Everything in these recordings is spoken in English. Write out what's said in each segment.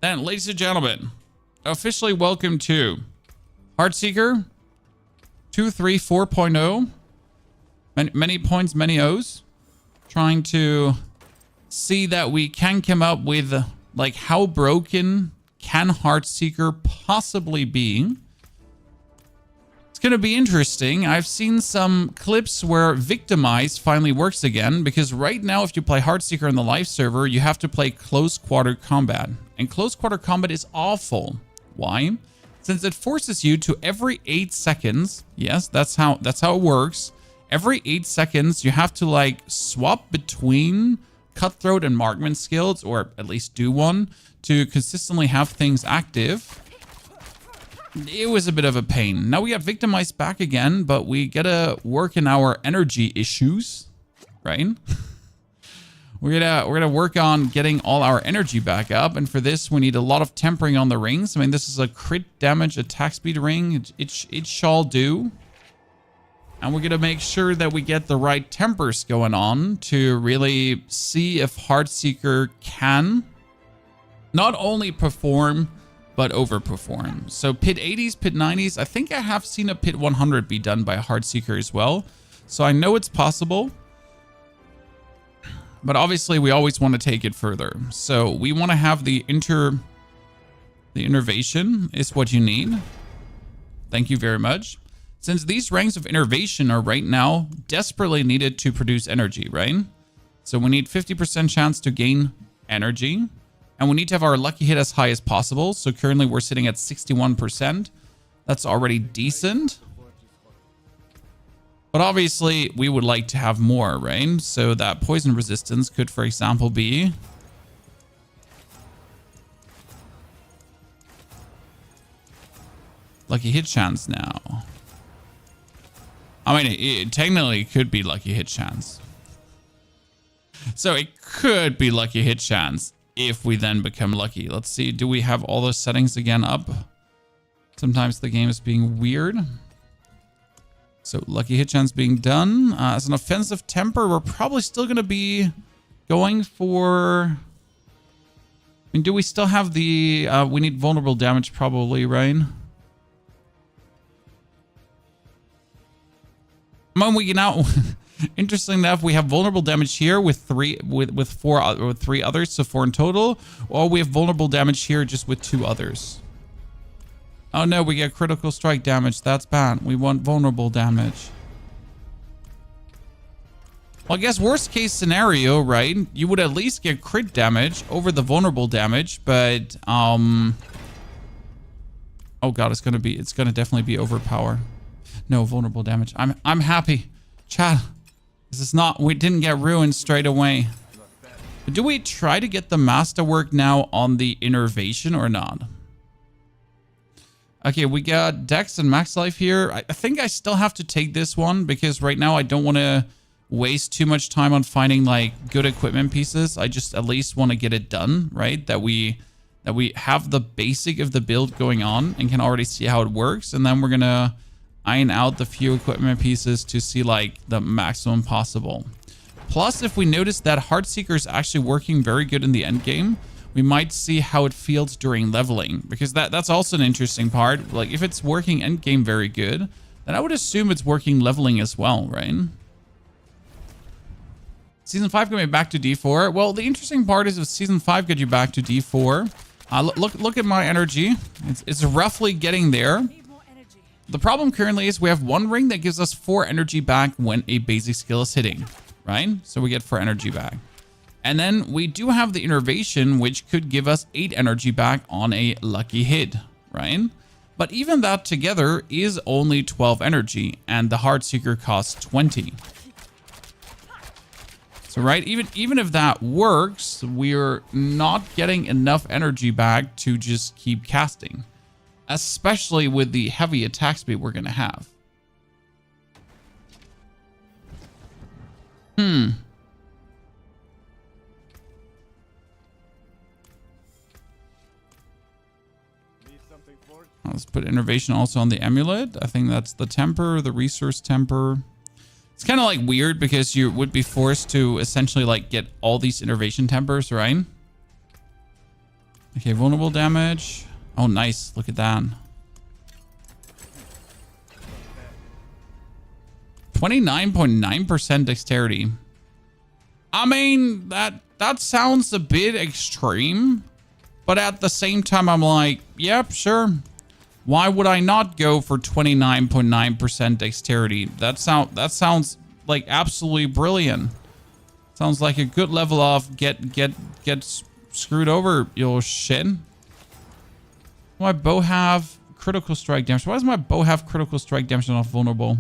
And ladies and gentlemen, officially welcome to Heartseeker 234.0. Many points, many O's. Trying to see that we can come up with, like, how broken can Heartseeker possibly be. It's going to be interesting. I've seen some clips where Victimize finally works again, because right now if you play Heartseeker on the live server, you have to play close quarter combat. And close quarter combat is awful. Why? Since it forces you to every 8 seconds, yes, that's how it works. Every 8 seconds, you have to like swap between cutthroat and marksman skills, or at least do one, to consistently have things active. It was a bit of a pain. Now we got Victimize back again, but we gotta work in our energy issues, right? We're gonna work on getting all our energy back up, and for this we need a lot of tempering on the rings. I mean, this is a crit damage attack speed ring. It shall do. And we're gonna make sure that we get the right tempers going on to really see if Heartseeker can not only perform but overperform. So pit 80s, pit 90s. I think I have seen a pit 100 be done by Heartseeker as well. So I know it's possible. But obviously we always want to take it further. So we want to have the innervation is what you need. Thank you very much. Since these ranks of innervation are right now desperately needed to produce energy, right? So we need 50% chance to gain energy. And we need to have our lucky hit as high as possible. So currently we're sitting at 61%. That's already decent. But obviously we would like to have more, right? So that poison resistance could, for example, be lucky hit chance now. I mean, it technically could be lucky hit chance. So it could be lucky hit chance if we then become lucky. Let's see. Do we have all those settings again up? Sometimes the game is being weird. So lucky hit chance being done. As an offensive temper, we're probably still going to be going for... I mean, do we still have the... we need vulnerable damage probably, right? We can now... Interesting enough, we have vulnerable damage here with three others, so 4 in total, or we have vulnerable damage here just with 2 others. Oh no, we get critical strike damage. That's bad. We want vulnerable damage. Well, I guess worst case scenario, right? You would at least get crit damage over the vulnerable damage, but oh god, it's gonna definitely be overpower. No vulnerable damage. I'm happy, chat. This is not, we didn't get ruined straight away. But do we try to get the masterwork now on the innervation or not? Okay, we got Dex and Max Life here. I think I still have to take this one because right now I don't want to waste too much time on finding like good equipment pieces. I just at least want to get it done, right? That we have the basic of the build going on and can already see how it works. And then we're going to iron out the few equipment pieces to see like the maximum possible. Plus, if we notice that Heartseeker is actually working very good in the end game, we might see how it feels during leveling, because that's also an interesting part. Like if it's working end game very good, then I would assume it's working leveling as well, right? Season 5 got me back to D4. Well, the interesting part is if Season 5 got you back to D4, look at my energy. It's roughly getting there. The problem currently is we have 1 ring that gives us 4 energy back when a basic skill is hitting, right? So we get 4 energy back. And then we do have the innervation, which could give us 8 energy back on a lucky hit, right? But even that together is only 12 energy, and the Heartseeker costs 20. So, right, even if that works, we're not getting enough energy back to just keep casting. Especially with the heavy attack speed we're going to have. Let's put innervation also on the amulet. I think that's the temper, the resource temper. It's kind of like weird because you would be forced to essentially like get all these innervation tempers, right? Okay, vulnerable damage. Oh, nice. Look at that. 29.9% dexterity. I mean, that sounds a bit extreme, but at the same time, I'm like, yep, sure. Why would I not go for 29.9% dexterity? That sounds like absolutely brilliant. Sounds like a good level of get screwed over, you shit. My bow have critical strike damage. Why does my bow have critical strike damage and not vulnerable?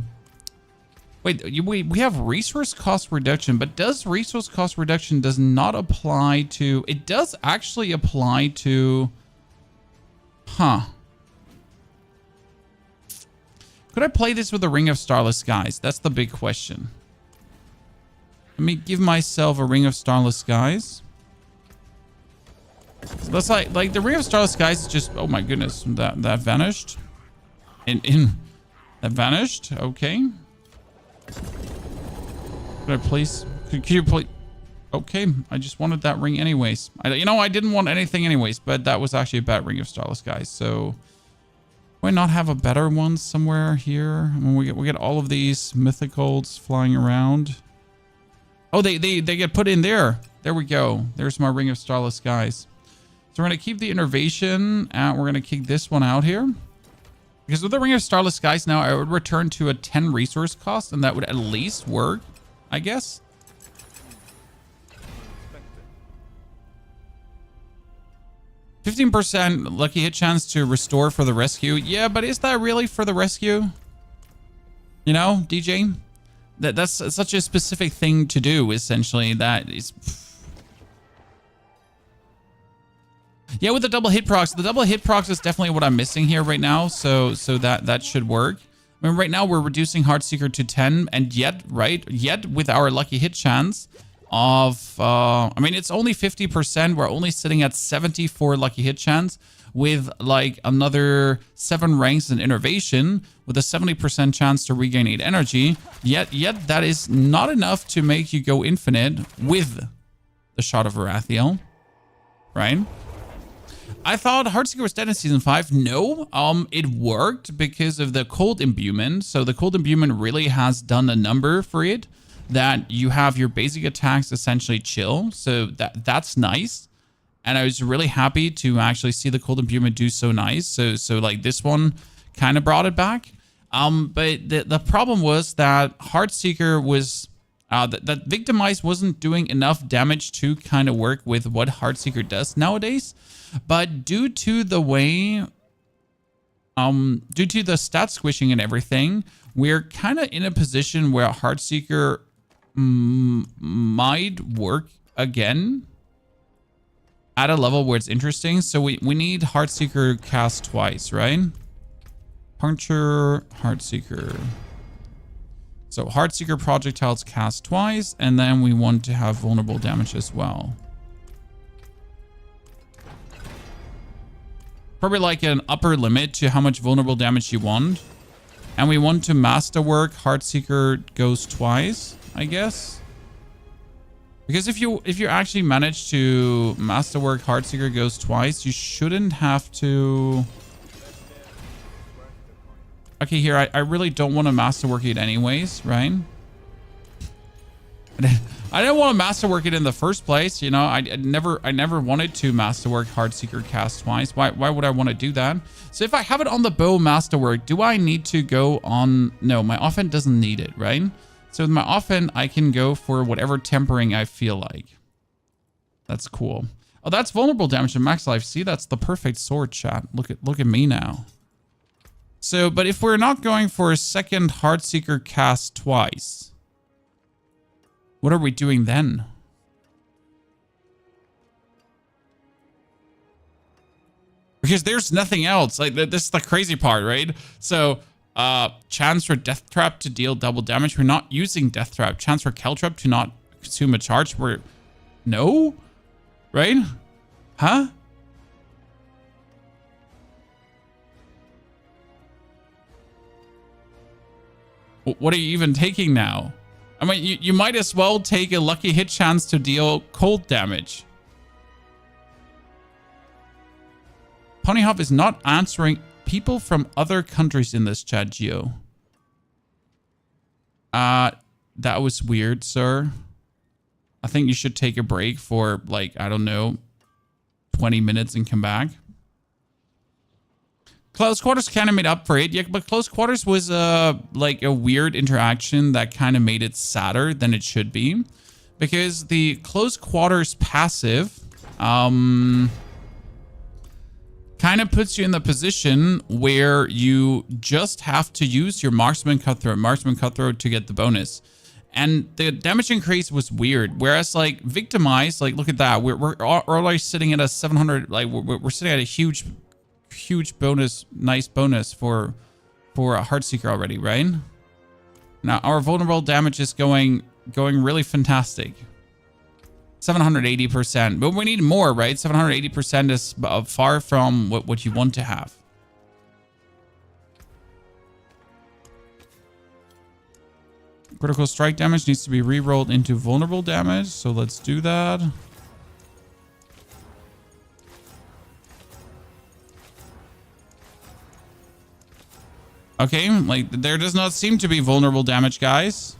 Wait, we have resource cost reduction, but does resource cost reduction does not apply to... It does actually apply to... Huh. Could I play this with a Ring of Starless Skies? That's the big question. Let me give myself a Ring of Starless Skies. So that's like the Ring of Starless Skies is just... Oh my goodness, that vanished. That vanished. Okay. Could I please? Could you please? Okay, I just wanted that ring anyways. You know, I didn't want anything anyways, but that was actually a bad Ring of Starless Skies. So, why not have a better one somewhere here? I mean, we get all of these mythicals flying around. Oh, they get put in there. There we go. There's my Ring of Starless Skies. So we're gonna keep the innervation, and we're gonna kick this one out here. Because with the Ring of Starless Skies now, I would return to a 10 resource cost, and that would at least work, I guess. "15% lucky hit chance to restore for the rescue." Yeah, but is that really for the rescue? You know, DJ? That's such a specific thing to do, essentially. That is... Yeah, with the double hit procs. The double hit procs is definitely what I'm missing here right now. So that should work. I mean, right now we're reducing Heartseeker to 10, and yet with our lucky hit chance of, I mean, it's only 50%. We're only sitting at 74 lucky hit chance with like another 7 ranks in innervation with a 70% chance to regain 8 energy. Yet that is not enough to make you go infinite with the Shot of Arathiel, right? I thought Heartseeker was dead in Season 5. No, it worked because of the cold imbuement. So the cold imbuement really has done a number for it, that you have your basic attacks essentially chill. So that's nice. And I was really happy to actually see the cold imbuement do so nice. So like this one kind of brought it back. But the problem was that Heartseeker was... that Victimize wasn't doing enough damage to kind of work with what Heartseeker does nowadays. But due to the way, due to the stat squishing and everything, we're kind of in a position where Heartseeker might work again at a level where it's interesting. So we need Heartseeker cast twice, right? Puncture, Heartseeker. So Heartseeker projectiles cast twice, and then we want to have vulnerable damage as well. Probably like an upper limit to how much vulnerable damage you want. And we want to masterwork Heartseeker goes twice, I guess. Because if you actually manage to masterwork Heartseeker goes twice, you shouldn't have to... Okay, here, I really don't want to masterwork it anyways, right? I didn't want to masterwork it in the first place, you know. I never wanted to masterwork Heartseeker cast twice. Why would I want to do that? So if I have it on the bow masterwork, do I need to go on... No, my offhand doesn't need it, right? So with my offhand, I can go for whatever tempering I feel like. That's cool. Oh, that's vulnerable damage to max life. See, that's the perfect sword, chat. Look at me now. So, but if we're not going for a second Heartseeker cast twice, what are we doing then? Because there's nothing else. Like, this is the crazy part, right? So, chance for Death Trap to deal double damage. We're not using Death Trap. Chance for Caltrap to not consume a charge. No? Right? Huh? What are you even taking now? I mean, you might as well take a lucky hit chance to deal cold damage. Ponyhop is not answering people from other countries in this chat, Gio. That was weird, sir. I think you should take a break for, like, I don't know, 20 minutes and come back. Close Quarters kind of made up for it. Yeah, but Close Quarters was, like, a weird interaction that kind of made it sadder than it should be. Because the Close Quarters passive, kind of puts you in the position where you just have to use your Marksman Cutthroat to get the bonus. And the damage increase was weird. Whereas, like, Victimize, like, look at that. We're already sitting at a 700, like, we're sitting at a huge bonus, nice bonus for a Heartseeker already, right? Now, our vulnerable damage is going really fantastic. 780%. But we need more, right? 780% is far from what you want to have. Critical strike damage needs to be re-rolled into vulnerable damage. So let's do that. Okay, like there does not seem to be vulnerable damage, guys.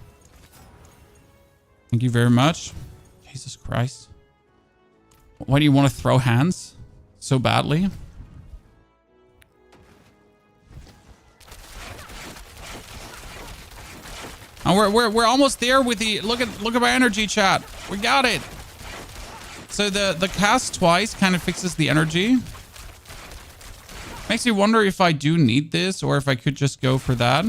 Thank you very much. Jesus Christ. Why do you want to throw hands so badly? And we're almost there with the look at my energy, chat. We got it. So the cast twice kind of fixes the energy. Makes me wonder if I do need this or if I could just go for that.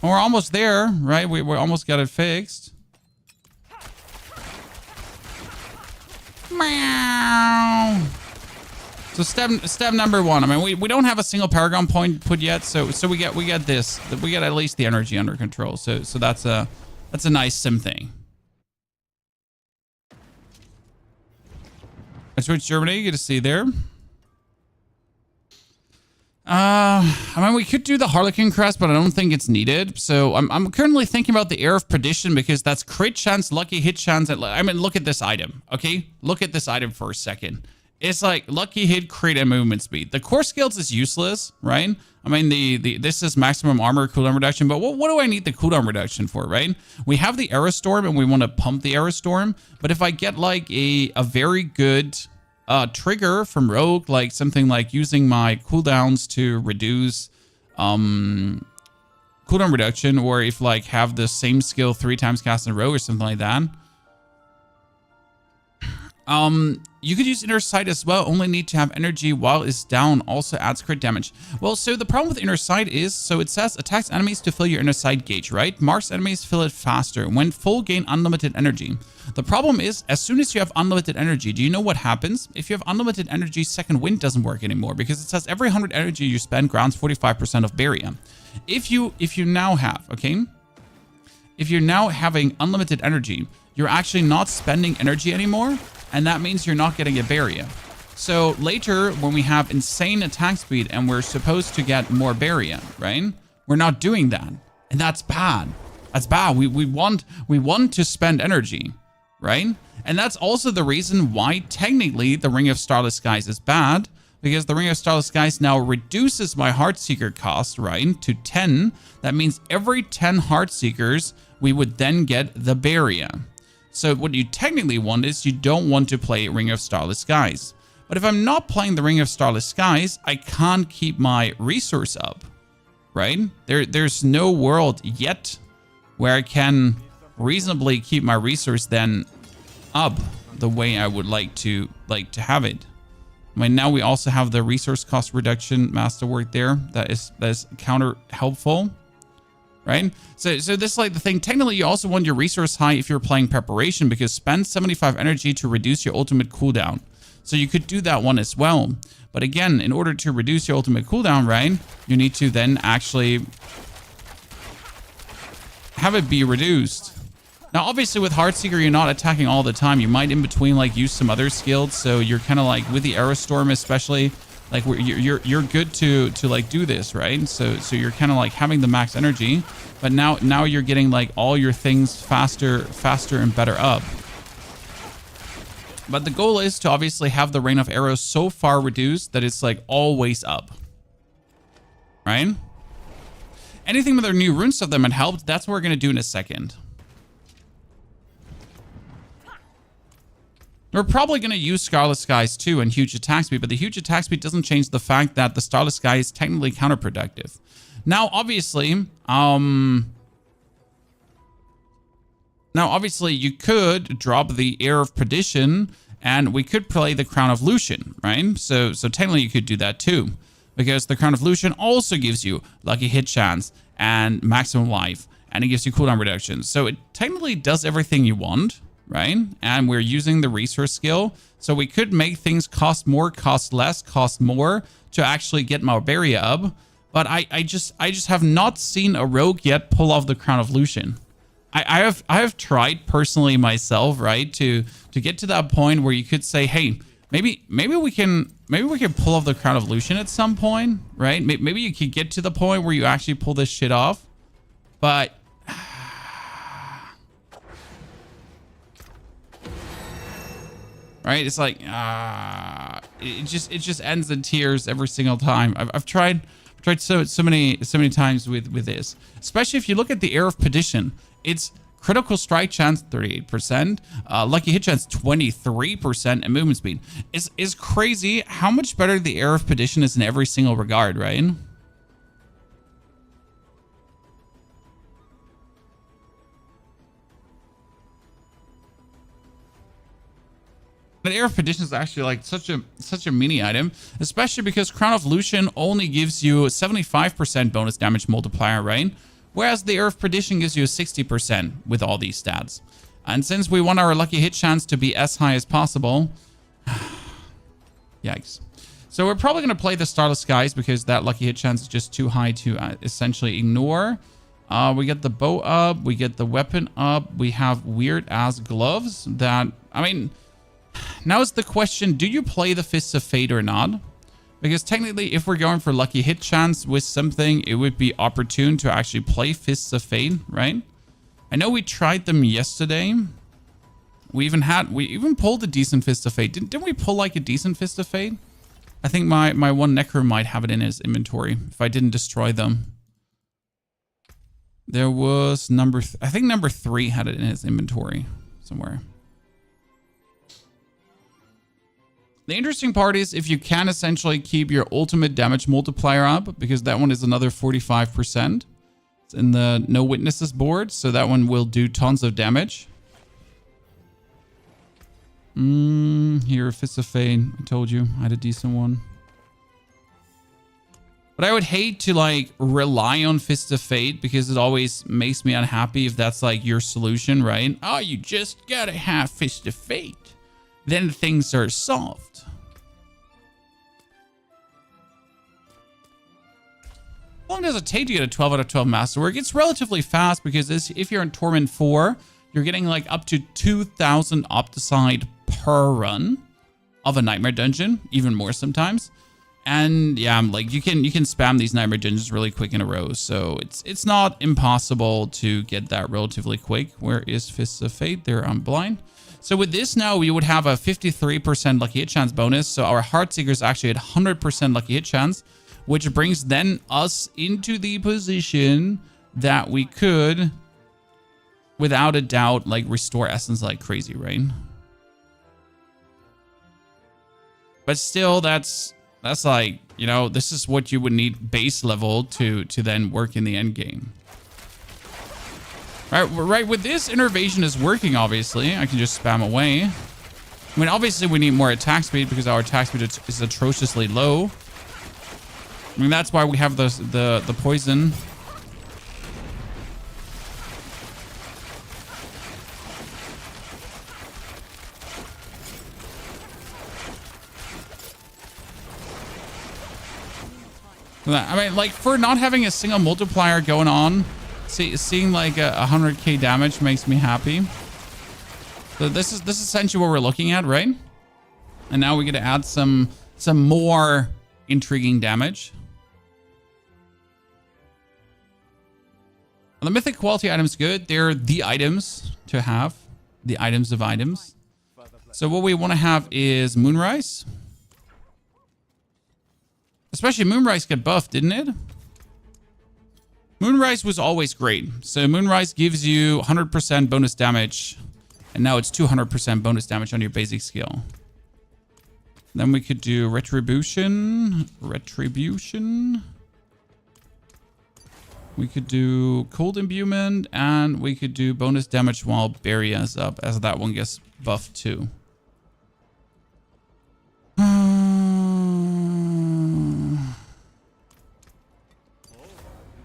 Well, we're almost there, right? We almost got it fixed. Meow. So step number one. I mean, we don't have a single Paragon point put yet, so we get this. We get at least the energy under control. So that's a nice sim thing. I switched Germany. Good to see you there. I mean, we could do the Harlequin Crest, but I don't think it's needed. So I'm currently thinking about the Air of Perdition because that's crit chance, lucky hit chance. I mean, look at this item, okay? Look at this item for a second. It's like lucky hit, crit, and movement speed. The core skills is useless, right? I mean, this is maximum armor cooldown reduction, but what do I need the cooldown reduction for, right? We have the Aerostorm and we want to pump the Aerostorm, but if I get like a very good trigger from Rogue, like something like using my cooldowns to reduce cooldown reduction, or if like have the same skill 3 times cast in a row or something like that. You could use Inner Sight as well, only need to have energy while it's down, also adds crit damage. Well, so the problem with Inner Sight is, so it says attacks enemies to fill your Inner Sight gauge, right? Marks enemies, fill it faster. When full, gain unlimited energy. The problem is, as soon as you have unlimited energy, do you know what happens? If you have unlimited energy, Second Wind doesn't work anymore because it says every 100 energy you spend grants 45% of barrier. If you now have, okay? If you're now having unlimited energy, you're actually not spending energy anymore. And that means you're not getting a barrier. So later, when we have insane attack speed and we're supposed to get more barrier, right? We're not doing that. And that's bad. That's bad. We want to spend energy, right? And that's also the reason why technically the Ring of Starless Skies is bad. Because the Ring of Starless Skies now reduces my Heartseeker cost, right? To 10. That means every 10 Heartseekers, we would then get the barrier. So what you technically want is you don't want to play Ring of Starless Skies. But if I'm not playing the Ring of Starless Skies, I can't keep my resource up, right? There's no world yet where I can reasonably keep my resource then up the way I would like to have it. I mean, now we also have the resource cost reduction masterwork there. That is counter helpful. Right? So this is like the thing. Technically, you also want your resource high if you're playing Preparation because spend 75 energy to reduce your ultimate cooldown. So you could do that one as well. But again, in order to reduce your ultimate cooldown, right, you need to then actually have it be reduced. Now, obviously, with Heartseeker, you're not attacking all the time. You might in between like use some other skills. So you're kind of like with the Aerostorm, especially. Like you're good to like do this, right? So you're kind of like having the max energy, but now you're getting like all your things faster and better up. But the goal is to obviously have the rain of arrows so far reduced that it's like always up. Right? Anything with their new rune stuff that might help, that's what we're going to do in a second. We're probably going to use Scarlet Skies too and huge attack speed, but the huge attack speed doesn't change the fact that the Starless Sky is technically counterproductive. Now, obviously, you could drop the Air of Perdition and we could play the Crown of Lucian, right? So technically you could do that too, because the Crown of Lucian also gives you lucky hit chance and maximum life, and it gives you cooldown reduction. So it technically does everything you want, right? And we're using the resource skill. So we could make things cost more, cost less, cost more to actually get Malberia up. But I just have not seen a rogue yet pull off the Crown of Lucian. I have tried personally myself, right, to get to that point where you could say, hey, maybe we can pull off the Crown of Lucian at some point, right? Maybe you could get to the point where you actually pull this shit off. But right, it's like it just ends in tears every single time. I've tried so many times with this, especially if you look at the Air of Perdition. It's critical strike chance 38%, lucky hit chance 23%, and movement speed. It's crazy how much better the Air of Perdition is in every single regard, right? But Air of Perdition is actually like such a mini item, especially because Crown of Lucian only gives you 75% bonus damage multiplier, right? Whereas the Air of Perdition gives you a 60% with all these stats. And since we want our lucky hit chance to be as high as possible, yikes. So we're probably going to play the Starless Skies because that lucky hit chance is just too high to essentially ignore. We get the bow up, we get the weapon up, we have weird ass gloves that, I mean, now is the question, do you play the Fists of Fate or not? Because technically, if we're going for lucky hit chance with something, it would be opportune to actually play Fists of Fate, right? I know we tried them yesterday. We even pulled a decent Fist of Fate. Didn't we pull like a decent Fist of Fate? I think my one Necro might have it in his inventory if I didn't destroy them. There was I think number 3 had it in his inventory somewhere. The interesting part is if you can essentially keep your ultimate damage multiplier up, because that one is another 45%. It's in the no witnesses board, so that one will do tons of damage. Here, Fist of Fate. I told you I had a decent one. But I would hate to like rely on Fist of Fate because it always makes me unhappy if that's like your solution, right? Oh, you just gotta have Fist of Fate. Then things are solved. How long does it take to get a 12 out of 12 masterwork? It's relatively fast because if you're in Torment 4, you're getting like up to 2,000 Opticide per run of a Nightmare Dungeon, even more sometimes. And yeah, like you can spam these Nightmare Dungeons really quick in a row, so it's not impossible to get that relatively quick. Where is Fists of Fate? There, I'm blind. So with this now, we would have a 53% lucky hit chance bonus. So our Heartseeker is actually at 100% lucky hit chance, which brings then us into the position that we could, without a doubt, like restore essence like crazy, right? But still, that's like, you know, this is what you would need base level to then work in the end game. Right, with this, Innervation is working, obviously. I can just spam away. I mean, obviously, we need more attack speed because our attack speed is atrociously low. I mean, that's why we have the poison. I mean, like, for not having a single multiplier going on, seeing like 100k damage makes me happy. So this is essentially what we're looking at, right? And now we get to add some more intriguing damage. And the mythic quality items good. They're the items to have, the items of items. So what we want to have is Moonrise. Especially Moonrise got buffed, didn't it? Moonrise was always great. So Moonrise gives you 100% bonus damage. And now it's 200% bonus damage on your basic skill. Then we could do Retribution. Retribution. We could do Cold Imbuement. And we could do bonus damage while Barrier is up, as that one gets buffed too.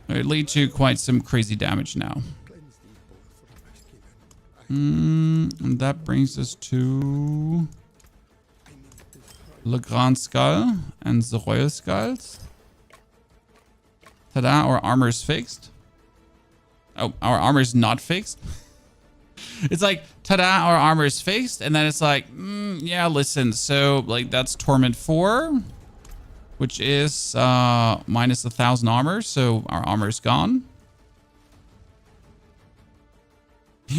It leads to quite some crazy damage now. And that brings us to Le Grand Skull and the Royal Skulls. Ta-da, our armor is fixed. Oh, our armor is not fixed. It's like, ta-da, our armor is fixed. And then it's like, yeah, listen. So, like, that's Torment 4. Which is minus 1,000 armor, so our armor is gone.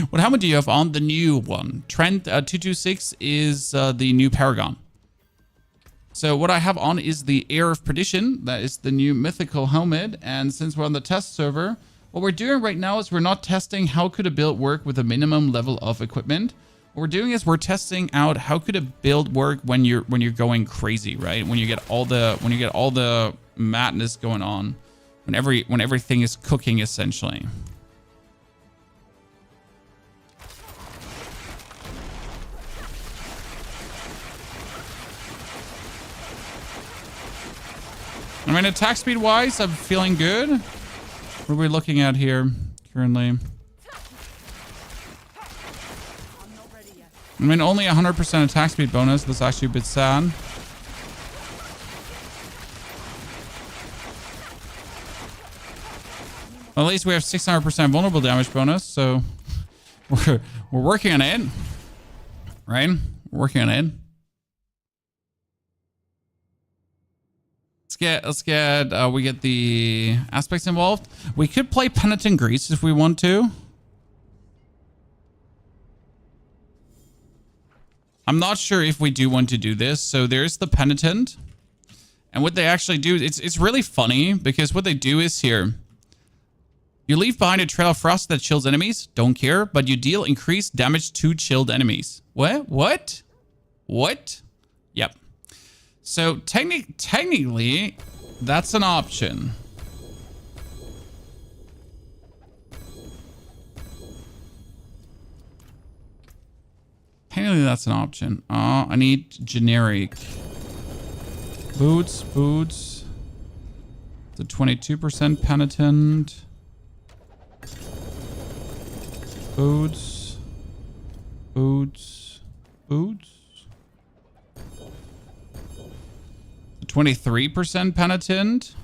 What helmet do you have on? The new one. Trent 226 is the new Paragon. So what I have on is the Air of Perdition. That is the new mythical helmet. And since we're on the test server, what we're doing right now is we're not testing how could a build work with a minimum level of equipment. What we're doing is we're testing out how could a build work when you're going crazy, right? When you get all the madness going on, when everything is cooking essentially. I mean, attack speed wise, I'm feeling good. What are we looking at here currently? I mean, only 100% attack speed bonus. That's actually a bit sad. Well, at least we have 600% vulnerable damage bonus, so we're working on it, right? We're working on it. Let's get we get the aspects involved. We could play Penitent Grease if we want to. I'm not sure if we do want to do this. So there's the Penitent. And what they actually do, it's really funny because what they do is here. You leave behind a trail of frost that chills enemies. Don't care. But you deal increased damage to chilled enemies. What? What? What? Yep. So technically, that's an option. Technically, that's an option. I need generic. Boots. The 22% Penitent. Boots. 23% Penitent.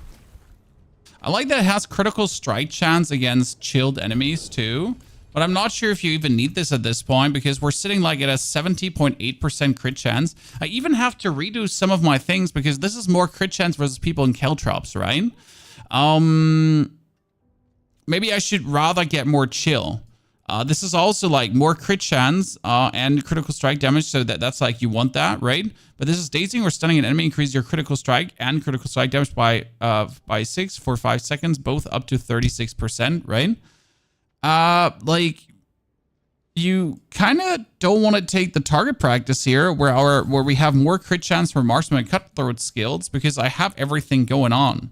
I like that it has critical strike chance against chilled enemies too. But I'm not sure if you even need this at this point because we're sitting like at a 70.8% crit chance. I even have to redo some of my things because this is more crit chance versus people in Caltrops, right? Maybe I should rather get more chill. This is also like more crit chance and critical strike damage. So that's like you want that, right? But this is dazing or stunning an enemy. Increase your critical strike and critical strike damage by 6 for 5 seconds, both up to 36%, right? Like you kind of don't want to take the target practice here where we have more crit chance for marksman and cutthroat skills because I have everything going on.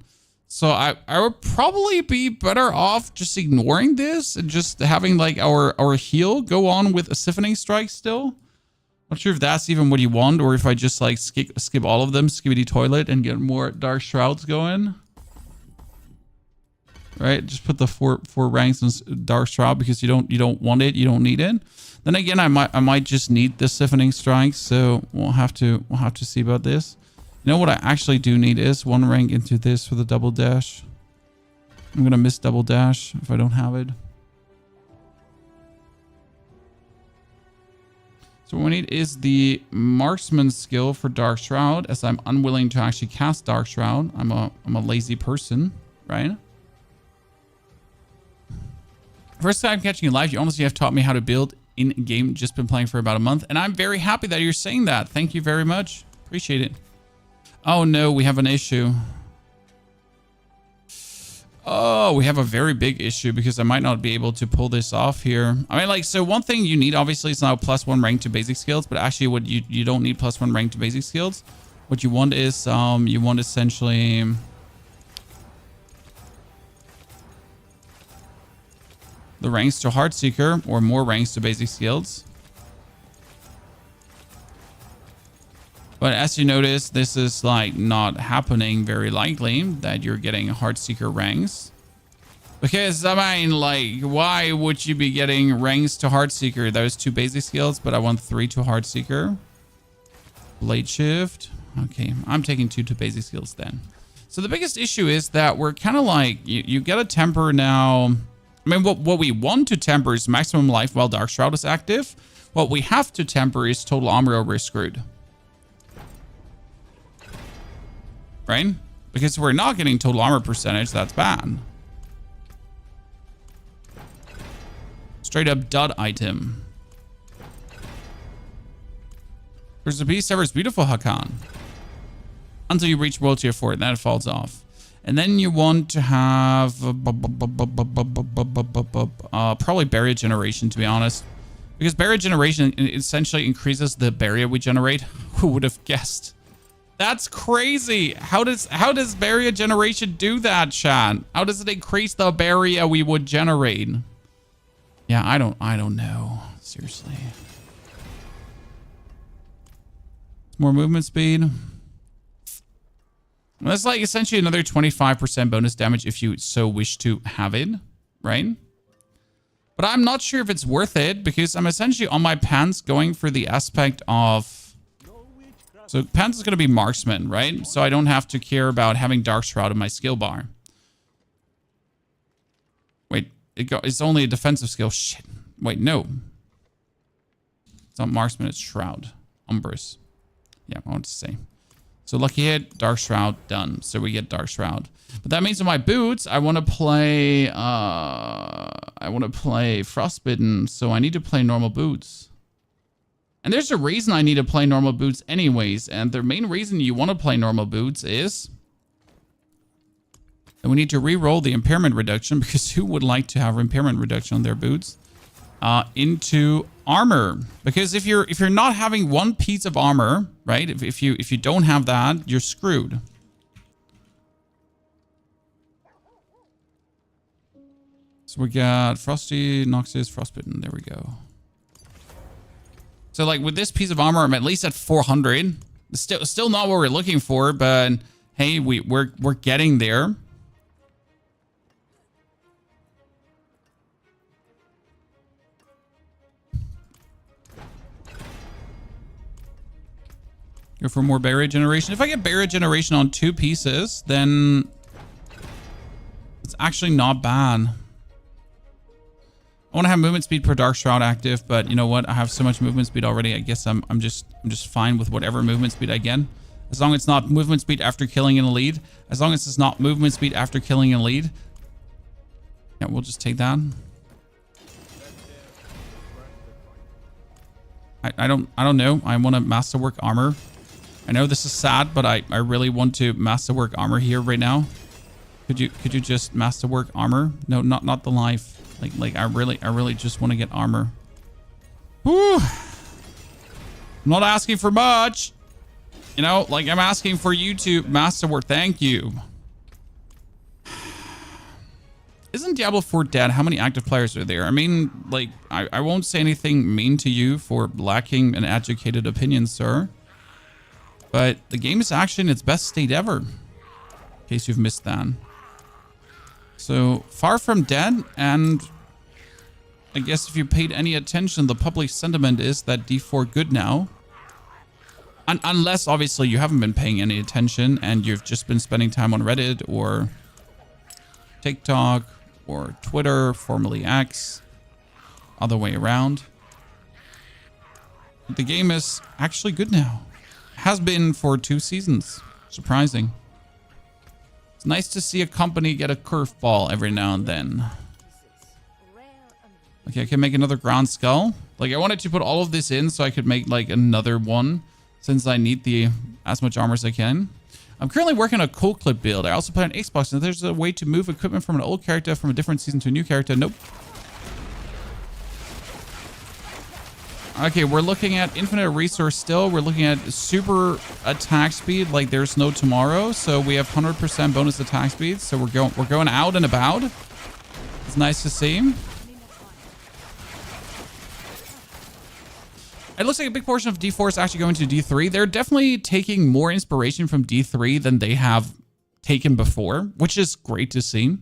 So I would probably be better off just ignoring this and just having like our heal go on with a siphoning strike still. Not sure if that's even what you want or if I just like skip all of them, skibbity toilet and get more dark shrouds going. Right, just put the four ranks in dark shroud because you don't want it, you don't need it. Then again, I might just need the siphoning strike, so we'll have to see about this. You know what I actually do need is 1 rank into this for the double dash. I'm gonna miss double dash if I don't have it. So what we need is the marksman skill for dark shroud, as I'm unwilling to actually cast dark shroud. I'm a lazy person, right? First time catching you live, you honestly have taught me how to build in game. Just been playing for about a month, and I'm very happy that you're saying that. Thank you very much. Appreciate it. Oh no, we have an issue. Oh, we have a very big issue because I might not be able to pull this off here. I mean, like, so one thing you need, obviously, is now +1 rank to basic skills, but actually what you don't need +1 rank to basic skills. What you want is, you want essentially... the ranks to Heartseeker or more ranks to basic skills. But as you notice, this is like not happening very likely that you're getting Heartseeker ranks. Because I mean, like, why would you be getting ranks to Heartseeker? Those 2 basic skills, but I want 3 to Heartseeker. Blade Shift. Okay, I'm taking 2 to basic skills then. So the biggest issue is that we're kind of like, you get a temper now. I mean, what we want to temper is maximum life while Dark Shroud is active. What we have to temper is total armor or we're screwed. Right? Because if we're not getting total armor percentage, that's bad. Straight up dud item. There's a beast ever is beautiful, Hakan. Until you reach World Tier 4, then it falls off. And then you want to have probably Barrier Generation, to be honest. Because Barrier Generation essentially increases the barrier we generate. Who would have guessed? That's crazy. How does Barrier Generation do that, chat? How does it increase the barrier we would generate? Yeah, I don't know. Seriously. More movement speed. Well, that's like essentially another 25% bonus damage if you so wish to have it, right? But I'm not sure if it's worth it because I'm essentially on my pants going for the aspect of... So pants is going to be marksman, right? So I don't have to care about having Dark Shroud in my skill bar. Wait, it's only a defensive skill. Shit. Wait, no. It's not marksman, it's Shroud. Umbrus. Yeah, I want to say. So lucky hit, Dark Shroud, done. So we get Dark Shroud. But that means with my boots, I want to play Frostbitten, so I need to play normal boots. And there's a reason I need to play normal boots anyways. And the main reason you want to play normal boots is that we need to re-roll the impairment reduction, because who would like to have impairment reduction on their boots into armor? Because if you're not having 1 piece of armor, right? If you don't have that, you're screwed. So we got Frosty, Noxus, Frostbitten. There we go. So like with this piece of armor, I'm at least at 400. Still not what we're looking for, but hey, we're getting there. Go for more barrier generation. If I get barrier generation on 2 pieces, then it's actually not bad. I want to have movement speed per Dark Shroud active, but you know what? I have so much movement speed already. I guess I'm just fine with whatever movement speed I get. As long as it's not movement speed after killing in a lead. As long as it's not movement speed after killing in a lead. Yeah, we'll just take that. I don't know. I want to masterwork armor. I know this is sad, but I really want to masterwork armor here right now. Could you just masterwork armor? No, not the life. Like I really just want to get armor. Whew. I'm not asking for much. You know, like I'm asking for you to masterwork. Thank you. Isn't Diablo 4 dead? How many active players are there? I mean, like, I won't say anything mean to you for lacking an educated opinion, sir. But the game is actually in its best state ever. In case you've missed that. So, far from dead, and I guess if you paid any attention, the public sentiment is that D4 good now. Unless, obviously, you haven't been paying any attention and you've just been spending time on Reddit or TikTok or Twitter, formerly X, other way around. The game is actually good now. Has been for 2 seasons. Surprising. It's nice to see a company get a curveball every now and then. Okay, I can make another ground skull. Like, I wanted to put all of this in so I could make like another one since I need as much armor as I can. I'm currently working on a cool clip build. I also play on Xbox, and there's a way to move equipment from an old character from a different season to a new character. Nope. Okay, we're looking at infinite resource still. We're looking at super attack speed like there's no tomorrow. So we have 100% bonus attack speed. So we're going out and about. It's nice to see. It looks like a big portion of D4 is actually going to D3. They're definitely taking more inspiration from D3 than they have taken before, which is great to see.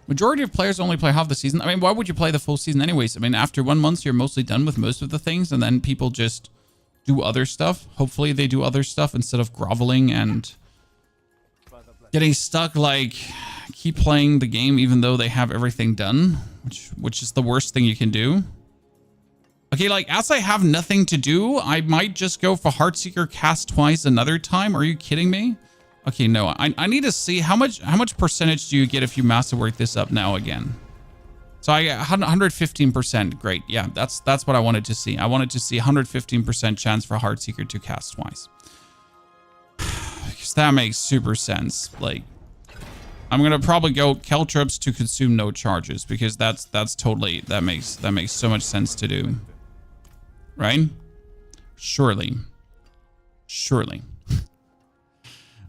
Majority of players only play half the season. I mean, why would you play the full season anyways? I mean, after 1 month, you're mostly done with most of the things, and then people just do other stuff. Hopefully they do other stuff instead of groveling and getting stuck, like, keep playing the game even though they have everything done, which is the worst thing you can do. Okay, like, as I have nothing to do, I might just go for Heartseeker cast twice another time. Are you kidding me? Okay, no, I need to see how much percentage do you get if you masterwork this up now again? So I got 115%. Great. Yeah, that's what I wanted to see. I wanted to see 115% chance for Heartseeker to cast twice. Because that makes super sense. Like, I'm gonna probably go Caltrops to consume no charges because that makes so much sense to do. Right? Surely.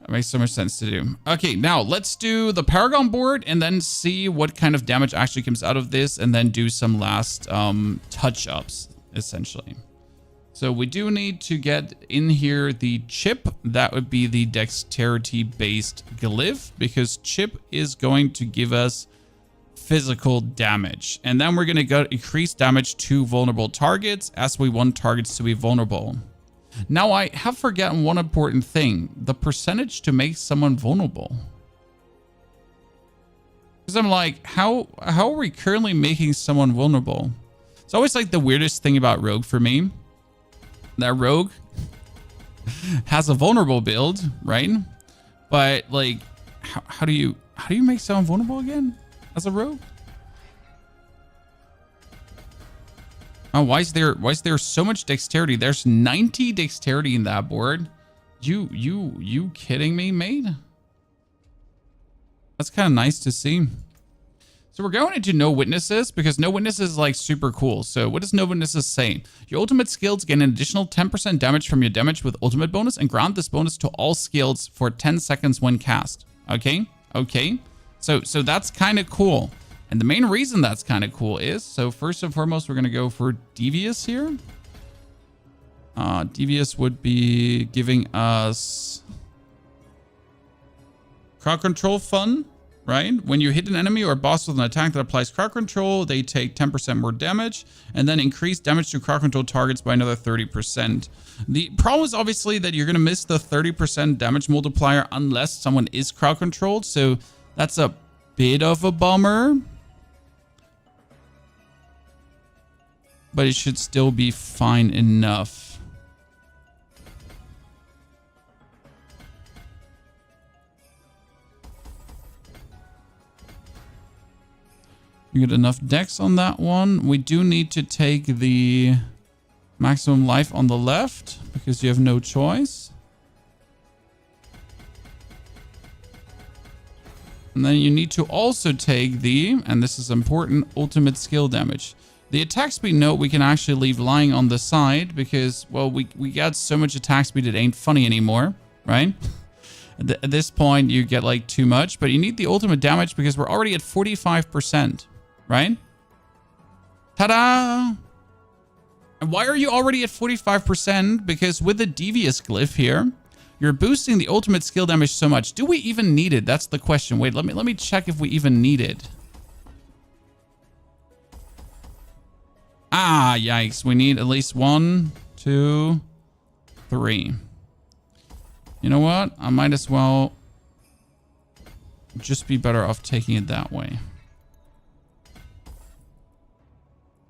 That makes so much sense to do. Okay, now let's do the Paragon board and then see what kind of damage actually comes out of this and then do some last touch-ups, essentially. So we do need to get in here the chip. That would be the dexterity-based glyph because chip is going to give us physical damage. And then we're going to go increase damage to vulnerable targets as we want targets to be vulnerable. Now, I have forgotten one important thing. The percentage to make someone vulnerable. Because I'm like, how are we currently making someone vulnerable? It's always like the weirdest thing about Rogue for me. That Rogue has a vulnerable build, right? But like, how do you make someone vulnerable again as a Rogue? Oh, why is there so much dexterity? There's 90 dexterity in that board. You kidding me, mate? That's kind of nice to see. So we're going into no witnesses because no witnesses is like super cool. So what does no witnesses say? Your ultimate skills gain an additional 10% damage from your damage with ultimate bonus and grant this bonus to all skills for 10 seconds when cast. Okay. So that's kind of cool. And the main reason that's kind of cool is, so first and foremost, we're going to go for Devious here. Devious would be giving us crowd control fun, right? When you hit an enemy or boss with an attack that applies crowd control, they take 10% more damage and then increase damage to crowd control targets by another 30%. The problem is obviously that you're going to miss the 30% damage multiplier unless someone is crowd controlled. So that's a bit of a bummer. But it should still be fine enough. You get enough dex on that one. We do need to take the maximum life on the left because you have no choice. And then you need to also take the, and this is important, ultimate skill damage. The attack speed note we can actually leave lying on the side because, well, we got so much attack speed it ain't funny anymore, right? At this point, you get like too much, but you need the ultimate damage because we're already at 45%, right? Ta-da! And why are you already at 45%? Because with the Devious glyph here, you're boosting the ultimate skill damage so much. Do we even need it? That's the question. Wait, let me check if we even need it. Ah, yikes. We need at least 1, 2, 3. You know what? I might as well just be better off taking it that way.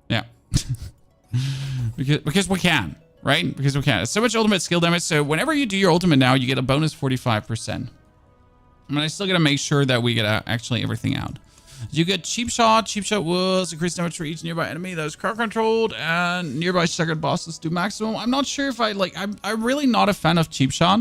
Yeah. because we can, right? Because we can. It's so much ultimate skill damage. So whenever you do your ultimate now, you get a bonus 45%. I mean, I still got to make sure that we get actually everything out. You get cheap shot. Cheap shot was increased damage for each nearby enemy that is crowd controlled, and nearby staggered bosses do maximum. I'm not sure if I like. I'm really not a fan of cheap shot,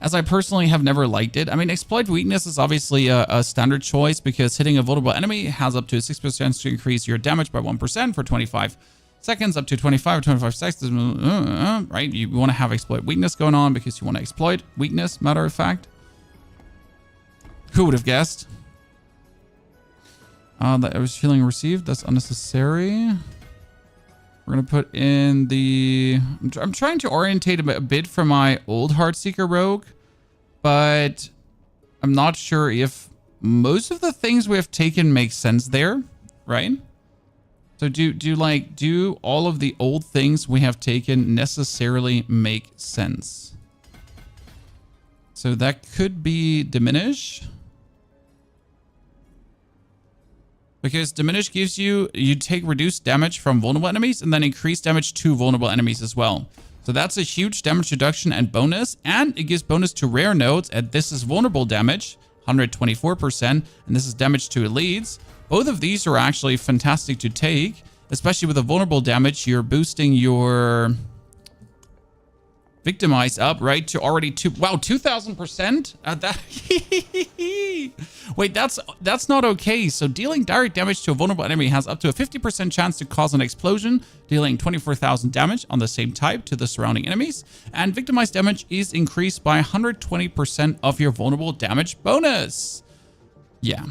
as I personally have never liked it. I mean, exploit weakness is obviously a standard choice because hitting a vulnerable enemy has up to a 6% to increase your damage by 1% for 25 seconds, up to 25 or 25 seconds, right? You want to have exploit weakness going on because you want to exploit weakness, matter of fact. Who would have guessed? That I was healing received. That's unnecessary. We're going to put in the... I'm trying to orientate a bit from my old Heartseeker rogue, but I'm not sure if most of the things we have taken make sense there, right? So do all of the old things we have taken necessarily make sense? So that could be diminish. Because diminish gives you take reduced damage from vulnerable enemies and then increased damage to vulnerable enemies as well. So that's a huge damage reduction and bonus. And it gives bonus to rare nodes. And this is vulnerable damage, 124%. And this is damage to elites. Both of these are actually fantastic to take, especially with the vulnerable damage. You're boosting your Victimize up, right, to already 2,000%. Wait, that's not okay. So dealing direct damage to a vulnerable enemy has up to a 50% chance to cause an explosion, dealing 24,000 damage on the same type to the surrounding enemies. And Victimize damage is increased by 120% of your vulnerable damage bonus. Yeah.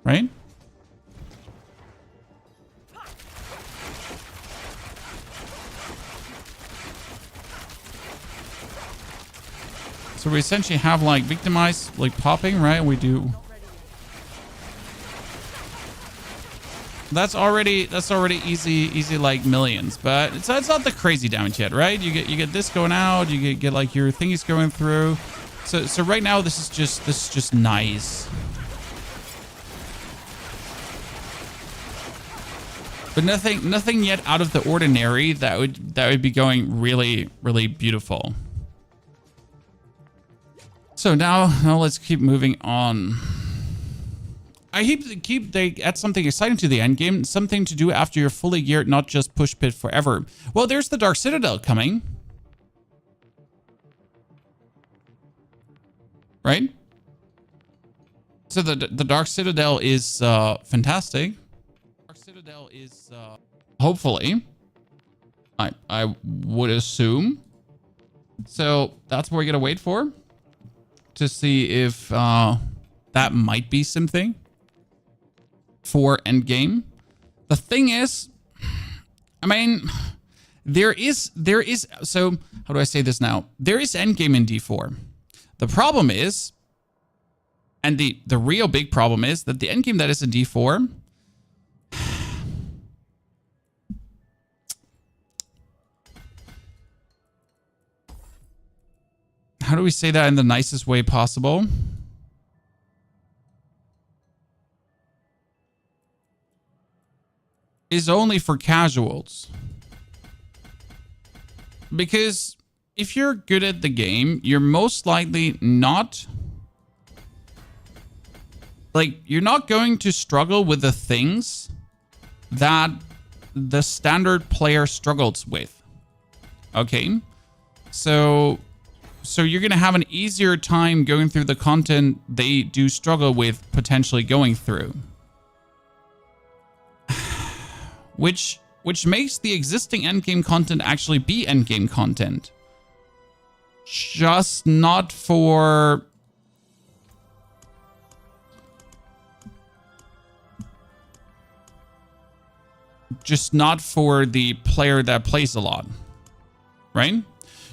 Right? So we essentially have like Victimize like popping, right? We do. That's already easy like millions, but it's not the crazy damage yet, right? You get this going out, you get like your thingies going through. So right now this is just nice. But nothing yet out of the ordinary that would be going really, really beautiful. So now let's keep moving on. I keep they add something exciting to the end game, something to do after you're fully geared, not just push pit forever. Well, there's the Dark Citadel coming, right? So the Dark Citadel is fantastic. Dark Citadel is hopefully, I would assume. So that's what we're gonna wait for, to see if that might be something for Endgame. The thing is, I mean, there is, so how do I say this now? There is Endgame in D4. The problem is, and the real big problem is that the Endgame that is in D4, how do we say that in the nicest way possible? Is only for casuals. Because if you're good at the game, you're most likely not... like, you're not going to struggle with the things that the standard player struggles with. Okay? So you're going to have an easier time going through the content they do struggle with potentially going through. Which makes the existing endgame content actually be endgame content. Just not for... just not for the player that plays a lot. Right?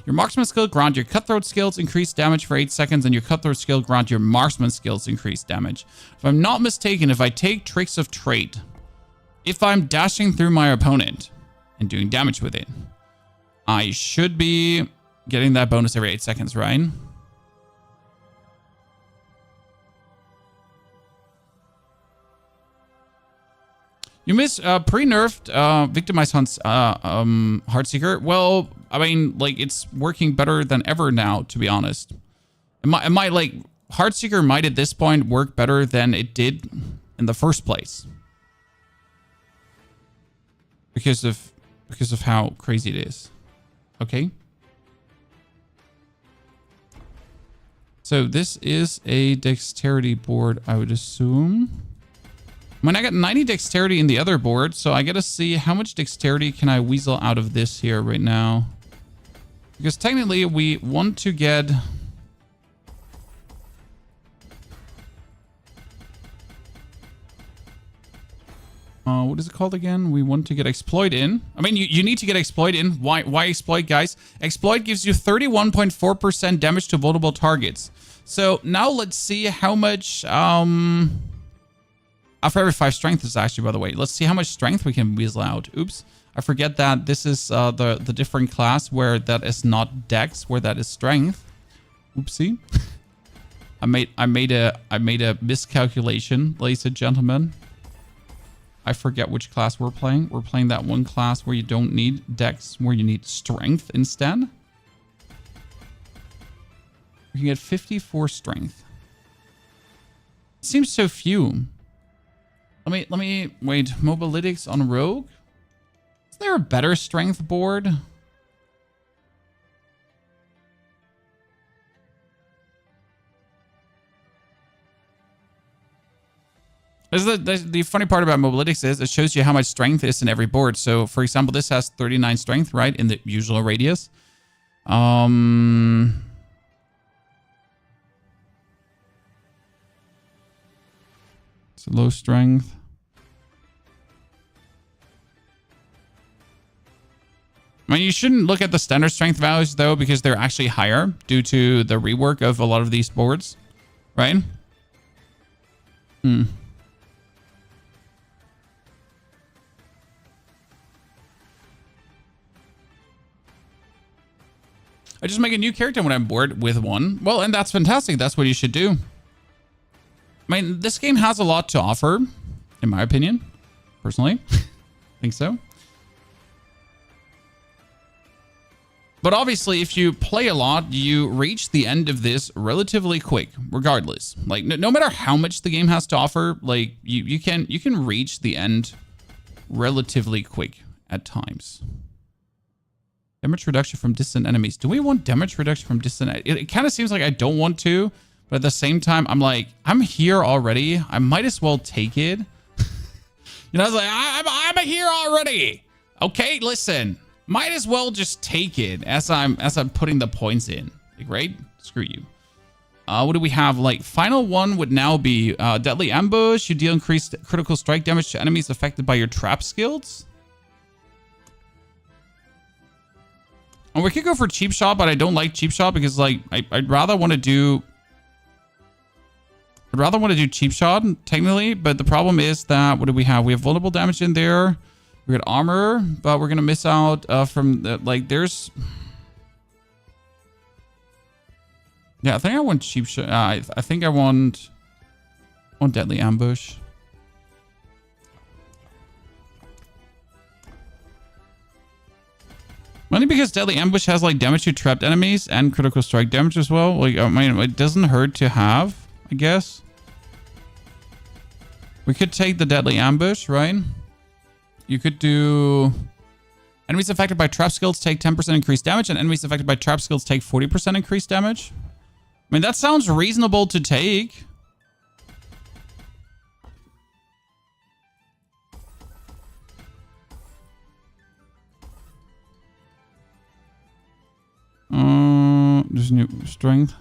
Your marksman skill grant your cutthroat skills increased damage for 8 seconds, and your cutthroat skill grant your marksman skills increased damage. If I'm not mistaken, if I take tricks of trait, if I'm dashing through my opponent and doing damage with it, I should be getting that bonus every 8 seconds, right? You miss pre-nerfed Victimize Hunt's Heartseeker. Well, I mean, like, it's working better than ever now, to be honest. It might like Heartseeker might at this point work better than it did in the first place. Because of how crazy it is. Okay. So this is a dexterity board, I would assume. I mean, I got 90 dexterity in the other board, so I gotta see how much dexterity can I weasel out of this here right now. Because technically we want to get... what is it called again? We want to get exploit in. I mean, you need to get exploit in. Why exploit, guys? Exploit gives you 31.4% damage to vulnerable targets. So now let's see how much... for every 5 strength is actually, by the way. Let's see how much strength we can weasel out. Oops. I forget that this is the different class where that is not dex, where that is strength. Oopsie. I made a miscalculation, ladies and gentlemen. I forget which class we're playing. We're playing that one class where you don't need dex, where you need strength instead. We can get 54 strength. Seems so few. Let me wait. Mobalytics on Rogue. Is there a better strength board? The funny part about Mobalytics is it shows you how much strength is in every board. So, for example, this has 39 strength, right, in the usual radius. It's a low strength. I mean, you shouldn't look at the standard strength values, though, because they're actually higher due to the rework of a lot of these boards, right? I just make a new character when I'm bored with one. Well, and that's fantastic. That's what you should do. I mean, this game has a lot to offer, in my opinion, personally. I think so. But obviously, if you play a lot, you reach the end of this relatively quick, regardless. Like, no matter how much the game has to offer, like, you can reach the end relatively quick at times. Damage reduction from distant enemies. Do we want damage reduction from distant? It kind of seems like I don't want to, but at the same time, I'm like, I'm here already. I might as well take it. You know, I was like, I'm here already. Okay, listen. Might as well just take it as I'm putting the points in. Like, right? Screw you. What do we have? Like, final one would now be Deadly Ambush. You deal increased critical strike damage to enemies affected by your trap skills. And we could go for Cheap Shot, but I don't like Cheap Shot because, like, I'd rather want to do Cheap Shot, technically. But the problem is that, what do we have? We have vulnerable damage in there. We got armor, but we're going to miss out from, like, there's... Yeah, I think I want Cheap Shot. I think I want Deadly Ambush. Only because Deadly Ambush has, like, damage to trapped enemies and critical strike damage as well. Like, I mean, it doesn't hurt to have, I guess. We could take the Deadly Ambush, right? You could do... Enemies affected by trap skills take 10% increased damage, and enemies affected by trap skills take 40% increased damage. I mean, that sounds reasonable to take. There's new strength.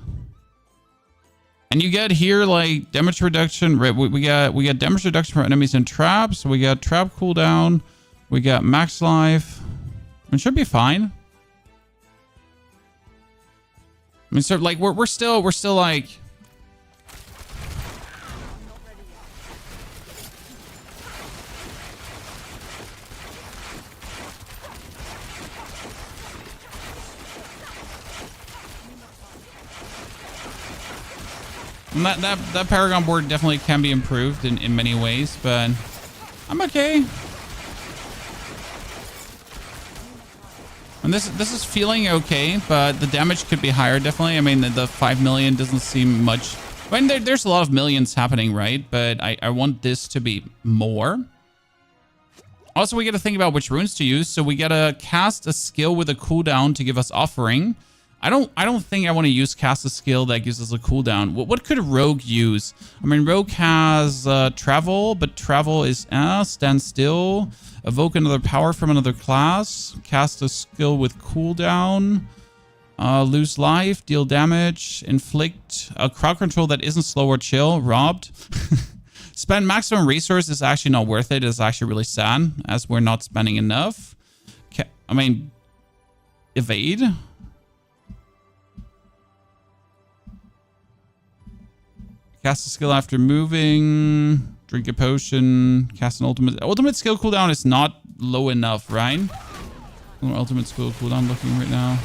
And you get here, like, damage reduction. Right, we got damage reduction for enemies and traps. We got trap cooldown. We got max life. It should be fine. I mean, so, like, we're still like... And that Paragon board definitely can be improved in many ways, but I'm okay. And this is feeling okay, but the damage could be higher, definitely. I mean, the 5 million doesn't seem much. I mean, there's a lot of millions happening, right? But I want this to be more. Also, we got to think about which runes to use. So we got to cast a skill with a cooldown to give us offering. I don't think I want to use cast a skill that gives us a cooldown. What could Rogue use? I mean, Rogue has travel, but travel is stand still. Evoke another power from another class. Cast a skill with cooldown. Lose life, deal damage, inflict a crowd control that isn't slow or chill. Robbed. Spend maximum resource is actually not worth it. It's actually really sad as we're not spending enough. I mean, evade. Cast a skill after moving. Drink a potion. Cast an ultimate. Ultimate skill cooldown is not low enough, right? Ultimate skill cooldown looking right now.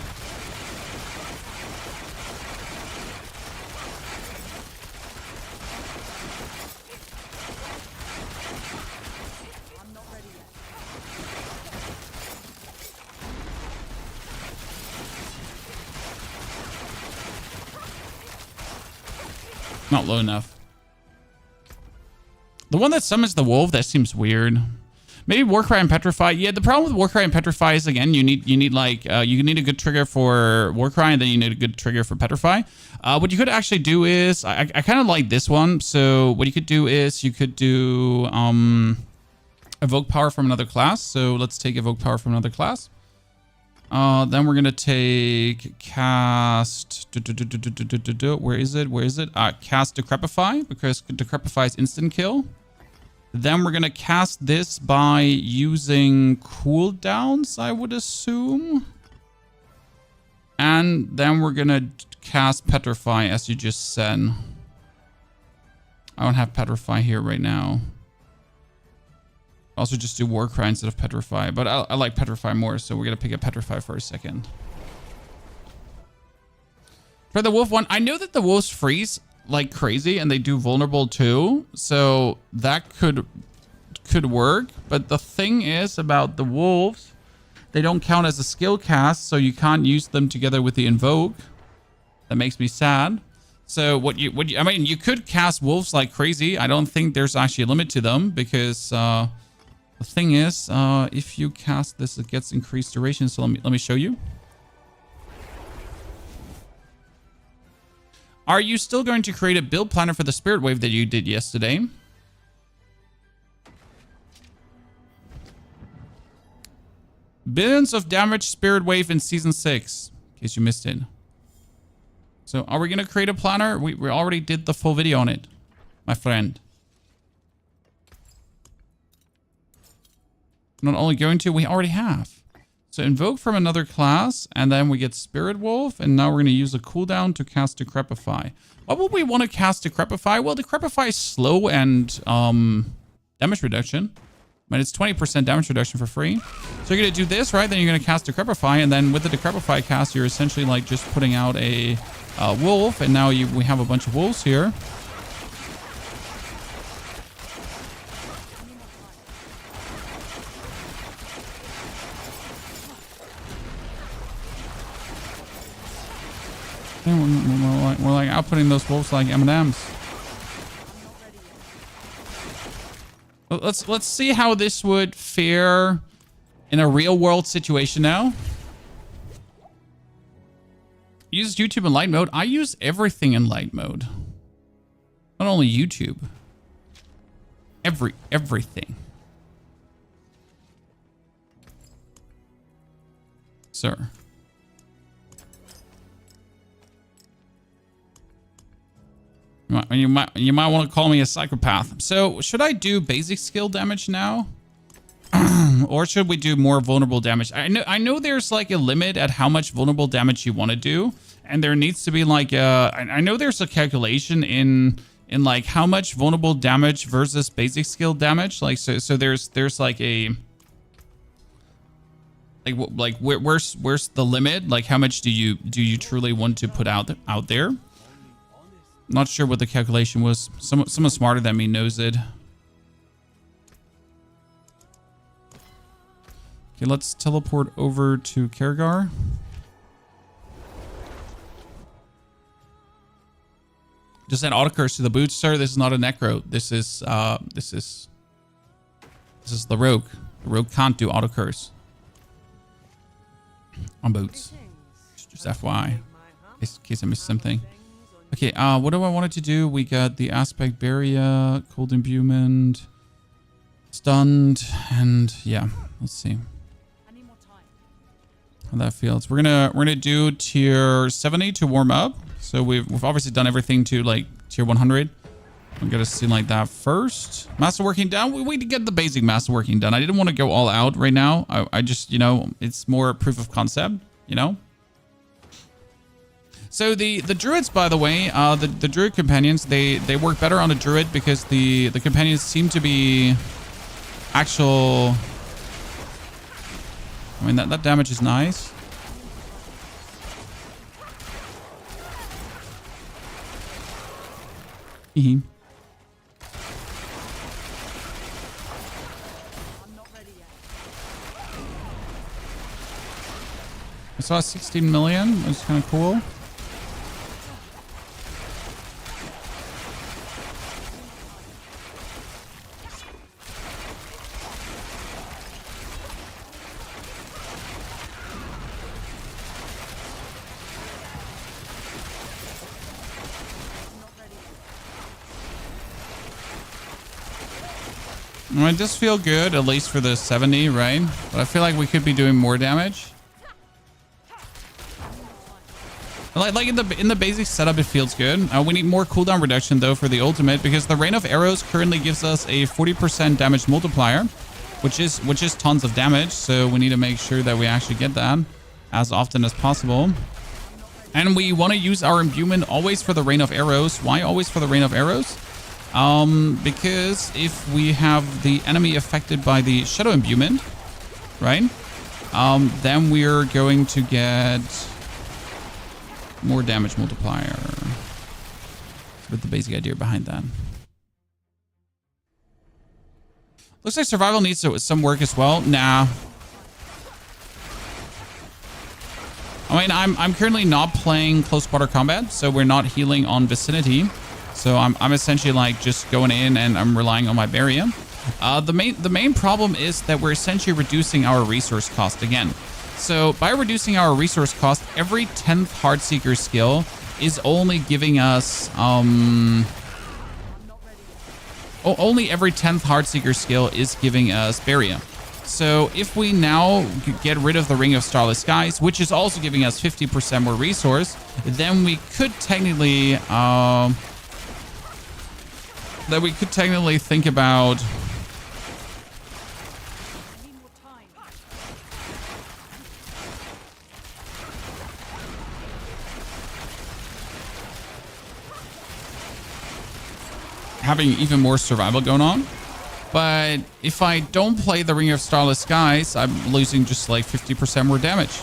Not low enough. The one that summons the wolf, that seems weird. Maybe Warcry and Petrify. Yeah, the problem with Warcry and Petrify is, again, you need like you need a good trigger for Warcry, and then you need a good trigger for Petrify. What you could actually do is, I kind of like this one. So what you could do is you could do evoke power from another class. So let's take evoke power from another class. Then we're gonna take cast. Where is it? Where is it? Cast Decrepify, because Decrepify is instant kill. Then we're gonna cast this by using cooldowns, I would assume. And then we're gonna cast Petrify, as you just said. I don't have Petrify here right now. Also just do Warcry instead of Petrify, but I like Petrify more, so we're gonna pick up Petrify for a second. For the wolf one, I know that the wolves freeze like crazy and they do vulnerable too, so that could work. But the thing is about the wolves, they don't count as a skill cast, so you can't use them together with the invoke. That makes me sad. So I mean, you could cast wolves like crazy. I don't think there's actually a limit to them, because the thing is, if you cast this, it gets increased duration. So let me show you. Are you still going to create a build planner for the spirit wave that you did yesterday? Billions of damage spirit wave in season 6, in case you missed it. So are we going to create a planner? We already did the full video on it, my friend. Not only going to, we already have. So invoke from another class, and then we get Spirit Wolf, and now we're going to use a cooldown to cast Decrepify. What would we want to cast Decrepify? Well, Decrepify is slow and damage reduction. I mean, it's 20% damage reduction for free. So you're going to do this, right? Then you're going to cast Decrepify, and then with the Decrepify cast, you're essentially like just putting out a wolf, and now we have a bunch of wolves here. We're like outputting those wolves like M&Ms. Let's see how this would fare in a real world situation now. Use YouTube in light mode. I use everything in light mode. Not only YouTube. Everything. Sir. You might want to call me a psychopath. So should I do basic skill damage now? Or should we do more vulnerable damage? I know there's like a limit at how much vulnerable damage you want to do. And there needs to be like I know there's a calculation in like how much vulnerable damage versus basic skill damage. Like so there's like a where's the limit? Like how much do you truly want to put out there? Not sure what the calculation was. Someone smarter than me knows it. Okay, let's teleport over to Kergar. Just add auto curse to the boots, sir. This is not a necro. This is the rogue. The rogue can't do auto curse on boots. Just FYI, in case I missed something. Okay, what do I want to do? We got the aspect barrier, cold imbuement, stunned, and yeah, let's see how that feels. We're gonna do tier 70 to warm up. So we've obviously done everything to like tier 100. I'm gonna see like that first. Master working down. We did get the basic master working done. I didn't want to go all out right now. I just, you know, it's more proof of concept, you know. So the druids, by the way, the druid companions, they work better on a druid because the companions seem to be actual. I mean that damage is nice. I saw 16 million. It was kind of cool. Well, it does feel good, at least for the 70, right? But I feel like we could be doing more damage. Like in the basic setup, it feels good. We need more cooldown reduction though for the ultimate because the rain of arrows currently gives us a 40% damage multiplier, which is tons of damage. So we need to make sure that we actually get that as often as possible. And we want to use our imbuement always for the rain of arrows. Why always for the rain of arrows? Because if we have the enemy affected by the shadow imbuement, right? Then we're going to get more damage multiplier. With the basic idea behind that. Looks like survival needs some work as well. Nah. I mean, I'm currently not playing close quarter combat, so we're not healing on vicinity. So I'm essentially like just going in and I'm relying on my barrier. The main problem is that we're essentially reducing our resource cost again. So by reducing our resource cost, every 10th Heartseeker skill is only giving us only every 10th Heartseeker skill is giving us barrier. So if we now get rid of the Ring of Starless Skies, which is also giving us 50% more resource, then we could technically think about having even more survival going on. But if I don't play the Ring of Starless Skies, I'm losing just like 50% more damage.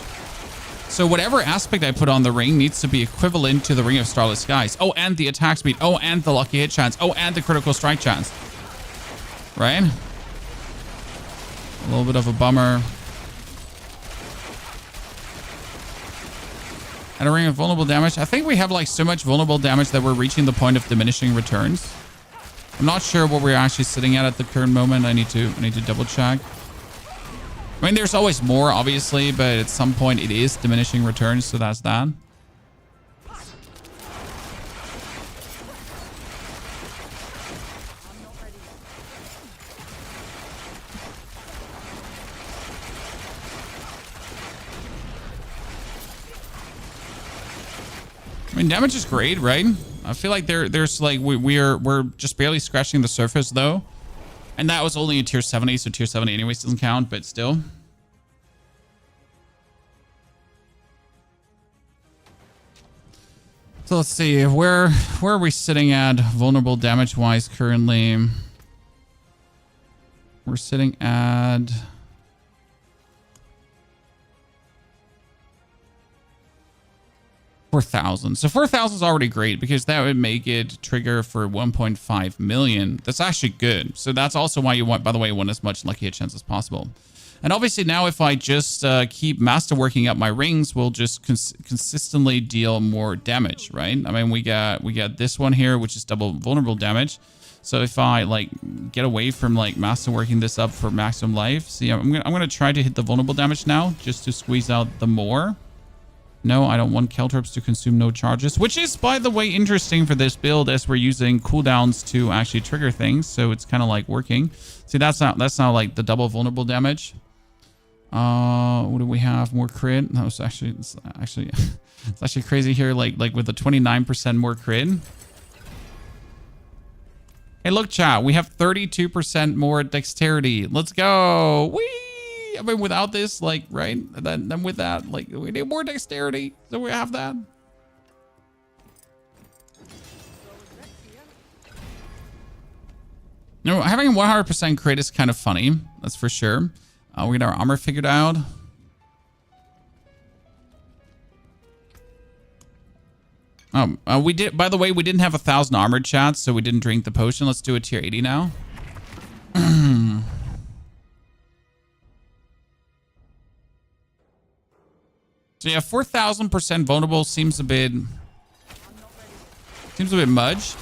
So whatever aspect I put on the ring needs to be equivalent to the Ring of Starless Skies. Oh, and the attack speed. Oh, and the lucky hit chance. Oh, and the critical strike chance. Right? A little bit of a bummer. And a ring of vulnerable damage. I think we have like so much vulnerable damage that we're reaching the point of diminishing returns. I'm not sure what we're actually sitting at the current moment. I need to double check. I mean, there's always more, obviously, but at some point it is diminishing returns, so that's that. I mean, damage is great, right? I feel like there's like we're just barely scratching the surface though. And that was only in tier 70, so tier 70 anyways doesn't count, but still. So let's see, where are we sitting at vulnerable damage wise currently? We're sitting at 4,000. So 4,000 is already great because that would make it trigger for 1.5 million. That's actually good. So that's also why you want, by the way, want as much lucky hit chance as possible. And obviously now if I just keep masterworking up my rings, we'll just consistently deal more damage, right? I mean, we got this one here, which is double vulnerable damage. So if I like get away from like masterworking this up for maximum life, see, I'm gonna try to hit the vulnerable damage now just to squeeze out the more. No, I don't want caltrops to consume no charges, which is, by the way, interesting for this build as we're using cooldowns to actually trigger things. So it's kind of like working. See, that's not like the double vulnerable damage. What do we have? More crit. That was actually, it's actually crazy here. Like with the 29% more crit. Hey, look, chat. We have 32% more dexterity. Let's go. Whee! I mean, without this, like, right? Then with that, like, we need more dexterity. So we have that. No, having 100% crit is kind of funny. That's for sure. We got our armor figured out. We did, by the way, we didn't have 1,000 armor, chat, so we didn't drink the potion. Let's do a tier 80 now. So yeah, 4,000% vulnerable seems a bit mudge.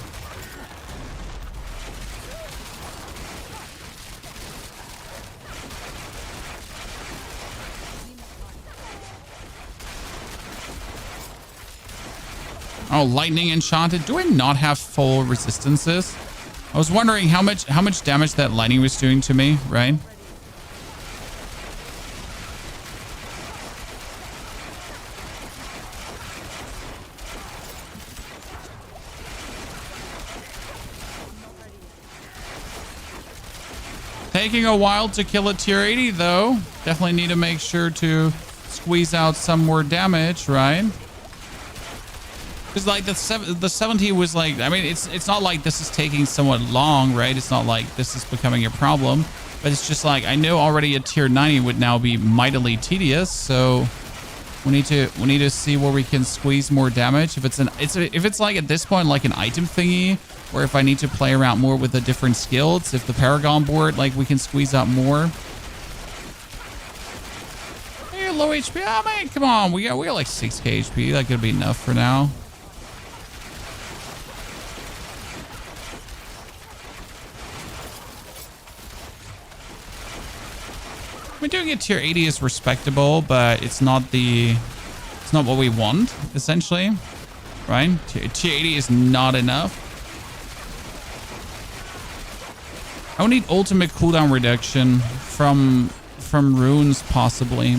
Oh, lightning enchanted. Do I not have full resistances? I was wondering how much damage that lightning was doing to me, right? Taking a while to kill a tier 80 though. Definitely need to make sure to squeeze out some more damage, right? Because like the 70 was like, I mean, it's not like this is taking somewhat long, right? It's not like this is becoming a problem, but it's just like, I know already a tier 90 would now be mightily tedious. So we need to see where we can squeeze more damage. If it's like at this point, like an item thingy, or if I need to play around more with the different skills, if the Paragon board, like we can squeeze out more. Hey, low HP. Oh man, come on. We got like 6k HP. That could be enough for now. I mean, doing a tier 80 is respectable, but it's not what we want, essentially, right? Tier 80 is not enough. I would need ultimate cooldown reduction from runes, possibly.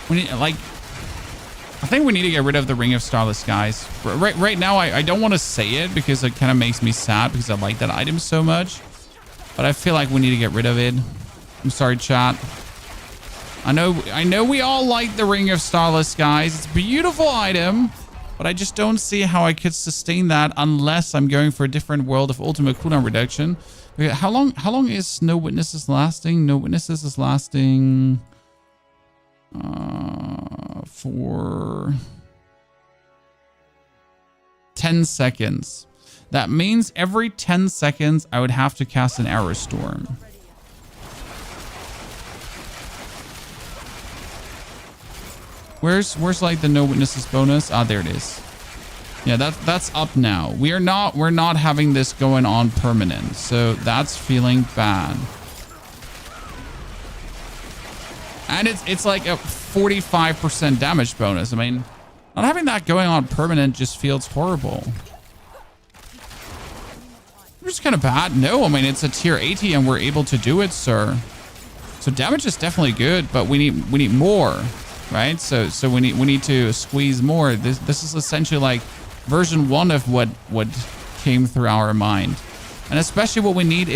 We need, like, I think we need to get rid of the Ring of Starless Skies. Right now, I don't want to say it because it kind of makes me sad because I like that item so much. But I feel like we need to get rid of it. I'm sorry, chat. I know we all like the Ring of Starless Skies. It's a beautiful item, but I just don't see how I could sustain that unless I'm going for a different world of ultimate cooldown reduction. Okay, how long is No Witnesses lasting? No Witnesses is lasting for 10 seconds. That means every 10 seconds, I would have to cast an Arrow Storm. Where's like the No Witnesses bonus? Ah, there it is. Yeah, that's up now. We're not having this going on permanent, so that's feeling bad. And it's like a 45% damage bonus. I mean, not having that going on permanent just feels horrible. It's kind of bad. No, I mean, it's a tier 80 and we're able to do it, sir. So damage is definitely good, but we need more, right? So we need to squeeze more. This is essentially like version 1 of what came through our mind. And especially what we need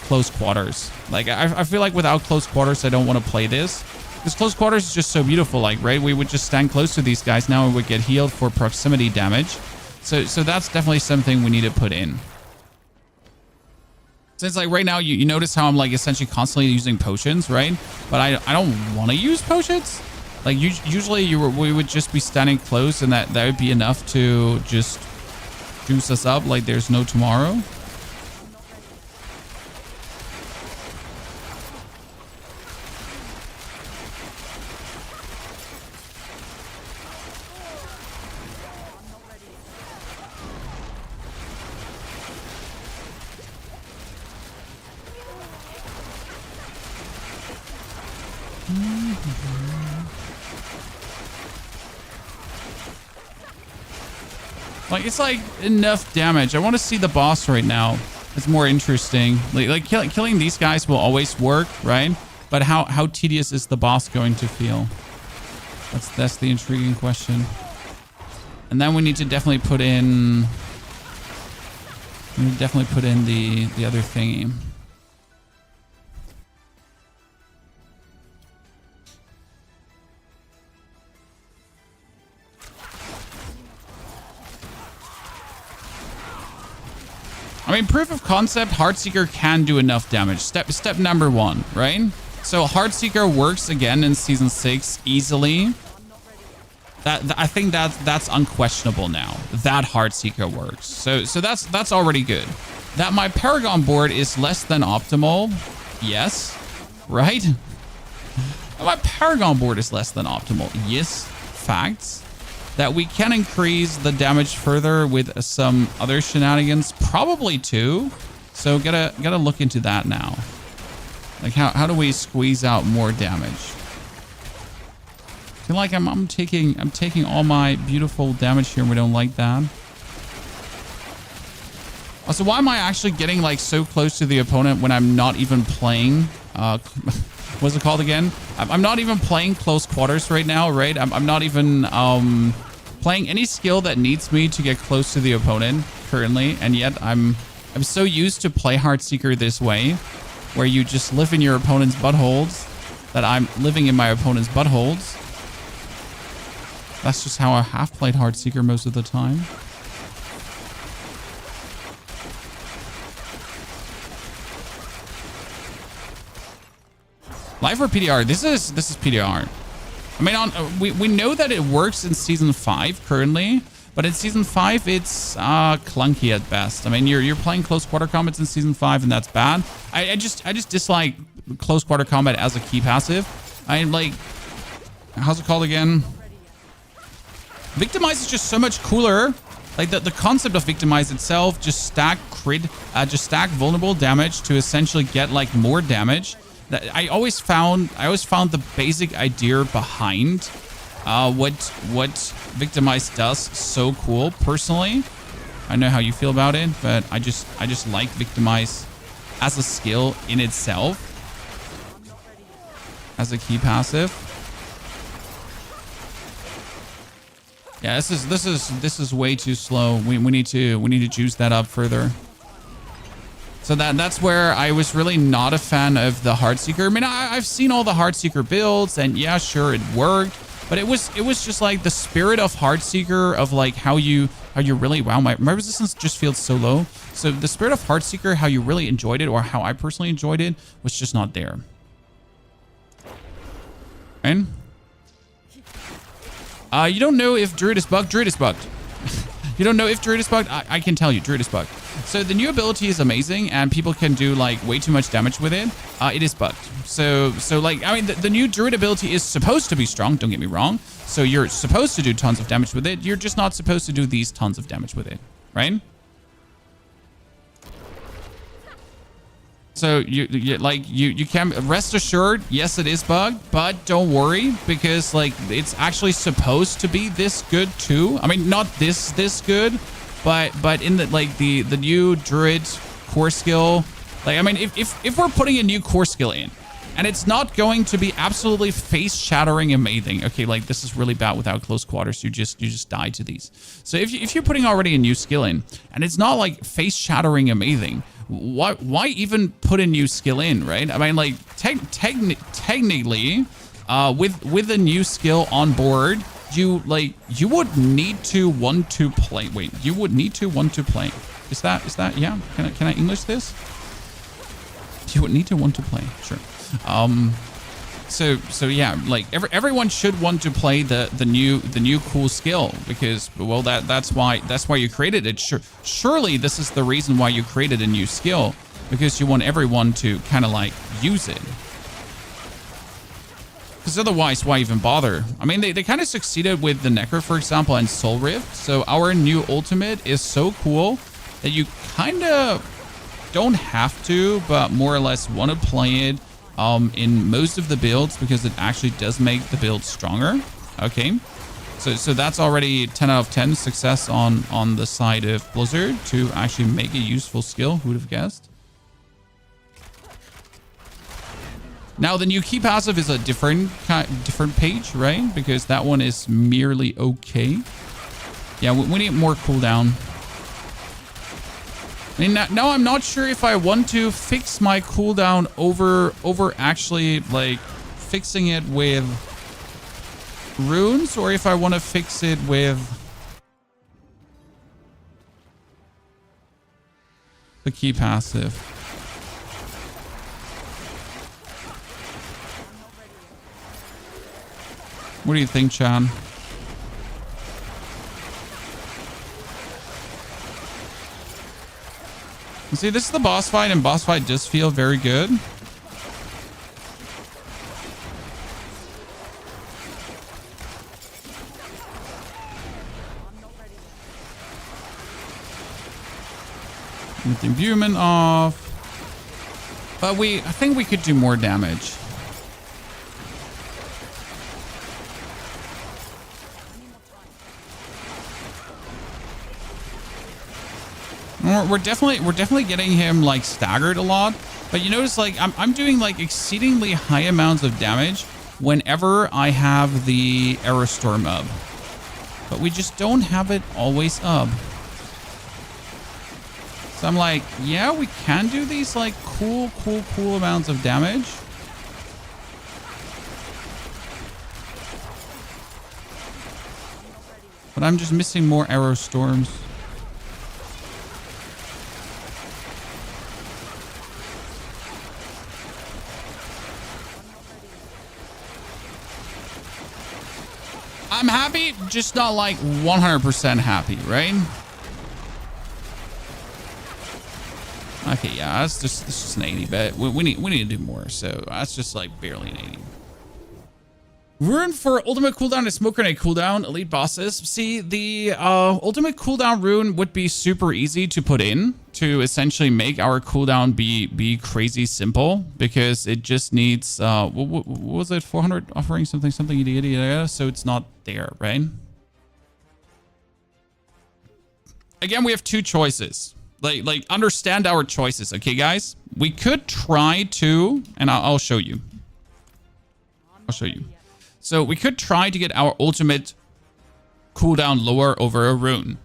close quarters. Like I feel like without close quarters, I don't want to play this. Because close quarters is just so beautiful, like, right? We would just stand close to these guys now and we would get healed for proximity damage. So that's definitely something we need to put in. Since like right now, you notice how I'm like essentially constantly using potions, right? But I don't want to use potions. Like usually we would just be standing close and that would be enough to just juice us up like there's no tomorrow. Like, it's like enough damage. I want to see the boss right now. It's more interesting. Like killing these guys will always work, right? But how tedious is the boss going to feel? That's the intriguing question. And then we need to definitely put in... the other thingy. I mean, proof of concept, Heartseeker can do enough damage. Step number 1, right? So Heartseeker works again in Season 6 easily. I think that's unquestionable now. That Heartseeker works. So that's already good. That my Paragon board is less than optimal. Yes. Right? My Paragon board is less than optimal. Yes. Facts. That we can increase the damage further with some other shenanigans, probably too. So gotta look into that now. Like how do we squeeze out more damage? I feel like I'm taking all my beautiful damage here and we don't like that. Also, why am I actually getting like so close to the opponent when I'm not even playing what's it called again? I'm not even playing close quarters right now, right? I'm not even playing any skill that needs me to get close to the opponent currently, and yet I'm so used to play Heartseeker this way, where you just live in your opponent's buttholes, that I'm living in my opponent's buttholes. That's just how I have played Heartseeker most of the time. Live or PDR? This is PDR. I mean, we know that it works in Season 5 currently, but in Season 5 it's clunky at best. I mean, you're playing close quarter combats in Season 5, and that's bad. I just dislike close quarter combat as a key passive. I like, how's it called again? Victimize is just so much cooler. Like the concept of Victimize itself, just stack crit, just stack vulnerable damage to essentially get like more damage. I always found the basic idea behind what Victimize does so cool. Personally, I know how you feel about it, but I just like Victimize as a skill in itself, as a key passive. Yeah, this is way too slow. We need to juice that up further. So that's where I was really not a fan of the Heartseeker. I mean, I've seen all the Heartseeker builds, and yeah, sure, it worked, but it was just like the spirit of Heartseeker, of like how you really, wow, my resistance just feels so low. So the spirit of Heartseeker, how you really enjoyed it, or how I personally enjoyed it, was just not there. And you don't know if Druid is bugged. Druid is bugged. You don't know if Druid is bugged? I can tell you, Druid is bugged. So the new ability is amazing, and people can do like way too much damage with it. It is bugged. So like, I mean, the new Druid ability is supposed to be strong, don't get me wrong. So you're supposed to do tons of damage with it. You're just not supposed to do these tons of damage with it, right? So you can rest assured, yes, it is bugged, but don't worry, because like it's actually supposed to be this good too. I mean, not this good, but in the new Druid core skill, like, I mean, if we're putting a new core skill in, and it's not going to be absolutely face-shattering amazing. Okay, like this is really bad without close quarters. You just die to these. So if you're putting already a new skill in, and it's not like face-shattering amazing, why even put a new skill in, right? I mean, like technically, with a new skill on board, you would need to want to play. Wait, you would need to want to play. Is that yeah? Can I English this? You would need to want to play. Sure. So yeah, like everyone should want to play the new cool skill, because, well, that's why you created it. Surely this is the reason why you created a new skill, because you want everyone to kind of like use it. Because otherwise, why even bother? I mean, they kind of succeeded with the Necro, for example, and Soul Rift. So our new ultimate is so cool that you kind of don't have to, but more or less want to play it in most of the builds because it actually does make the build stronger. Okay. So that's already 10 out of 10 success on the side of Blizzard to actually make a useful skill. Who would have guessed? Now the new key passive is a different page, right? Because that one is merely okay. Yeah, we need more cooldown. I mean, now I'm not sure if I want to fix my cooldown over actually like fixing it with runes, or if I want to fix it with the key passive. What do you think, Chan? See, this is the boss fight, and boss fight does feel very good. With the imbuement off. But I think we could do more damage. We're definitely getting him like staggered a lot. But you notice like I'm doing like exceedingly high amounts of damage whenever I have the Arrow Storm up. But we just don't have it always up. So I'm like, yeah, we can do these like cool amounts of damage. But I'm just missing more Arrow Storms. I'm happy, just not like 100% happy, right? Okay, yeah, that's just an 80, but we need to do more. So that's just like barely an 80. Rune for ultimate cooldown is smoke grenade cooldown, elite bosses. See, the ultimate cooldown rune would be super easy to put in to essentially make our cooldown be crazy simple, because it just needs what was it, 400 offering something so it's not there, right? Again, we have two choices. Like understand our choices, okay, guys? We could try to, and I'll show you. I'll show you. So we could try to get our ultimate cooldown lower over a rune.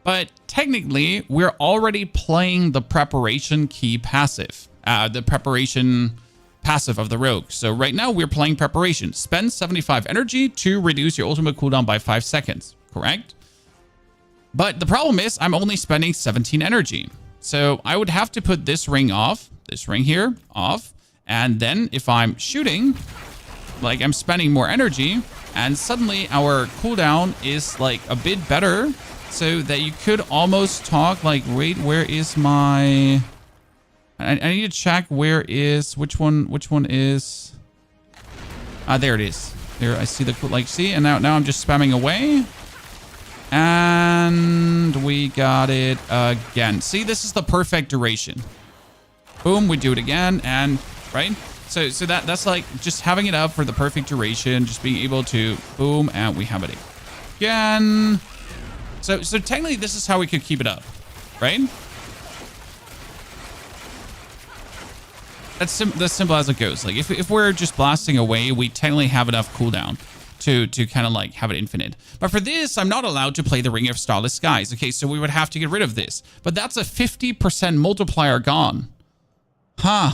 But technically, we're already playing the preparation key passive. The preparation passive of the rogue. So right now, we're playing preparation. Spend 75 energy to reduce your ultimate cooldown by 5 seconds. Correct? But the problem is, I'm only spending 17 energy. So I would have to put this ring off. This ring here, off. And then if I'm shooting, like I'm spending more energy, and suddenly our cooldown is like a bit better, so that you could almost talk like, wait, where is my... I need to check where is, which one is... there it is. There, I see the, like, see, and now I'm just spamming away. And we got it again. See, this is the perfect duration. Boom, we do it again, and, right? So that's like just having it up for the perfect duration, just being able to boom, and we have it again. So technically this is how we could keep it up, right? That's simple as it goes. Like if we're just blasting away, we technically have enough cooldown to kind of like have it infinite. But for this, I'm not allowed to play the Ring of Starless Skies. Okay, so we would have to get rid of this. But that's a 50% multiplier gone. Huh.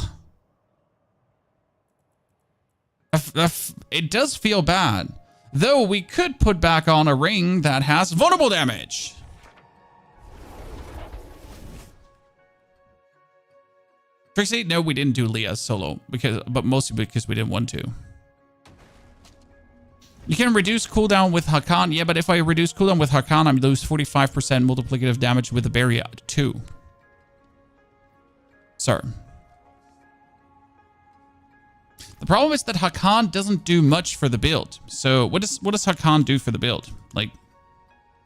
It does feel bad. Though we could put back on a ring that has vulnerable damage. Trixie, no, we didn't do Leah solo, but mostly because we didn't want to. You can reduce cooldown with Hakan. Yeah, but if I reduce cooldown with Hakan, I lose 45% multiplicative damage with the barrier too. Sir. The problem is that Hakan doesn't do much for the build. So what does Hakan do for the build? Like,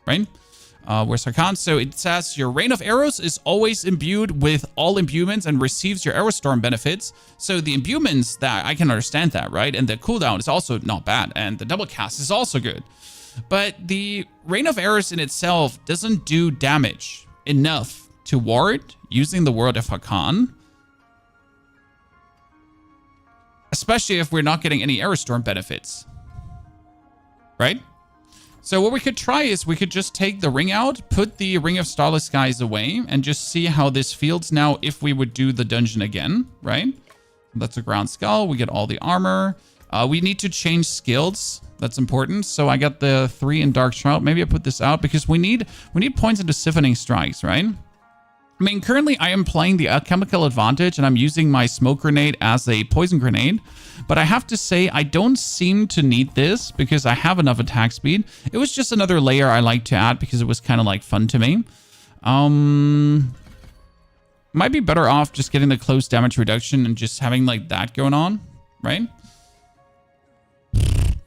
right? Where's Archon? So it says your rain of arrows is always imbued with all imbuements and receives your arrow storm benefits. So the imbuements, that I can understand that, right? And the cooldown is also not bad. And the double cast is also good. But the rain of arrows in itself doesn't do damage enough to warrant using the Word of Archon. Especially if we're not getting any arrow storm benefits. Right? So what we could try is we could just take the ring out, put the Ring of Starless Skies away, and just see how this feels now if we would do the dungeon again, right? That's a ground skull. We get all the armor. We need to change skills. That's important. So I got the 3 in Dark Shroud. Maybe I put this out because we need points into Siphoning Strikes, right? I mean, currently I am playing the Alchemical Advantage and I'm using my Smoke Grenade as a Poison Grenade. But I have to say, I don't seem to need this because I have enough attack speed. It was just another layer I like to add because it was kind of like fun to me. Might be better off just getting the close damage reduction and just having like that going on, right?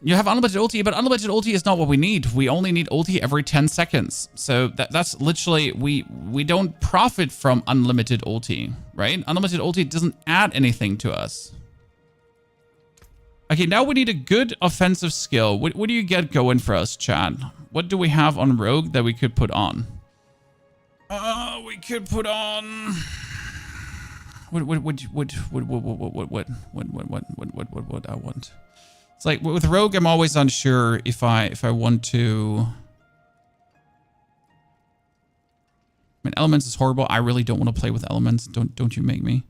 You have unlimited ulti, but unlimited ulti is not what we need. We only need ulti every 10 seconds. So that's literally, we don't profit from unlimited ulti, right? Unlimited ulti doesn't add anything to us. Okay, now we need a good offensive skill. What do you get going for us, Chad? What do we have on Rogue that we could put on? We could put on... What I want? It's like with Rogue, I'm always unsure if I want to. I mean, elements is horrible. I really don't want to play with elements. Don't you make me.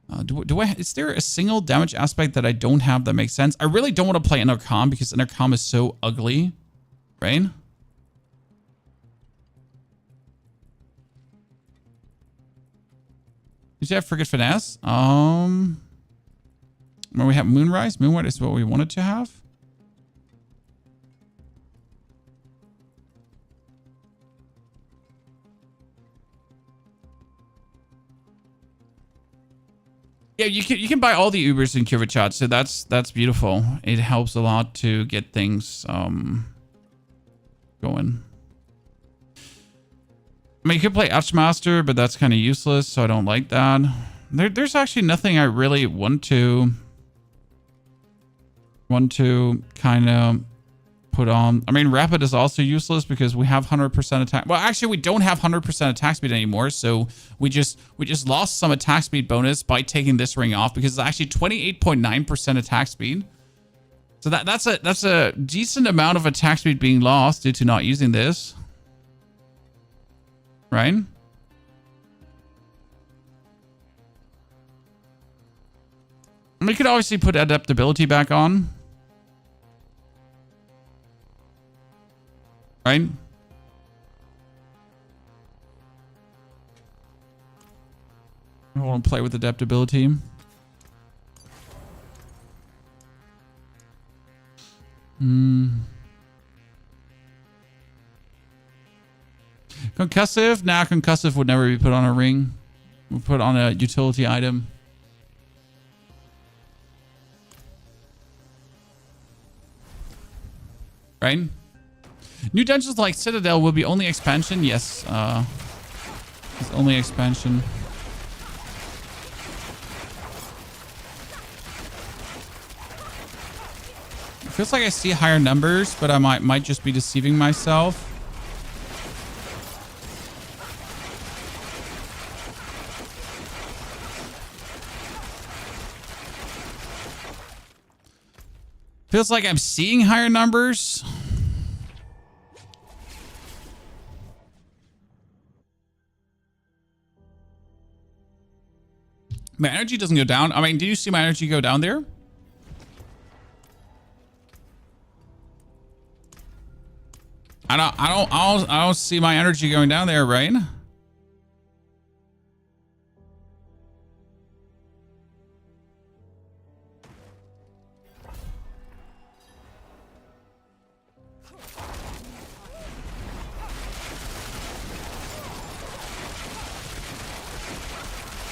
Is there a single damage aspect that I don't have that makes sense? I really don't want to play Intercom because Intercom is so ugly, right? Did you have Frigate Finesse? When we have Moonrise. Moonrise is what we wanted to have. Yeah, you can buy all the Ubers in Curvachat, so that's beautiful. It helps a lot to get things going. I mean, you could play Etchmaster, but that's kind of useless, so I don't like that. There's actually nothing I really want to kind of put on. I mean, Rapid is also useless because we have 100% attack. Well, actually, we don't have 100% attack speed anymore, so we just lost some attack speed bonus by taking this ring off because it's actually 28.9% attack speed. So that's a decent amount of attack speed being lost due to not using this. Right? We could obviously put adaptability back on. Right? I want to play with adaptability. Concussive? Nah, concussive would never be put on a ring. We'll put on a utility item. Right? New dungeons like Citadel will be only expansion. Yes, it's only expansion. It feels like I see higher numbers, but I might just be deceiving myself. Feels like I'm seeing higher numbers. My energy doesn't go down. I mean, do you see my energy go down there? I don't see my energy going down there, right?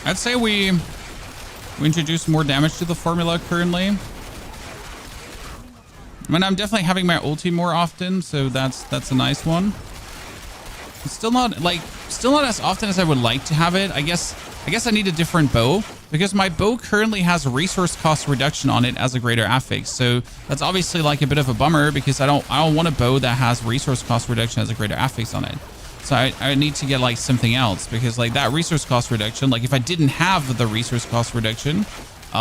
I'd say we introduce more damage to the formula currently. I mean, I'm definitely having my ulti more often, so that's a nice one. It's still not as often as I would like to have it. I guess I need a different bow because my bow currently has a resource cost reduction on it as a greater affix. So that's obviously like a bit of a bummer because I don't want a bow that has resource cost reduction as a greater affix on it. So I need to get like something else because like that resource cost reduction, like if I didn't have the resource cost reduction,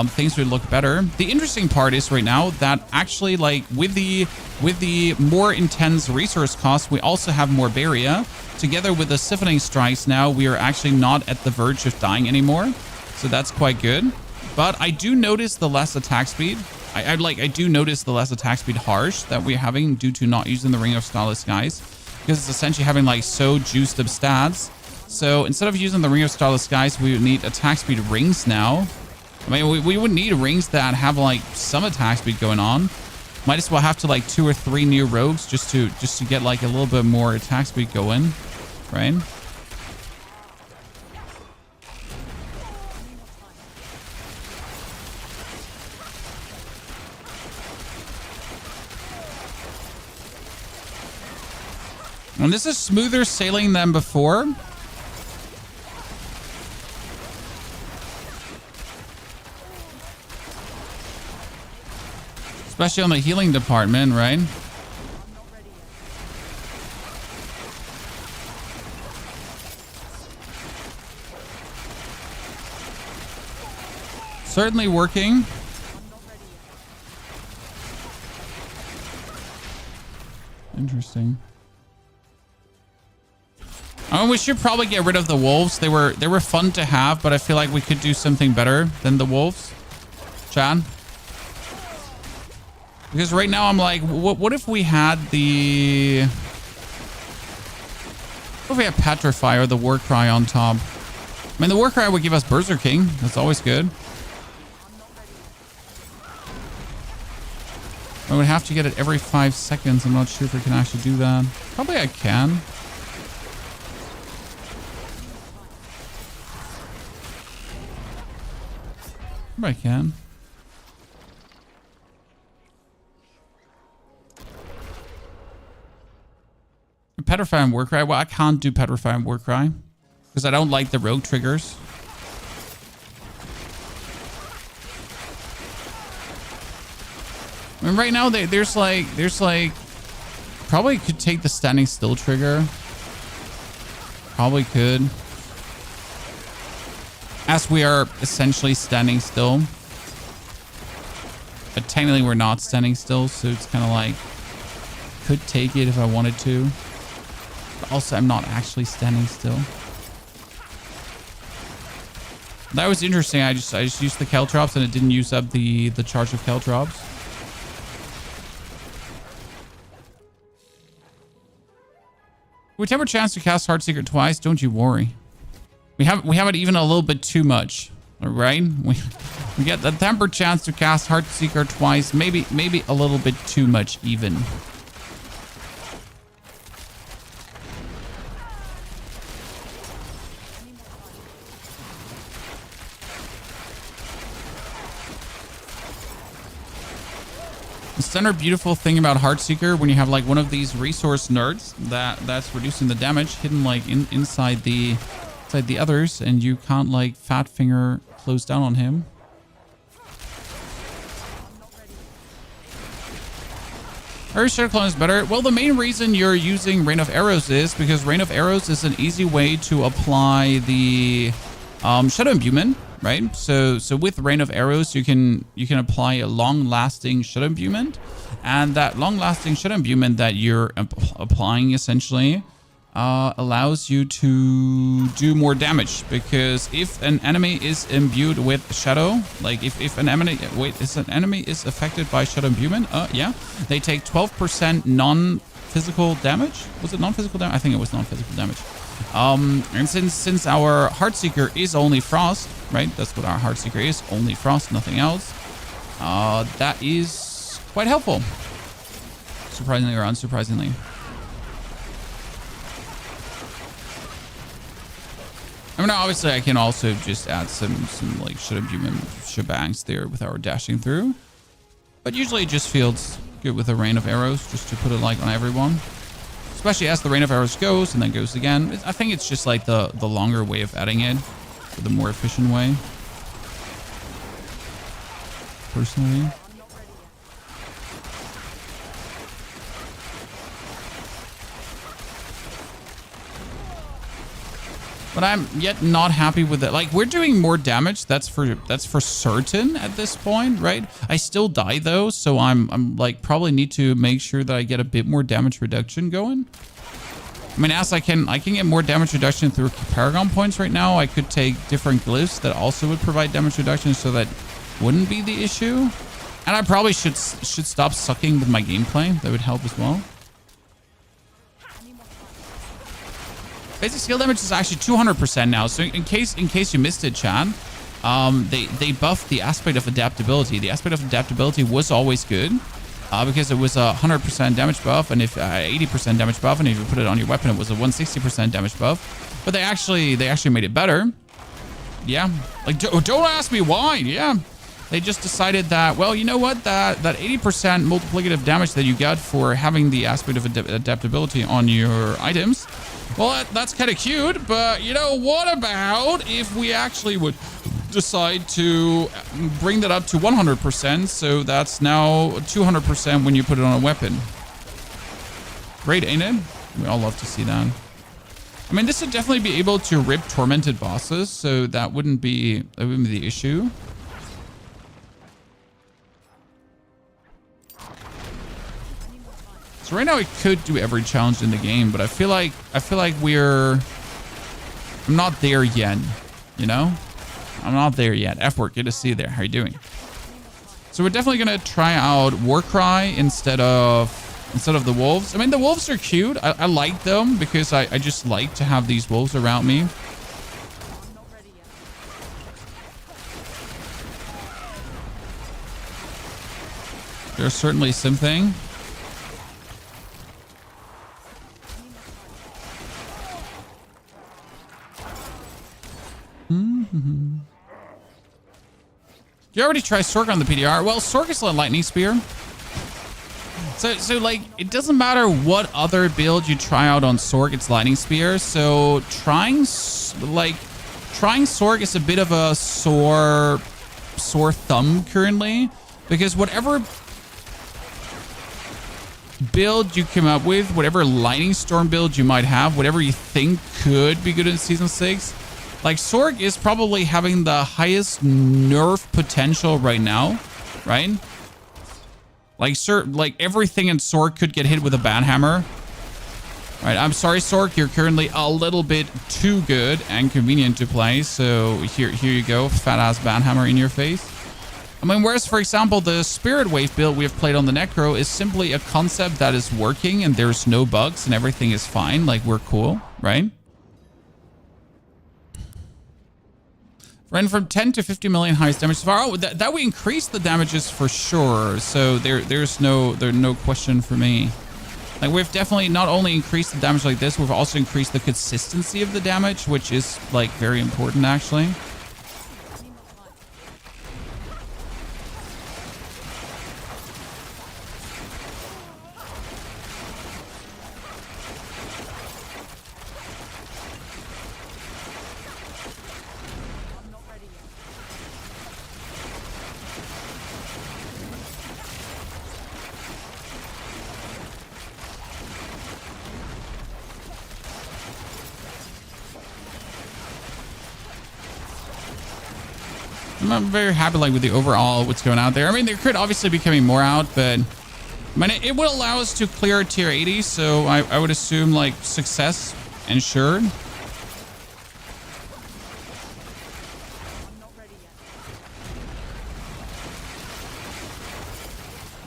things would look better. The interesting part is right now that actually like with the more intense resource cost, we also have more barrier. Together with the siphoning strikes now, we are actually not at the verge of dying anymore. So that's quite good. But I do notice the less attack speed. I do notice the less attack speed harsh that we're having due to not using the Ring of Starless Skies. Because it's essentially having like so juiced up stats. So instead of using the Ring of Starless Skies, we would need attack speed rings now. I mean, we would need rings that have like some attack speed going on. Might as well have to like 2 or 3 new rogues just to get like a little bit more attack speed going, right? And this is smoother sailing than before. Especially on the healing department, right? Certainly working. Interesting. I mean, we should probably get rid of the wolves. They were fun to have, but I feel like we could do something better than the wolves. Chad? Because right now I'm like, what if we had the... What if we had Petrify or the War Cry on top? I mean, the War Cry would give us Berserk King. That's always good. I would have to get it every 5 seconds. I'm not sure if we can actually do that. Probably I can. Probably I can. Petrify and War Cry. Well, I can't do Petrify and War Cry because I don't like the rogue triggers. I mean, right now there's like probably could take the standing still trigger. Probably could, as we are essentially standing still. But technically we're not standing still, so it's kind of like could take it if I wanted to. But also, I'm not actually standing still. That was interesting. I just used the Caltrops and it didn't use up the charge of Caltrops. We have a chance to cast Heartseeker twice. Don't you worry. We have it even a little bit too much. All right, we get the tempered chance to cast Heartseeker twice. Maybe a little bit too much even. The center beautiful thing about Heartseeker, when you have like one of these resource nerds that's reducing the damage hidden like inside the others, and you can't like fat finger close down on him. Or Shadow Clone is better. Well, the main reason you're using Rain of Arrows is because Rain of Arrows is an easy way to apply the Shadow Imbuement. Right, so with Rain of Arrows, you can apply a long-lasting Shadow Imbuement, and that long-lasting Shadow Imbuement that you're applying essentially allows you to do more damage. Because if an enemy is imbued with Shadow, like if an enemy is affected by Shadow Imbuement, yeah, they take 12% non-physical damage. Was it non-physical damage? I think it was non-physical damage. And since our Heartseeker is only Frost, right? That's what our Heartseeker is, only Frost, nothing else. That is quite helpful. Surprisingly or unsurprisingly. I mean, obviously I can also just add some like Shadow Imbuement shebangs there with our dashing through. But usually it just feels good with a Rain of Arrows, just to put it like on everyone. especially as the rain of arrows goes and then goes again. I think it's just like the longer way of adding it, or the more efficient way. Personally. But I'm yet not happy with it. Like, we're doing more damage. That's for certain at this point, right? I still die though, so I'm like probably need to make sure that I get a bit more damage reduction going. I mean, as I can get more damage reduction through Paragon points right now. I could take different glyphs that also would provide damage reduction, so that wouldn't be the issue. And I probably should stop sucking with my gameplay. That would help as well. Basic skill damage is actually 200% now. So in case you missed it, Chad, they buffed the aspect of adaptability. The aspect of adaptability was always good because it was a 100% damage buff, and if 80% damage buff, and if you put it on your weapon, it was a 160% damage buff. But they actually made it better. Yeah, like don't ask me why. Yeah, they just decided that, well, you know what, that 80% multiplicative damage that you get for having the aspect of adaptability on your items. Well, that's kind of cute, but, you know, what about if we actually would decide to bring that up to 100%, so that's now 200% when you put it on a weapon. Great, ain't it? We all love to see that. I mean, this would definitely be able to rip tormented bosses, so that wouldn't be the issue. So right now we could do every challenge in the game, but I feel like I'm not there yet, you know? I'm not there yet. F-word, good to see you there. How are you doing? So we're definitely gonna try out Warcry instead of the wolves. I mean, the wolves are cute. I like them because I just like to have these wolves around me. There's certainly something. You already tried Sork on the PDR. Well, Sork is a lightning spear. So like, it doesn't matter what other build you try out on Sork, it's lightning spear. So trying Sork is a bit of a sore thumb currently, because whatever build you come up with, whatever lightning storm build you might have, whatever you think could be good in season 6, like Sork is probably having the highest nerf potential right now, right? Like everything in Sork could get hit with a banhammer. Right, I'm sorry, Sork, you're currently a little bit too good and convenient to play. So here you go, fat ass banhammer in your face. I mean, whereas, for example, the Spirit Wave build we have played on the Necro is simply a concept that is working and there's no bugs and everything is fine. Like, we're cool, right? Ran from 10 to 50 million highest damage so far. Oh, that we increased the damages for sure. So there's no question for me. Like, we've definitely not only increased the damage like this, we've also increased the consistency of the damage, which is like very important actually. I'm very happy like with the overall what's going out there. I mean, there could obviously be coming more out, but I mean, it will allow us to clear tier 80, so I would assume like success ensured.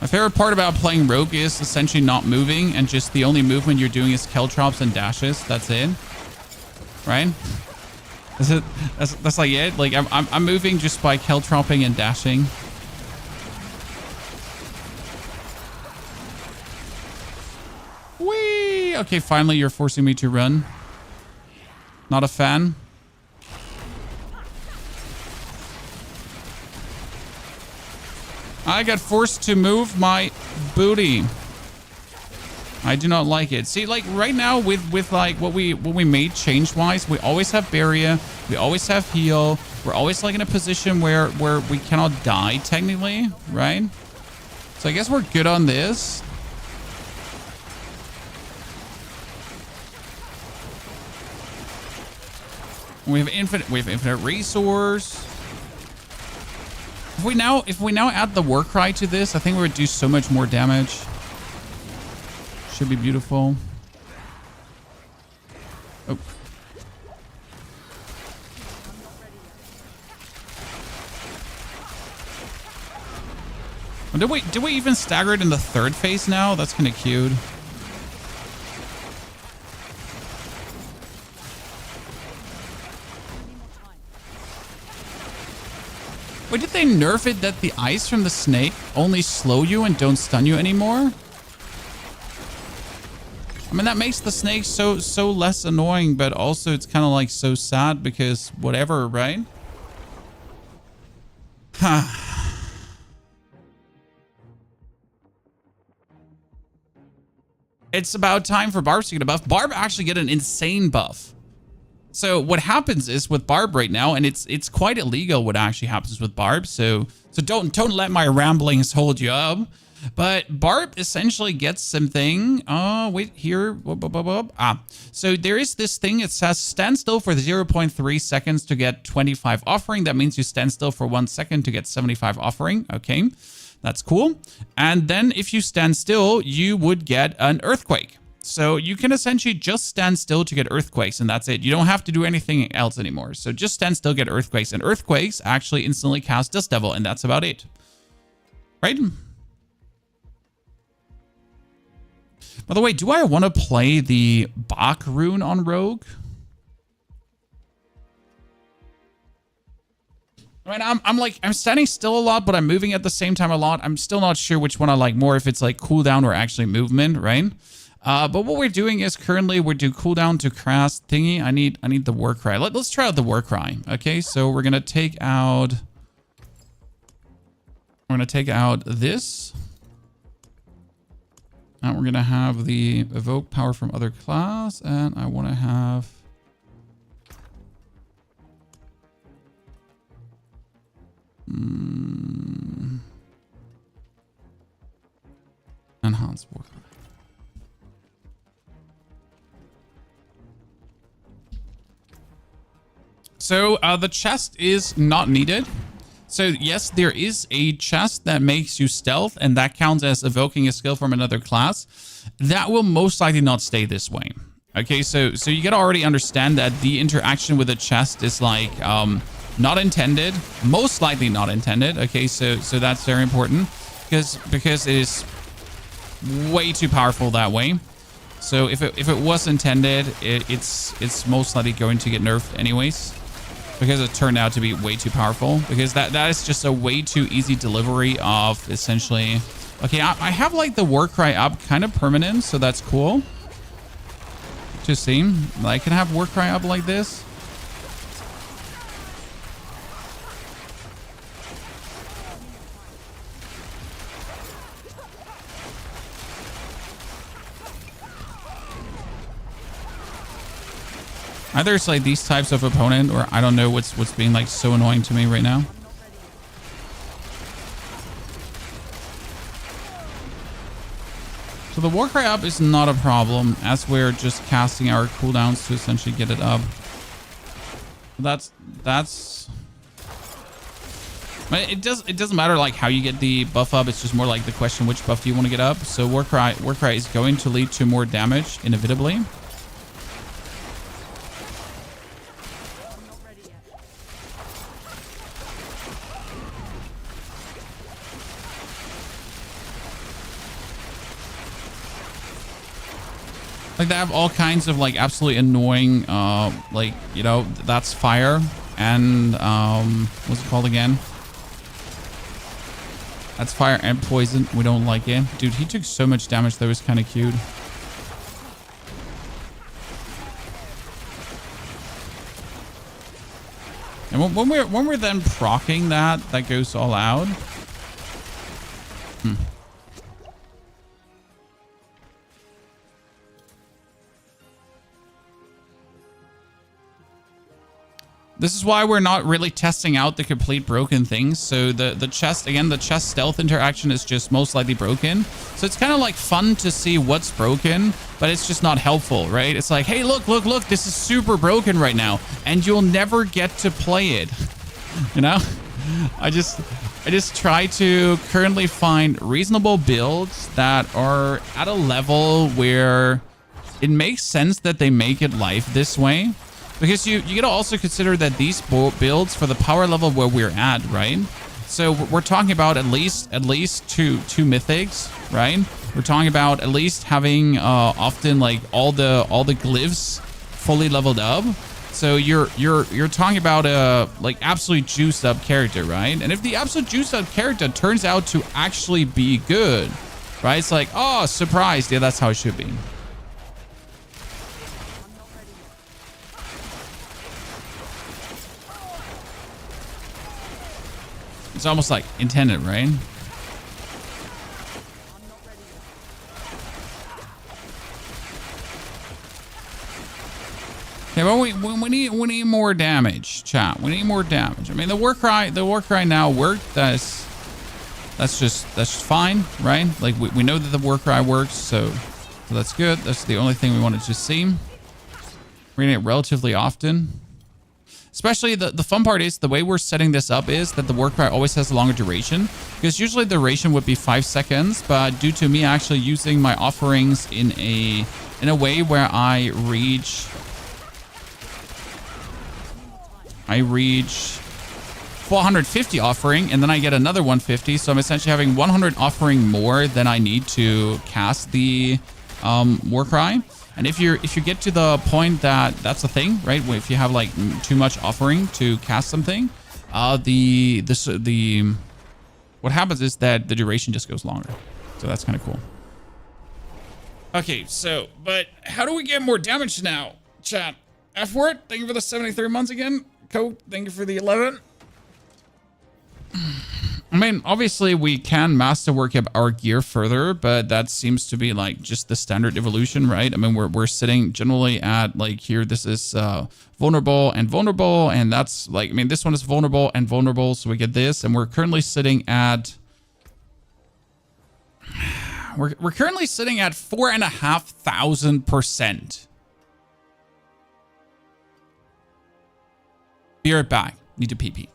My favorite part about playing Rogue is essentially not moving, and just the only movement you're doing is Caltrops and dashes. That's it, right? That's like it. Like I'm moving just by Caltropping and dashing. Whee! Okay, finally you're forcing me to run. Not a fan. I got forced to move my booty. I do not like it. See, like right now with like what we made change wise, we always have barrier, we always have heal, we're always like in a position where we cannot die technically, right? So I guess we're good on this. We have infinite resource. If we now add the war cry to this, I think we would do so much more damage. Should be beautiful. Oh. Did we even stagger it in the third phase now? That's kind of cute. Wait, did they nerf it that the ice from the snake only slow you and don't stun you anymore? I mean, that makes the snake so less annoying, but also it's kind of like so sad because whatever, right? It's about time for Barb to get a buff. Barb actually get an insane buff. So what happens is with Barb right now, and it's quite illegal what actually happens with Barb. So don't let my ramblings hold you up. But Barb essentially gets something. Oh, wait, here. So there is this thing. It says stand still for 0.3 seconds to get 25 offering. That means you stand still for 1 second to get 75 offering. Okay, that's cool. And then if you stand still, you would get an earthquake. So you can essentially just stand still to get earthquakes, and that's it. You don't have to do anything else anymore. So just stand still, get earthquakes, and earthquakes actually instantly cast Dust Devil, and that's about it. Right? By the way, do I want to play the Bach rune on Rogue? I mean, I'm standing still a lot, but I'm moving at the same time a lot. I'm still not sure which one I like more, if it's like cooldown or actually movement, right? But what we're doing is currently we do cooldown to cast thingy. I need the war cry. Let's try out the war cry. Okay, so we're gonna take out this. And we're gonna have the evoke power from other class, and I want to have enhance war cry. So the chest is not needed. So yes, there is a chest that makes you stealth, and that counts as evoking a skill from another class. That will most likely not stay this way. Okay, so you gotta already understand that the interaction with the chest is like not intended, most likely not intended. Okay, so that's very important because it is way too powerful that way. So if it was intended, it's most likely going to get nerfed anyways, because it turned out to be way too powerful, because that is just a way too easy delivery of essentially. Okay, I have like the war cry up kind of permanent, so that's cool to see. I can have war cry up like this. Either it's like these types of opponent, or I don't know what's being like so annoying to me right now. So the war cry up is not a problem, as we're just casting our cooldowns to essentially get it up. That's. It doesn't matter like how you get the buff up. It's just more like the question, which buff do you want to get up? So war cry is going to lead to more damage inevitably. Like they have all kinds of like absolutely annoying, like, you know, that's fire and what's it called again? That's fire and poison. We don't like it. Dude, he took so much damage. That was kind of cute. And when we're then proccing that goes all out. This is why we're not really testing out the complete broken things. So the chest, again, the chest stealth interaction is just most likely broken. So it's kind of like fun to see what's broken, but it's just not helpful, right? It's like, hey, look, this is super broken right now, and you'll never get to play it. You know? I just try to currently find reasonable builds that are at a level where it makes sense that they make it live this way. Because you gotta also consider that these builds for the power level where we're at, right? So we're talking about at least two mythics, right? We're talking about at least having often like all the glyphs fully leveled up. So you're talking about a like absolutely juiced up character, right? And if the absolute juiced up character turns out to actually be good, right? It's like, oh, surprise. Yeah, that's how it should be. It's almost like intended, right? Okay, well, we need more damage, chat. We need more damage. I mean, the war cry now worked. That's just fine, right? Like we know that the war cry works, so that's good. That's the only thing we wanted to see. We're getting it relatively often. Especially the fun part is the way we're setting this up is that the war cry always has a longer duration, because usually the duration would be 5 seconds, but due to me actually using my offerings in a way where I reach 450 offering and then I get another 150, so I'm essentially having 100 offering more than I need to cast the war cry. And if you get to the point that that's a thing, right? If you have like too much offering to cast something, what happens is that the duration just goes longer. So that's kind of cool. Okay, so but how do we get more damage now, chat? F-word, thank you for the 73 months again. Cope, thank you for the 11. I mean, obviously we can masterwork up our gear further, but that seems to be like just the standard evolution, right? I mean, we're sitting generally at like here, this is vulnerable, and that's like, I mean, this one is vulnerable and vulnerable, so we get this, and we're currently sitting at we're currently sitting at 4,500%. Be right back. Need to pee.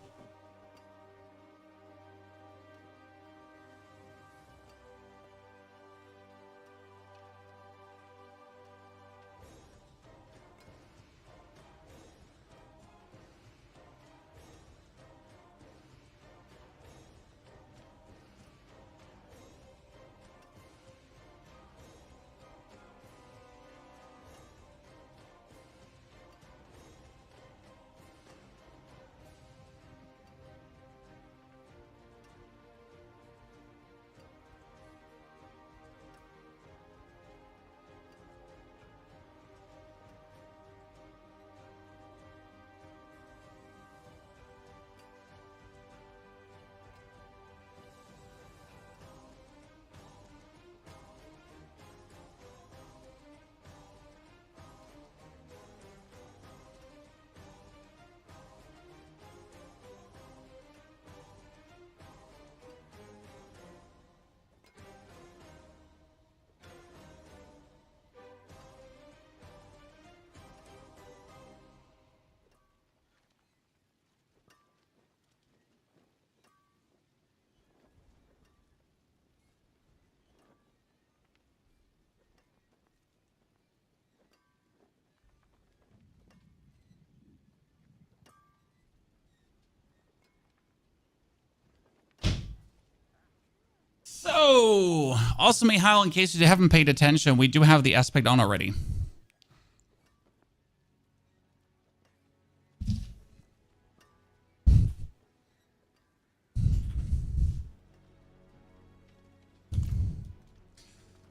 So, also, Mihail, in case you haven't paid attention, we do have the aspect on already.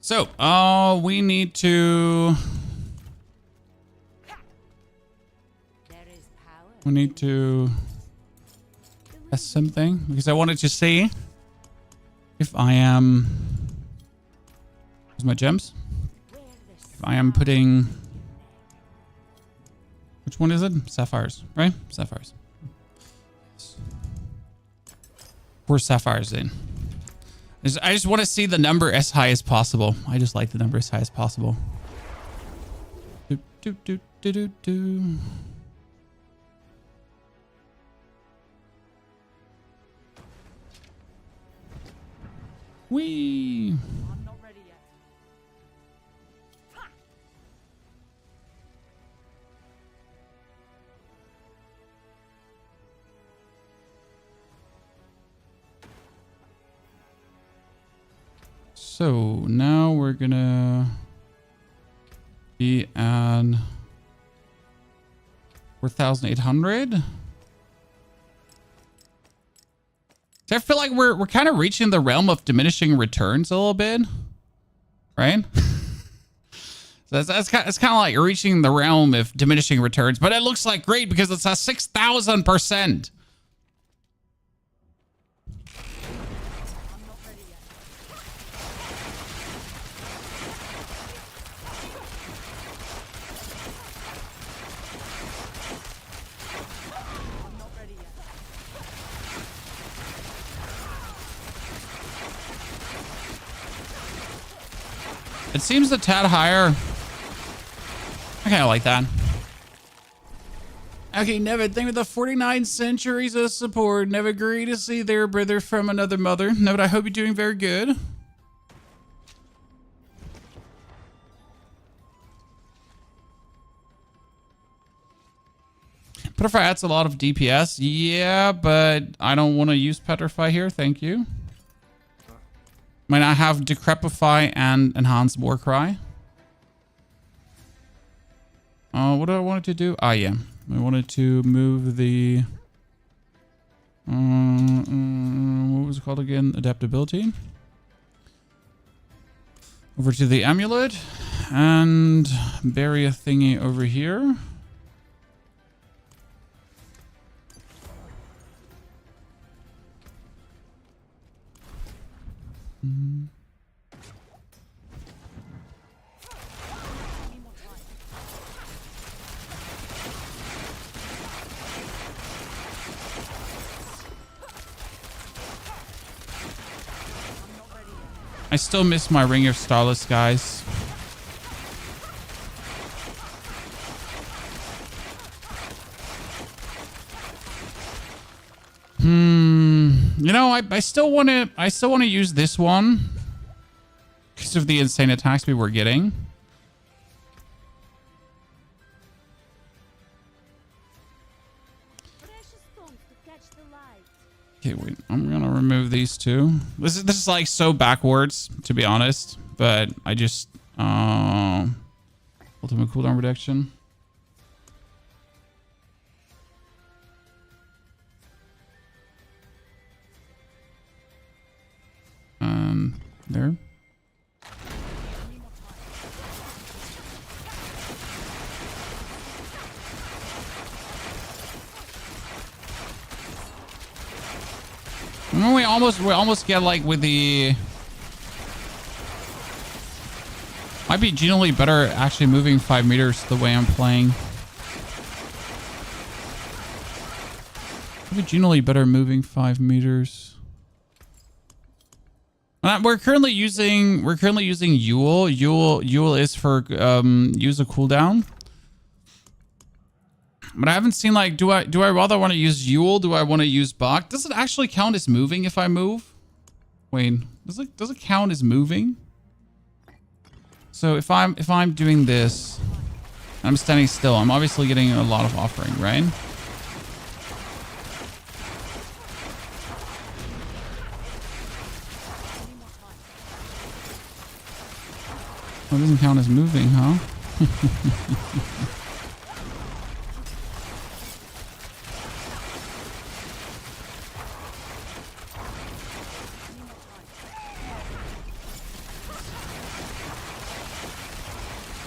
So, we need to... test something, because I wanted to see if I am... Where's my gems? If I am putting Which one is it? Sapphires, right? Sapphires. Poor Sapphires in. I just want to see the number as high as possible. I just like the number as high as possible. Do, do, do, do, do, do. Whee! I'm not ready yet. So now we're gonna be at 4,800. I feel like we're kind of reaching the realm of diminishing returns a little bit, right? So that's kind of like reaching the realm of diminishing returns, but it looks like great because it's a 6,000%. It seems a tad higher. I kind of like that. Okay, Never, thank you for the 49 centuries of support. Never agree to see their brother from another mother. Never, I hope you're doing very good. Petrify adds a lot of DPS. Yeah, but I don't want to use Petrify here. Thank you. Might not have Decrepify and Enhanced Warcry. What do I want to do? Ah, yeah. I wanted to move the... what was it called again? Adaptability. Over to the Amulet. And bury a thingy over here. I still miss my Ring of Starless, guys. You know, I still want to use this one because of the insane attacks we were getting. Okay, wait. I'm gonna remove these two. This is like so backwards, to be honest. But I just ultimate cooldown reduction. There. We almost get like with the... Might be genuinely better actually moving 5 meters the way I'm playing. Might be genuinely better moving 5 meters. We're currently using Yule. Yule is for use a cooldown. But I haven't seen like do I rather want to use Yule? Do I want to use Bach? Does it actually count as moving if I move? Wait, does it count as moving? So if I'm doing this, I'm standing still. I'm obviously getting a lot of offering, right? Well, it doesn't count as moving, huh?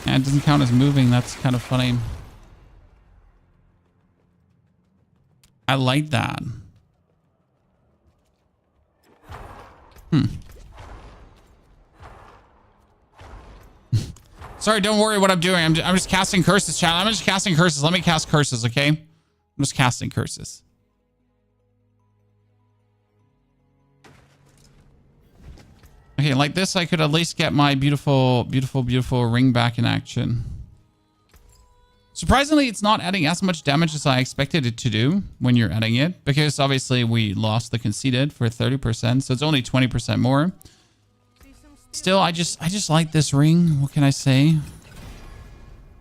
Yeah, it doesn't count as moving. That's kind of funny. I like that. Sorry, don't worry what I'm doing. I'm just casting curses, chat. I'm just casting curses. Let me cast curses, okay? I'm just casting curses. Okay, like this, I could at least get my beautiful, beautiful, beautiful ring back in action. Surprisingly, it's not adding as much damage as I expected it to do when you're adding it, because obviously we lost the conceded for 30%, so it's only 20% more. Still, I just like this ring. What can I say?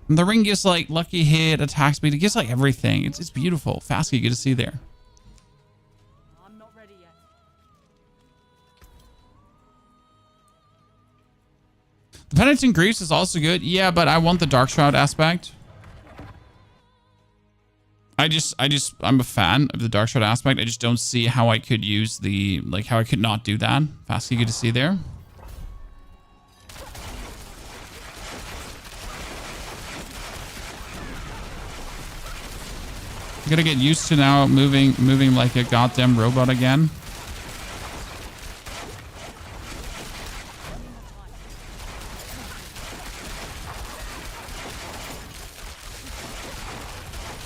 And the ring gives like lucky hit, attack speed. It gives like everything. It's beautiful. Fast, you get to see there. I'm not ready yet. The Penitent Glyphs is also good. Yeah, but I want the Dark Shroud aspect. I'm a fan of the Dark Shroud aspect. I just don't see how I could use the, like, how I could not do that. Fast, you get to see there. I'm gonna get used to now moving like a goddamn robot again.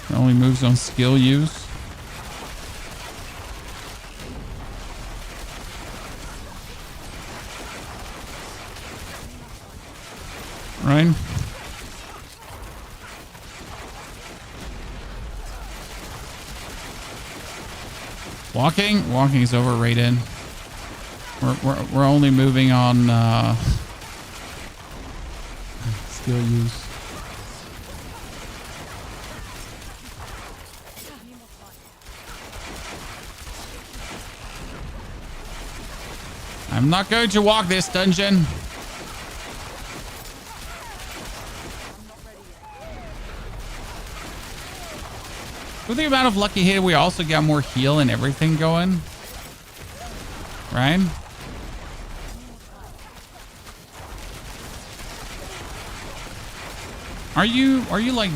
It only moves on skill use. Right? Walking is overrated. We're only moving on skill use. I'm not going to walk this dungeon. With the amount of lucky hit, we also get more heal and everything going. Right? Are you like,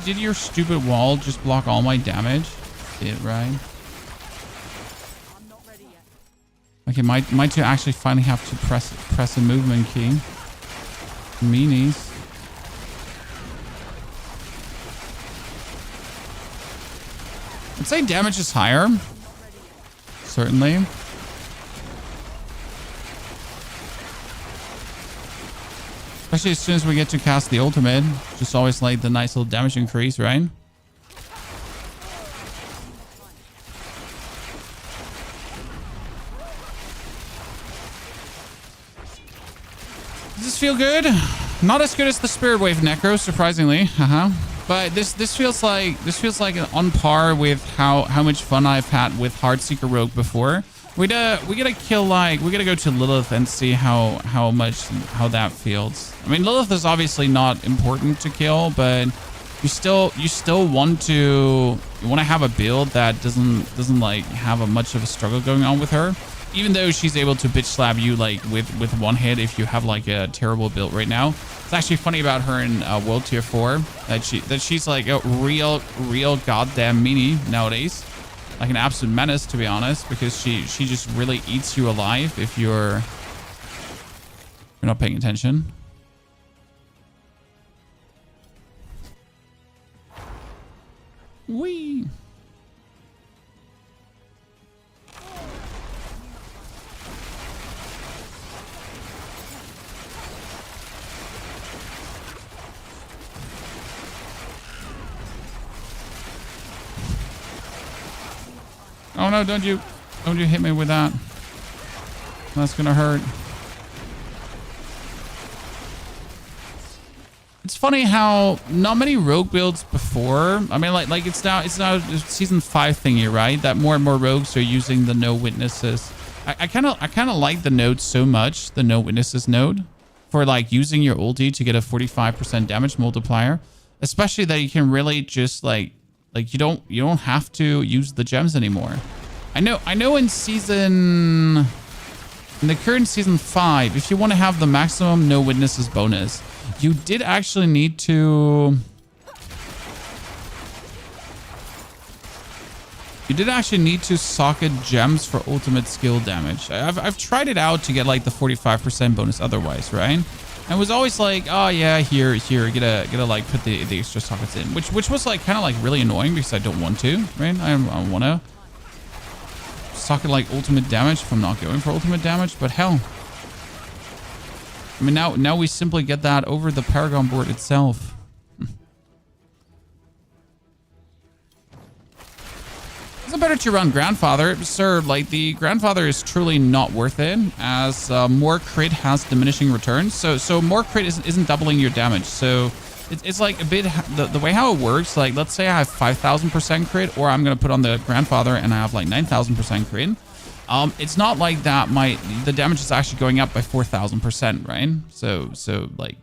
did your stupid wall just block all my damage? Did it, right? Okay, might you actually finally have to press a movement key? Meanies. I'd say damage is higher. Certainly. Especially as soon as we get to cast the ultimate. Just always like the nice little damage increase, right? Does this feel good? Not as good as the Spirit Wave Necro, surprisingly. But this feels like on par with how much fun I've had with Heartseeker Rogue before. We gotta kill, like, we gotta go to Lilith and see how that feels. I mean, Lilith is obviously not important to kill, but you still want to have a build that doesn't like have much of a struggle going on with her. Even though she's able to bitch slap you like with one hit if you have like a terrible build right now. It's actually funny about her in World Tier 4 that she's like a real goddamn meanie nowadays. Like an absolute menace, to be honest, because she just really eats you alive if you're not paying attention. Whee! Oh no, don't you hit me with that. That's gonna hurt. It's funny how not many rogue builds before. I mean, like it's now season 5 thingy, right? That more and more rogues are using the no witnesses. I kind of like the node so much, the no witnesses node, for like using your ulti to get a 45% damage multiplier, especially that you can really just like you don't have to use the gems anymore. I know in the current season 5, if you want to have the maximum no witnesses bonus, you did actually need to socket gems for ultimate skill damage. I've tried it out to get like the 45% bonus otherwise, right? And it was always like, oh yeah, here, gotta like put the extra sockets in, which was like kind of like really annoying because I don't want to, right? I want to socket like ultimate damage if I'm not going for ultimate damage, but hell. I mean, now we simply get that over the Paragon board itself. Is it better to run Grandfather? Sir, like the Grandfather is truly not worth it as more crit has diminishing returns. So more crit isn't doubling your damage. So it's like a bit, the way how it works, like let's say I have 5,000% crit or I'm going to put on the Grandfather and I have like 9,000% crit. It's not like that the damage is actually going up by 4,000%, right? So like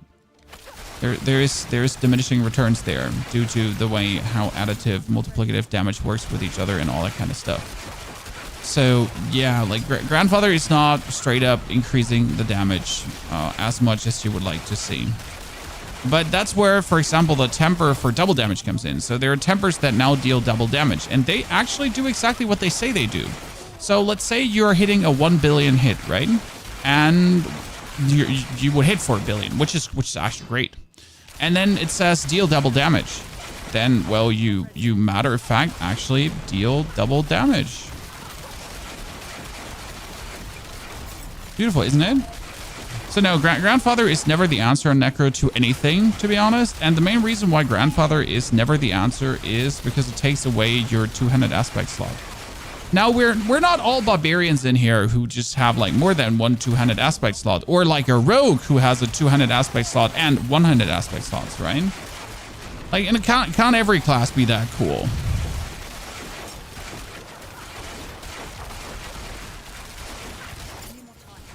there is diminishing returns there due to the way how additive multiplicative damage works with each other and all that kind of stuff. So yeah, like Grandfather is not straight up increasing the damage as much as you would like to see. But that's where, for example, the temper for double damage comes in. So there are tempers that now deal double damage, and they actually do exactly what they say they do. So let's say you're hitting a 1 billion hit, right? And you would hit 4 billion, which is actually great. And then it says deal double damage. Then, well, you matter of fact actually deal double damage. Beautiful, isn't it? So no, Grandfather is never the answer on Necro to anything, to be honest. And the main reason why Grandfather is never the answer is because it takes away your two-handed aspect slot. Now, we're not all barbarians in here who just have like more than one two-handed aspect slot, or like a rogue who has a two-handed aspect slot and one-handed aspect slots, right? Like, and can't every class be that cool?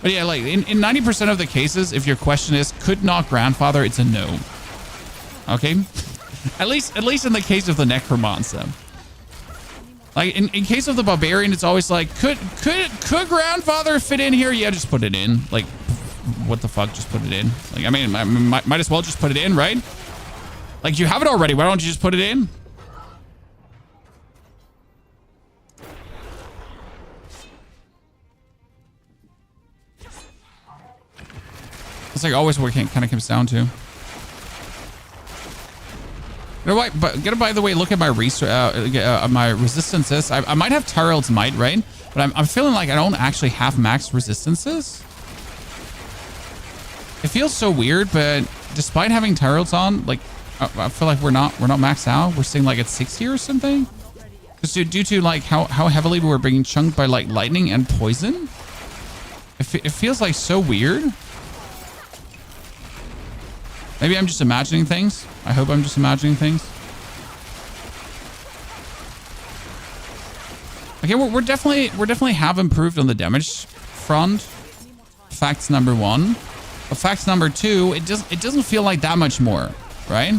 But yeah, like in 90% of the cases, if your question is could not Grandfather, it's a no. Okay, at least in the case of the Necromancer. Like in case of the Barbarian, it's always like, could Grandfather fit in here? Yeah, just put it in. Like, what the fuck? Just put it in. Like, I mean, might as well just put it in, right? Like, you have it already. Why don't you just put it in? It's like always what it kind of comes down to. You know what? But by the way, look at my my resistances. I might have Tyrell's Might, right? But I'm feeling like I don't actually have max resistances. It feels so weird, but despite having Tyrell's on, like I feel like we're not maxed out. We're staying like at 60 or something. Because due to like how heavily we were being chunked by like lightning and poison, it feels like so weird. Maybe I'm just imagining things. I hope I'm just imagining things. Okay, we're definitely have improved on the damage front. Facts number one. But facts number two, it doesn't feel like that much more, right?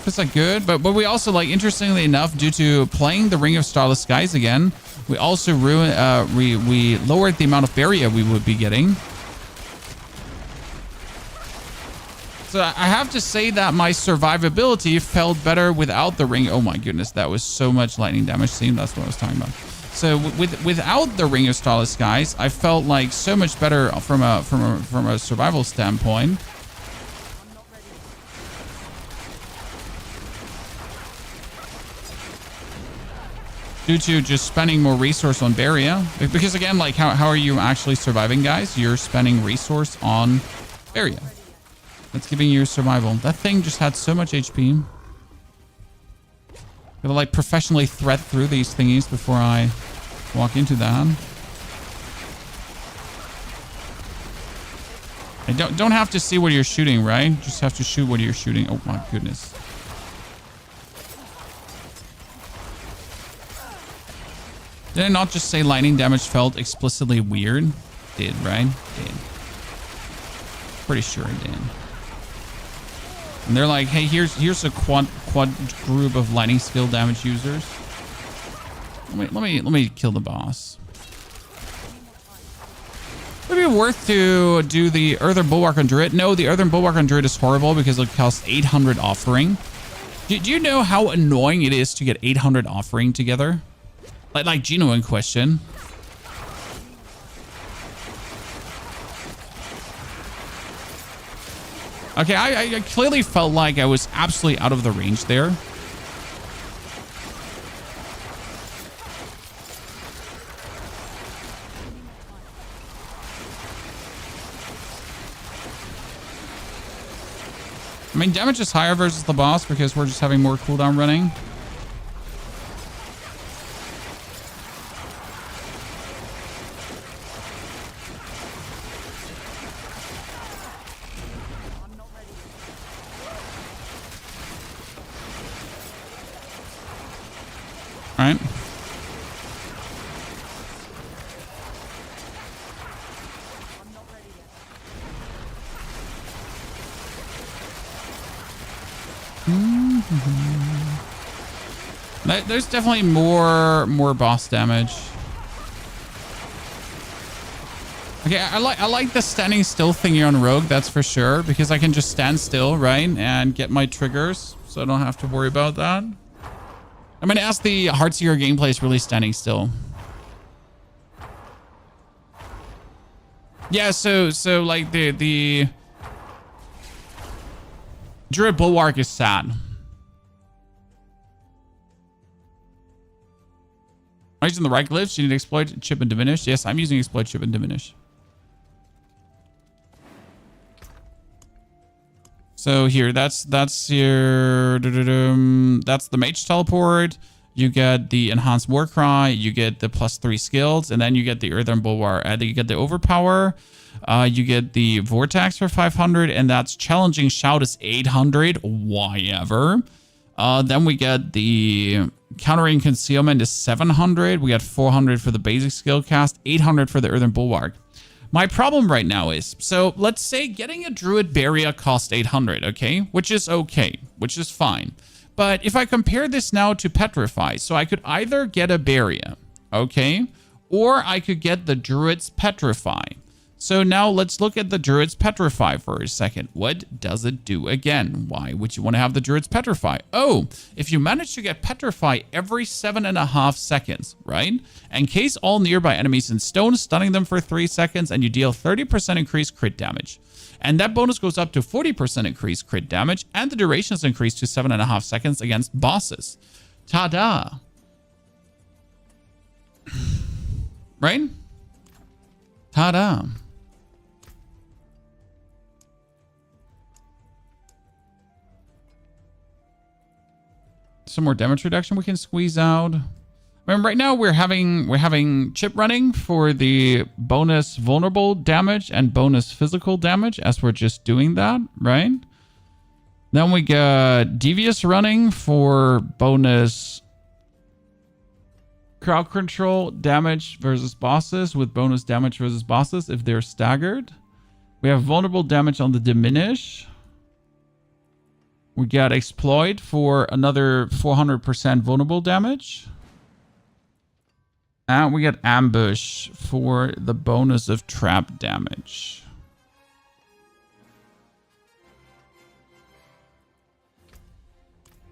Feels like good, but we also, like, interestingly enough, due to playing the Ring of Starless Skies again, we also we lowered the amount of barrier we would be getting. So I have to say that my survivability felt better without the ring. Oh my goodness, that was so much lightning damage. See, that's what I was talking about. So without the Ring of Starless Skies, I felt like so much better from a survival standpoint. Due to just spending more resource on barrier. Because again, like how are you actually surviving, guys? You're spending resource on barrier. That's giving you survival. That thing just had so much HP. Gotta like professionally thread through these thingies before I walk into that. I don't have to see what you're shooting, right? Just have to shoot what you're shooting. Oh my goodness. Did I not just say lightning damage felt explicitly weird? Did, right? Did. Pretty sure I did. And they're like, hey, here's a quad group of lightning skill damage users. Let me kill the boss. Would it be worth to do the Earthen Bulwark on Druid? No, the Earthen Bulwark on Druid is horrible because it costs 800 offering. Do you know how annoying it is to get 800 offering together? Like genuine question. Okay, I clearly felt like I was absolutely out of the range there. I mean, damage is higher versus the boss because we're just having more cooldown running. All right. There's definitely more boss damage. Okay, I like the standing still thingy on Rogue, that's for sure, because I can just stand still, right, and get my triggers, so I don't have to worry about that. I mean, as the Heartseeker gameplay is really standing still. Yeah, so like the Druid Bulwark is sad. Are you using the right glyphs? You need to exploit, chip, and diminish. Yes, I'm using exploit, chip, and diminish. So here, that's your that's the mage teleport. You get the enhanced war cry. You get the +3 skills, and then you get the earthen bulwark. You get the overpower. You get the vortex for 500, and that's challenging shout is 800. Why ever? Then we get the countering concealment is 700. We got 400 for the basic skill cast, 800 for the earthen bulwark. My problem right now is, so let's say getting a druid barrier cost 800, okay? Which is fine. But if I compare this now to petrify, so I could either get a barrier, okay? Or I could get the druid's petrify. So now let's look at the druid's petrify for a second. What does it do again? Why would you want to have the druid's petrify? Oh, if you manage to get petrify every 7.5 seconds, right? Encase all nearby enemies in stone, stunning them for 3 seconds, and you deal 30% increased crit damage. And that bonus goes up to 40% increased crit damage, and the duration is increased to 7.5 seconds against bosses. Ta-da! Right? Ta-da! Some more damage reduction we can squeeze out. I mean, right now we're having chip running for the bonus vulnerable damage and bonus physical damage as we're just doing that, right? Then we got devious running for bonus crowd control damage versus bosses with bonus damage versus bosses if they're staggered. We have vulnerable damage on the diminish. We got exploit for another 400% vulnerable damage. And we got ambush for the bonus of trap damage.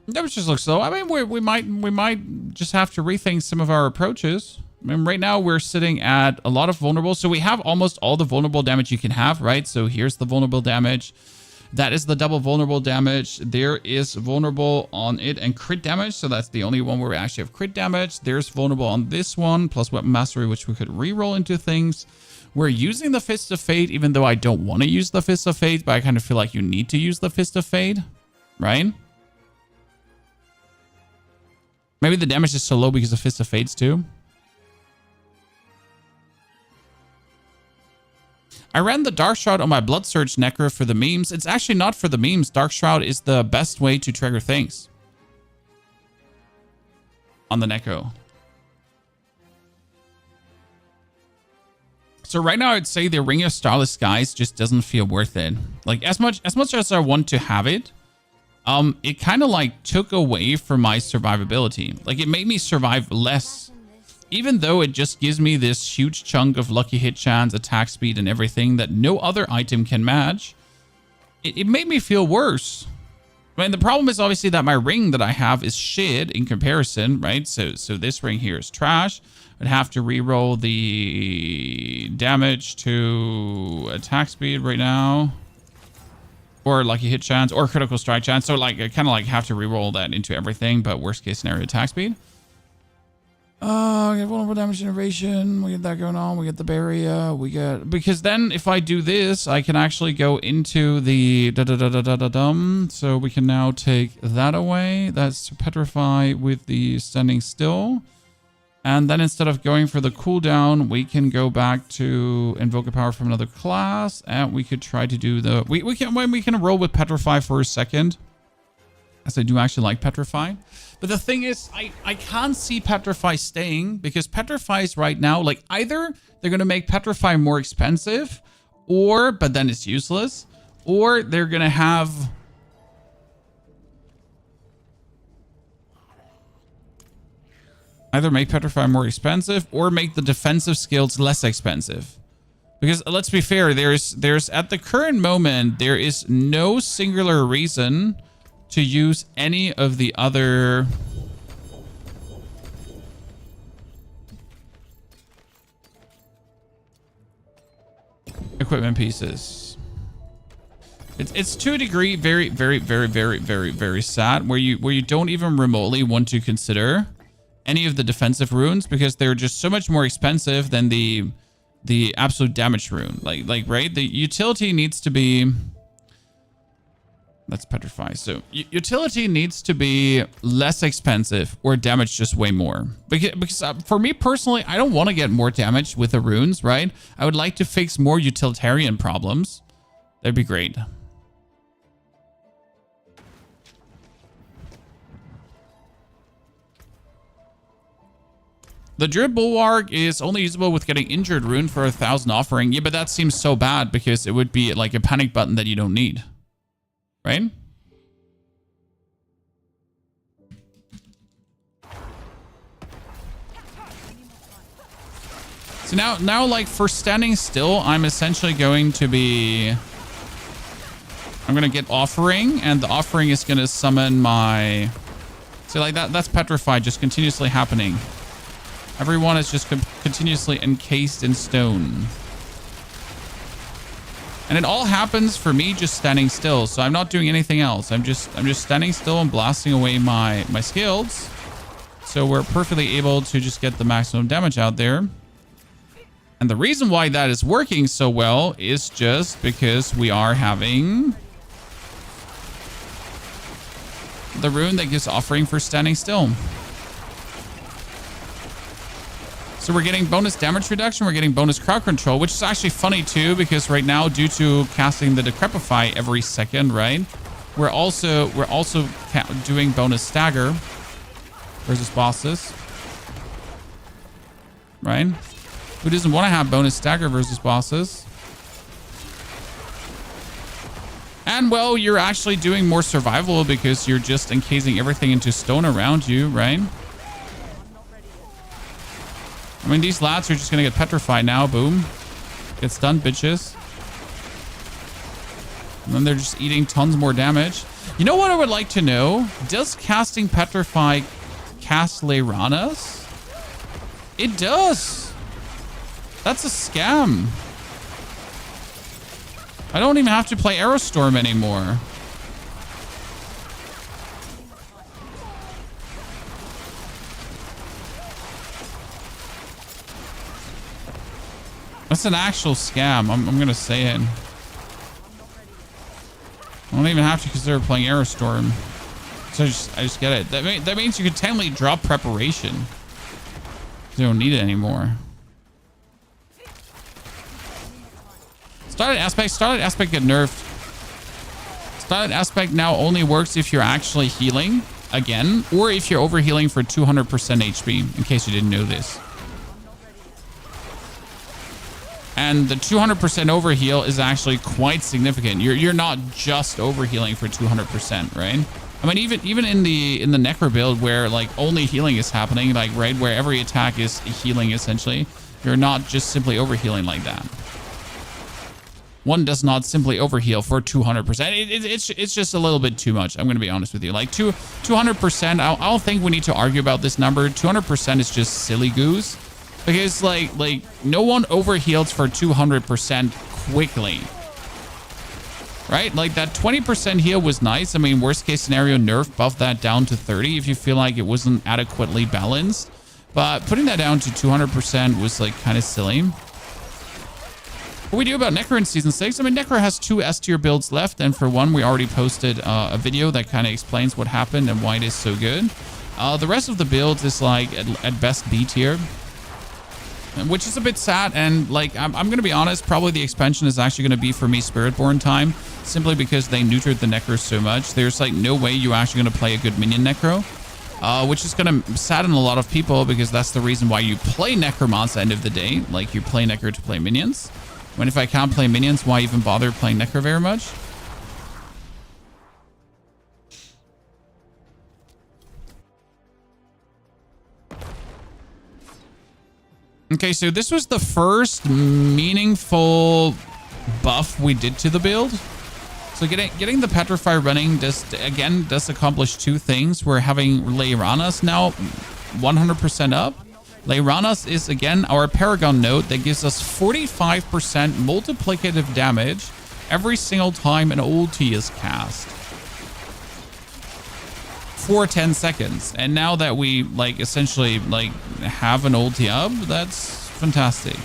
That just looks low. I mean, we might just have to rethink some of our approaches. I mean, right now we're sitting at a lot of vulnerable. So we have almost all the vulnerable damage you can have, right? So here's the vulnerable damage. That is the double vulnerable damage. There is vulnerable on it and crit damage. So that's the only one where we actually have crit damage. There's vulnerable on this one, plus weapon mastery, which we could reroll into things. We're using the Fist of Fate, even though I don't want to use the Fist of Fate, but I kind of feel like you need to use the Fist of Fate, right? Maybe the damage is so low because of Fist of Fates too. I ran the Dark Shroud on my Blood Surge Necro for the memes. It's actually not for the memes. Dark Shroud is the best way to trigger things on the Necro. So right now I'd say the Ring of Starless Skies just doesn't feel worth it. Like as much as I want to have it, it kind of like took away from my survivability. Like it made me survive less. Even though it just gives me this huge chunk of lucky hit chance, attack speed, and everything that no other item can match, it made me feel worse. I mean, the problem is obviously that my ring that I have is shit in comparison, right? So this ring here is trash. I'd have to reroll the damage to attack speed right now. or lucky hit chance, or critical strike chance. So like I kind of like have to reroll that into everything, but worst case scenario attack speed. We get vulnerable damage generation. We get that going on. We get the barrier. We get, because then if I do this, I can actually go into the So we can now take that away. That's petrify with the standing still. And then instead of going for the cooldown, we can go back to invoke a power from another class, and we could try to do the we can roll with petrify for a second, as I do actually like petrify. But the thing is, I can't see petrify staying, because petrify is right now like either they're gonna make petrify more expensive, or but then it's useless, or they're gonna have either make petrify more expensive or make the defensive skills less expensive. Because let's be fair, there's at the current moment, there is no singular reason to use any of the other equipment pieces. It's to a degree very sad, where you don't even remotely want to consider any of the defensive runes, because they're just so much more expensive than the absolute damage rune. Like right, the utility needs to be, let's petrify. So utility needs to be less expensive, or damage just way more. Because for me personally, I don't want to get more damage with the runes, right? I would like to fix more utilitarian problems. That'd be great. The Druid Bulwark is only usable with getting injured rune for 1,000 offering. Yeah, but that seems so bad, because it would be like a panic button that you don't need. Right? So now like for standing still, I'm essentially going to be, I'm going to get offering, and the offering is going to summon my, so like that's petrified, just continuously happening. Everyone is just continuously encased in stone. And it all happens for me just standing still. So I'm not doing anything else. I'm just standing still and blasting away my skills. So we're perfectly able to just get the maximum damage out there. And the reason why that is working so well is just because we are having the rune that gives offering for standing still. So we're getting bonus damage reduction. We're getting bonus crowd control, which is actually funny too, because right now, due to casting the Decrepify every second, right, we're also doing bonus stagger versus bosses, right? Who doesn't want to have bonus stagger versus bosses? And well, you're actually doing more survival because you're just encasing everything into stone around you, right? I mean, these lads are just going to get petrified now. Boom. Get stunned, bitches. And then they're just eating tons more damage. You know what I would like to know? Does casting Petrify cast Leiranas? It does. That's a scam. I don't even have to play Aerostorm anymore. That's an actual scam. I'm going to say it. I don't even have to consider playing Aerostorm. So I just get it. That means you could technically drop preparation. You don't need it anymore. Starlight Aspect get nerfed. Starlight Aspect now only works if you're actually healing again, or if you're overhealing for 200% HP, in case you didn't know this. And the 200% overheal is actually quite significant. You're not just overhealing for 200%, right? I mean, even in the Necro build where like only healing is happening, like right where every attack is healing essentially, you're not just simply overhealing like that. One does not simply overheal for 200%. It's just a little bit too much. I'm going to be honest with you. Like 200%, I don't think we need to argue about this number. 200% is just silly goose. Because like no one overheals for 200% quickly. right? Like that 20% heal was nice. I mean, worst case scenario, nerf buff that down to 30 if you feel like it wasn't adequately balanced. But putting that down to 200% was like kind of silly. What we do about Necro in Season 6? I mean, Necro has 2 S tier builds left. And for one, we already posted a video that kind of explains what happened and why it is so good. The rest of the builds is like at best B tier, which is a bit sad. And like, I'm going to be honest, probably the expansion is actually going to be for me Spiritborn time, simply because they neutered the Necro so much. There's like no way you're actually going to play a good minion Necro, which is going to sadden a lot of people because that's the reason why you play Necromons at the end of the day. Like you play Necro to play minions. When if I can't play minions, why even bother playing Necro very much? Okay, so this was the first meaningful buff we did to the build. So getting the Petrify running does accomplish 2 things. We're having Leiranas now 100% up. Leiranas is again our Paragon node that gives us 45% multiplicative damage every single time an ulti is cast for 10 seconds. And now that we like essentially like have an ulti up, that's fantastic.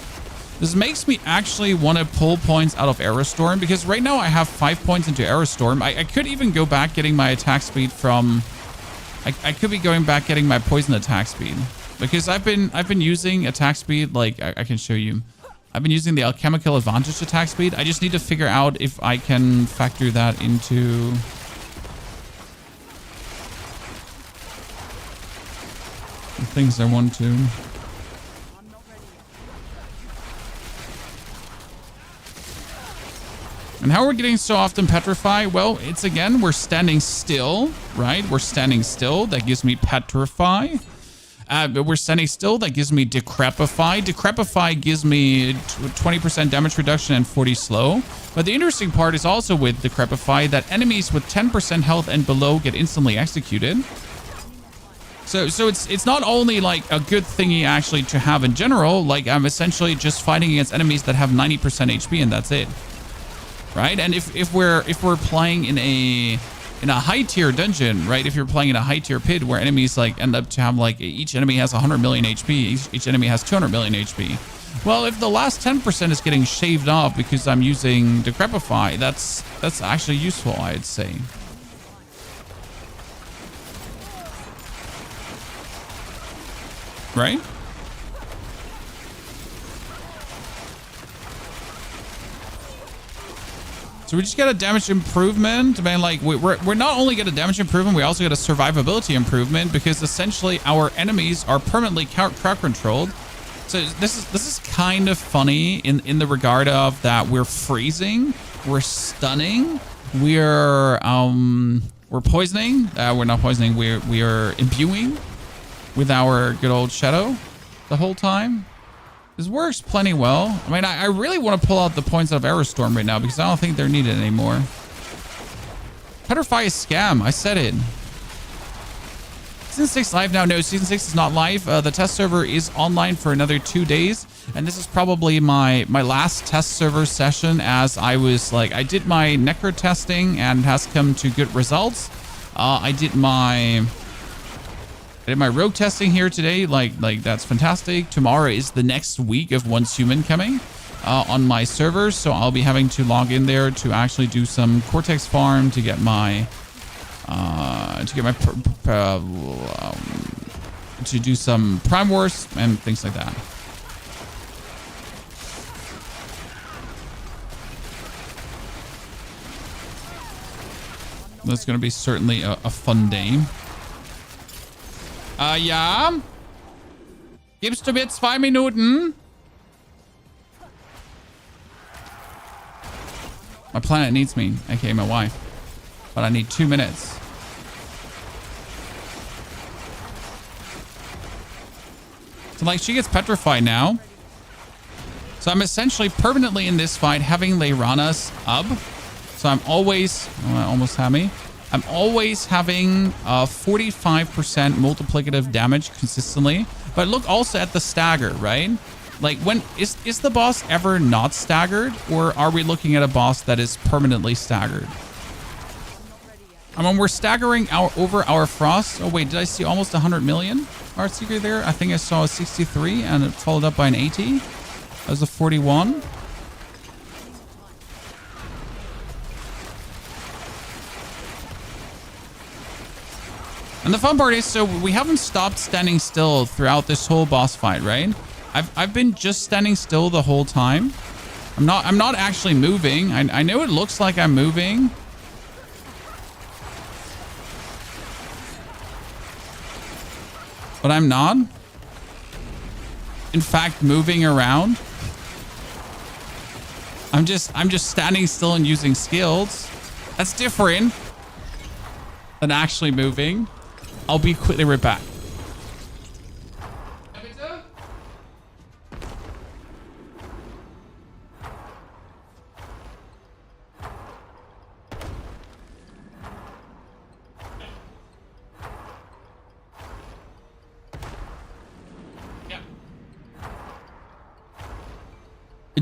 This makes me actually want to pull points out of Aerostorm, because right now I have 5 points into Aerostorm. I could even go back getting my attack speed from I could be going back getting my poison attack speed, because I've been using attack speed, like I can show you. I've been using the alchemical advantage attack speed. I just need to figure out if I can factor that into the things I want to. And how are we getting so often Petrify? Well, it's again, we're standing still, right? We're standing still. That gives me Petrify. We're standing still. That gives me Decrepify. Decrepify gives me 20% damage reduction and 40 slow. But the interesting part is also with Decrepify that enemies with 10% health and below get instantly executed. So it's not only like a good thingy actually to have in general. Like I'm essentially just fighting against enemies that have 90% HP and that's it. Right? And if we're playing in a high tier dungeon, right? If you're playing in a high tier pit where enemies like end up to have like each enemy has 100 million HP, each enemy has 200 million HP. Well, if the last 10% is getting shaved off because I'm using Decrepify, that's actually useful, I'd say. Right? So we just get a damage improvement. I mean, like we're not only get a damage improvement, we also get a survivability improvement, because essentially our enemies are permanently crowd controlled. So this is kind of funny in the regard of that we're freezing, we're stunning, we're poisoning. We're not poisoning. We are imbuing with our good old shadow the whole time. This works plenty well. I mean, I really want to pull out the points out of Aerostorm right now because I don't think they're needed anymore. Petrify is scam. I said it. Season 6 live now. No, Season 6 is not live. The test server is online for another 2 days. And this is probably my last test server session, as I did my Necro testing and has come to good results. I did my rogue testing here today. Like that's fantastic. Tomorrow is the next week of Once Human coming on my servers, so I'll be having to log in there to actually do some Cortex farm to get my to do some Prime Wars and things like that. That's going to be certainly a fun day. Ja. Gibst du mir 2 Minuten? My planet needs me, aka my wife. But I need 2 minutes. So like she gets petrified now. So I'm essentially permanently in this fight having Leiranas up. So I'm always, almost had me. I'm always having 45% multiplicative damage consistently. But look also at the stagger, right? Like, when is the boss ever not staggered, or are we looking at a boss that is permanently staggered? I mean, we're staggering over our frost. Oh wait, did I see almost 100 million Heartseeker there? I think I saw a 63 and it followed up by an 80. That was a 41. And the fun part is, so we haven't stopped standing still throughout this whole boss fight, right? I've been just standing still the whole time. I'm not actually moving. I know it looks like I'm moving. But I'm not. In fact, moving around. I'm just standing still and using skills. That's different than actually moving. I'll be quickly right back.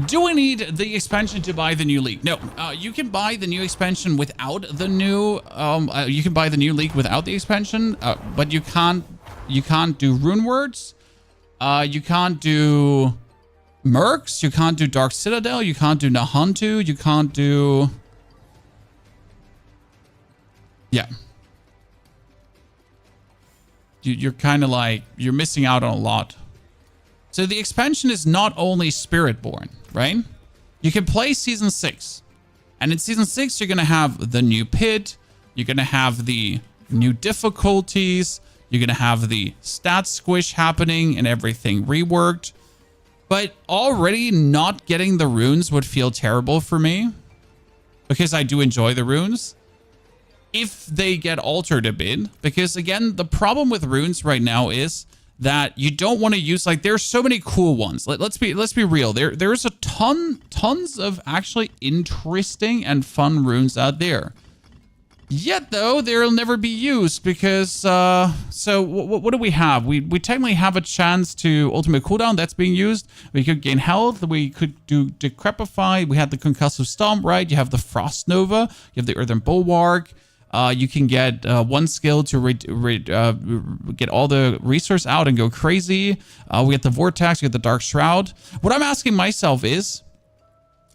Do we need the expansion to buy the new league? No, you can buy the new expansion without the new. You can buy the new league without the expansion, but you can't do Runewords. You can't do Mercs. You can't do Dark Citadel. You can't do Nahuntu. You can't do. Yeah. You're kind of like you're missing out on a lot. So the expansion is not only Spiritborn, right? You can play Season 6. And in Season 6, you're going to have the new pit. You're going to have the new difficulties. You're going to have the stat squish happening and everything reworked. But already not getting the runes would feel terrible for me. Because I do enjoy the runes. If they get altered a bit. Because again, the problem with runes right now is that you don't want to use, like, there's so many cool ones. Let's be real. There's a tons of actually interesting and fun runes out there. Yet though, they'll never be used because so what do we have? We technically have a chance to ultimate cooldown that's being used. We could gain health. We could do decrepify. We have the concussive stomp, right? You have the frost nova. You have the earthen bulwark. You can get one skill to get all the resource out and go crazy. We get the vortex, we get the dark shroud. What I'm asking myself is,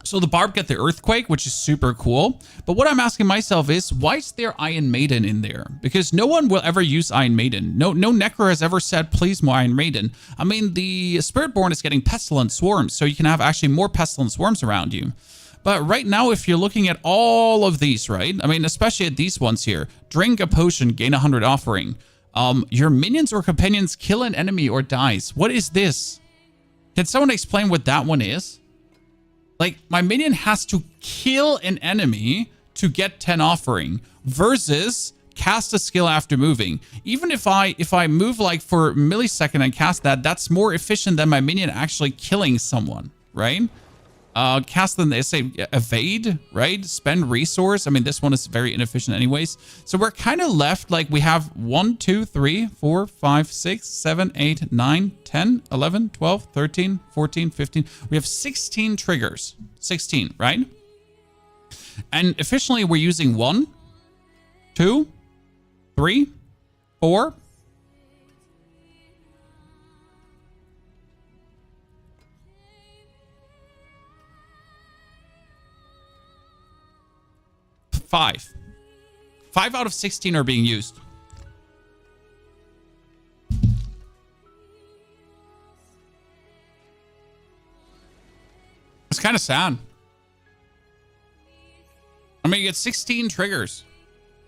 so the barb get the earthquake, which is super cool. But what I'm asking myself is, why is there Iron Maiden in there? Because no one will ever use Iron Maiden. No Necro has ever said, please more Iron Maiden. I mean, the Spiritborn is getting pestilent swarms, so you can have actually more pestilent swarms around you. But right now, if you're looking at all of these, right? I mean, especially at these ones here. Drink a potion, gain 100 offering. Your minions or companions kill an enemy or dies. What is this? Can someone explain what that one is? Like, my minion has to kill an enemy to get 10 offering versus cast a skill after moving. Even if I move like for a millisecond and cast that, that's more efficient than my minion actually killing someone, right? Cast them, they say evade, right? Spend resource. I mean, this one is very inefficient anyways. So we're kind of left like we have 1, 2, 3, 4, 5, 6, 7, 8, 9, 10, 11, 12, 13, 14, 15. We have 16 triggers. 16, right? And efficiently we're using 1, 2, 3, 4, 5. 5 out of 16 are being used. It's kind of sad. I mean, you get 16 triggers.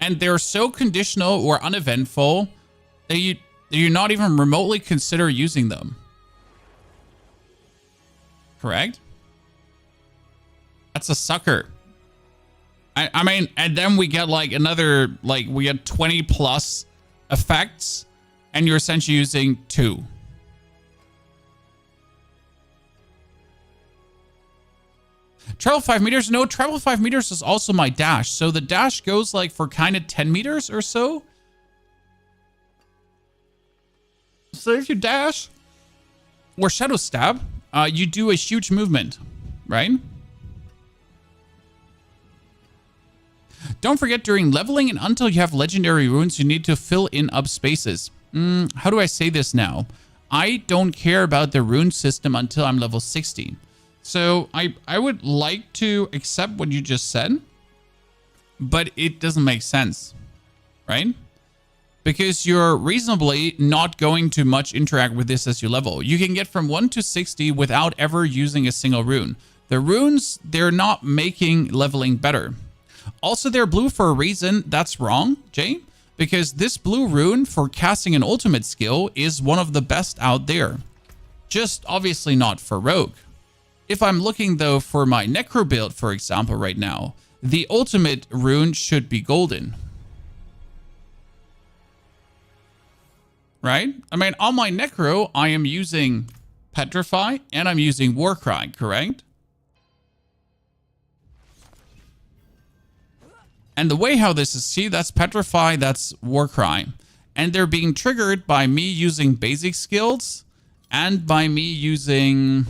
And they're so conditional or uneventful that you're not even remotely consider using them. Correct? That's a sucker. I mean, and then we get like another, like we get 20 plus effects and you're essentially using 2. Travel 5 meters? No, travel 5 meters is also my dash. So the dash goes like for kind of 10 meters or so. So if you dash or shadow stab, you do a huge movement, right? Don't forget, during leveling and until you have legendary runes, you need to fill in up spaces. How do I say this now? I don't care about the rune system until I'm level 60. So I would like to accept what you just said, but it doesn't make sense, right? Because you're reasonably not going to much interact with this as you level. You can get from 1 to 60 without ever using a single rune. The runes, they're not making leveling better. Also, they're blue for a reason. That's wrong, Jay, because this blue rune for casting an ultimate skill is one of the best out there. Just obviously not for rogue. If I'm looking, though, for my Necro build, for example, right now, the ultimate rune should be golden. Right? I mean, on my Necro, I am using Petrify and I'm using Warcry, correct? And the way how this is, see, that's Petrify, that's Warcry. And they're being triggered by me using basic skills and by me using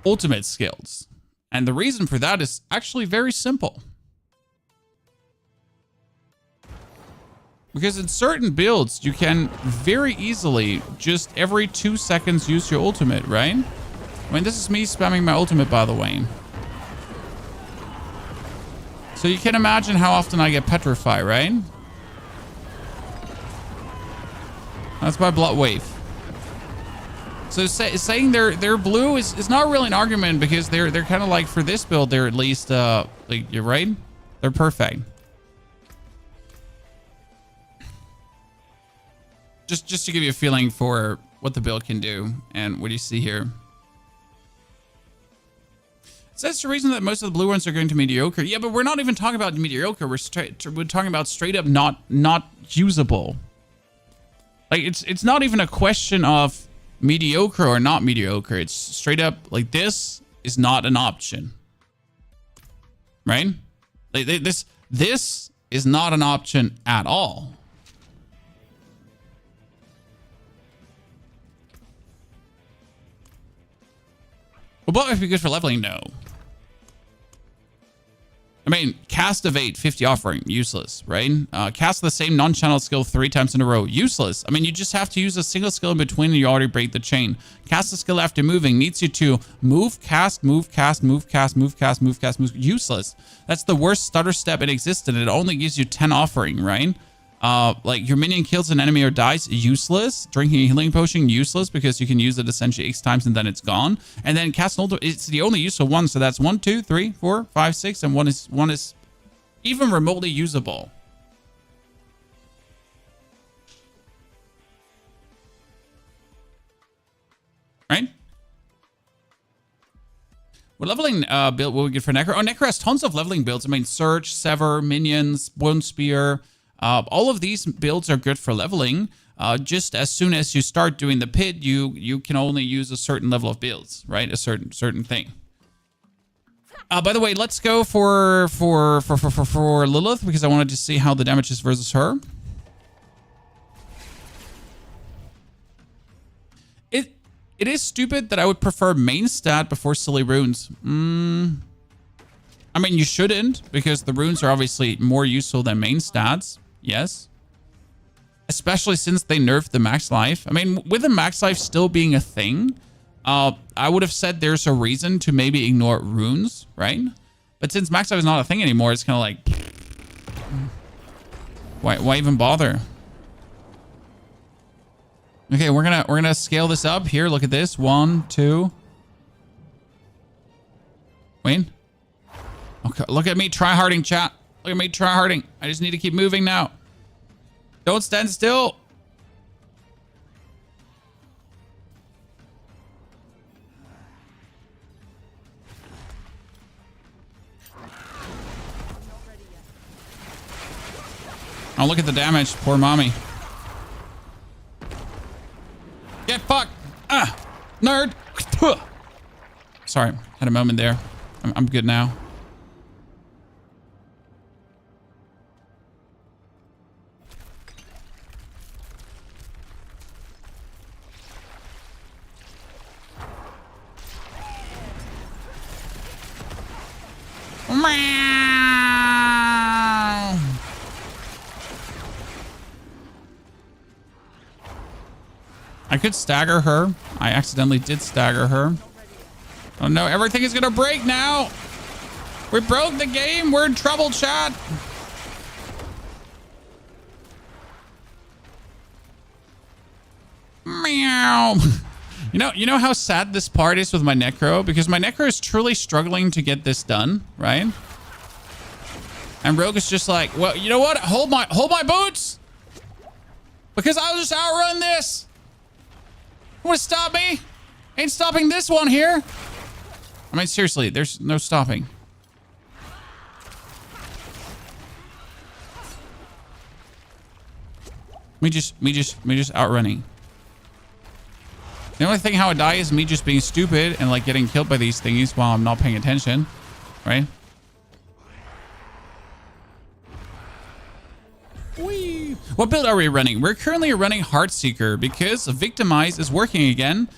ultimate skills. And the reason for that is actually very simple. Because in certain builds, you can very easily just every 2 seconds use your ultimate, right? I mean, this is me spamming my ultimate, by the way. So you can imagine how often I get Petrify, right? That's my Blood Wave. So saying they're blue is not really an argument, because they're kind of like, for this build, they're at least like, you're right. They're perfect. Just to give you a feeling for what the build can do, and what do you see here? So that's the reason that most of the blue ones are going to mediocre. Yeah, but we're not even talking about mediocre. We're talking about straight up not usable. Like, it's not even a question of mediocre or not mediocre. It's straight up like, this is not an option, right? Like, this is not an option at all. Will Blood Wave be good for leveling? No. I mean, cast of 8, 50 offering, useless, right? Cast the same non-channel skill 3 times in a row, useless. I mean, you just have to use a single skill in between and you already break the chain. Cast the skill after moving needs you to move, cast, move, cast, move, cast, move, cast, move, cast, move. Useless. That's the worst stutter step in existence. It only gives you 10 offering, right? Like, your minion kills an enemy or dies, useless. Drinking a healing potion, useless, because you can use it essentially X times and then it's gone. And then cast an ultimate, it's the only useful one. So that's 1, 2, 3, 4, 5, 6, and one is even remotely usable. Right? What leveling build will we get for Necro? Oh, Necro has tons of leveling builds. I mean, Search, Sever, Minions, Bone Spear. All of these builds are good for leveling. Just as soon as you start doing the pit, you can only use a certain level of builds, right? A certain thing. By the way, let's go for Lilith, because I wanted to see how the damage is versus her. It is stupid that I would prefer main stat before silly runes. I mean, you shouldn't, because the runes are obviously more useful than main stats. Yes. Especially since they nerfed the max life. I mean, with the max life still being a thing, I would have said there's a reason to maybe ignore runes, right? But since max life is not a thing anymore, it's kind of like, why even bother? Okay, we're gonna scale this up here. Look at this. 1, 2. Wayne. Okay, look at me tryharding, chat. Look at me tryharding. I just need to keep moving now. Don't stand still. Oh, look at the damage. Poor mommy. Get fucked. Ah, nerd. Sorry, had a moment there. I'm good now. I could stagger her. I accidentally did stagger her. Oh no, everything is gonna break now. We broke the game. We're in trouble, chat. Meow. You know how sad this part is with my Necro? Because my Necro is truly struggling to get this done, right? And Rogue is just like, well, you know what? Hold my boots. Because I'll just outrun this. Want to stop me? Ain't stopping this one here. I mean, seriously, there's no stopping. Me just outrunning. The only thing how I die is me just being stupid and like getting killed by these thingies while I'm not paying attention, right? Whee! What build are we running? We're currently running Heartseeker because Victimize is working again.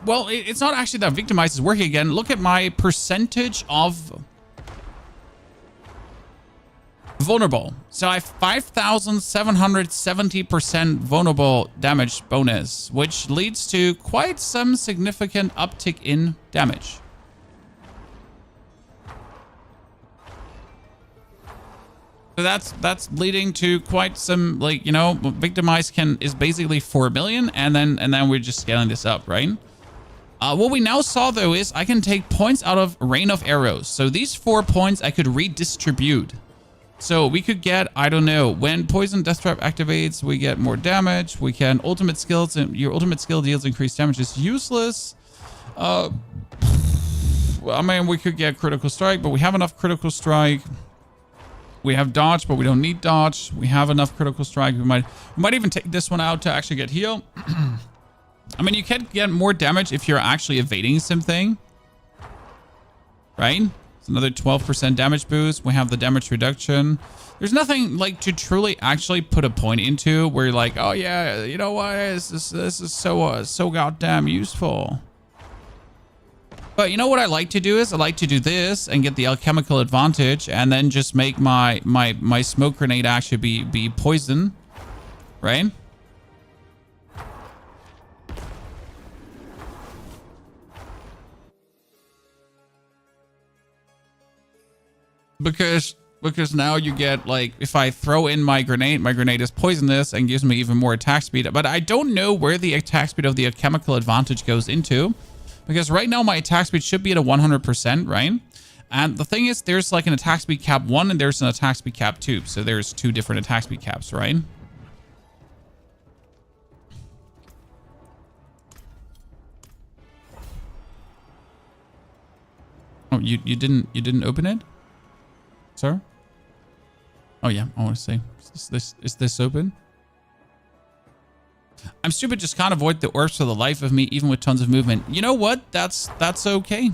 Well, it's not actually that Victimize is working again. Look at my percentage of vulnerable. So I have 5,770% vulnerable damage bonus, which leads to quite some significant uptick in damage. So that's leading to quite some, like, you know, Victimize is basically 4 million, and then we're just scaling this up, right? What we now saw though is I can take points out of Rain of Arrows. So these 4 points I could redistribute. So we could get, I don't know, when Poison Death Trap activates, we get more damage. We can ultimate skills, and your ultimate skill deals increased damage is useless. Well, I mean, we could get critical strike, but we have enough critical strike. We have dodge, but we don't need dodge. We have enough critical strike. We might even take this one out to actually get heal. I mean, you can get more damage if you're actually evading something, right? It's another 12% damage boost. We have the damage reduction. There's nothing like to truly actually put a point into where you're like, oh yeah, you know what? This is so goddamn useful. But you know what I like to do is I like to do this and get the alchemical advantage, and then just make my smoke grenade actually be poison, right? Because now you get, like, if I throw in my grenade is poisonous and gives me even more attack speed. But I don't know where the attack speed of the alchemical advantage goes into. Because right now my attack speed should be at a 100%, right? And the thing is, there's like an attack speed cap 1 and there's an attack speed cap 2. So there's 2 different attack speed caps, right? Oh, you didn't open it? Sir? Oh yeah, I want to say, is this open? I'm stupid, just can't avoid the orbs for the life of me, even with tons of movement. You know what? That's okay.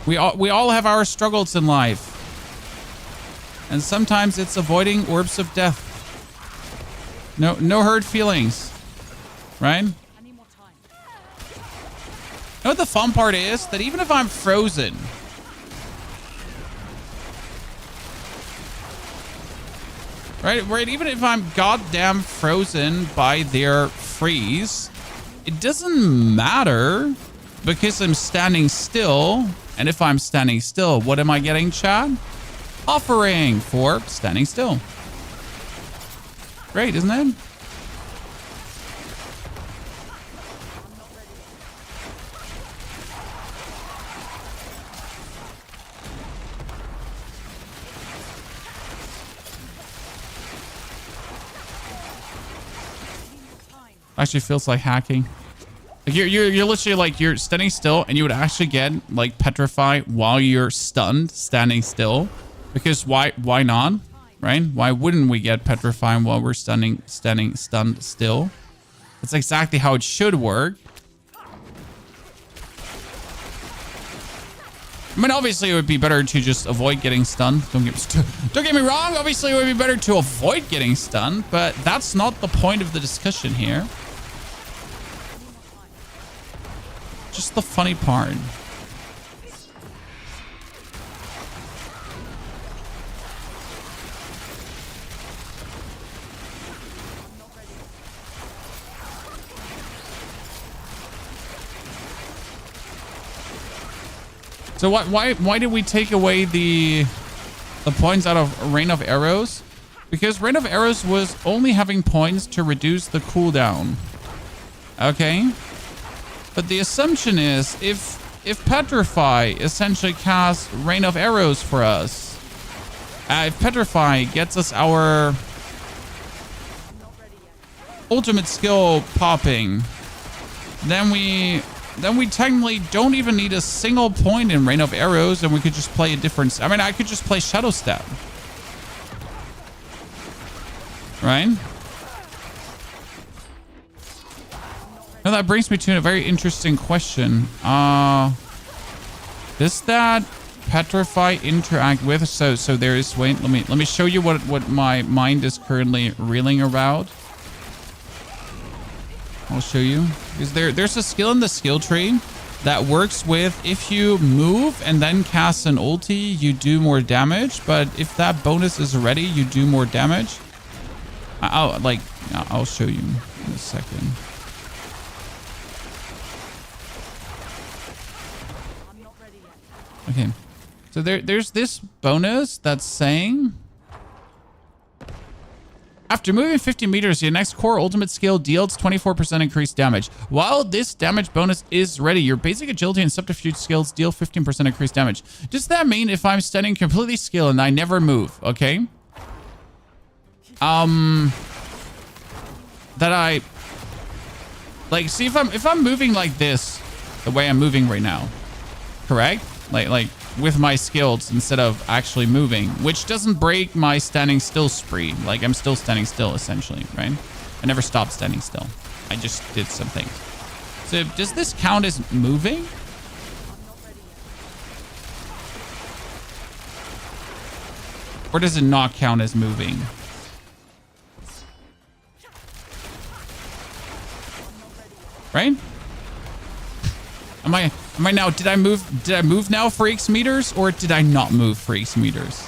We all have our struggles in life. And sometimes it's avoiding orbs of death. No hurt feelings. Right? You know what the fun part is? That even if I'm frozen, right, even if I'm goddamn frozen by their freeze, it doesn't matter because I'm standing still. And if I'm standing still, what am I getting, chat? Offering for standing still. Great, isn't it? Actually feels like hacking. Like you're literally like, you're standing still and you would actually get like petrified while you're stunned standing still, because why not, right? Why wouldn't we get petrified while we're standing stunned still? That's exactly how it should work. I mean, obviously it would be better to just avoid getting stunned. Don't get me wrong. Obviously it would be better to avoid getting stunned, but that's not the point of the discussion here. Just the funny part. So why did we take away the points out of Rain of Arrows? Because Rain of Arrows was only having points to reduce the cooldown. Okay? But the assumption is if Petrify essentially casts Rain of Arrows for us, if Petrify gets us our ultimate skill popping, then we technically don't even need a single point in Rain of Arrows, and we could just play a different... I mean, I could just play Shadow Step. Right? Now that brings me to a very interesting question. Does that Petrify interact with... So there is... Wait, let me show you what my mind is currently reeling about. I'll show you. Is there's a skill in the skill tree that works with if you move and then cast an ulti, you do more damage. But if that bonus is ready, you do more damage. I'll show you in a second. Okay. So there's this bonus that's saying... After moving 50 meters, your next core ultimate skill deals 24% increased damage. While this damage bonus is ready, your basic agility and subterfuge skills deal 15% increased damage. Does that mean if I'm standing completely still and I never move, okay? That I... Like, see, if I'm moving like this, the way I'm moving right now, correct? Like with my skills instead of actually moving, which doesn't break my standing still spree. Like, I'm still standing still, essentially, right? I never stopped standing still. I just did something. So does this count as moving? Or does it not count as moving? Right? Am I now, did I move now for X meters, or did I not move for X meters?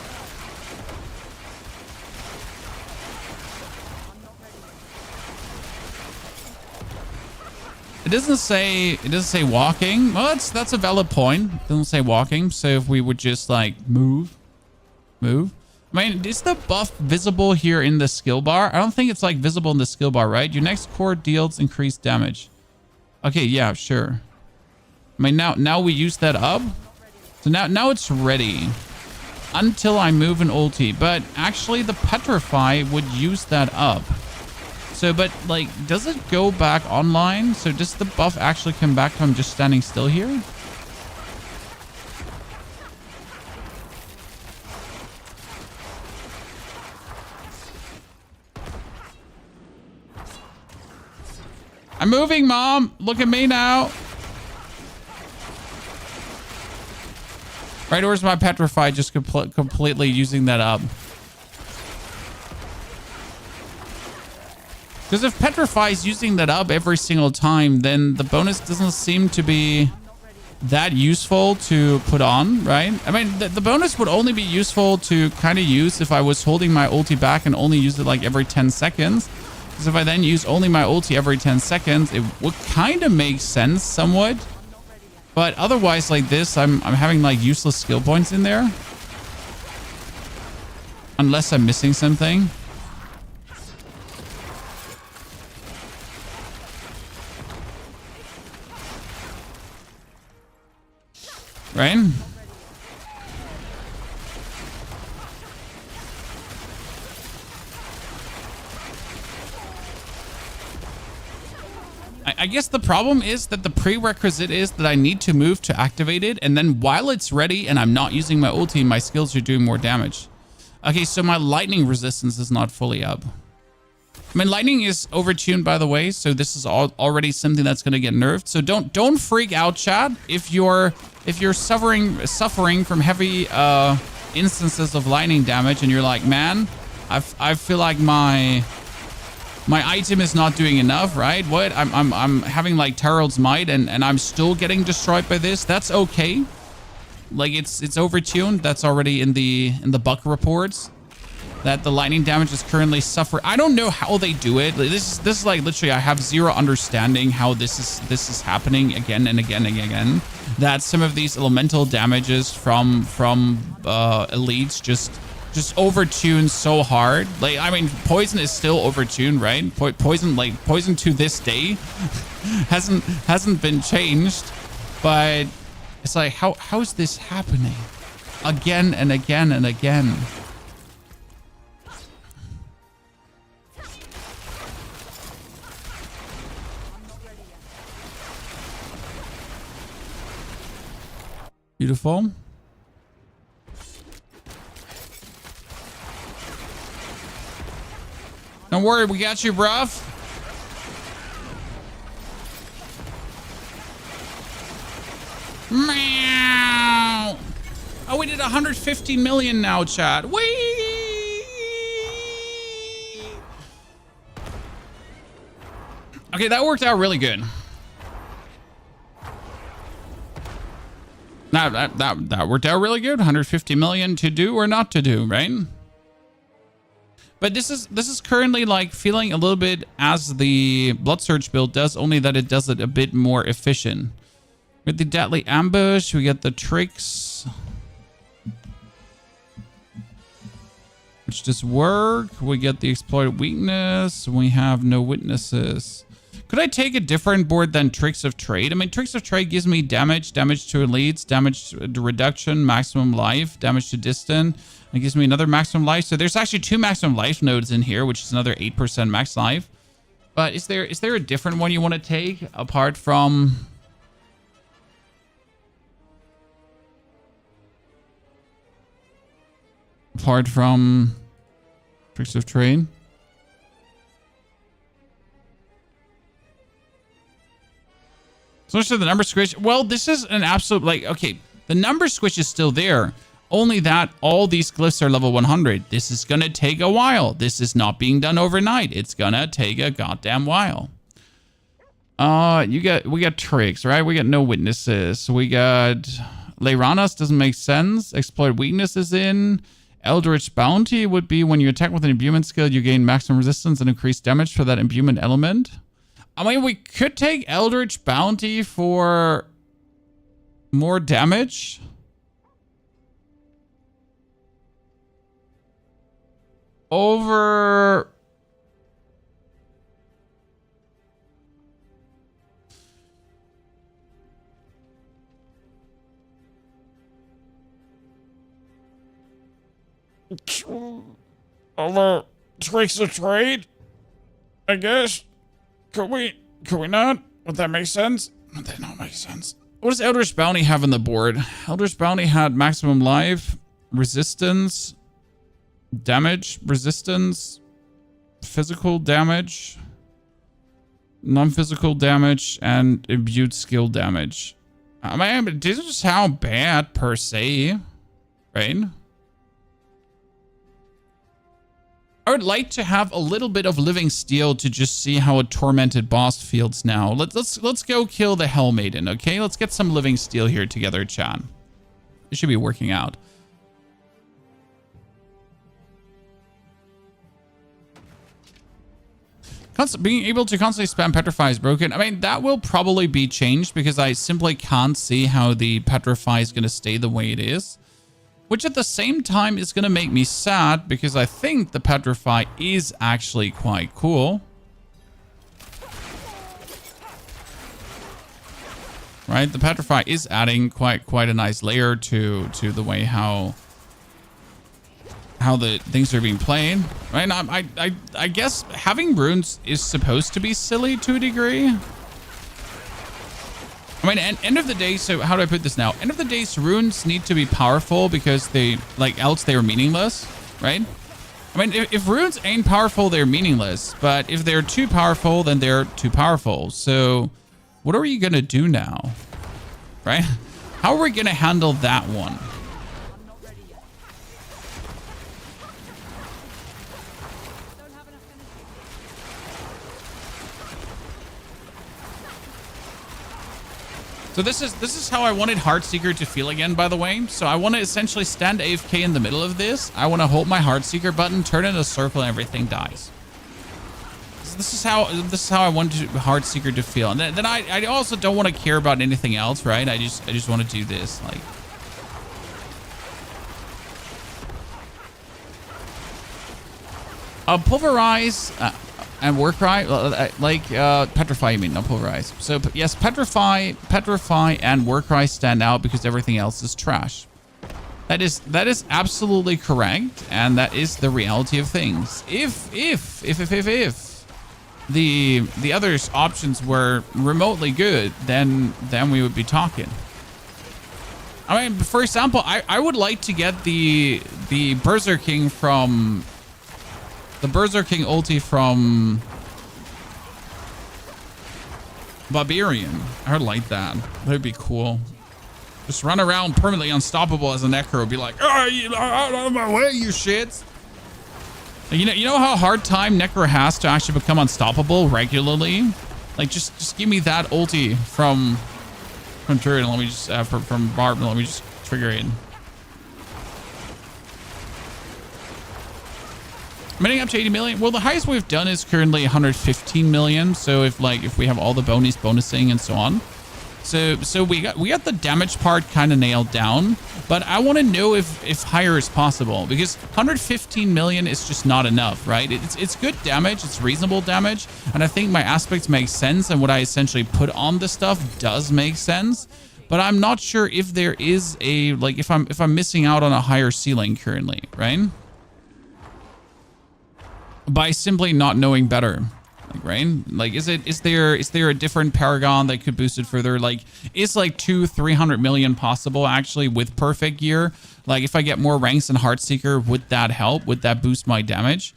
It doesn't say walking. Well, that's a valid point. It doesn't say walking. So if we would just like move. I mean, is the buff visible here in the skill bar? I don't think it's like visible in the skill bar, right? Your next core deals increased damage. Okay, yeah, sure. I mean, now we use that up. So now it's ready until I move an ulti. But actually, the Petrify would use that up. So, but like, does it go back online? So does the buff actually come back from just standing still here? I'm moving, Mom. Look at me now. Right, or is my Petrify just completely using that up? Because if Petrify is using that up every single time, then the bonus doesn't seem to be that useful to put on, right? I mean, the bonus would only be useful to kind of use if I was holding my ulti back and only use it like every 10 seconds. Because if I then use only my ulti every 10 seconds, it would kind of make sense somewhat. But otherwise, like this, I'm having like useless skill points in there. Unless I'm missing something. Right? I guess the problem is that the prerequisite is that I need to move to activate it, and then while it's ready and I'm not using my ulti, my skills are doing more damage. Okay, so my lightning resistance is not fully up. I mean, lightning is overtuned, by the way, so this is already something that's going to get nerfed. So don't freak out, chat. If you're suffering from heavy instances of lightning damage, and you're like, man, I feel like my item is not doing enough, right? What? I'm having like Terrell's Might and I'm still getting destroyed by this. That's okay. Like it's overtuned. That's already in the bug reports. that the lightning damage is currently suffering. I don't know how they do it. This is like literally, I have zero understanding how this is happening again and again and again. That some of these elemental damages from elites just overtune so hard. Like, I mean, poison is still overtuned, right? Poison to this day hasn't been changed, but it's like, how is this happening again and again and again? Beautiful. Don't worry, we got you, bruv. Meow. Oh, we did 150 million now, chat. Whee! Okay, that worked out really good. That worked out really good. 150 million to do or not to do, right? But this is currently like feeling a little bit as the Blood Surge build does, only that it does it a bit more efficient. With the Deadly Ambush, we get the tricks, which does work. We get the Exploited Weakness. We have no witnesses. Could I take a different board than Tricks of Trade? I mean, Tricks of Trade gives me damage to elites, damage to reduction, maximum life, damage to distant. It gives me another maximum life. So there's actually 2 maximum life nodes in here, which is another 8% max life. But is there a different one you want to take apart from... Tricks of Trade? So the number squish. Well, this is an absolute, like, okay, the number squish is still there. Only that all these glyphs are level 100. This is going to take a while. This is not being done overnight. It's going to take a goddamn while. We got tricks, right? We got no witnesses. We got Leiranas, doesn't make sense. Exploit weaknesses in. Eldritch Bounty would be when you attack with an imbuement skill, you gain maximum resistance and increased damage for that imbuement element. I mean, we could take Eldritch Bounty for more damage. Over... Over Tricks of Trade, I guess. Could we not? Would that make sense? Would that not make sense? What does Eldritch Bounty have on the board? Eldritch Bounty had maximum life, resistance, damage, resistance, physical damage, non-physical damage, and imbued skill damage. I mean, this is just how bad per se, right? I would like to have a little bit of living steel to just see how a tormented boss feels now. Let's go kill the Hell Maiden, okay? Let's get some living steel here together, chat. It should be working out. Being able to constantly spam Petrify is broken. I mean, that will probably be changed because I simply can't see how the Petrify is going to stay the way it is. Which at the same time is going to make me sad because I think the Petrify is actually quite cool. Right? The Petrify is adding quite a nice layer to the way how the things are being played. Right? I guess having runes is supposed to be silly to a degree. I mean, end of the day, so how do I put this now? End of the day, runes need to be powerful because they, like, else they are meaningless, right? I mean, if runes ain't powerful, they're meaningless. But if they're too powerful, then they're too powerful. So what are we going to do now, right? How are we going to handle that one? So this is how I wanted Heartseeker to feel again, by the way. So I want to essentially stand AFK in the middle of this. I want to hold my Heartseeker button, turn in a circle, and everything dies. So this is how I want Heartseeker to feel. And then I also don't want to care about anything else, right? I just want to do this, like. Pulverize and Warcry, Petrify, you mean, not Pulverize. So yes, Petrify and Warcry stand out because everything else is trash. That is absolutely correct, and that is the reality of things. If the others options were remotely good, then we would be talking. I mean, for example, I would like to get the Berserking from. The Berserking ulti from Barbarian. I would like that. That'd be cool. Just run around permanently unstoppable as a Necro. Be like, oh, you out of my way, you shits. You know how hard time Necro has to actually become unstoppable regularly? Like, just give me that ulti from Druid. Let me just from Barb. Let me just trigger it. Minting up to 80 million. Well, the highest we've done is currently 115 million. So if we have all the bonusing and so on. So we got the damage part kind of nailed down, but I want to know if higher is possible, because 115 million is just not enough, right? It's good damage, it's reasonable damage, and I think my aspects make sense, and what I essentially put on the stuff does make sense. But I'm not sure if there is a if I'm missing out on a higher ceiling currently, right? By simply not knowing better, right? Like, is there a different Paragon that could boost it further? Like, is like 200-300 million possible actually with perfect gear? Like, if I get more ranks in Heartseeker, would that help? Would that boost my damage?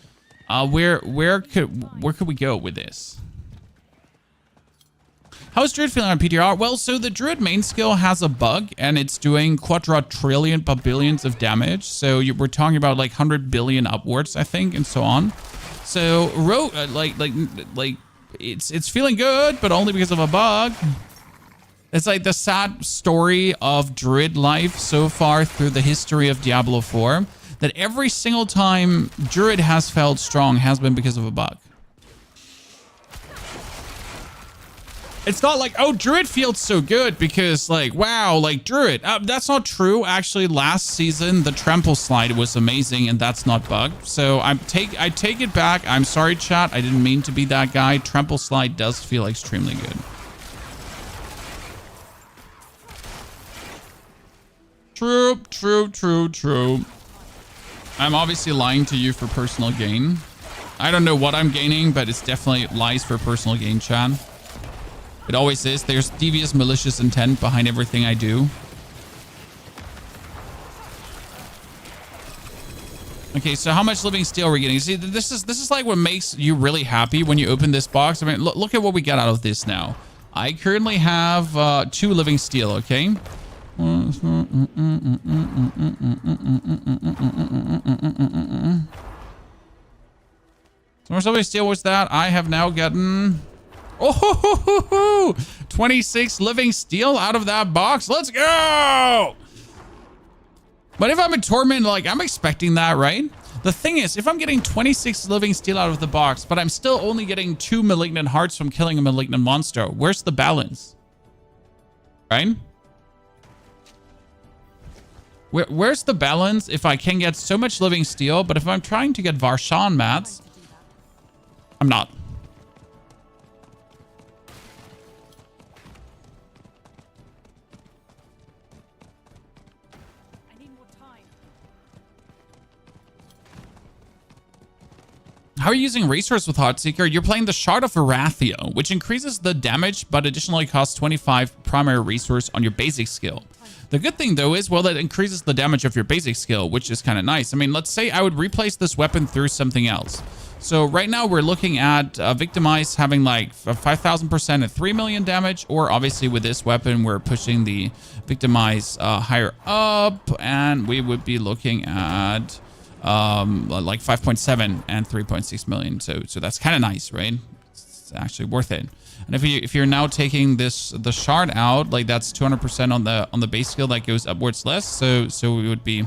Where could we go with this? How's Druid feeling on PTR? Well, so the Druid main skill has a bug, and it's doing quadrillion billions of damage. So we're talking about like 100 billion upwards, I think, and so on. So it's feeling good, but only because of a bug. It's like the sad story of Druid life so far through the history of Diablo 4, that every single time Druid has felt strong has been because of a bug. It's not like, oh, Druid feels so good because, like, wow, like, Druid. That's not true. Actually, last season, the trample slide was amazing, and that's not bugged. So I take it back. I'm sorry, chat. I didn't mean to be that guy. Trample slide does feel extremely good. True. I'm obviously lying to you for personal gain. I don't know what I'm gaining, but it's definitely lies for personal gain, chat. It always is. There's devious, malicious intent behind everything I do. Okay, so how much living steel are we getting? See, this is like what makes you really happy when you open this box. I mean, look at what we got out of this now. I currently have 2 living steel, okay? So much living steel was that? I have now gotten... Oh, 26 living steel out of that box. Let's go. But if I'm in Tormented, like, I'm expecting that, right? The thing is, if I'm getting 26 living steel out of the box, but I'm still only getting 2 malignant hearts from killing a malignant monster, where's the balance? Right? Where's the balance if I can get so much living steel, but if I'm trying to get Varshan mats, I'm not. How are you using resource with Heartseeker? You're playing the Shard of Arathio, which increases the damage, but additionally costs 25 primary resource on your basic skill. The good thing, though, is, well, that increases the damage of your basic skill, which is kind of nice. I mean, let's say I would replace this weapon through something else. So right now we're looking at Victimize having like 5,000% at 3 million damage, or obviously with this weapon, we're pushing the Victimize higher up, and we would be looking at like 5.7 and 3.6 million. So that's kind of nice, right? It's actually worth it. And if you're now taking the shard out, like that's 200% on the base skill that goes upwards less. So we would be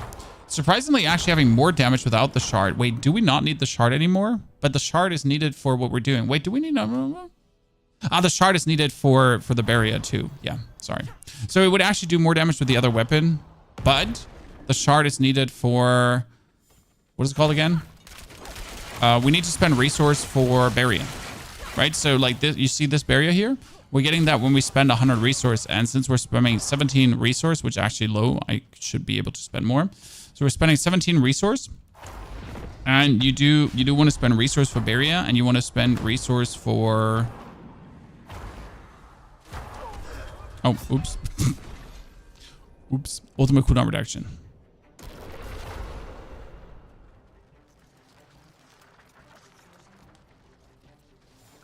surprisingly actually having more damage without the shard. Wait, do we not need the shard anymore? But the shard is needed for what we're doing. Wait, do we need the shard is needed for the barrier too. Yeah, sorry. So it would actually do more damage with the other weapon, but the shard is needed for, what is it called again? We need to spend resource for barrier, right? So like this, you see this barrier here? We're getting that when we spend 100 resource, and since we're spending 17 resource, which is actually low, I should be able to spend more. So we're spending 17 resource, and you do want to spend resource for barrier, and you want to spend resource for... Oh, oops. Oops. Ultimate cooldown reduction.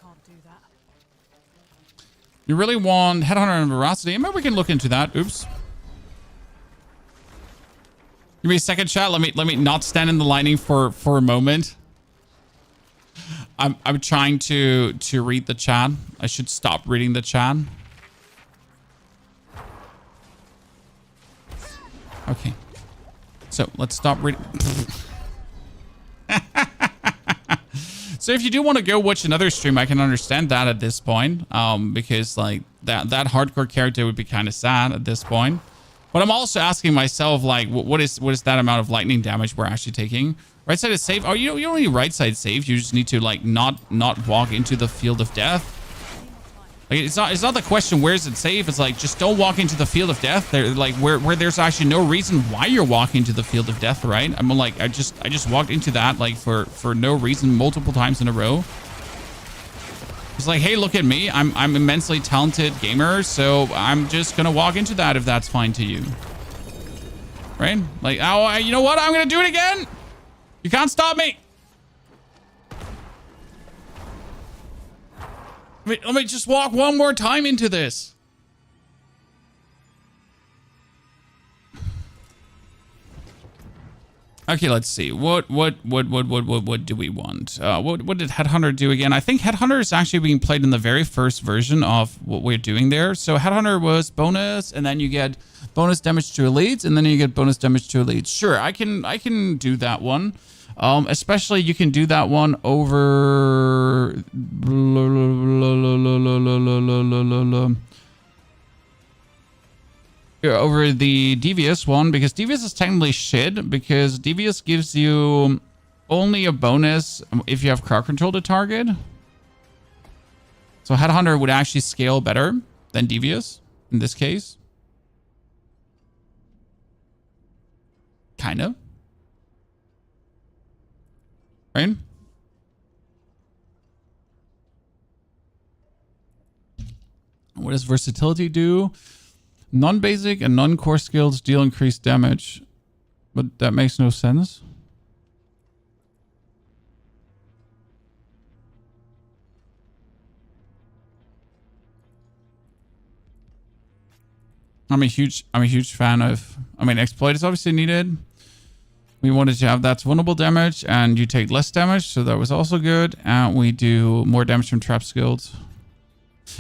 Can't do that. You really want Headhunter and Veracity? Maybe we can look into that. Oops. Give me a second, chat. Let me not stand in the lining for a moment. I'm trying to read the chat. I should stop reading the chat. Okay. So let's stop reading. So if you do want to go watch another stream, I can understand that at this point. Because like that hardcore character would be kind of sad at this point. But I'm also asking myself, like, what is that amount of lightning damage we're actually taking? Right side is safe. Oh, you don't need right side safe. You just need to like not walk into the field of death. Like it's not the question where is it safe. It's like just don't walk into the field of death. There like where there's actually no reason why you're walking to the field of death, right? I'm like I just walked into that like for no reason multiple times in a row. It's like, hey, look at me. I'm immensely talented gamer, so I'm just gonna walk into that if that's fine to you. Right? Like, oh, you know what? I'm gonna do it again. You can't stop me. Let me just walk one more time into this. Okay, let's see. What do we want? What did Headhunter do again? I think Headhunter is actually being played in the very first version of what we're doing there. So Headhunter was bonus, and then you get bonus damage to elites, and then you get bonus damage to elites. Sure, I can do that one. Especially you can do that one over over the devious one, because devious is technically shit, because devious gives you only a bonus if you have crowd control to target. So Headhunter would actually scale better than devious in this case. Kind of. Right? What does versatility do? Non-basic and non-core skills deal increased damage. But that makes no sense. I'm a huge fan of, exploit is obviously needed. We wanted to have that's vulnerable damage, and you take less damage, so that was also good. And we do more damage from trap skills.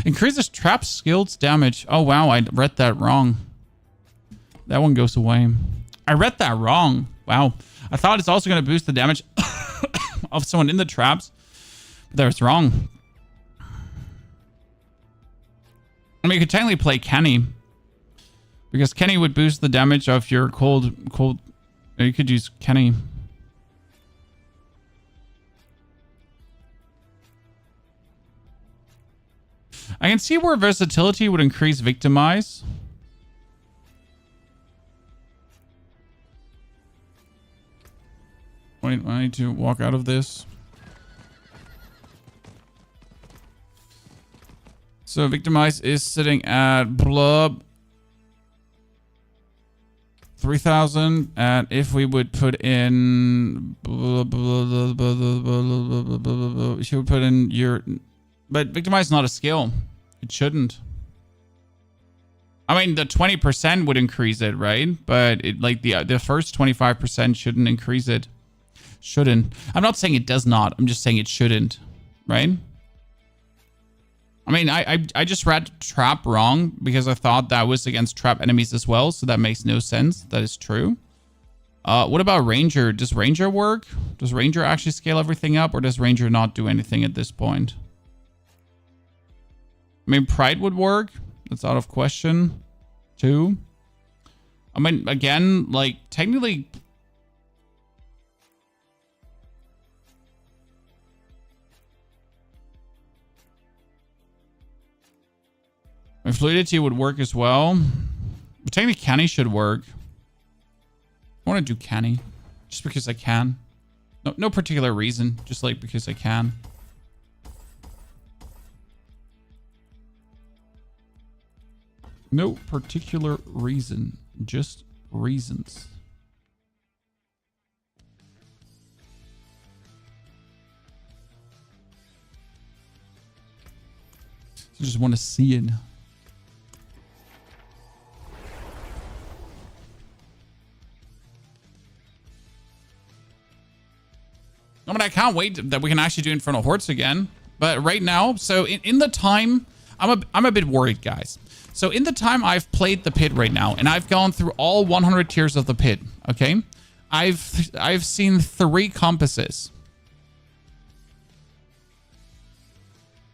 Increases trap skills damage. Oh wow, I read that wrong. That one goes away. I read that wrong. Wow. I thought it's also going to boost the damage of someone in the traps. But that was wrong. You could technically play Kenny, because Kenny would boost the damage of your cold. You could use Kenny. I can see where versatility would increase Victimize. Wait, I need to walk out of this. So Victimize is sitting at blub 3,000, and if we would put in, if you would put in your, but Victimize is not a skill. It shouldn't. I mean, the 20% would increase it, right? But it like the first 25% shouldn't increase it. Shouldn't. I'm not saying it does not. I'm just saying it shouldn't, right? I mean, I just read trap wrong because I thought that was against trap enemies as well. So that makes no sense. That is true. What about Ranger? Does Ranger work? Does Ranger actually scale everything up, or does Ranger not do anything at this point? I mean, Pride would work. That's out of question, too. I mean, again, like, technically... My Fluidity would work as well. But technically, Canny should work. I want to do Canny. Just because I can. No particular reason. Just, like, because I can. No particular reason, just reasons. I just want to see it. I mean, I can't wait that we can actually do Infernal Hordes again. But right now, so in the time, I'm a bit worried, guys. So in the time I've played the pit right now, and I've gone through all 100 tiers of the pit, okay? I've seen 3 compasses.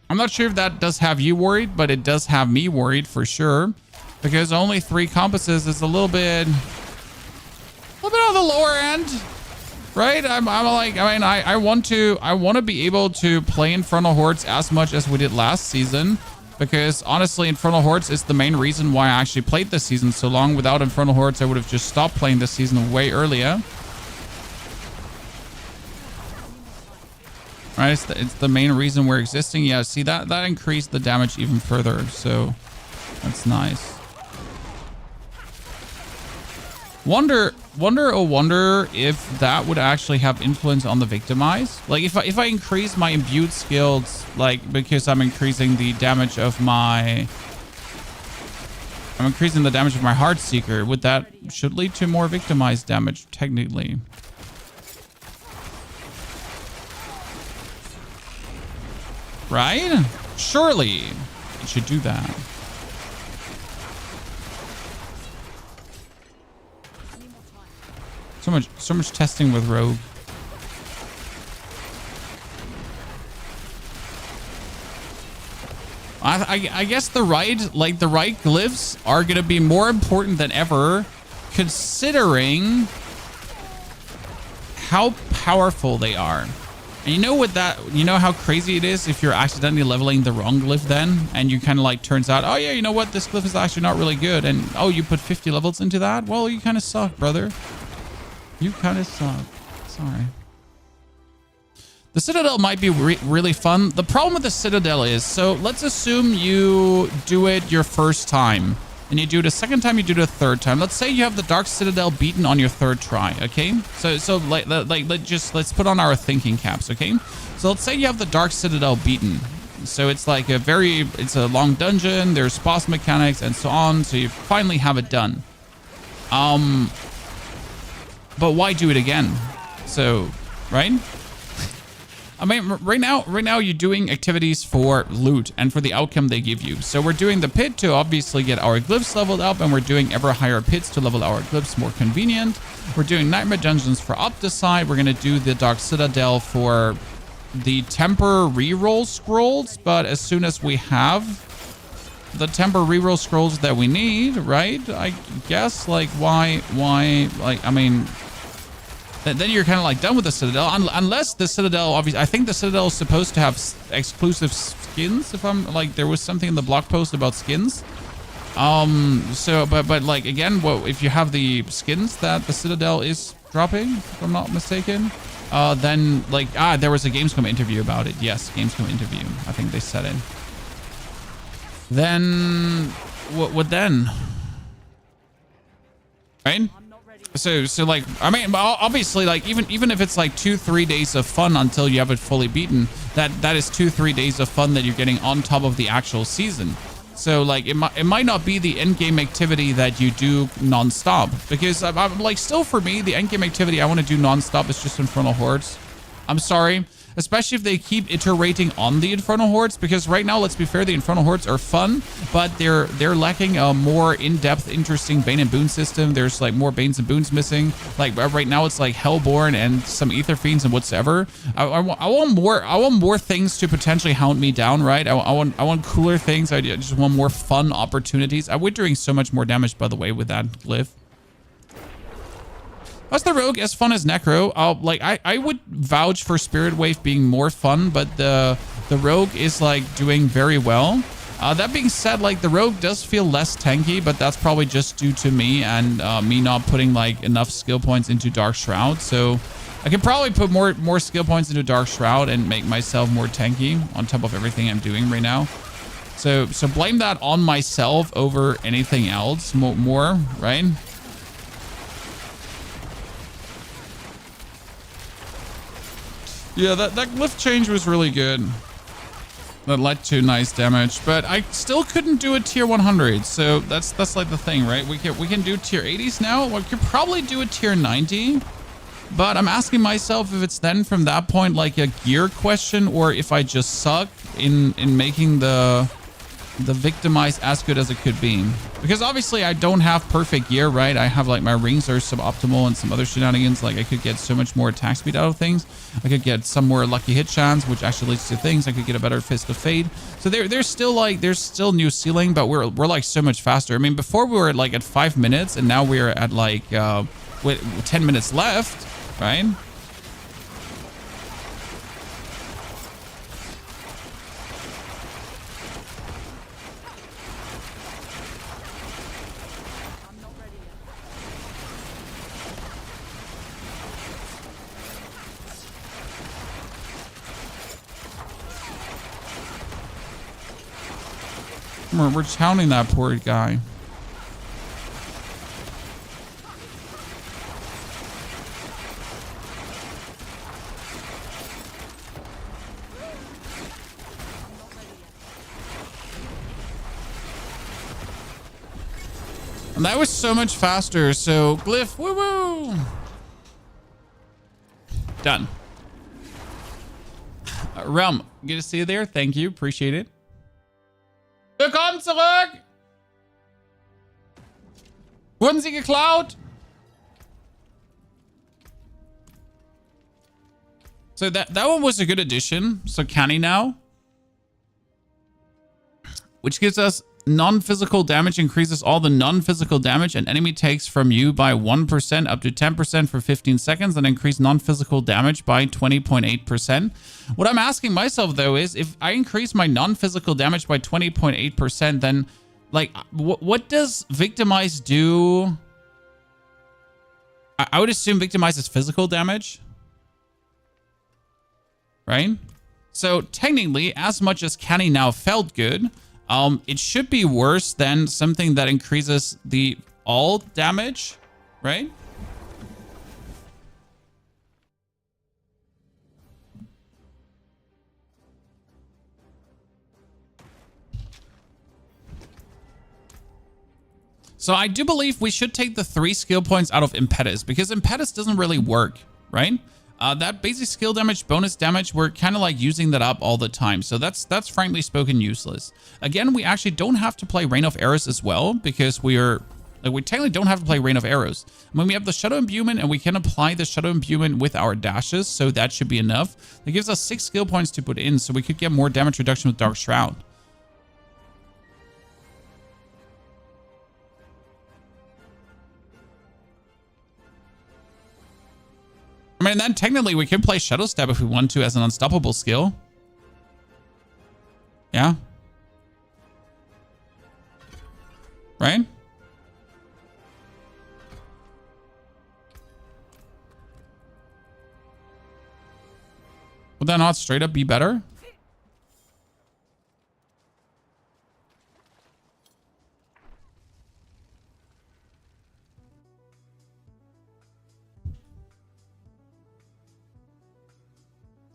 I'm not sure if that does have you worried, but it does have me worried for sure. Because only 3 compasses is a little bit on the lower end. Right? I'm like, I mean, I want to be able to play Infernal Hordes as much as we did last season. Because honestly, Infernal Hordes is the main reason why I actually played this season so long. Without Infernal Hordes, I would have just stopped playing this season way earlier. Right? It's the main reason we're existing. Yeah, see, that increased the damage even further. So that's nice. Wonder if that would actually have influence on the Victimize. Like if I increase my imbued skills, like because I'm increasing the damage of my Heartseeker, would that should lead to more Victimize damage technically? Right? Surely it should do that. So much testing with Rogue. I guess the right glyphs are gonna be more important than ever, considering how powerful they are. And you know what you know how crazy it is if you're accidentally leveling the wrong glyph then, and you kind of like turns out, oh yeah, you know what, this glyph is actually not really good, and oh, you put 50 levels into that? Well, you kind of suck, brother. You kind of suck. Sorry. The Citadel might be really fun. The problem with the Citadel is, so let's assume you do it your first time. And you do it a second time, you do it a third time. Let's say you have the Dark Citadel beaten on your third try, okay? So let's put on our thinking caps, okay? So let's say you have the Dark Citadel beaten. So it's like it's a long dungeon, there's boss mechanics and so on. So you finally have it done. But why do it again? So, right? I mean, right now you're doing activities for loot and for the outcome they give you. So we're doing the pit to obviously get our glyphs leveled up, and we're doing ever higher pits to level our glyphs more convenient. We're doing nightmare dungeons for Opticide. We're going to do the Dark Citadel for the temper reroll scrolls. But as soon as we have the temper reroll scrolls that we need, right? I guess, like, why, like, I mean... Then you're kind of like done with the Citadel, unless the Citadel, obviously, I think the Citadel is supposed to have exclusive skins. If I'm like, there was something in the blog post about skins. So, but like again, well, if you have the skins that the Citadel is dropping, if I'm not mistaken, then like there was a Gamescom interview about it. Yes, Gamescom interview. I think they said it. Then what then? Right? So like, I mean, obviously, like even if it's like 2-3 days of fun until you have it fully beaten, that is 2-3 days of fun that you're getting on top of the actual season. So like, it might not be the end game activity that you do nonstop, because I'm like, still for me, the end game activity I want to do nonstop is just Infernal Hordes. I'm sorry. especially if they keep iterating on the Infernal Hordes, because right now, let's be fair, the Infernal Hordes are fun, but they're lacking a more in-depth, interesting Bane and Boon system. There's like more Banes and Boons missing. Like right now, it's like Hellborn and some Aether Fiends and whatsoever. I want more things to potentially hound me down, right? I want cooler things. I just want more fun opportunities. We're doing so much more damage, by the way, with that glyph. How's the Rogue as fun as Necro? I would vouch for Spirit Wave being more fun, but the Rogue is like doing very well. That being said, like the Rogue does feel less tanky, but that's probably just due to me and me not putting like enough skill points into Dark Shroud. So I could probably put more skill points into Dark Shroud and make myself more tanky on top of everything I'm doing right now. So blame that on myself over anything else more, right? Yeah, that glyph change was really good. That led to nice damage, but I still couldn't do a tier 100. So that's like the thing, right? We can do tier 80s now. We could probably do a tier 90, but I'm asking myself if it's then from that point like a gear question, or if I just suck in making the Victimize as good as it could be. Because obviously I don't have perfect gear, right? I have like my rings are suboptimal and some other shenanigans. Like I could get so much more attack speed out of things. I could get some more lucky hit chance, which actually leads to things. I could get a better Fist of Fate. So there's still new ceiling, but we're like so much faster. I mean, before we were like at 5 minutes, and now we're at like with 10 minutes left, right? We're hounding that poor guy. And that was so much faster. So Glyph, woo woo. Done. Realm, good to see you there. Thank you. Appreciate it. Willkommen zurück! Wurden sie geklaut? So that one was a good addition. So canny now. Which gives us non-physical damage, increases all the non-physical damage an enemy takes from you by 1% up to 10% for 15 seconds, and increase non-physical damage by 20.8%. What I'm asking myself though is, if I increase my non-physical damage by 20.8%, then like what does Victimize do? I would assume Victimize is physical damage, right? So technically, as much as Canny now felt good, it should be worse than something that increases the all damage, right? So I do believe we should take the 3 skill points out of Impetus, because Impetus doesn't really work, right? That basic skill damage, bonus damage, we're kind of like using that up all the time. So that's frankly spoken useless. Again, we actually don't have to play Rain of Arrows as well, because we technically don't have to play Rain of Arrows. I mean, we have the Shadow Imbuement, and we can apply the Shadow Imbuement with our dashes, so that should be enough. It gives us 6 skill points to put in, so we could get more damage reduction with Dark Shroud. I mean, then technically we could play Shadow Step if we want to as an unstoppable skill. Yeah. Right? Would that not straight up be better?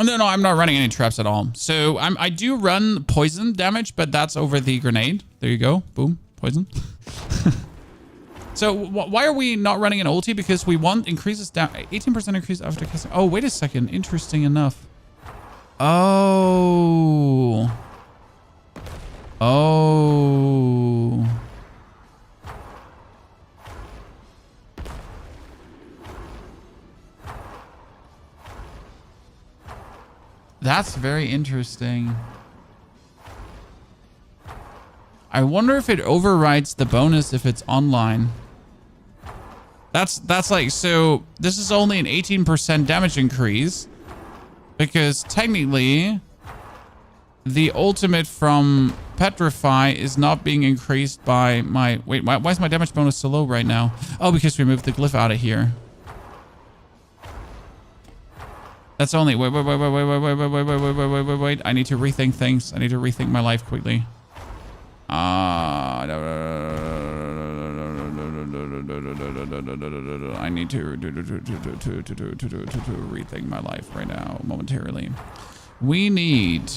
No, I'm not running any traps at all. So I do run poison damage, but that's over the grenade. There you go. Boom. Poison. So why are we not running an ulti? Because we want increases down 18% increase after casting. Oh, wait a second. Interesting enough. Oh. Oh. That's very interesting. I wonder if it overrides the bonus if it's online. That's like, so this is only an 18% damage increase because technically the ultimate from Petrify is not being increased by my, wait, why is my damage bonus so low right now? Oh, because we moved the glyph out of here. That's only, wait. I need to rethink things. I need to rethink my life quickly. I need to rethink my life right now, momentarily. We need,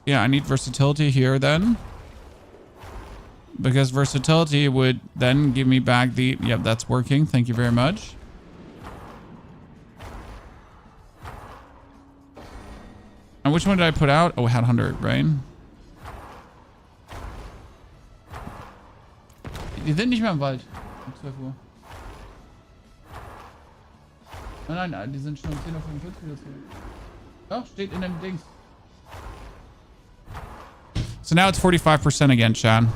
yeah, I need versatility here then. Because versatility would then give me back the... Yep, that's working. Thank you very much. And which one did I put out? Oh, I had 100, right? Die sind nicht mehr im Wald. Um 12 Uhr. Nein, die sind schon um 10:45 Uhr. Doch, steht in dem Dings. So now it's 45% again, Chad.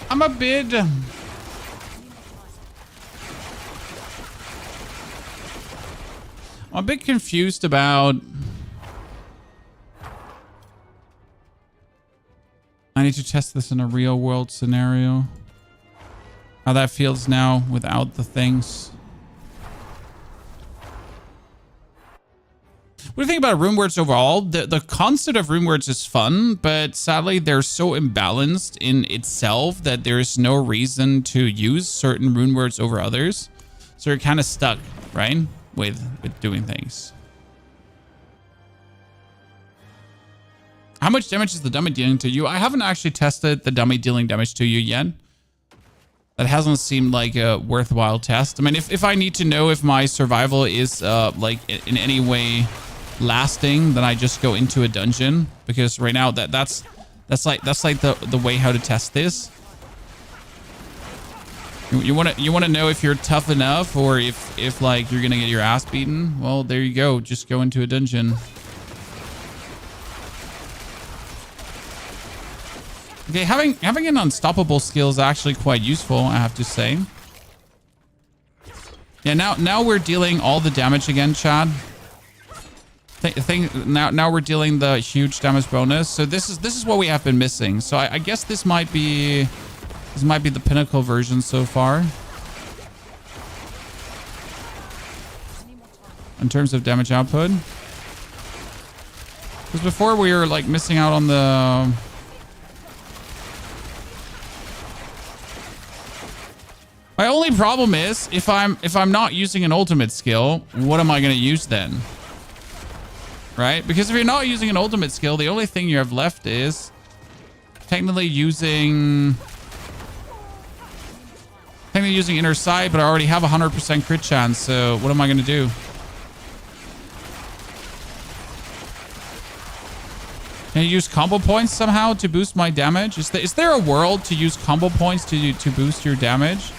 I'm a bit... I'm a bit confused about... I need to test this in a real world scenario. How that feels now without the things. What do you think about runewords overall? The concept of runewords is fun, but sadly they're so imbalanced in itself that there's no reason to use certain runewords over others. So you're kind of stuck, right? With doing things. How much damage is the dummy dealing to you? I haven't actually tested the dummy dealing damage to you yet. That hasn't seemed like a worthwhile test. I mean, if I need to know if my survival is like in any way lasting, then I just go into a dungeon, because right now that's like the way how to test this. You want to know if you're tough enough, or if like you're gonna get your ass beaten. Well, there you go. Just go into a dungeon. Okay, having an unstoppable skill is actually quite useful, I have to say. Yeah, now we're dealing all the damage again, Chad. Now we're dealing the huge damage bonus. So this is what we have been missing. So I guess this might be the pinnacle version so far. In terms of damage output. Because before we were like missing out on the... My only problem is if I'm not using an ultimate skill, what am I going to use then? Right? Because if you're not using an ultimate skill, the only thing you have left is technically using Inner Sight, but I already have 100% crit chance. So what am I going to do? Can I use combo points somehow to boost my damage? Is there a world to use combo points to boost your damage?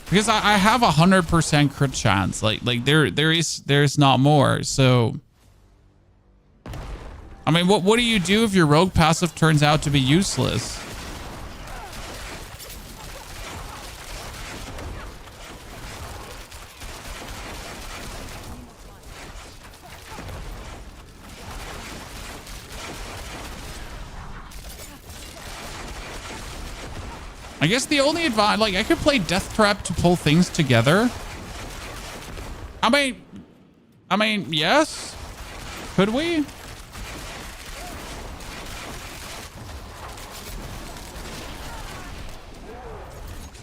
Because I have 100% crit chance. Like there's not more. So I mean, what do you do if your rogue passive turns out to be useless? I guess the only advice, like, I could play Death Trap to pull things together. I mean, yes. Could we?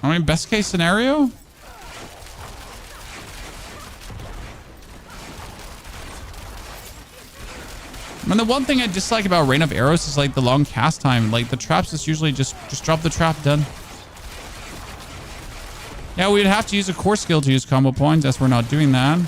I mean, best case scenario. I mean, the one thing I dislike about Rain of Arrows is like the long cast time. Like the traps is usually just drop the trap, done. Yeah, we'd have to use a core skill to use combo points, as we're not doing that.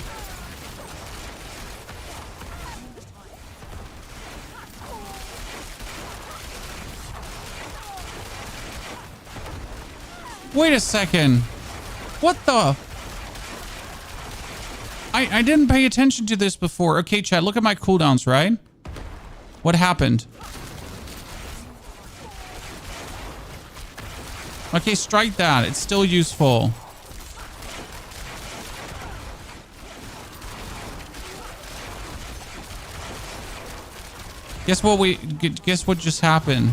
Wait a second. What the? I didn't pay attention to this before. Okay, chat, look at my cooldowns, right? What happened? Okay, strike that. It's still useful. Guess what just happened?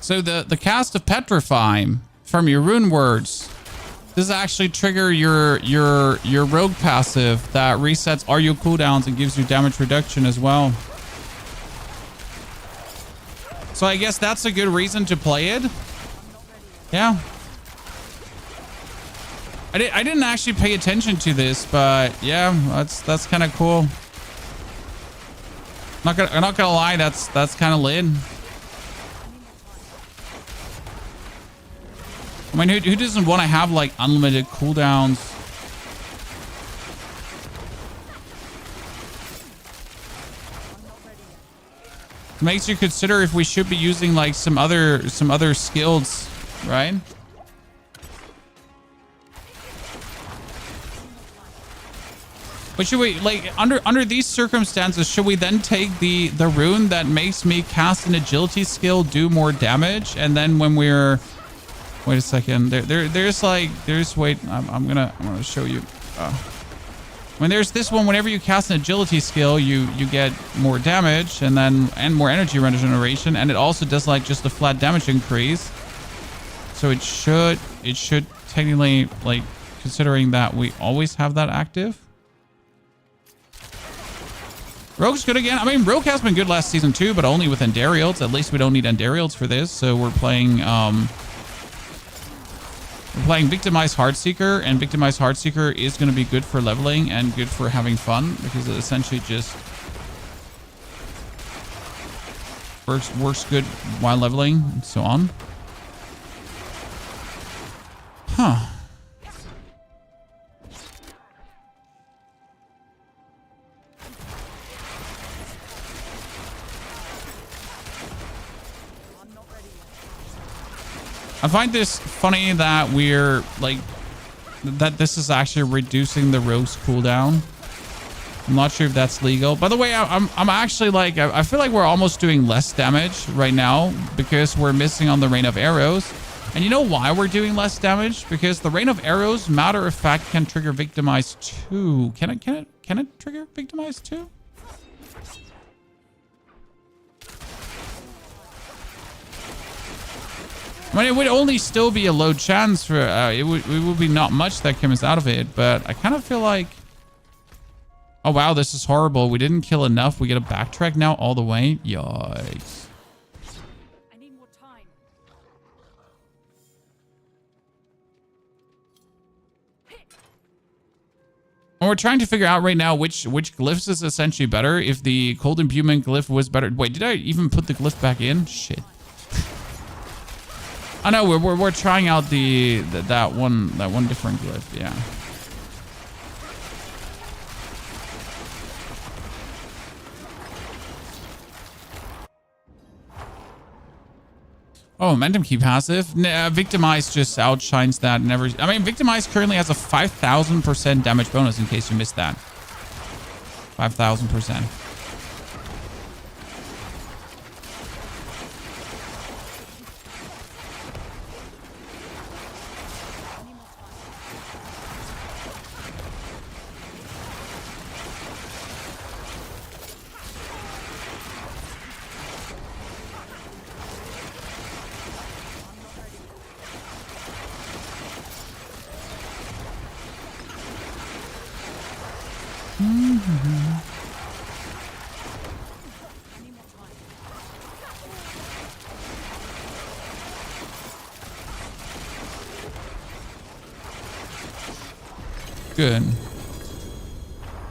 So the cast of Petrify from your rune words, this actually trigger your rogue passive that resets all your cooldowns and gives you damage reduction as well. So I guess that's a good reason to play it. Yeah. I didn't actually pay attention to this, but yeah, that's kind of cool. I'm not gonna lie, that's kind of lit. I mean, who doesn't want to have like unlimited cooldowns? It makes you consider if we should be using like some other skills, right? But should we, like, under these circumstances, should we then take the rune that makes me cast an agility skill do more damage, and then when we're wait a second. I'm gonna show you. When there's this one, whenever you cast an agility skill, you get more damage and more energy regeneration, and it also does like just a flat damage increase. So it should technically, like, considering that we always have that active. Rogue's good again. I mean, Rogue has been good last season too, but only with Endarials. At least we don't need Endarials for this, so we're playing Victimize Heartseeker, and Victimize Heartseeker is going to be good for leveling and good for having fun because it essentially just works good while leveling and so on. Huh. I find this funny that we're like that this is actually reducing the rogue's cooldown. I'm not sure if that's legal. By the way, I'm actually like I feel like we're almost doing less damage right now because we're missing on the Rain of Arrows. And you know why we're doing less damage? Because the Rain of Arrows, matter of fact, can trigger Victimize 2. Can it trigger Victimize 2? I mean, it would only still be a low chance for it would be not much that comes out of it, but I kind of feel like, oh wow, this is horrible. We didn't kill enough. We get a backtrack now all the way. Yikes. I need more time. And we're trying to figure out right now which glyphs is essentially better. If the cold imbuement glyph was better. Wait, did I even put the glyph back in? Shit. I know we're trying out that one different glyph, yeah. Oh, momentum key passive. Nah, Victimize just outshines that. I mean, Victimize currently has a 5,000% damage bonus. In case you missed that, 5,000%. Good.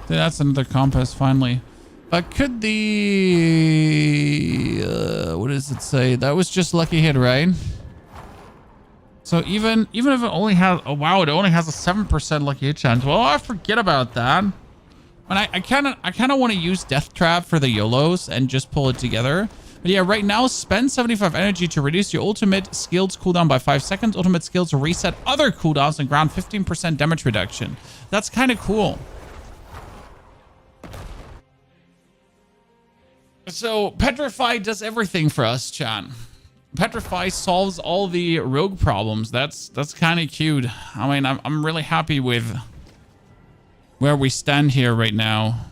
That's another compass finally. But could the what does it say? That was just lucky hit, right? So even if it only has, oh wow, it only has a 7% lucky hit chance. Well, I forget about that. And I kind of want to use Death Trap for the YOLOs and just pull it together. But yeah, right now spend 75 energy to reduce your ultimate skills cooldown by 5 seconds. Ultimate skills will reset other cooldowns and grant 15% damage reduction. That's kind of cool. So Petrify does everything for us, chat. Petrify solves all the rogue problems. That's kind of cute. I mean, I'm really happy with where we stand here right now.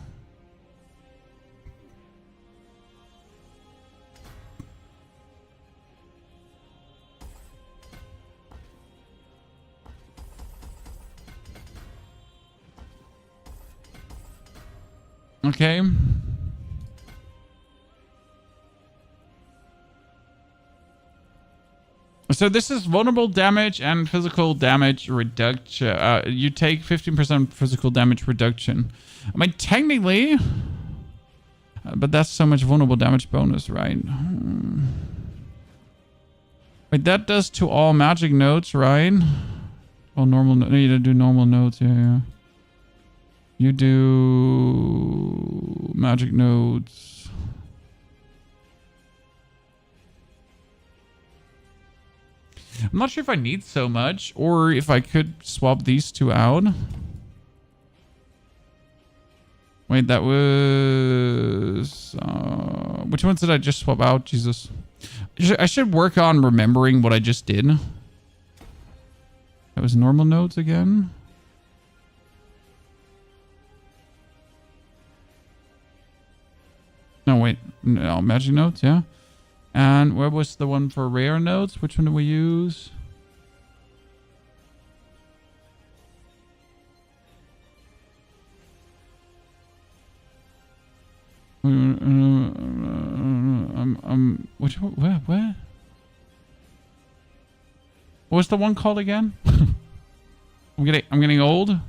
Okay. So this is vulnerable damage and physical damage reduction. You take 15% physical damage reduction. I mean, technically, but that's so much vulnerable damage bonus, right? Wait, that does to all magic nodes, right? All normal. No, you don't do normal nodes. Yeah. You do magic nodes. I'm not sure if I need so much or if I could swap these two out. Wait, that was... which ones did I just swap out? Jesus. I should work on remembering what I just did. That was normal nodes again. No, wait. No, magic nodes, yeah. And where was the one for rare nodes? Which one do we use? Which one? Where? What was the one called again? I'm getting old.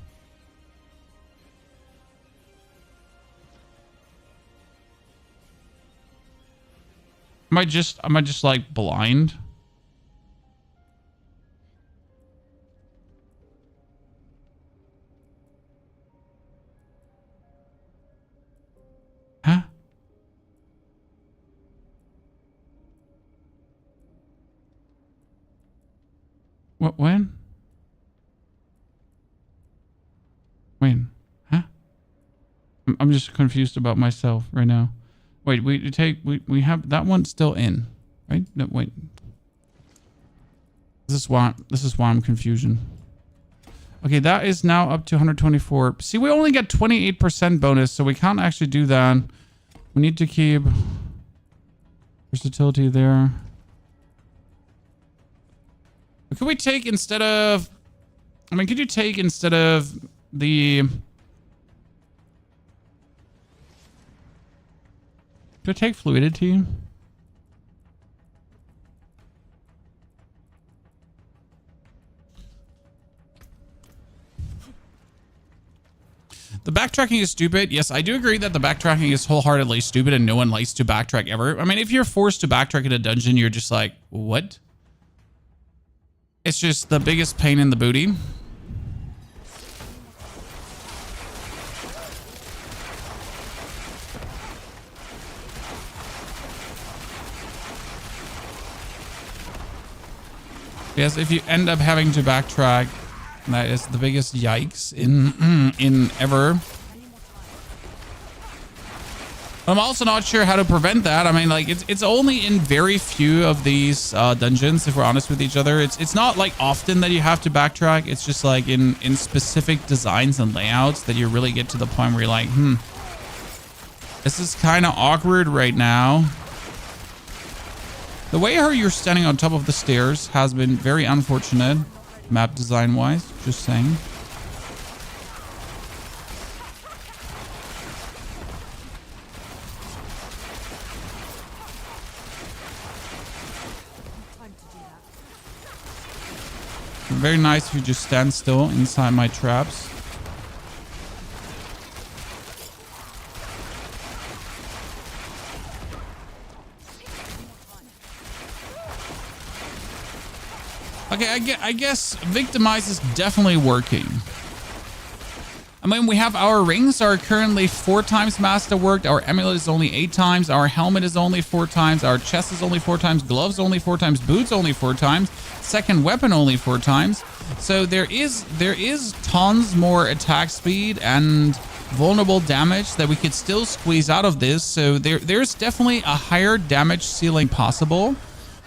Am I just like blind? Huh? What, when? When? Huh? I'm just confused about myself right now. Wait, we have that one still in, right? No, wait. This is why I'm confusion. Okay, that is now up to 124. See, we only get 28% bonus, so we can't actually do that. We need to keep versatility there. But could we take instead of... I mean, could you take instead of the... Could I take fluidity? The backtracking is stupid. Yes, I do agree that the backtracking is wholeheartedly stupid and no one likes to backtrack ever. I mean, if you're forced to backtrack in a dungeon, you're just like, what? It's just the biggest pain in the booty. Yes, if you end up having to backtrack, that is the biggest yikes in ever. I'm also not sure how to prevent that. I mean, like, it's only in very few of these dungeons, if we're honest with each other. It's not like often that you have to backtrack. It's just like in specific designs and layouts that you really get to the point where you're like, this is kind of awkward right now. The way how you're standing on top of the stairs has been very unfortunate, map design wise, just saying. Very nice if you just stand still inside my traps. Okay, I guess Victimize is definitely working. I mean, we have our rings are currently 4 times master worked. Our amulet is only 8 times. Our helmet is only 4 times. Our chest is only 4 times. Gloves only 4 times. Boots only 4 times. Second weapon only 4 times. So there is tons more attack speed and vulnerable damage that we could still squeeze out of this. So there's definitely a higher damage ceiling possible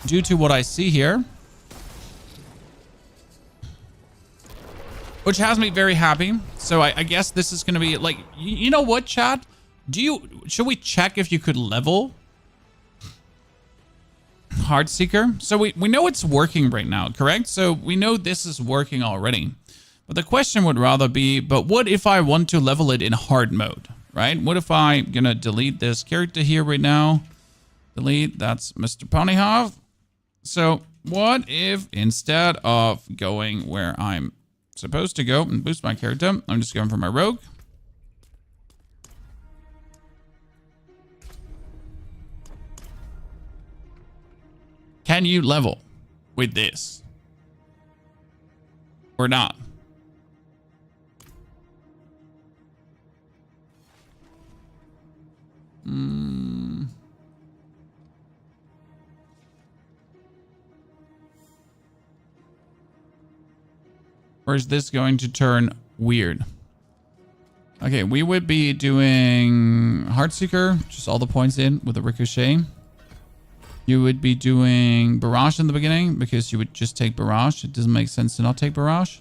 due to what I see here. Which has me very happy. So I guess this is going to be like, you know what, chat? Should we check if you could level Heartseeker? So we know it's working right now, correct? So we know this is working already. But the question would rather be, but what if I want to level it in hard mode, right? What if I'm going to delete this character here right now? Delete, that's Mr. Ponyhoff. So what if instead of going where I'm supposed to go and boost my character, I'm just going for my rogue. Can you level with this or not? Or is this going to turn weird? Okay, we would be doing Heartseeker, just all the points in with a ricochet. You would be doing Barrage in the beginning because you would just take Barrage. It doesn't make sense to not take Barrage.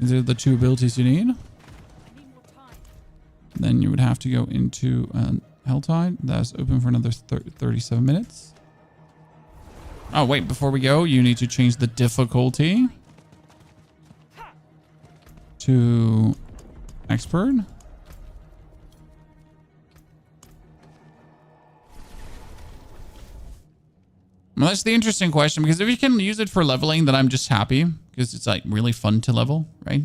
These are the 2 abilities you need. Then you would have to go into Helltide. That's open for another 37 minutes. Oh, wait, before we go, you need to change the difficulty to expert. Well, that's the interesting question, because if you can use it for leveling, then I'm just happy, because it's like really fun to level, right?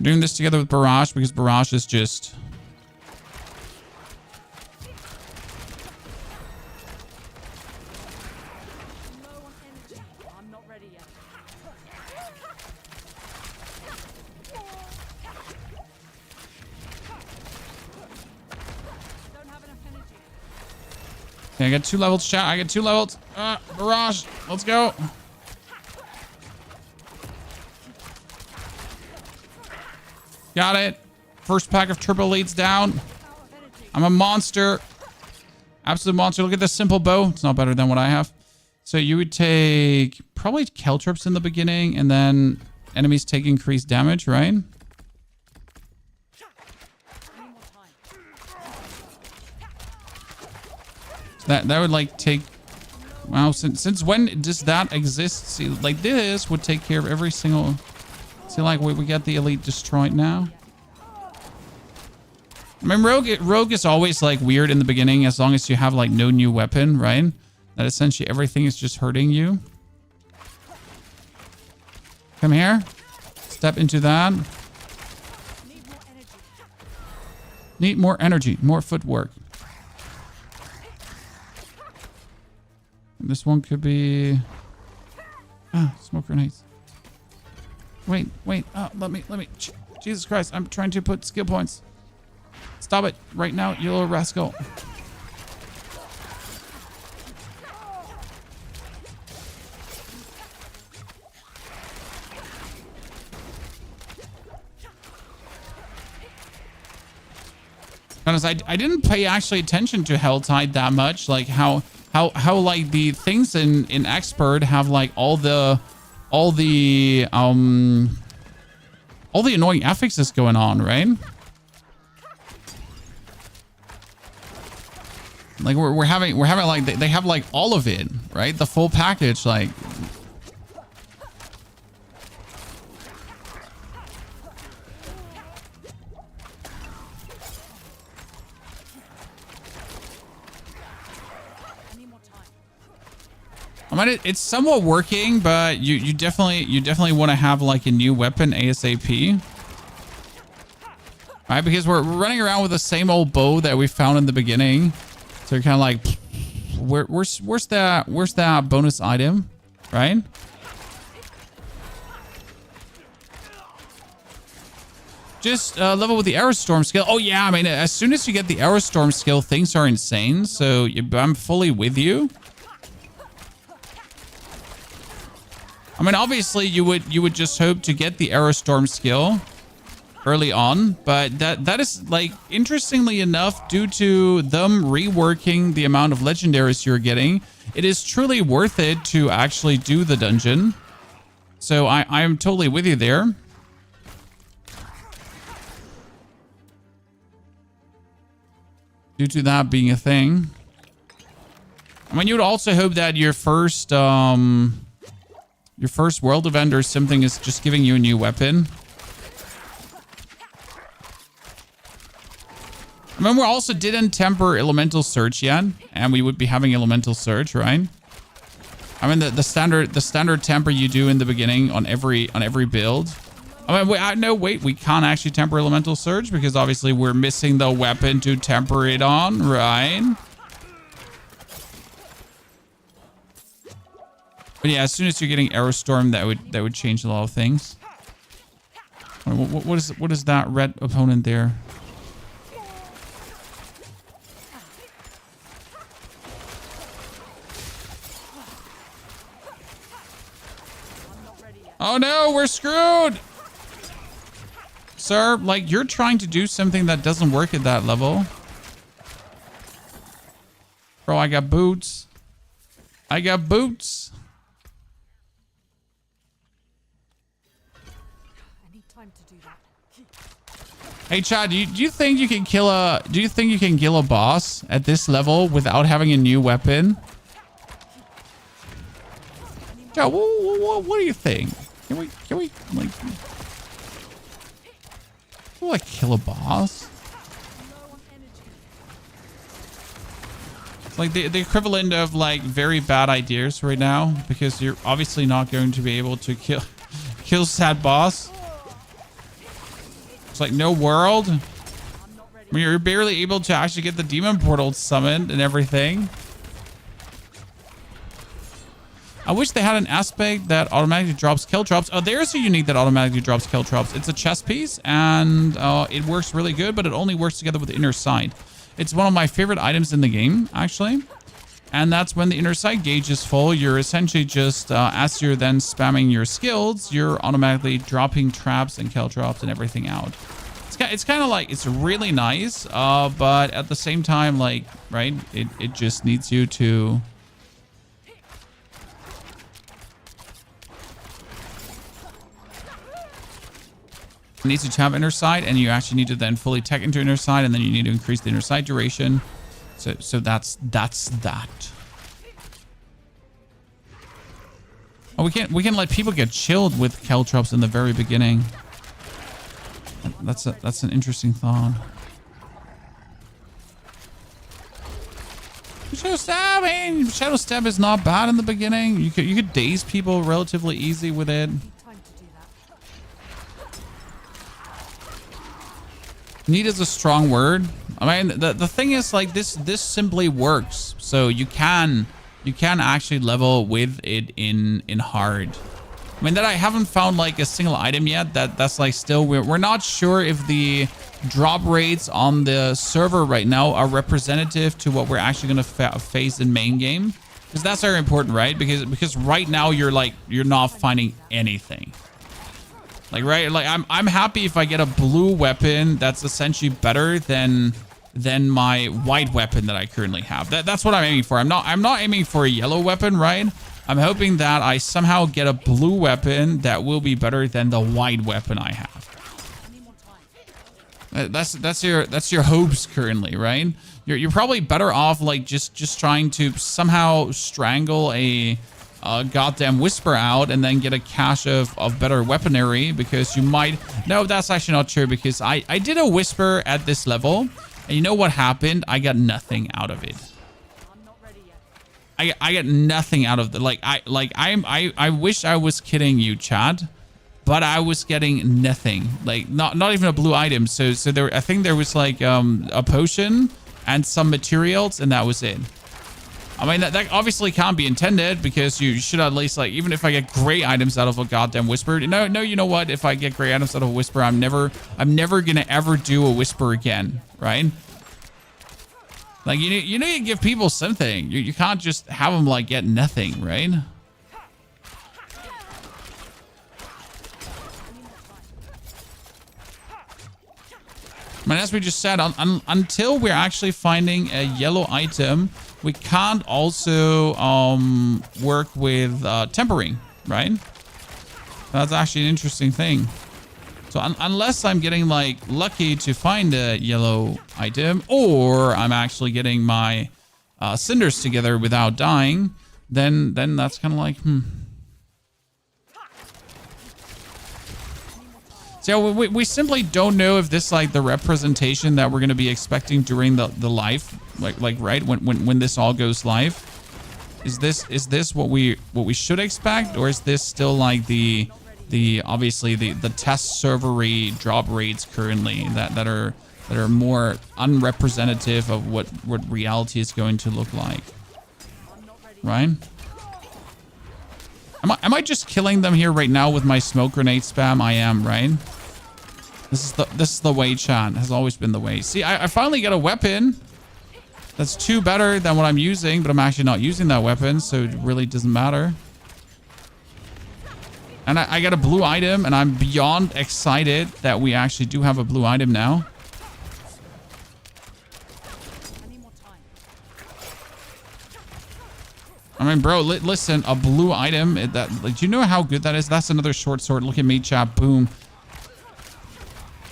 Doing this together with Barrage because Barrage is just... I'm not ready yet. Don't have enough energy. Okay, I got 2 levels, chat. I got 2 levels. Barrage. Let's go. Got it. First pack of turbo leads down. I'm a monster. Absolute monster. Look at this simple bow. It's not better than what I have. So you would take probably caltrops in the beginning, and then enemies take increased damage, right? That would like take... Wow, since when does that exist? See, like this would take care of every single... See, like we get the elite destroyed now. I mean, rogue is always like weird in the beginning as long as you have like no new weapon, right? That essentially everything is just hurting you. Come here. Step into that. Need more energy, more footwork. And this one could be... Ah, smoke grenades. Wait. Oh, let me. Jesus Christ, I'm trying to put skill points. Stop it right now, you little rascal. Honest, I didn't pay actually attention to Helltide that much. Like how like the things in Expert have like all the annoying affixes going on, right? Like we're having like they have like all of it, right? The full package, like. I mean, it's somewhat working, but you definitely want to have like a new weapon ASAP, right? Because we're running around with the same old bow that we found in the beginning, so you're kind of like, where's that bonus item, right? Just level with the Arrow Storm skill. Oh yeah, I mean, as soon as you get the Arrow Storm skill, things are insane. So I'm fully with you. I mean, obviously, you would just hope to get the Arrow Storm skill early on, but that is, like, interestingly enough, due to them reworking the amount of legendaries you're getting, it is truly worth it to actually do the dungeon. So I am totally with you there. Due to that being a thing. I mean, you would also hope that your first world event or something is just giving you a new weapon. I mean, we also didn't temper Elemental Surge yet, and we would be having Elemental Surge, right? I mean, the standard temper you do in the beginning on every build. I mean, wait, we can't actually temper Elemental Surge because obviously we're missing the weapon to temper it on, right? But yeah, as soon as you're getting Arrow Storm, that would change a lot of things. What is that red opponent there? Oh no, we're screwed! Sir, like, you're trying to do something that doesn't work at that level. Bro, I got boots. I got boots. I need time to do that. Hey Chad, do you think you can kill a boss at this level without having a new weapon? Chad, what do you think? Can we like kill a boss? It's like the equivalent of like very bad ideas right now, because you're obviously not going to be able to kill sad boss. It's like no world. I mean, you're barely able to actually get the demon portal summoned and everything. I wish they had an aspect that automatically drops kill drops. Oh, there's a unique that automatically drops kill drops. It's a chest piece, and it works really good, but it only works together with the inner sight. It's one of my favorite items in the game, actually. And that's when the inner sight gauge is full. You're essentially just, as you're then spamming your skills, you're automatically dropping traps and kill drops and everything out. It's kind of like, it's really nice, but at the same time, like, right, it just needs you to... needs to have inner sight, and you actually need to then fully tech into inner sight, and then you need to increase the inner sight duration. So that's that. Oh, we can let people get chilled with caltrops in the very beginning. That's an interesting thought. Shadow Stab, I mean, Shadow Stab is not bad in the beginning. You could daze people relatively easy with it. Need is a strong word. I mean, the thing is, like, this simply works. So you can actually level with it in hard. I mean, that I haven't found like a single item yet. That's like still we're not sure if the drop rates on the server right now are representative to what we're actually gonna face in main game, because that's very important, right? Because right now you're not finding anything. Like, right, like I'm happy if I get a blue weapon that's essentially better than my white weapon that I currently have. That's what I'm aiming for. I'm not aiming for a yellow weapon, right? I'm hoping that I somehow get a blue weapon that will be better than the white weapon I have. That's your hopes currently, right? You're probably better off like just trying to somehow strangle a goddamn whisper out and then get a cache of better weaponry, because you might... No, that's actually not true, because I did a whisper at this level, and you know what happened? I got nothing out of it. I'm not ready yet. I get nothing out of the... I wish I was kidding you, Chad, but I was getting nothing. Like not even a blue item. So there, I think there was like a potion and some materials, and that was it. I mean, that obviously can't be intended, because you should at least, like, even if I get great items out of a goddamn whisper. No, you know what? If I get great items out of a whisper, I'm never gonna ever do a whisper again, right? Like, you need to give people something. You can't just have them like get nothing, right? I mean, as we just said, until we're actually finding a yellow item, we can't also work with tempering, right? That's actually an interesting thing. So unless I'm getting like lucky to find a yellow item, or I'm actually getting my cinders together without dying, then that's kind of like, So we simply don't know if this like the representation that we're going to be expecting during the live, like right when this all goes live. Is this what we should expect, or is this still like the obviously the test server drop rates currently that are more unrepresentative of what reality is going to look like, right? Am I just killing them here right now with my smoke grenade spam? I am, right? This is the way, chat. Has always been the way. See, I finally got a weapon that's 2 better than what I'm using, but I'm actually not using that weapon, so it really doesn't matter. And I got a blue item, and I'm beyond excited that we actually do have a blue item now. I mean, bro, listen, a blue item, do you know how good that is? That's another short sword. Look at me, chat. Boom.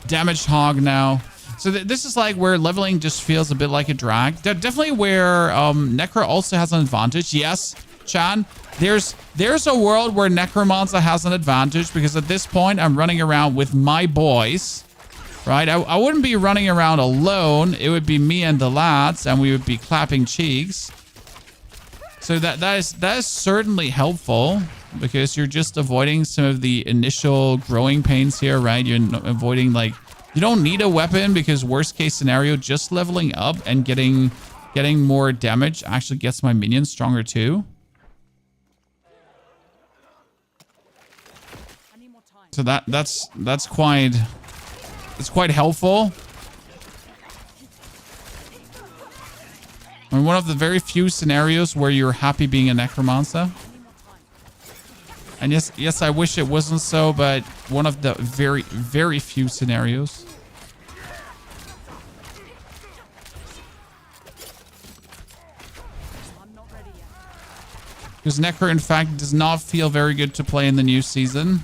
Damaged hog now. So this is like where leveling just feels a bit like a drag. Definitely where Necro also has an advantage. Yes, Chan. There's a world where Necromancer has an advantage, because at this point I'm running around with my boys, right? I wouldn't be running around alone. It would be me and the lads, and we would be clapping cheeks. So that is certainly helpful, because you're just avoiding some of the initial growing pains here, right? You're avoiding, like, you don't need a weapon, because worst case scenario, just leveling up and getting more damage actually gets my minions stronger too. So that's quite helpful. I mean, one of the very few scenarios where you're happy being a necromancer. And yes, I wish it wasn't so, but one of the very, very few scenarios. Because Necro, in fact, does not feel very good to play in the new season.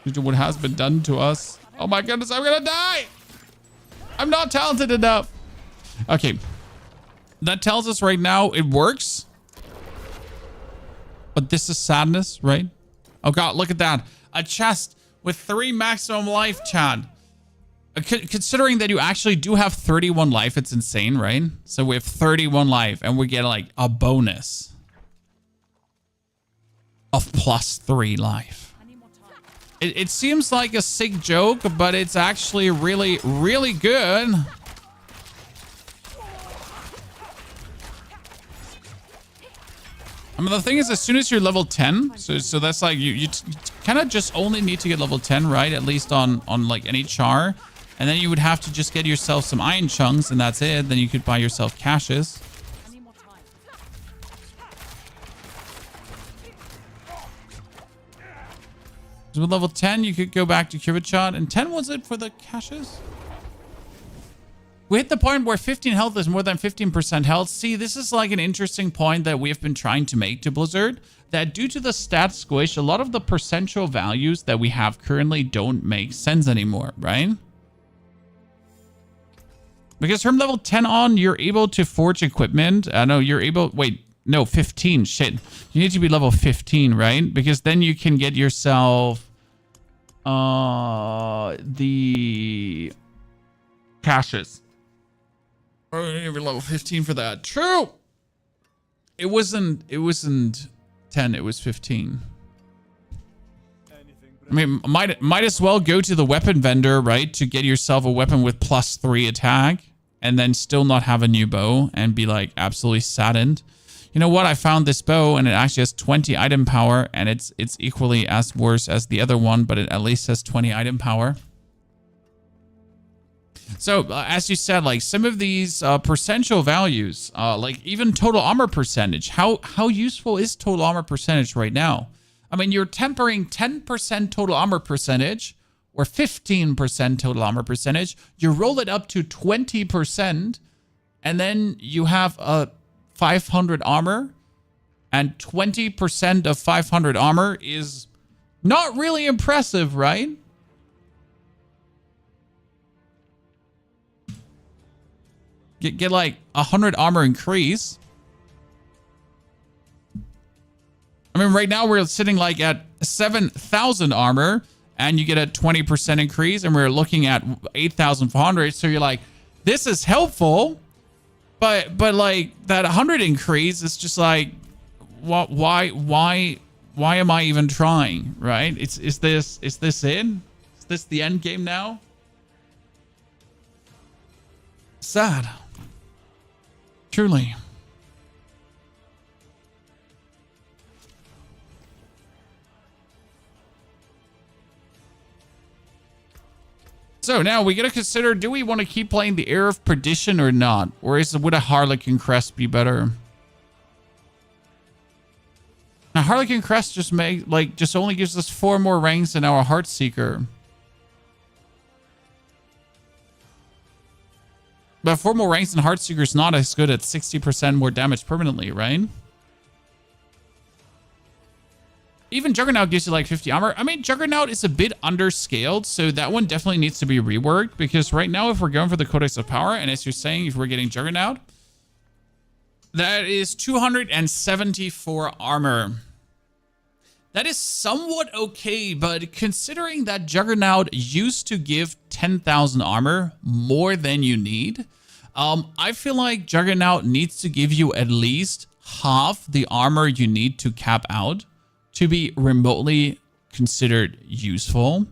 Due to what has been done to us. Oh my goodness, I'm gonna die! I'm not talented enough. Okay. That tells us right now it works. But this is sadness, right? Oh god, look at that. A chest with 3 maximum life, Chad. Considering that you actually do have 31 life, it's insane, right? So we have 31 life, and we get like a bonus of +3 life. It seems like a sick joke, but it's actually really, really good. I mean, the thing is, as soon as you're level 10, so that's like you kind of just only need to get level 10, right? At least on like any char. And then you would have to just get yourself some iron chunks, and that's it. Then you could buy yourself caches. So with level 10, you could go back to Cubit Shot. And 10 was it for the caches? We hit the point where 15 health is more than 15% health. See, this is like an interesting point that we have been trying to make to Blizzard, that due to the stat squish, a lot of the percentile values that we have currently don't make sense anymore, right? Because from level 10 on, you're able to forge equipment. No, you're able... Wait, no, 15. Shit. You need to be level 15, right? Because then you can get yourself... the... caches. Oh, you need to be level 15 for that. True! It wasn't 10, it was 15. I mean, might as well go to the weapon vendor, right? To get yourself a weapon with +3 attack. And then still not have a new bow and be like absolutely saddened. You know what? I found this bow and it actually has 20 item power and it's equally as worse as the other one, but it at least has 20 item power. So as you said, like some of these percentile values, like even total armor percentage, how useful is total armor percentage right now? I mean, you're tempering 10% total armor percentage or 15% total armor percentage, you roll it up to 20%, and then you have a 500 armor, and 20% of 500 armor is not really impressive, right? Get like 100 armor increase. I mean, right now we're sitting like at 7,000 armor, and you get a 20% increase, and we're looking at 8,400. So you're like, this is helpful, but like that 100 increase is just like, why am I even trying, right? Is this it? Is this the end game now? Sad. Truly. So now we got to consider, do we want to keep playing the Heir of Perdition or not? Or would a Harlequin Crest be better? Now Harlequin Crest just only gives us 4 more ranks than our Heartseeker. But 4 more ranks than Heartseeker is not as good at 60% more damage permanently, right? Even Juggernaut gives you like 50 armor. I mean, Juggernaut is a bit underscaled, so that one definitely needs to be reworked, because right now, if we're going for the Codex of Power, and as you're saying, if we're getting Juggernaut, that is 274 armor. That is somewhat okay, but considering that Juggernaut used to give 10,000 armor, more than you need, I feel like Juggernaut needs to give you at least half the armor you need to cap out to be remotely considered useful,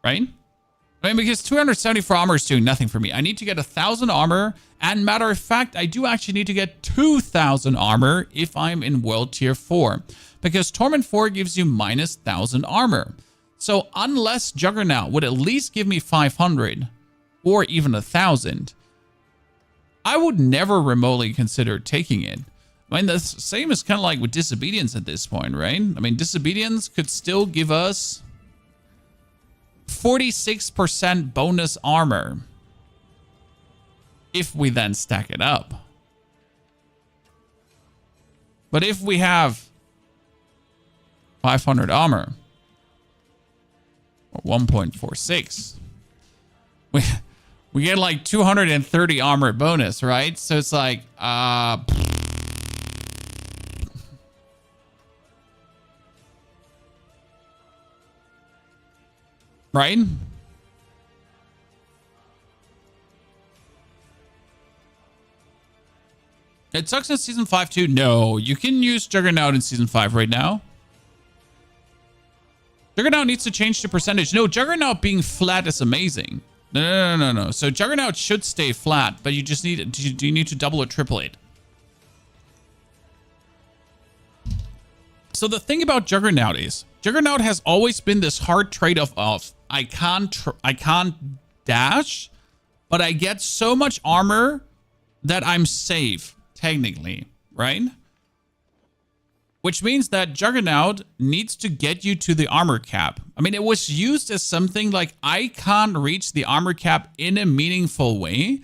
right? I mean, because 274 armor is doing nothing for me. I need to get 1,000 armor, and matter of fact, I do actually need to get 2,000 armor if I'm in World Tier 4, because Torment 4 gives you minus 1,000 armor. So unless Juggernaut would at least give me 500 or even 1,000, I would never remotely consider taking it. I mean, the same is kind of like with Disobedience at this point, right? I mean, Disobedience could still give us 46% bonus armor if we then stack it up. But if we have 500 armor, or 1.46, we get like 230 armor bonus, right? So it's like, right? It sucks in Season 5 too. No, you can use Juggernaut in Season 5 right now. Juggernaut needs to change the percentage. No, Juggernaut being flat is amazing. No. So Juggernaut should stay flat, but you just need, do you need to double or triple it? So the thing about Juggernaut is, Juggernaut has always been this hard trade-off of, I can't dash, but I get so much armor that I'm safe, technically, right? which means that Juggernaut needs to get you to the armor cap. I mean, it was used as something like, I can't reach the armor cap in a meaningful way.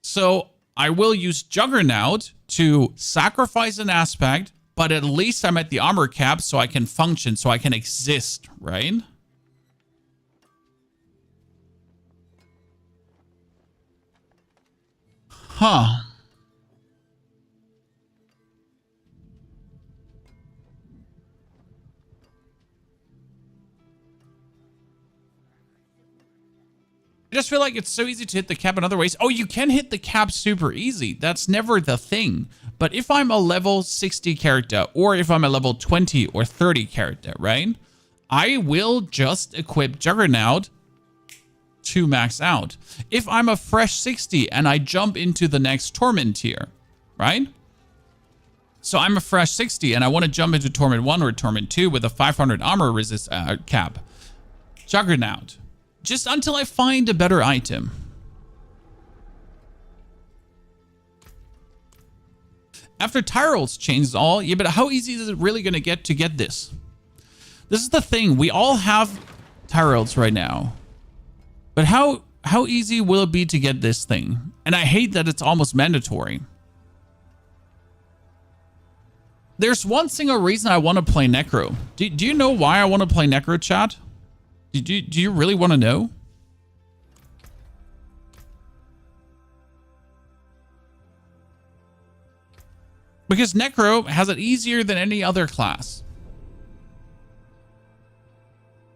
So I will use Juggernaut to sacrifice an aspect, but at least I'm at the armor cap so I can function, so I can exist, right? Huh. I just feel like it's so easy to hit the cap in other ways. Oh, you can hit the cap super easy. That's never the thing. But if I'm a level 60 character, or if I'm a level 20 or 30 character, right? I will just equip Juggernaut to max out. If I'm a fresh 60 and I jump into the next Torment tier, right? So I'm a fresh 60 and I want to jump into Torment 1 or Torment 2 with a 500 armor resist cap. Juggernaut. Just until I find a better item. After Tyrell's changes all, yeah, but how easy is it really going to get this? This is the thing. We all have Tyrells right now. But how easy will it be to get this thing? And I hate that it's almost mandatory. There's one single reason I want to play Necro. Do you know why I want to play Necro, chat? Do you really want to know? Because Necro has it easier than any other class.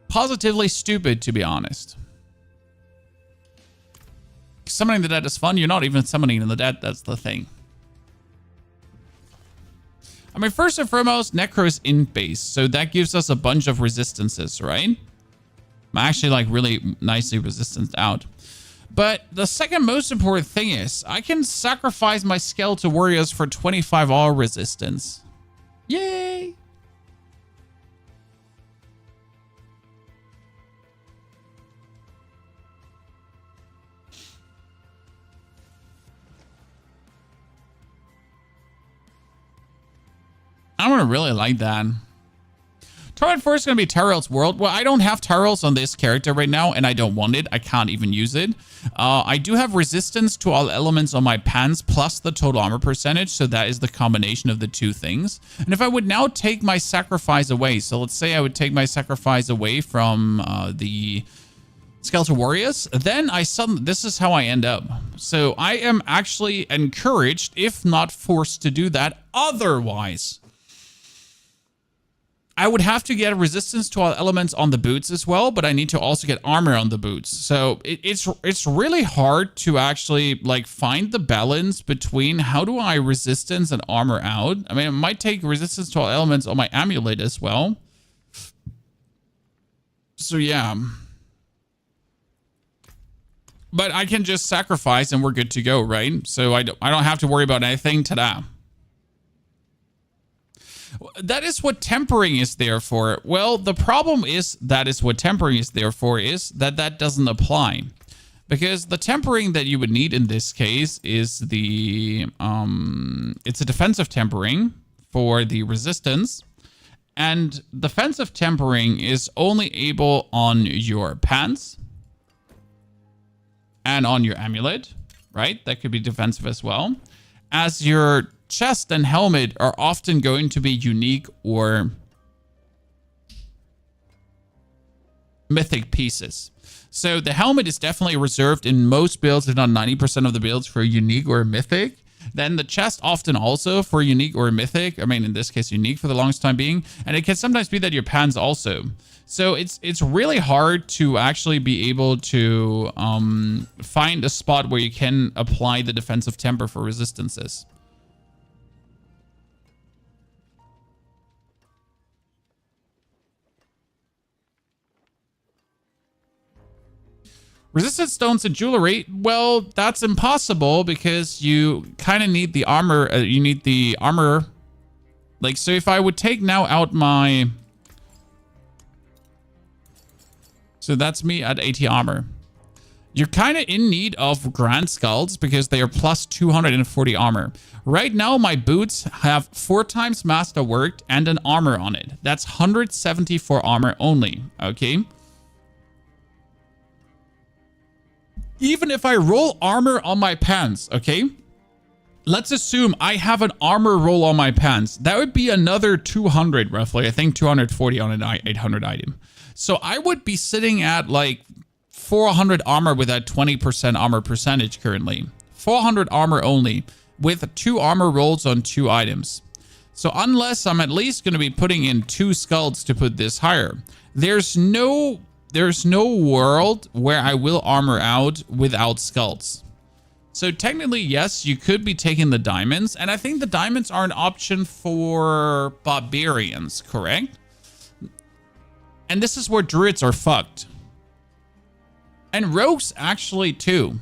Positively stupid, to be honest. Summoning the dead is fun. You're not even summoning the dead. That's the thing. I mean, first and foremost, Necro is in base. So that gives us a bunch of resistances, right? I'm actually like really nicely resistanced out. But the second most important thing is I can sacrifice my Skeletal Warriors for 25 all resistance. Yay! I'm gonna really like that. Torment 4 is going to be Tyrell's World. Well, I don't have Tyrell's on this character right now, and I don't want it. I can't even use it. I do have resistance to all elements on my pants, plus the total armor percentage, so that is the combination of the two things. And if I would now take my sacrifice away, so let's say I would take my sacrifice away from the Skeletal Warriors, then this is how I end up. So I am actually encouraged, if not forced to do that. Otherwise, I would have to get resistance to all elements on the boots as well, but I need to also get armor on the boots. So it's really hard to actually like find the balance between how do I resistance and armor out. I mean, it might take resistance to all elements on my amulet as well. So yeah. But I can just sacrifice and we're good to go, right? So I don't have to worry about anything. Ta-da. That is what tempering is there for. Well, the problem is that is what tempering is there for is that doesn't apply. Because the tempering that you would need in this case is the, it's a defensive tempering for the resistance. And defensive tempering is only able on your pants and on your amulet, right? That could be defensive as well. As your chest and helmet are often going to be unique or mythic pieces. So the helmet is definitely reserved in most builds, if not 90% of the builds, for unique or mythic. Then the chest often also for unique or mythic. I mean, in this case, unique for the longest time being. And it can sometimes be that your pants also. So it's really hard to actually be able to find a spot where you can apply the defensive temper for resistances. Resistance stones and jewelry, well, that's impossible because you kind of need the armor. You need the armor. Like, so if I would take now out my... So that's me at 80 armor. You're kind of in need of Grand Skulls because they are plus 240 armor. Right now, my boots have 4 times Master Worked and an armor on it. That's 174 armor only, okay? Even if I roll armor on my pants, okay? Let's assume I have an armor roll on my pants. That would be another 200 roughly. I think 240 on an 800 item. So I would be sitting at like 400 armor with that 20% armor percentage currently. 400 armor only with 2 armor rolls on 2 items. So unless I'm at least going to be putting in 2 skulls to put this higher, there's no world where I will armor out without skulls. So technically, yes, you could be taking the diamonds, and I think the diamonds are an option for barbarians, correct? And this is where druids are fucked. And rogues actually too.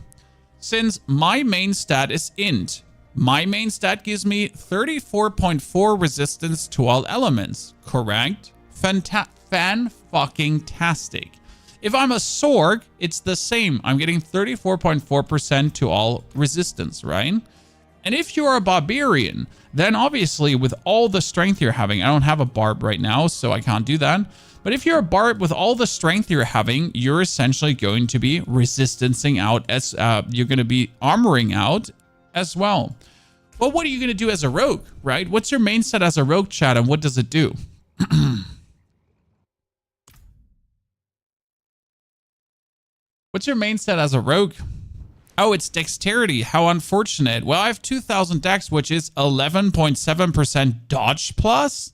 Since my main stat is int, my main stat gives me 34.4 resistance to all elements, correct? Fan-fucking-tastic. If I'm a Sorg, it's the same. I'm getting 34.4% to all resistance, right? And if you're a barbarian, then obviously with all the strength you're having, I don't have a barb right now, so I can't do that. But if you're a barb with all the strength you're having, you're essentially going to be resistancing out as you're going to be armoring out as well. But what are you going to do as a rogue, right? What's your main set as a rogue, chat, and what does it do? What's your main stat as a rogue? Oh, it's dexterity. How unfortunate. Well, I have 2000 dex, which is 11.7% dodge plus.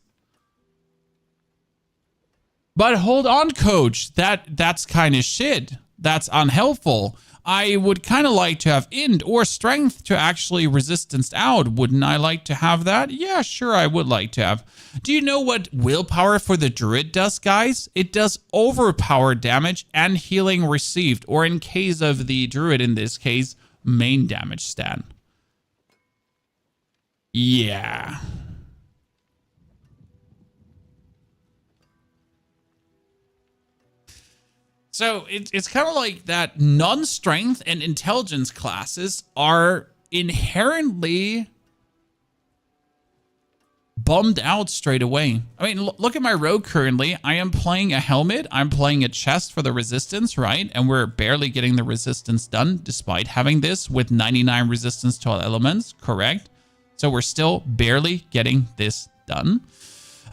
But hold on, coach. That's kind of shit. That's unhelpful. I would kind of like to have int or strength to actually resistance out. Wouldn't I like to have that? Yeah, sure, I would like to have. Do you know what willpower for the druid does, guys? It does overpower damage and healing received, or in case of the druid, in this case, main damage stat. Yeah. So it's kind of like that non-strength and intelligence classes are inherently bummed out straight away. I mean, look at my rogue currently. I am playing a helmet. I'm playing a chest for the resistance, right? And we're barely getting the resistance done despite having this with 99 resistance to all elements, correct? So we're still barely getting this done.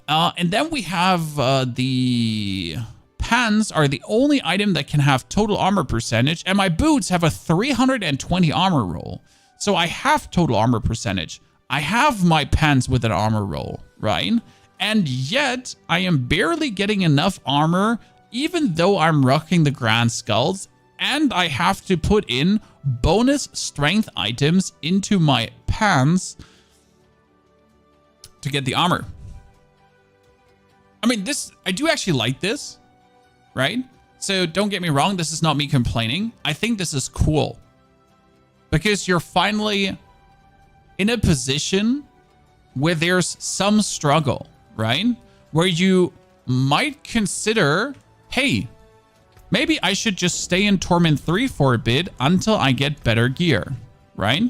And then we have the... pants are the only item that can have total armor percentage, and my boots have a 320 armor roll. So I have total armor percentage. I have my pants with an armor roll, right? And yet I am barely getting enough armor, even though I'm rocking the Grand Skulls, and I have to put in bonus strength items into my pants to get the armor. I mean, I do actually like this. Right? So don't get me wrong, this is not me complaining. I think this is cool because you're finally in a position where there's some struggle, right? Where you might consider, hey, maybe I should just stay in Torment 3 for a bit until I get better gear, right?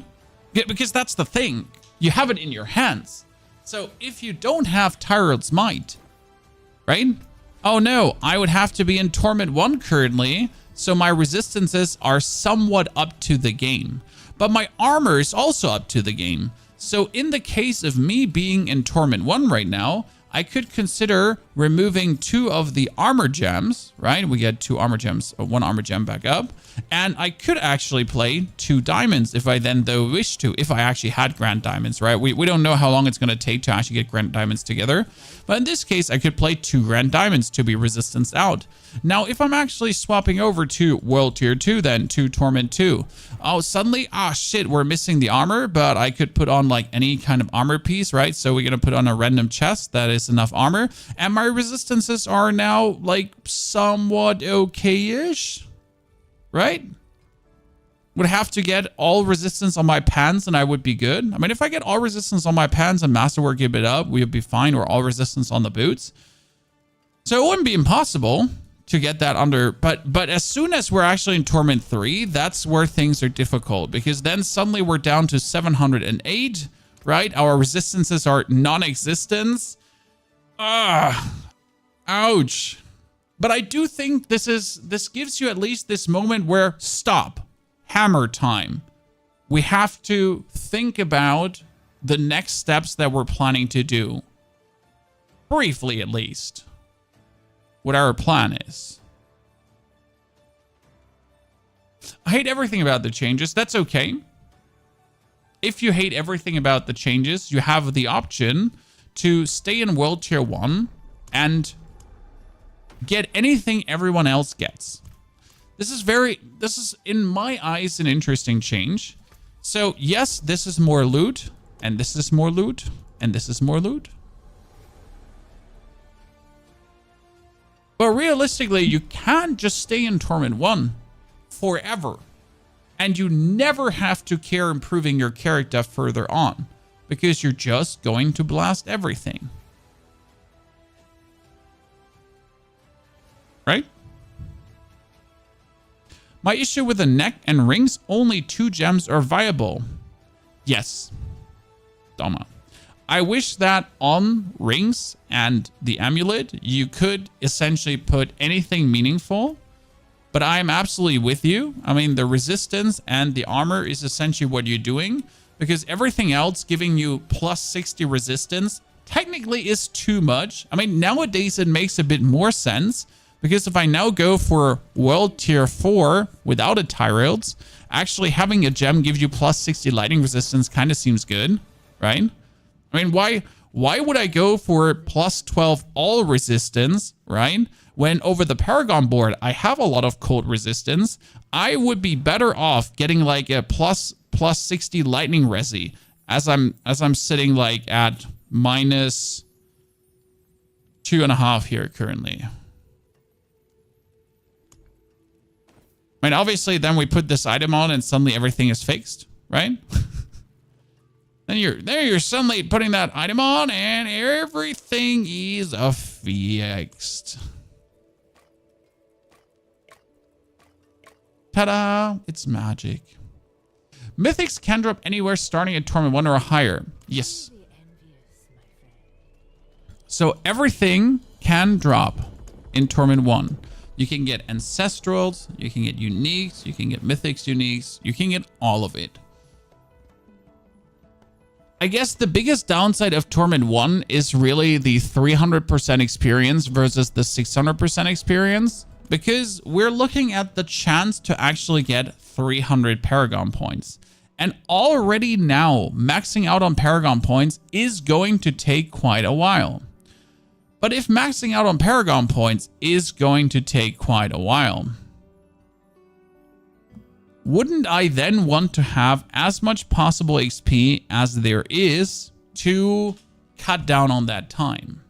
Because that's the thing. You have it in your hands. So if you don't have Tyrell's Might, right? Oh no, I would have to be in Torment 1 currently, so my resistances are somewhat up to the game. But my armor is also up to the game. So in the case of me being in Torment 1 right now, I could consider removing 2 of the armor gems, right? We get 2 armor gems, 1 armor gem back up. And I could actually play 2 diamonds if I then though wish to, if I actually had Grand Diamonds, right? We don't know how long it's going to take to actually get Grand Diamonds together. But in this case, I could play 2 Grand Diamonds to be resistanced out. Now, if I'm actually swapping over to World Tier 2 then, to Torment 2, oh, suddenly, shit, we're missing the armor, but I could put on like any kind of armor piece, right? So we're going to put on a random chest that is enough armor. And my resistances are now like somewhat okay-ish, right? Would have to get all resistance on my pants and I would be good. I mean, if I get all resistance on my pants and Masterwork give it up, we would be fine, or all resistance on the boots. So it wouldn't be impossible to get that under. But as soon as we're actually in Torment 3, that's where things are difficult, because then suddenly we're down to 708, right? Our resistances are non-existent. Ouch. But I do think this gives you at least this moment where stop, hammer time. We have to think about the next steps that we're planning to do. Briefly, at least. What our plan is. I hate everything about the changes. That's okay. If you hate everything about the changes, you have the option to stay in World Tier 1 and get anything everyone else gets. This is in my eyes an interesting change. So yes, this is more loot, and this is more loot, and this is more loot. But realistically, you can't just stay in Torment 1 forever. And you never have to care improving your character further on, because you're just going to blast everything. Right? My issue with the neck and rings, only 2 gems are viable. Yes. Doma. I wish that on rings and the amulet, you could essentially put anything meaningful. But I'm absolutely with you. I mean, the resistance and the armor is essentially what you're doing, because everything else giving you plus 60 resistance technically is too much. I mean, nowadays it makes a bit more sense, because if I now go for World Tier 4 without a Tyrails, actually having a gem give you plus 60 lightning resistance kind of seems good, right? I mean, why would I go for plus 12 all resistance, right? When over the Paragon board, I have a lot of cold resistance. I would be better off getting like a plus 60 lightning resi as I'm sitting like at minus 2.5 here currently. I mean, obviously, then we put this item on and suddenly everything is fixed, right? Then you're suddenly putting that item on and everything is fixed. Ta-da! It's magic. Mythics can drop anywhere starting at Torment 1 or higher. Yes. So everything can drop in Torment 1. You can get Ancestrals, you can get Uniques, you can get Mythics Uniques, you can get all of it. I guess the biggest downside of Torment 1 is really the 300% experience versus the 600% experience, because we're looking at the chance to actually get 300 Paragon points. And already now, maxing out on Paragon points is going to take quite a while. But if maxing out on Paragon points is going to take quite a while, wouldn't I then want to have as much possible XP as there is to cut down on that time?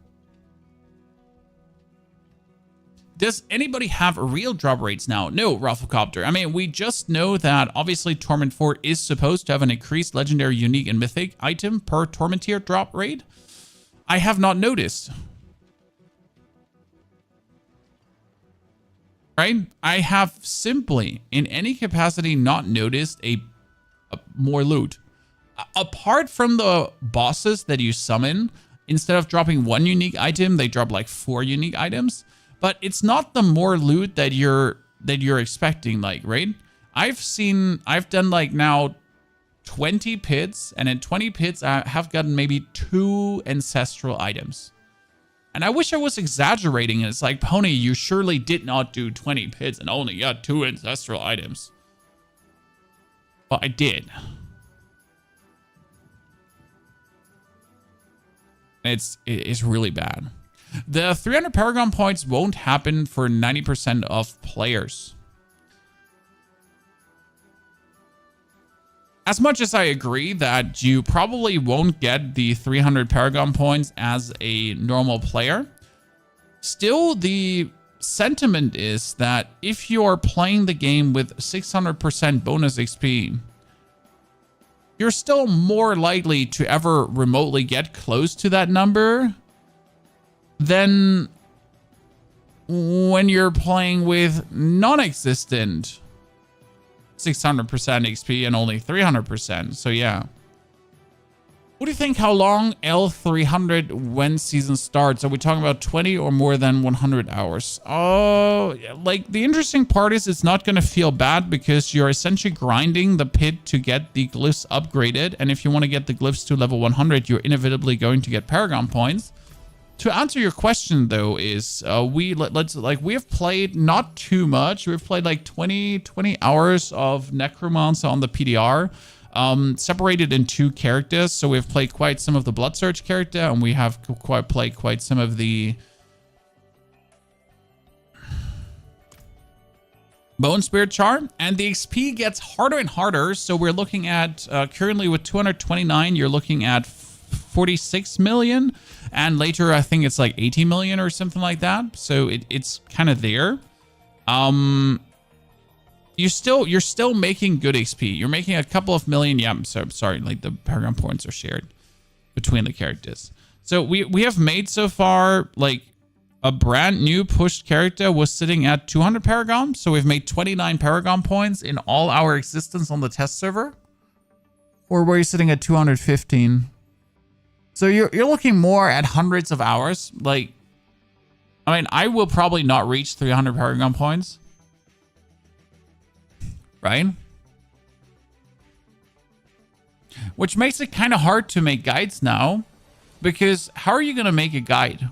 Does anybody have real drop rates now? No, Rafflecopter. I mean, we just know that obviously Torment 4 is supposed to have an increased legendary, unique, and mythic item per Torment tier drop rate. I have not noticed. Right? I have simply, in any capacity, not noticed a more loot. Apart from the bosses that you summon, instead of dropping 1 unique item, they drop like 4 unique items. But it's not the more loot that you're expecting, like, right? I've done like now 20 pits, and in 20 pits, I have gotten maybe 2 ancestral items. And I wish I was exaggerating. It's like, Pony, you surely did not do 20 pits and only got 2 ancestral items. Well, I did. It's really bad. The 300 Paragon points won't happen for 90% of players. As much as I agree that you probably won't get the 300 Paragon points as a normal player, still the sentiment is that if you're playing the game with 600% bonus XP, you're still more likely to ever remotely get close to that number than when you're playing with non-existent 600% XP and only 300%. So yeah. What do you think? How long L300 when season starts? Are we talking about 20 or more than 100 hours? Oh, like the interesting part is it's not going to feel bad because you're essentially grinding the pit to get the glyphs upgraded. And if you want to get the glyphs to level 100, you're inevitably going to get Paragon points. To answer your question though is we have played not too much. We've played like 20 hours of Necromancer on the PDR. Separated in 2 characters, so we've played quite some of the Blood Surge character, and we have played quite some of the Bone Spirit Charm, and the XP gets harder and harder. So we're looking at currently with 229, you're looking at 46 million, and later I think it's like 80 million or something like that. So it's kind of there. You're still making good XP. You're making a couple of million. Yeah, I'm sorry. Like the Paragon points are shared between the characters. So we have made so far like a brand new pushed character was sitting at 200 Paragon. So we've made 29 Paragon points in all our existence on the test server. Or were you sitting at 215? So you're looking more at hundreds of hours. Like, I mean, I will probably not reach 300 Paragon points. Right? Which makes it kind of hard to make guides now, because how are you going to make a guide?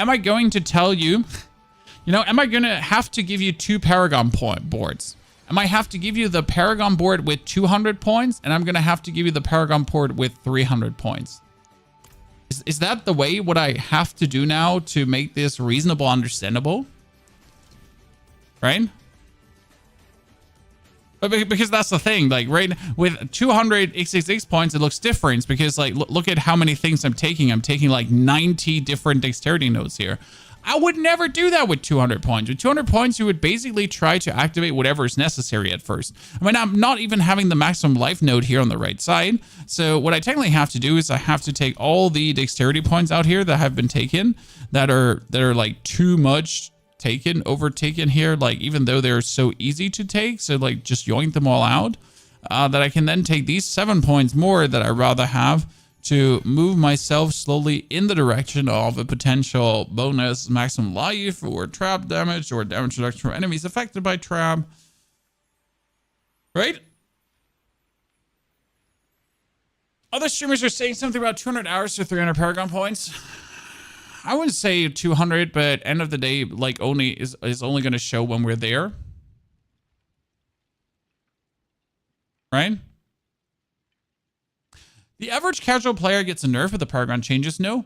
Am I going to tell you, am I going to have to give you 2 Paragon point boards? Am I have to give you the Paragon board with 200 points, and I'm going to have to give you the Paragon board with 300 points? Is that the way what I have to do now to make this reasonable, understandable? Right? Because that's the thing, like, right, with 200 XXX points, it looks different because, like, look at how many things I'm taking. I'm taking, like, 90 different dexterity nodes here. I would never do that with 200 points. With 200 points, you would basically try to activate whatever is necessary at first. I mean, I'm not even having the maximum life node here on the right side. So what I technically have to do is I have to take all the dexterity points out here that have been taken that are like too much overtaken here, like even though they're so easy to take, so like just yoink them all out, that I can then take these 7 points more that I rather have to move myself slowly in the direction of a potential bonus maximum life or trap damage or damage reduction for enemies affected by trap. Right? Other streamers are saying something about 200 hours to 300 Paragon points. I wouldn't say 200, but end of the day, like only is only going to show when we're there. Right? The average casual player gets a nerf if the Paragon changes? No.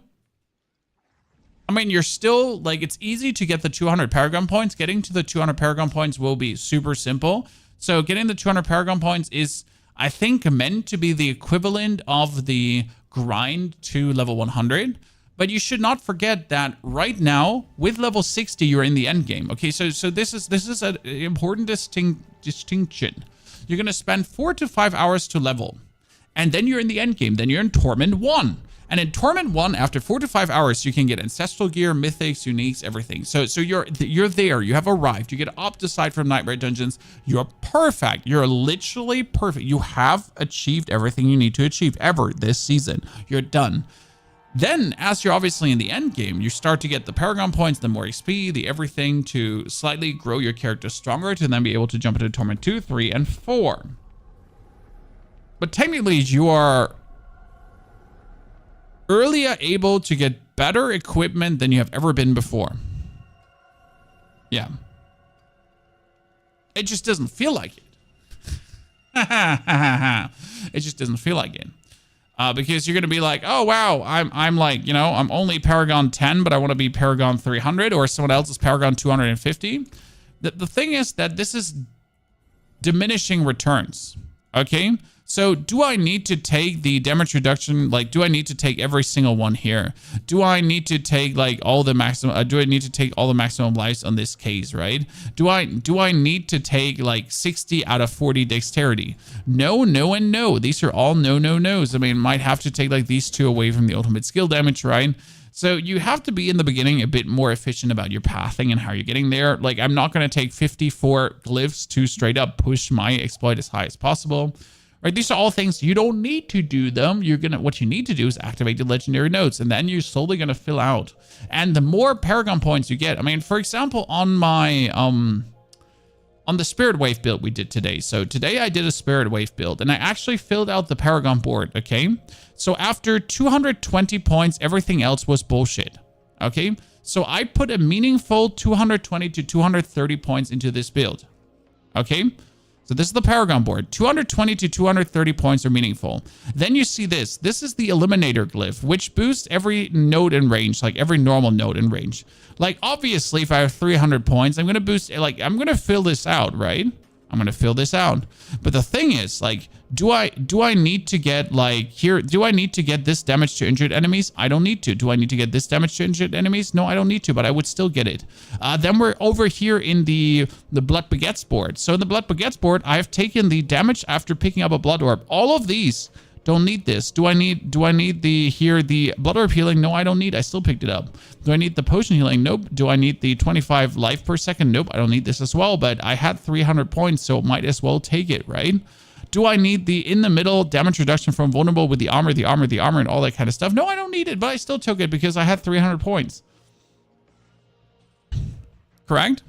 I mean, you're still, like, it's easy to get the 200 Paragon points. Getting to the 200 Paragon points will be super simple. So getting the 200 Paragon points is, I think, meant to be the equivalent of the grind to level 100. But you should not forget that right now, with level 60, you're in the end game. Okay, so this is an important distinction. You're going to spend 4 to 5 hours to level. And then you're in the end game. Then you're in Torment 1. And in Torment 1, after 4 to 5 hours, you can get Ancestral Gear, Mythics, Uniques, everything. So you're there. You have arrived. You get Opticide from Nightmare Dungeons. You're perfect. You're literally perfect. You have achieved everything you need to achieve ever this season. You're done. Then, as you're obviously in the end game, you start to get the Paragon points, the more XP, the everything to slightly grow your character stronger to then be able to jump into Torment 2, 3, and 4. But technically, you are earlier able to get better equipment than you have ever been before. Yeah. It just doesn't feel like it. It just doesn't feel like it. Because you're going to be like, oh, wow, I'm like, I'm only Paragon 10, but I want to be Paragon 300, or someone else is Paragon 250. The thing is that this is diminishing returns, okay? So do I need to take the damage reduction? Like, do I need to take every single one here? Do I need to take like all the maximum? Do I need to take all the maximum lives on this case, right? Do I need to take like 60 out of 40 dexterity? No, no, and no. These are all no, no, no's. I mean, might have to take like these 2 away from the ultimate skill damage, right? So you have to be in the beginning a bit more efficient about your pathing and how you're getting there. Like, I'm not going to take 54 glyphs to straight up push my exploit as high as possible. Right? These are all things you don't need to do them. What you need to do is activate the legendary nodes, and then you're slowly going to fill out. And the more Paragon points you get, I mean, for example, on my on the Spirit Wave build we did today. So today I did a Spirit Wave build, and I actually filled out the Paragon board, okay? So after 220 points, everything else was bullshit, okay? So I put a meaningful 220 to 230 points into this build, okay? So this is the Paragon board. 220 to 230 points are meaningful. Then you see this. This is the Eliminator glyph, which boosts every node in range, like every normal node in range. Like, obviously, if I have 300 points, I'm going to boost, like, I'm going to fill this out, right? I'm going to fill this out. But the thing is, like, do I need to get, like, here, do I need to get this damage to injured enemies? I don't need to. Do I need to get this damage to injured enemies? No, I don't need to, but I would still get it. Then we're over here in the Blood Baguettes board. So in the Blood Baguettes board, I have taken the damage after picking up a Blood Orb. All of these don't need this. Do I need the Blood Orb healing? No, I don't need. I still picked it up. Do I need the potion healing? Nope. Do I need the 25 life per second? Nope. I don't need this as well, but I had 300 points, so might as well take it, right? Do I need the in the middle damage reduction from vulnerable with the armor, and all that kind of stuff? No, I don't need it, but I still took it because I had 300 points. Correct?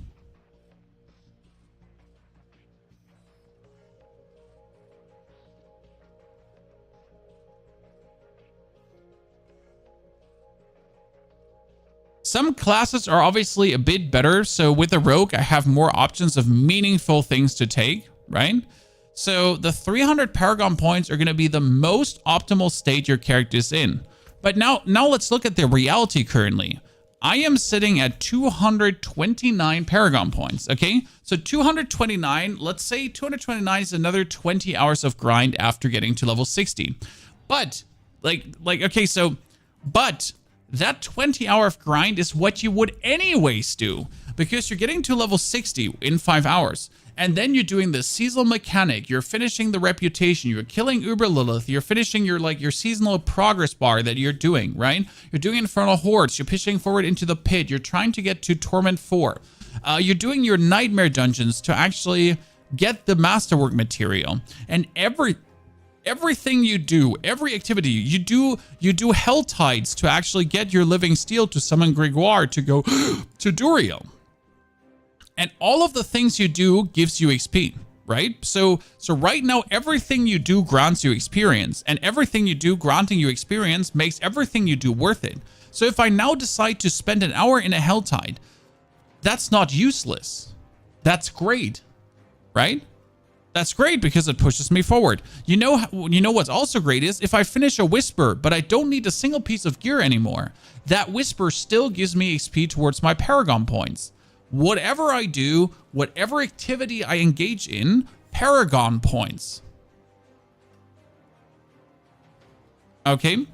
Some classes are obviously a bit better. So with the rogue, I have more options of meaningful things to take, right? So the 300 Paragon points are going to be the most optimal state your character is in. But now let's look at the reality currently. I am sitting at 229 Paragon points, okay? So 229, let's say 229 is another 20 hours of grind after getting to level 60. But, but that 20-hour of grind is what you would anyways do, because you're getting to level 60 in 5 hours. And then you're doing the seasonal mechanic, you're finishing the reputation, you're killing Uber Lilith, you're finishing your seasonal progress bar that you're doing, right? You're doing Infernal Hordes, you're pushing forward into the pit, you're trying to get to Torment 4. You're doing your Nightmare dungeons to actually get the Masterwork material. And everything you do, every activity you do Hell Tides to actually get your Living Steel to summon Gregoire to go to Duriel. And all of the things you do gives you XP, right? So right now, everything you do grants you experience, and everything you do granting you experience makes everything you do worth it. So if I now decide to spend an hour in a Helltide, that's not useless. That's great, right? That's great because it pushes me forward. You know what's also great is if I finish a Whisper, but I don't need a single piece of gear anymore, that Whisper still gives me XP towards my Paragon points. Whatever I do, whatever activity I engage in, Paragon points. Okay?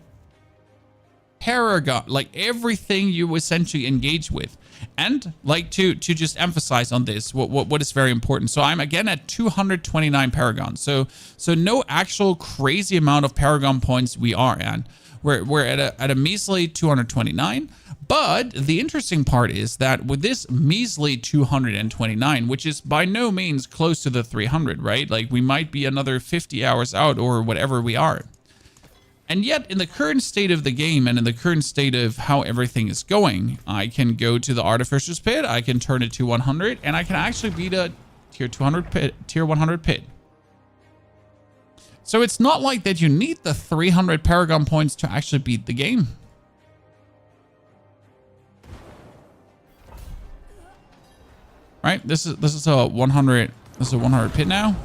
Paragon, like everything you essentially engage with. And like to just emphasize on this, what is very important. So I'm again at 229 Paragon. So no actual crazy amount of Paragon points we are at. We're at a measly 229. But the interesting part is that with this measly 229, which is by no means close to the 300, right? Like we might be another 50 hours out or whatever we are. And yet in the current state of the game and in the current state of how everything is going, I can go to the Artificer's Pit, I can turn it to 100, and I can actually beat a tier 100 pit. So it's not like that you need the 300 Paragon points to actually beat the game. Right, this is a 100 pit now.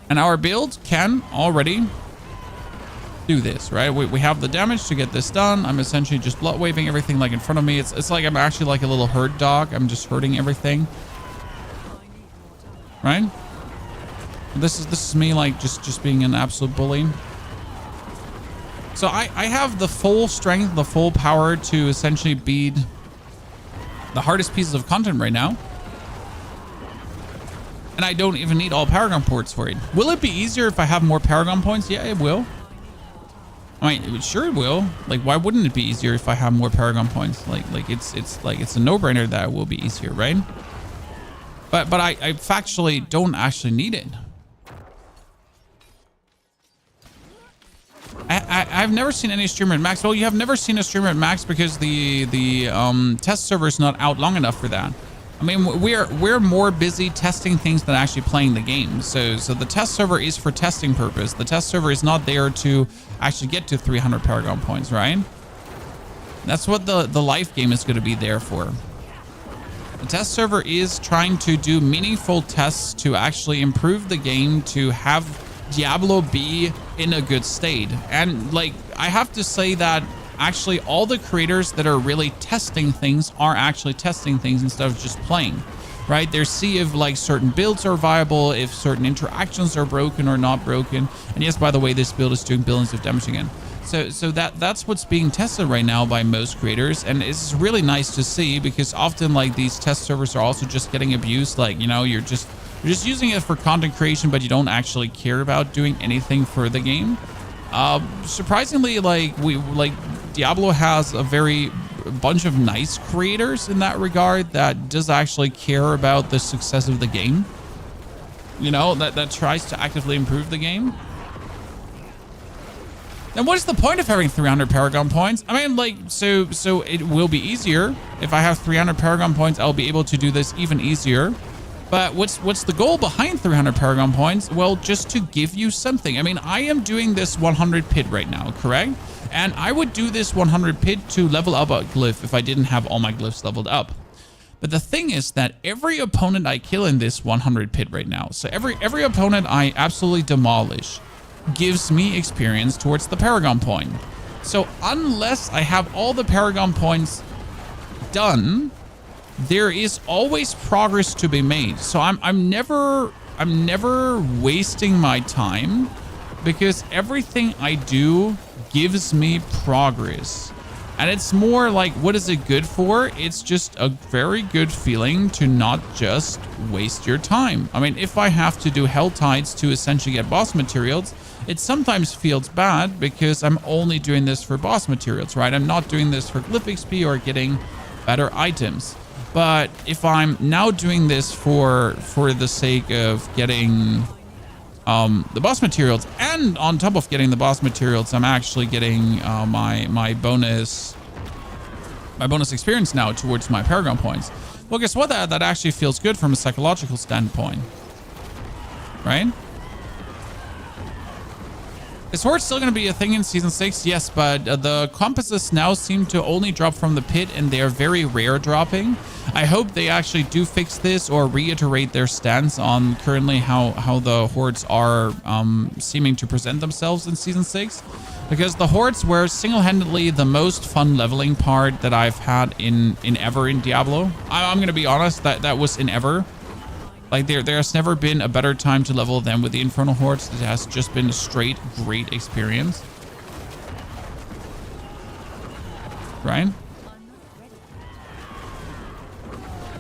And our build can already do this, right? We have the damage to get this done. I'm essentially just blood waving everything like in front of me. It's like I'm actually like a little herd dog. I'm just herding everything. Right? This is me like just being an absolute bully. So I have the full strength, the full power to essentially beat the hardest pieces of content right now. And I don't even need all Paragon ports for it. Will it be easier if I have more Paragon points? Yeah, it will. I mean, sure it will. Like, why wouldn't it be easier if I have more Paragon points? Like it's a no-brainer that it will be easier, right? But I factually don't actually need it. I've never seen any streamer at max. Well, you have never seen a streamer at max because the test server is not out long enough for that. I mean, we're more busy testing things than actually playing the game. So the test server is for testing purpose. The test server is not there to actually get to 300 Paragon points, right? That's what the live game is going to be there for. The test server is trying to do meaningful tests to actually improve the game, to have Diablo be in a good state. And like, I have to say that actually all the creators that are really testing things are actually testing things instead of just playing, right? They're see if like certain builds are viable, if certain interactions are broken or not broken. And yes, by the way, this build is doing billions of damage again. So that's what's being tested right now by most creators, and it's really nice to see, because often like these test servers are also just getting abused. Like, you know, you're just using it for content creation, but you don't actually care about doing anything for the game. Surprisingly, like Diablo has a bunch of nice creators in that regard that does actually care about the success of the game. You know, that tries to actively improve the game. Then what is the point of having 300 Paragon points? I mean, like, so it will be easier. If I have 300 Paragon points, I'll be able to do this even easier. But what's the goal behind 300 Paragon points? Well, just to give you something. I mean, I am doing this 100 pit right now, correct? And I would do this 100 pit to level up a glyph if I didn't have all my glyphs leveled up. But the thing is that every opponent I kill in this 100 pit right now, so every opponent I absolutely demolish, gives me experience towards the Paragon point. So unless I have all the Paragon points done, there is always progress to be made. So I'm never wasting my time, because everything I do gives me progress. And it's more like, what is it good for? It's just a very good feeling to not just waste your time. I mean, if I have to do hell tides to essentially get boss materials, it sometimes feels bad because I'm only doing this for boss materials, right? I'm not doing this for glyph XP or getting better items. But if I'm now doing this for the sake of getting the boss materials, and on top of getting the boss materials, I'm actually getting my bonus experience now towards my Paragon points. Well, guess what? That actually feels good from a psychological standpoint, right? Is Horde still going to be a thing in Season 6? Yes, but the compasses now seem to only drop from the pit, and they are very rare dropping. I hope they actually do fix this or reiterate their stance on currently how the Hordes are seeming to present themselves in Season 6. Because the Hordes were single-handedly the most fun leveling part that I've had in ever in Diablo. I'm going to be honest, that was in ever. Like, there has never been a better time to level than with the Infernal Hordes. It has just been a straight great experience. Right?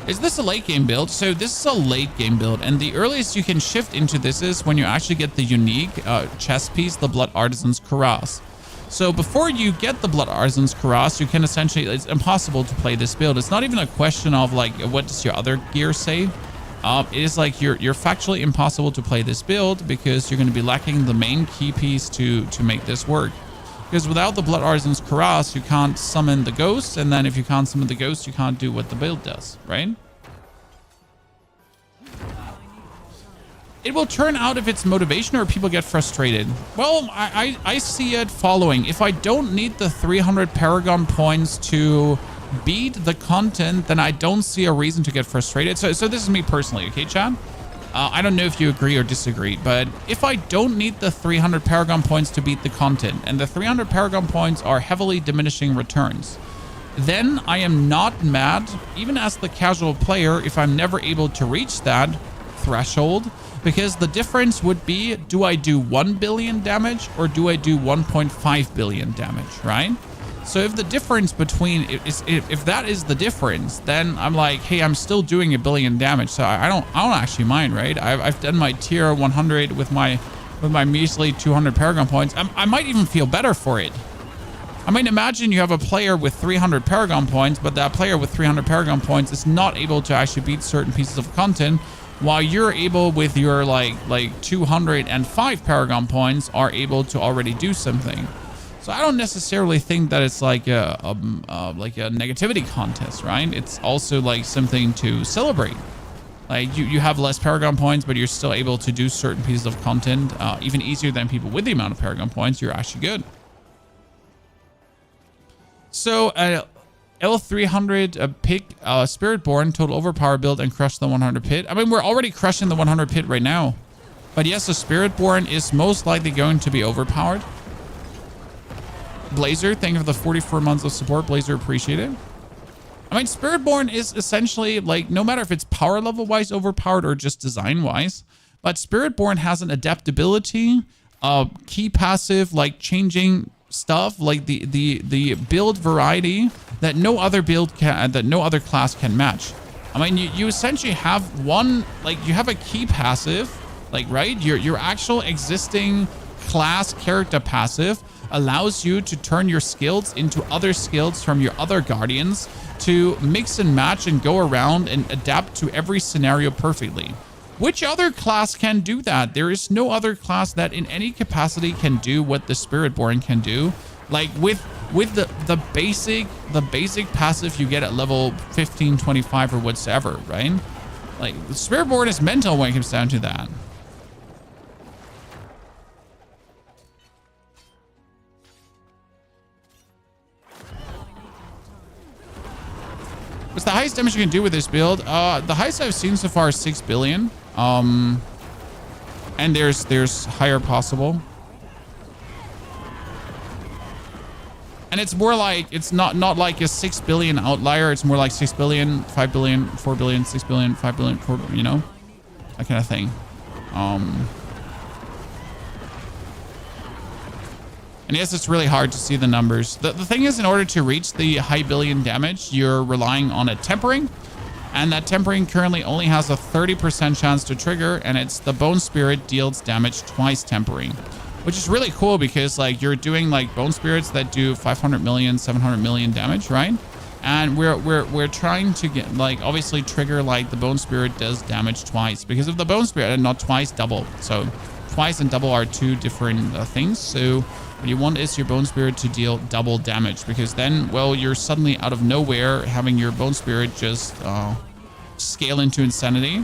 Is this a late game build? So this is a late game build, and the earliest you can shift into this is when you actually get the unique chest piece, the Blood Artisan's Cuirass. So before you get the Blood Artisan's Cuirass, you can essentially, it's impossible to play this build. It's not even a question of like, what does your other gear say? It is like you're factually impossible to play this build because you're going to be lacking the main key piece to make this work. Because without the Blood Artisan's Cuirass, you can't summon the ghost, and then if you can't summon the ghost, you can't do what the build does, right? It will turn out if it's motivation or people get frustrated. Well, I see it following. If I don't need the 300 Paragon points to beat the content, then I don't see a reason to get frustrated. So this is me personally, okay, Chad? I don't know if you agree or disagree, but if I don't need the 300 Paragon points to beat the content, and the 300 Paragon points are heavily diminishing returns, then I am not mad, even as the casual player, if I'm never able to reach that threshold, because the difference would be, do I do 1 billion damage or do I do 1.5 billion damage, right? So if the difference between, if that is the difference, then I'm like, hey, I'm still doing 1 billion damage. So I don't actually mind, right? I've done my tier 100 with my with my measly 200 Paragon points. I might even feel better for it. I mean, imagine you have a player with 300 Paragon points, but that player with 300 Paragon points is not able to actually beat certain pieces of content, while you're able with your like 205 Paragon points are able to already do something. So I don't necessarily think that it's like a negativity contest, right? It's also like something to celebrate. Like you have less Paragon points, but you're still able to do certain pieces of content even easier than people with the amount of Paragon points. You're actually good. So L300 pick Spiritborn, total overpower build, and crush the 100 pit. I mean, we're already crushing the 100 pit right now. But yes, the Spiritborn is most likely going to be overpowered. Blazer, thank you for the 44 months of support. Blazer, appreciate it. I mean, Spiritborn is essentially like, no matter if it's power level wise overpowered or just design wise, but Spiritborn has an adaptability, key passive, like changing stuff, like the build variety that no other build can, that no other class can match. I mean, you essentially have one, like you have a key passive, like, right? Your actual existing class character passive allows you to turn your skills into other skills from your other guardians to mix and match and go around and adapt to every scenario perfectly. Which other class can do that? There is no other class that in any capacity can do what the Spiritborn can do. Like with the basic passive you get at level 15, 25 or whatsoever, right? Like the Spiritborn is mental when it comes down to that. What's the highest damage you can do with this build? The highest I've seen so far is 6 billion. And there's higher possible. And it's more like, it's not like a 6 billion outlier. It's more like 6 billion, 5 billion, 4 billion, 6 billion, 5 billion, 4, you know, that kind of thing. And yes, it's really hard to see the numbers. The thing is, in order to reach the high billion damage, you're relying on a tempering. And that tempering currently only has a 30% chance to trigger. And it's the Bone Spirit deals damage twice tempering. Which is really cool because like you're doing like Bone Spirits that do 500 million, 700 million damage, right? And we're trying to get like obviously trigger like the Bone Spirit does damage twice. Because of the Bone Spirit, and not twice, double. So twice and double are two different things. So what you want is your Bone Spirit to deal double damage, because then, well, you're suddenly out of nowhere having your Bone Spirit just scale into insanity.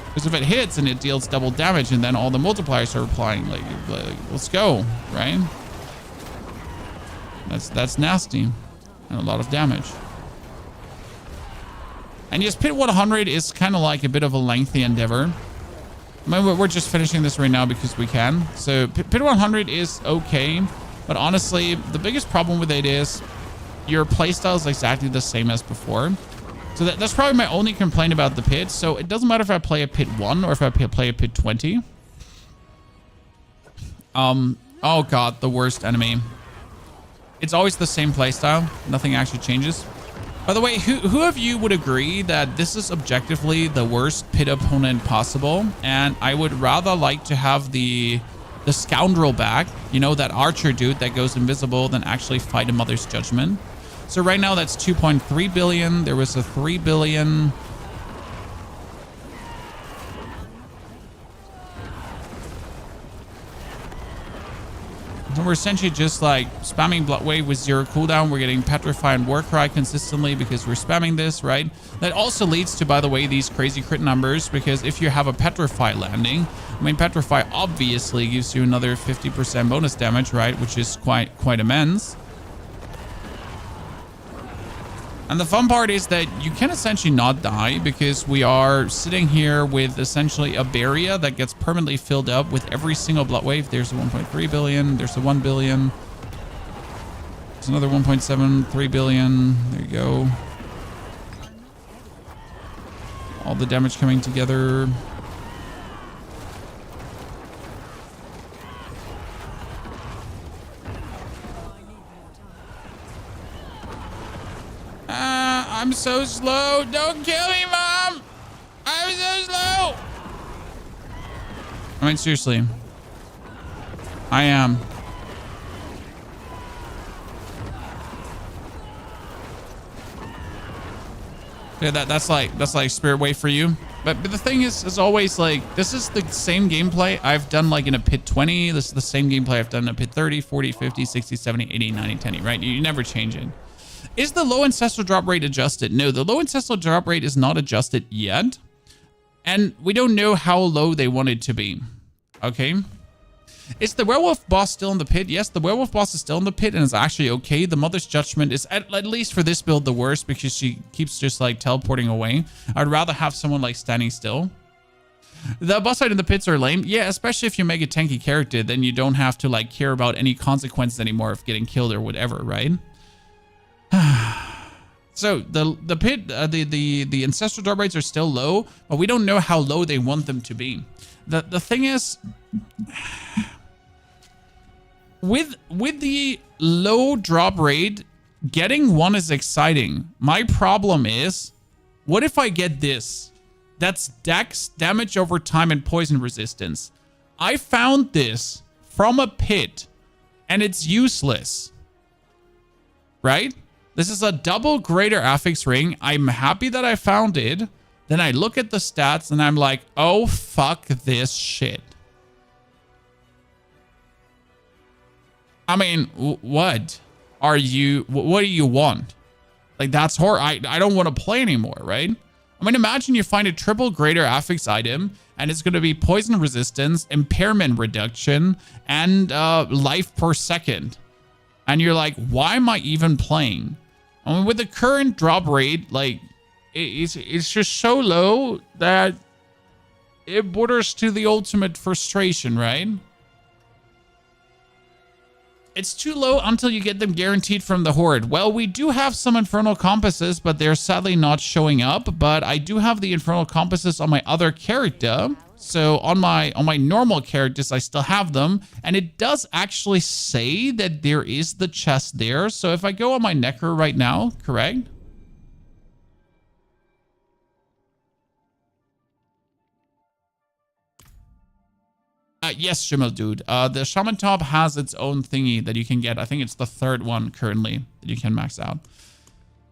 Because if it hits and it deals double damage, and then all the multipliers are applying, like let's go, right? That's nasty and a lot of damage. And yes, Pit 100 is kind of like a bit of a lengthy endeavor. I mean, we're just finishing this right now because we can. So Pit 100 is okay, but honestly, the biggest problem with it is your playstyle is exactly the same as before. So that's probably my only complaint about the pit. So it doesn't matter if I play a Pit 1 or if I play a Pit 20. Oh god, the worst enemy. It's always the same playstyle. Nothing actually changes. By the way, who of you would agree that this is objectively the worst pit opponent possible? And I would rather like to have the scoundrel back, you know, that archer dude that goes invisible, than actually fight a Mother's Judgment. So right now that's 2.3 billion. There was a 3 billion. So we're essentially just like spamming Bloodwave with 0 cooldown. We're getting Petrify and Warcry consistently because we're spamming this, right? That also leads to, by the way, these crazy crit numbers, because if you have a Petrify landing, I mean, Petrify obviously gives you another 50% bonus damage, right? Which is quite immense. And the fun part is that you can essentially not die, because we are sitting here with essentially a barrier that gets permanently filled up with every single blood wave. There's a 1.3 billion. There's a 1 billion. There's another 1.73 billion. There you go. All the damage coming together. I'm so slow. Don't kill me, Mom. I'm so slow. I mean, seriously. I am. Yeah, that's like Spirit Wave for you. But the thing is always like, this is the same gameplay I've done like in a pit 20. This is the same gameplay I've done in a pit 30, 40, 50, 60, 70, 80, 90, 10, right? You never change it. Is the low ancestral drop rate adjusted? No, the low ancestral drop rate is not adjusted yet. And we don't know how low they want it to be. Okay. Is the werewolf boss still in the pit? Yes, the werewolf boss is still in the pit and is actually okay. The Mother's Judgment is at least for this build the worst because she keeps just like teleporting away. I'd rather have someone like standing still. The boss fight in the pits are lame. Yeah, especially if you make a tanky character, then you don't have to like care about any consequences anymore of getting killed or whatever, right? So the pit, the ancestral drop rates are still low, but we don't know how low they want them to be. The thing is, with the low drop rate, getting one is exciting. My problem is, what if I get this? That's Dex, damage over time, and poison resistance. I found this from a pit, and it's useless. Right? This is a double greater affix ring. I'm happy that I found it. Then I look at the stats, and I'm like, oh, fuck this shit. I mean, what do you want? Like, that's horror. I don't want to play anymore, right? I mean, imagine you find a triple greater affix item and it's going to be poison resistance, impairment reduction, and life per second. And you're like, why am I even playing? I mean, with the current drop rate, like, it's just so low that it borders to the ultimate frustration, right? It's too low until you get them guaranteed from the Horde. Well, we do have some Infernal Compasses, but they're sadly not showing up. But I do have the Infernal Compasses on my other character. So on my normal characters, I still have them. And it does actually say that there is the chest there. So if I go on my Necro right now, correct? Yes, Shimmel Dude. The Shaman Top has its own thingy that you can get. I think it's the third one currently that you can max out.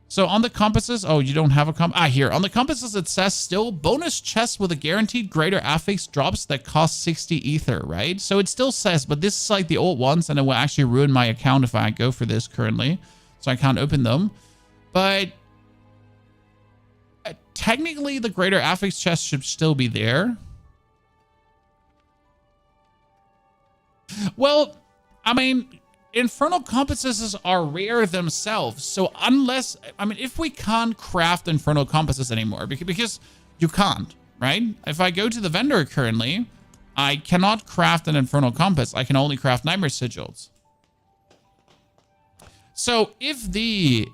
So on the compasses, oh, you don't have a compass. Here. On the compasses, it says still bonus chest with a guaranteed greater affix drops that cost 60 ether, right? So it still says, but this is like the old ones, and it will actually ruin my account if I go for this currently. So I can't open them. But technically, the greater affix chest should still be there. Well, I mean, Infernal Compasses are rare themselves. So unless, I mean, if we can't craft Infernal Compasses anymore, because you can't, right? If I go to the vendor currently, I cannot craft an Infernal Compass. I can only craft Nightmare Sigils. So if the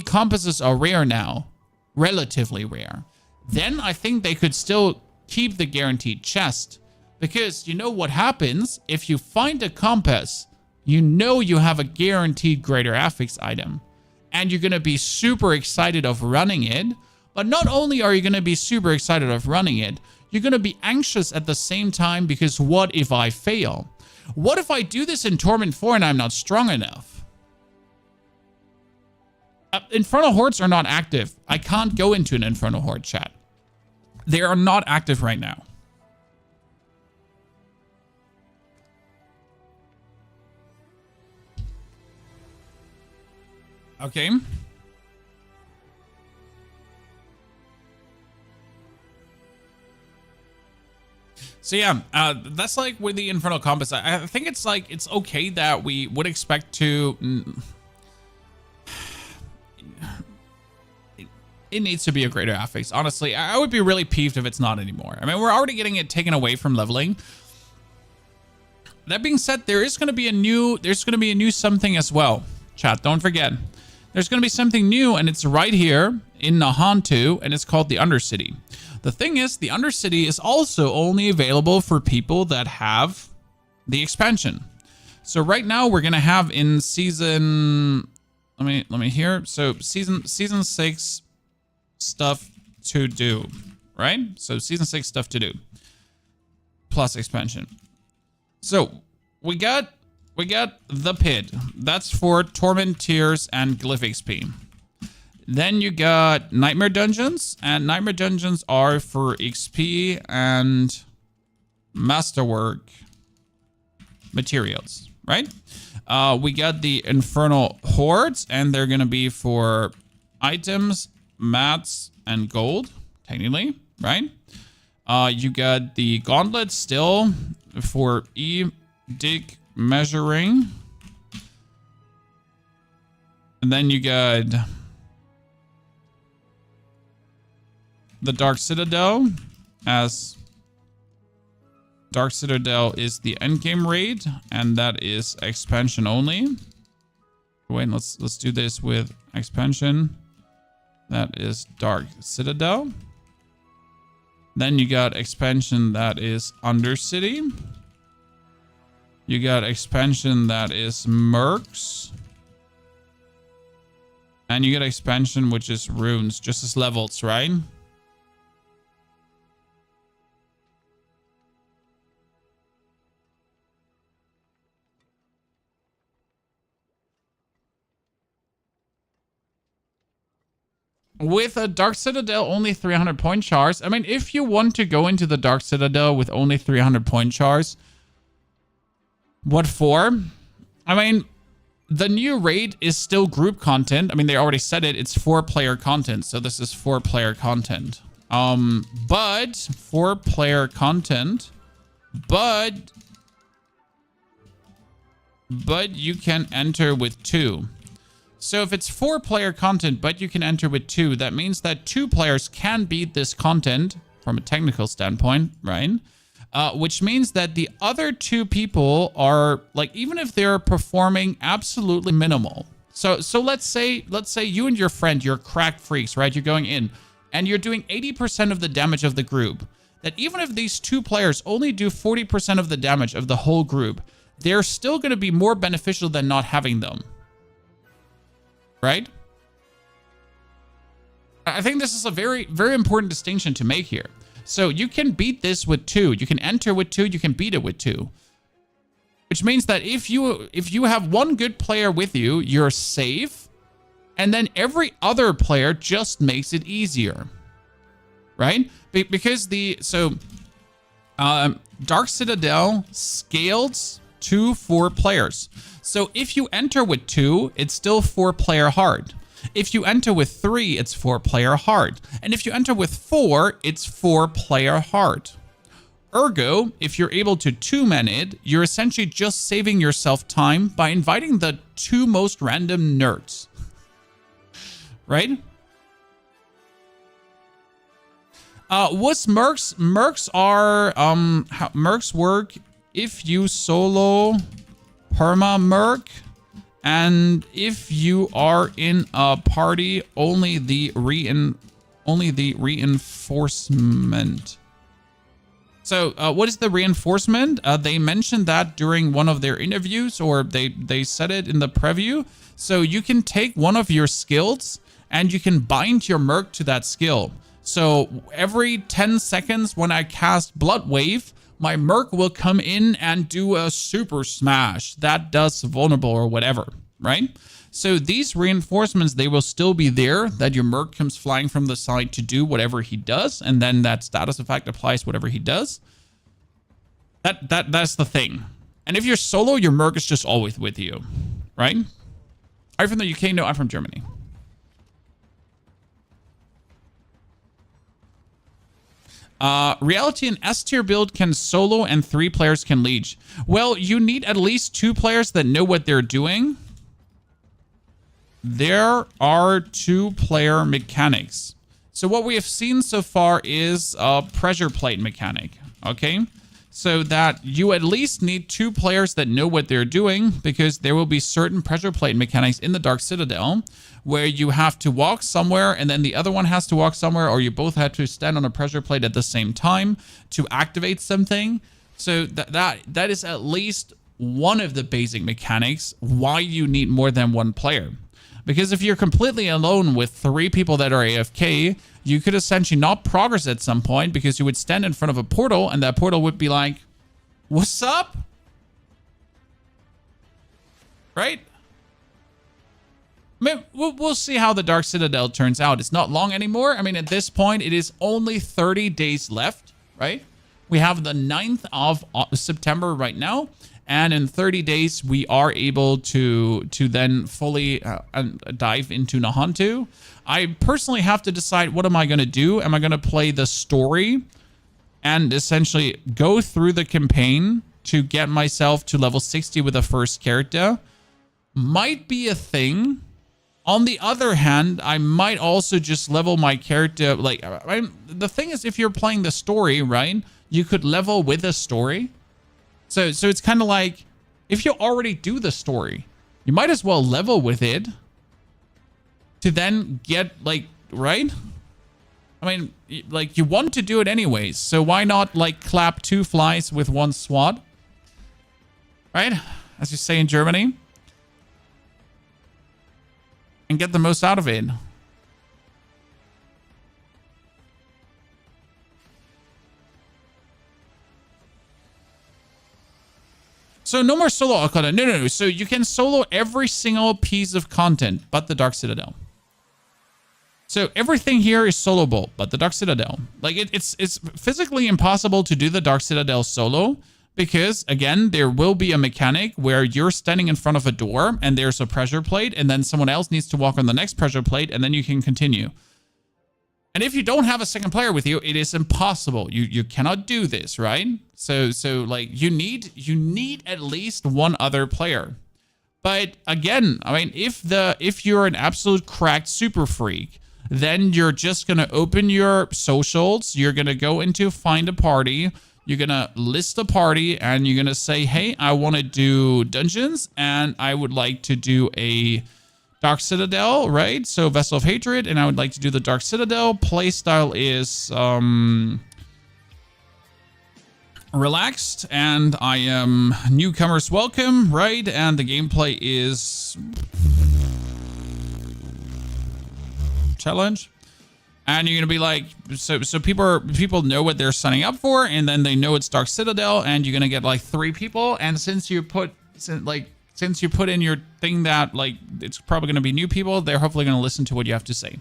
compasses are rare now, relatively rare, then I think they could still keep the guaranteed chest. Because you know what happens if you find a compass, you know you have a guaranteed greater affix item. And you're going to be super excited of running it. But not only are you going to be super excited of running it, you're going to be anxious at the same time because what if I fail? What if I do this in Torment 4 and I'm not strong enough? Infernal Hordes are not active. I can't go into an Infernal Horde chat. They are not active right now. Okay. So yeah, that's like with the Infernal Compass. I think it's like, it's okay that we would expect to... It needs to be a greater affix. Honestly, I would be really peeved if it's not anymore. I mean, we're already getting it taken away from leveling. That being said, there's going to be a new something as well. Chat, don't forget. There's going to be something new, and it's right here in Nahan 2, and it's called the Undercity. The thing is, the Undercity is also only available for people that have the expansion. So right now, we're going to have in season... Let me hear. So season 6 stuff to do, right? So season 6 stuff to do plus expansion. So we got the pit. That's for torment tiers and glyph XP. Then you got nightmare dungeons, and nightmare dungeons are for XP and masterwork materials, right? We got the infernal hordes, and they're gonna be for items, mats, and gold, technically, right? You got the gauntlets still for edict measuring. And then you got the Dark Citadel, as Dark Citadel is the endgame raid, and that is expansion only. Wait, let's do this with expansion. That is Dark Citadel. Then you got expansion that is Undercity. You got expansion that is Mercs. And you get expansion which is runes, just as levels, right? With a Dark Citadel, only 300 point chars. I mean, if you want to go into the Dark Citadel with only 300 point chars, what for? I mean, the new raid is still group content. I mean, they already said it. It's 4-player content. So this is 4-player content. But 4-player content, but you can enter with 2. So if it's 4-player content, but you can enter with 2, that means that 2 players can beat this content from a technical standpoint, right? Which means that the other 2 people are, like, even if they're performing absolutely minimal. So let's say you and your friend, you're crack freaks, right? You're going in and you're doing 80% of the damage of the group. That even if these 2 players only do 40% of the damage of the whole group, they're still going to be more beneficial than not having them. Right? I think this is a very, very important distinction to make here. So you can beat this with 2. You can enter with 2. You can beat it with 2. Which means that if you have one good player with you, you're safe. And then every other player just makes it easier. Right? Because Dark Citadel scales to 4 players. So if you enter with 2, it's still 4-player hard. If you enter with 3, it's 4-player hard. And if you enter with 4, it's 4-player hard. Ergo, if you're able to 2-man it, you're essentially just saving yourself time by inviting the 2 most random nerds. Right? What's Mercs? Mercs are, Mercs work if you solo perma-merc, and if you are in a party, only the reinforcement. So what is the reinforcement? They mentioned that during one of their interviews, or they said it in the preview. So you can take one of your skills and you can bind your merc to that skill. So every 10 seconds when I cast Blood Wave, my merc will come in and do a super smash that does vulnerable or whatever, right? So these reinforcements, they will still be there, that your merc comes flying from the side to do whatever he does, and then that status effect applies whatever he does. That's the thing. And if you're solo, your merc is just always with you, right? Are you from the UK? No, I'm from Germany. Reality and S tier build can solo and 3 players can leech. Well, you need at least 2 players that know what they're doing. There are 2-player mechanics. So what we have seen so far is a pressure plate mechanic. Okay, so that you at least need 2 players that know what they're doing, because there will be certain pressure plate mechanics in the Dark Citadel where you have to walk somewhere and then the other one has to walk somewhere, or you both have to stand on a pressure plate at the same time to activate something. So that is at least one of the basic mechanics why you need more than 1 player. Because if you're completely alone with 3 people that are AFK, you could essentially not progress at some point, because you would stand in front of a portal and that portal would be like, what's up? right? I mean, we'll see how the Dark Citadel turns out. It's not long anymore. I mean, at this point, it is only 30 days left, right? We have the 9th of September right now. And in 30 days, we are able to then fully dive into Nahantu. I personally have to decide, what am I going to do? Am I going to play the story and essentially go through the campaign to get myself to level 60 with the first character? Might be a thing. On the other hand, I might also just level my character. Like, the thing is, if you're playing the story, right, you could level with a story. So it's kind of like, if you already do the story, you might as well level with it to then get, like, right? I mean, like, you want to do it anyways. So why not, like, clap 2 flies with 1 swat? Right? As you say in Germany. And get the most out of it. So no more solo Okada. No. So you can solo every single piece of content but the Dark Citadel. So everything here is soloable but the Dark Citadel. Like, it's physically impossible to do the Dark Citadel solo. Because, again, there will be a mechanic where you're standing in front of a door and there's a pressure plate, and then someone else needs to walk on the next pressure plate, and then you can continue. And if you don't have a second player with you, it is impossible. You cannot do this, right? So like, you need at least one other player. But again, I mean, if you're an absolute cracked super freak, then you're just gonna open your socials. You're gonna go into find a party. You're going to list a party and you're going to say, hey, I want to do dungeons and I would like to do a Dark Citadel, right? So Vessel of Hatred, and I would like to do the Dark Citadel. Playstyle is relaxed and I am newcomers welcome, right? And the gameplay is challenge. And you're going to be like, so people know what they're signing up for, and then they know it's Dark Citadel, and you're going to get like 3 people. And since you put in your thing that, like, it's probably going to be new people, they're hopefully going to listen to what you have to say.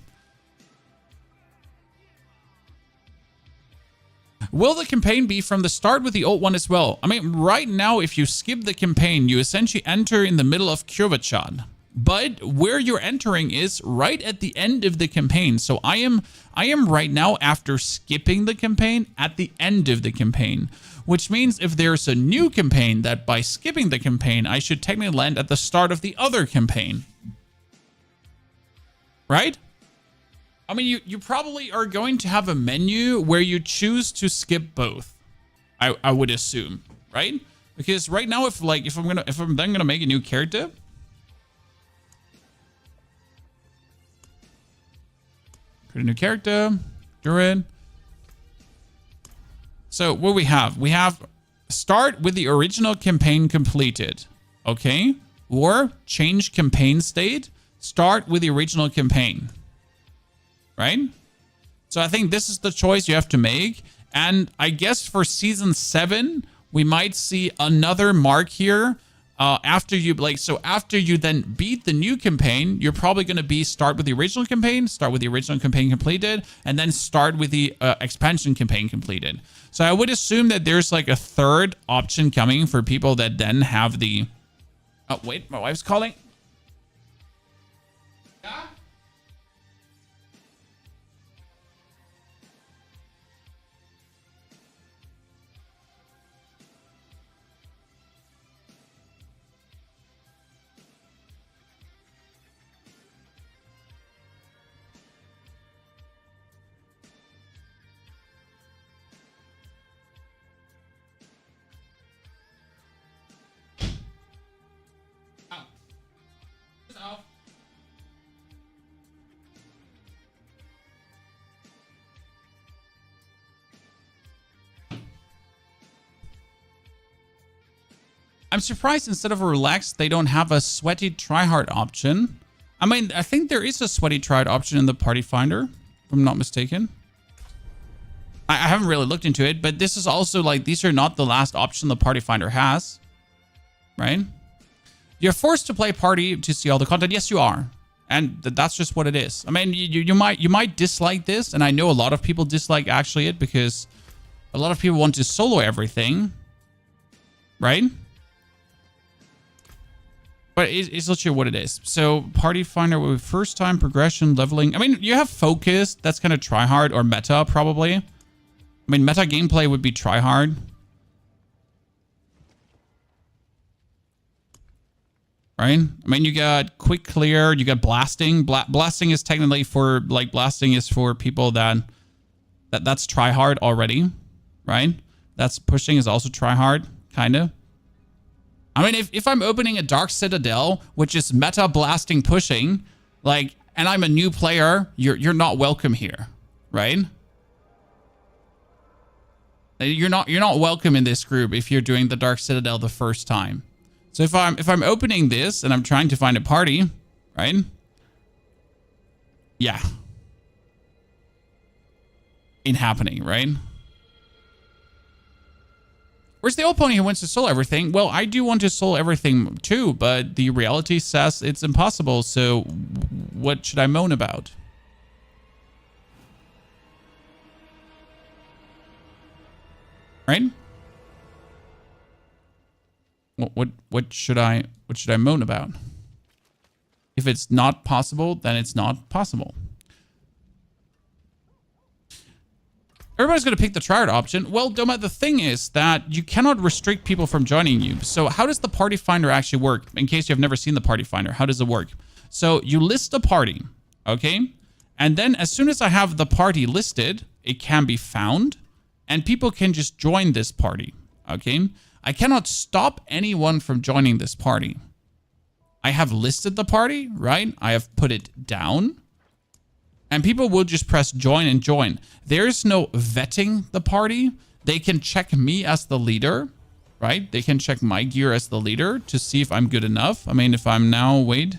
Will the campaign be from the start with the old one as well? I mean, right now, if you skip the campaign, you essentially enter in the middle of Kjorvatshad. But where you're entering is right at the end of the campaign. So I am right now, after skipping the campaign, at the end of the campaign. Which means if there's a new campaign, that by skipping the campaign, I should technically land at the start of the other campaign. Right? I mean, you probably are going to have a menu where you choose to skip both. I would assume, right? Because right now, if I'm then gonna make a new character, create a new character, Durin. So what we have start with the original campaign completed, okay? Or change campaign state, start with the original campaign, right? So I think this is the choice you have to make. And I guess for season 7, we might see another mark here. After you then beat the new campaign, you're probably going to start with the original campaign, completed, and then start with the expansion campaign completed. So I would assume that there's like a third option coming for people that then have the... Oh, wait, my wife's calling. Yeah? I'm surprised instead of a relaxed, they don't have a sweaty tryhard option. I mean, I think there is a sweaty tryhard option in the party finder, if I'm not mistaken. I haven't really looked into it, but this is also like, these are not the last option the party finder has, right? You're forced to play party to see all the content. Yes, you are. And that's just what it is. I mean, you might dislike this, and I know a lot of people dislike actually it because a lot of people want to solo everything, right? But it's literally what it is. So party finder with first time progression leveling. I mean, you have focus. That's kind of try hard or meta probably. I mean, meta gameplay would be try hard. Right? I mean, you got quick clear, you got blasting. Blasting is technically for, like, blasting is for people that's try hard already, right? That's pushing is also try hard, kind of. I mean, if I'm opening a Dark Citadel, which is meta blasting pushing, like, and I'm a new player, you're not welcome here, right? You're not welcome in this group if you're doing the Dark Citadel the first time. So if I'm opening this and I'm trying to find a party, right? Yeah. Ain't happening, right? Where's the old pony who wants to solo everything? Well, I do want to solo everything too, but the reality says it's impossible. So what should I moan about? Right? What should I moan about? If it's not possible, then it's not possible. Everybody's going to pick the tryhard option. Well, Doma, the thing is that you cannot restrict people from joining you. So how does the party finder actually work? In case you've never seen the party finder, how does it work? So you list a party, okay? And then as soon as I have the party listed, it can be found and people can just join this party, okay? I cannot stop anyone from joining this party. I have listed the party, right? I have put it down. And people will just press join and join. There's no vetting the party. They can check me as the leader, right? They can check my gear as the leader to see if I'm good enough. I mean, if I'm now, wait.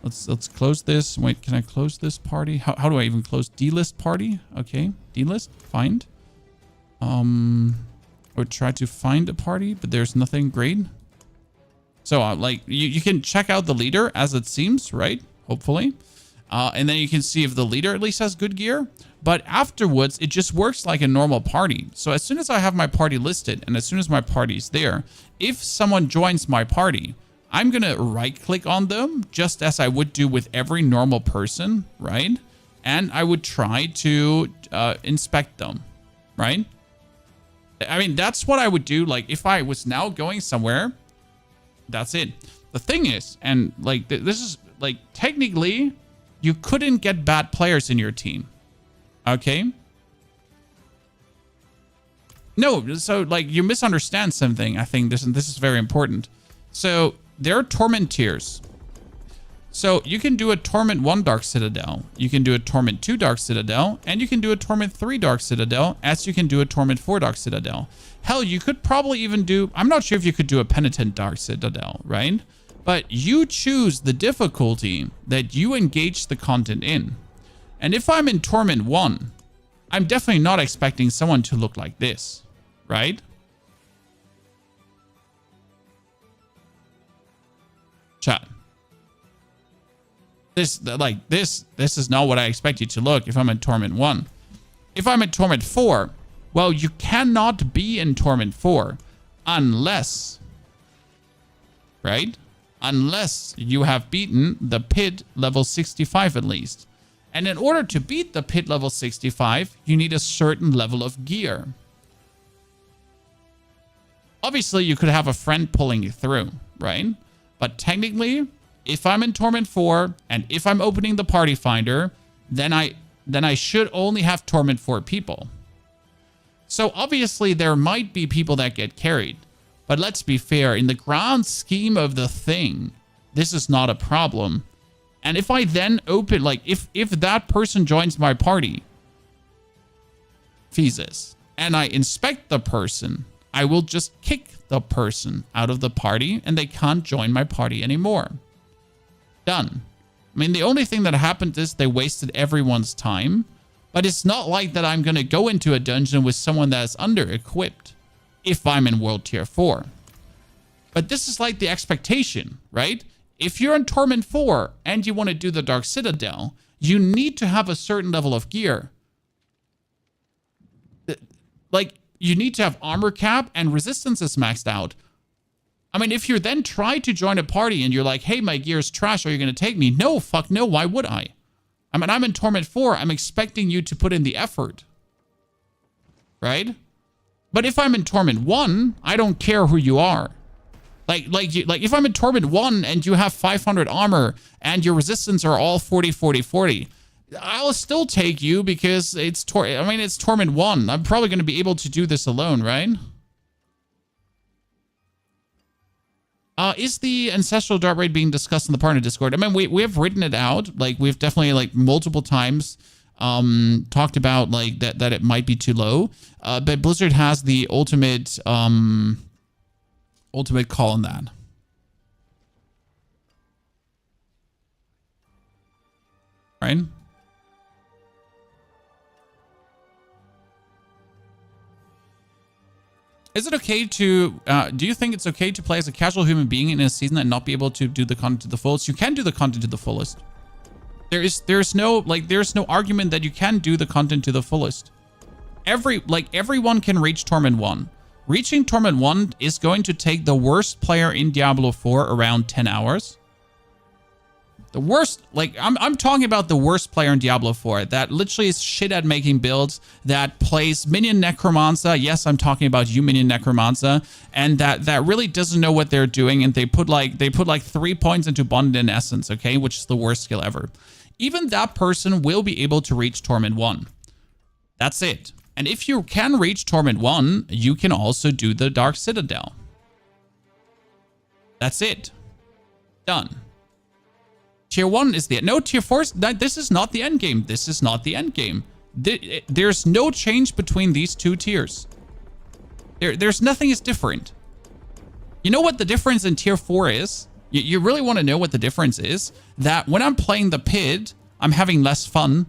Let's close this. Wait, can I close this party? How do I even close? Delist party? Okay, delist, find. I would try to find a party, but there's nothing great. So like you can check out the leader as it seems, right? Hopefully. And then you can see if the leader at least has good gear. But afterwards, it just works like a normal party. So as soon as I have my party listed and as soon as my party is there, if someone joins my party, I'm going to right click on them just as I would do with every normal person, right? And I would try to inspect them, right? I mean, that's what I would do. Like if I was now going somewhere, that's it. The thing is, and like this is like technically you couldn't get bad players in your team. Okay. No, so like you misunderstand something. I think this is very important. So there are torment tiers. So you can do a Torment 1 Dark Citadel, you can do a Torment 2 Dark Citadel, and you can do a Torment 3 Dark Citadel, as you can do a Torment 4 Dark Citadel. Hell, you could probably even do, I'm not sure if you could do a Penitent Dark Citadel, right? But you choose the difficulty that you engage the content in. And if I'm in Torment 1, I'm definitely not expecting someone to look like this, right? Chat. This is not what I expect you to look if I'm in Torment 1. If I'm in Torment 4, well, you cannot be in Torment 4 unless, right? Unless you have beaten the pit level 65 at least. And in order to beat the pit level 65, you need a certain level of gear. Obviously, you could have a friend pulling you through, right? But technically, if I'm in Torment 4 and if I'm opening the party finder, then I should only have Torment 4 people. So obviously there might be people that get carried, but let's be fair, in the grand scheme of the thing, this is not a problem. And if I then open, like if that person joins my party, Physis, and I inspect the person, I will just kick the person out of the party and they can't join my party anymore. Done. I mean, the only thing that happened is they wasted everyone's time, but it's not like that I'm going to go into a dungeon with someone that's under-equipped if I'm in World Tier 4. But this is like the expectation, right? If you're in Torment 4 and you want to do the Dark Citadel, you need to have a certain level of gear. Like, you need to have armor cap and resistance is maxed out. I mean, if you then try to join a party and you're like, hey, my gear is trash, are you going to take me? No, fuck no, why would I? I mean, I'm in Torment 4, I'm expecting you to put in the effort. Right? But if I'm in Torment 1, I don't care who you are. Like if I'm in Torment 1 and you have 500 armor and your resistance are all 40, 40, 40, I'll still take you because it's Torment 1. I'm probably going to be able to do this alone, right? Is the ancestral dart rate being discussed in the partner Discord? I mean, we have written it out. Like, we've definitely, like, multiple times talked about, like, that it might be too low. But Blizzard has the ultimate call on that. Right? Is it okay to, do you think it's okay to play as a casual human being in a season and not be able to do the content to the fullest? You can do the content to the fullest. There's no argument that you can do the content to the fullest. Everyone can reach Torment 1. Reaching Torment 1 is going to take the worst player in Diablo 4 around 10 hours. The worst, like, I'm talking about the worst player in Diablo 4 that literally is shit at making builds, that plays Minion Necromancer. Yes, I'm talking about you, Minion Necromancer, and that really doesn't know what they're doing, and they put like 3 points into Bonded in Essence, okay, which is the worst skill ever. Even that person will be able to reach Torment 1. That's it. And if you can reach Torment 1, you can also do the Dark Citadel. That's it. Done. Tier 1 is the... No, Tier 4... This is not the endgame. This is not the endgame. There's no change between these two tiers. There's nothing is different. You know what the difference in Tier 4 is? You really want to know what the difference is? That when I'm playing the pit, I'm having less fun.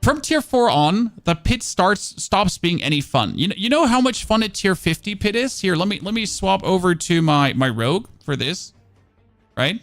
From Tier 4 on, the pit stops being any fun. You know how much fun a Tier 50 pit is? Here, let me swap over to my rogue for this. Right?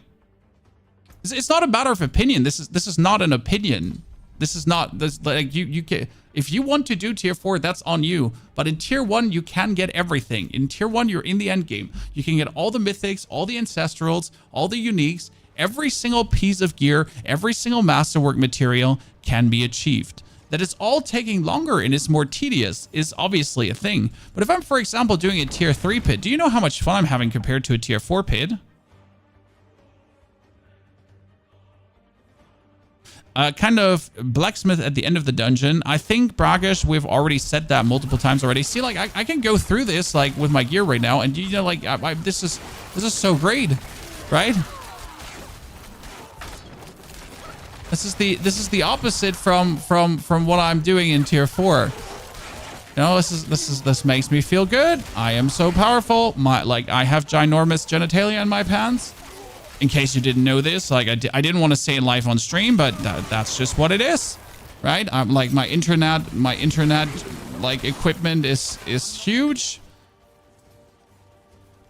It's not a matter of opinion. This is not an opinion. This is not this, like you can, if you want to do Tier 4, that's on you. But in Tier 1, you can get everything. In Tier 1, you're in the end game. You can get all the mythics, all the ancestrals, all the uniques. Every single piece of gear, every single masterwork material can be achieved. That it's all taking longer and is more tedious is obviously a thing. But if I'm, for example, doing a Tier 3 pit, do you know how much fun I'm having compared to a Tier 4 pit? Kind of blacksmith at the end of the dungeon. I think, Bragash, we've already said that multiple times already. See, like, I can go through this, like, with my gear right now, and, you know, like, this is so great, right? This is the opposite from what I'm doing in Tier 4. You know, this makes me feel good. I am so powerful. I have ginormous genitalia in my pants. In case you didn't know this, like, I didn't want to say it live on stream, but that's just what it is, right? I'm like, my internet like equipment is huge.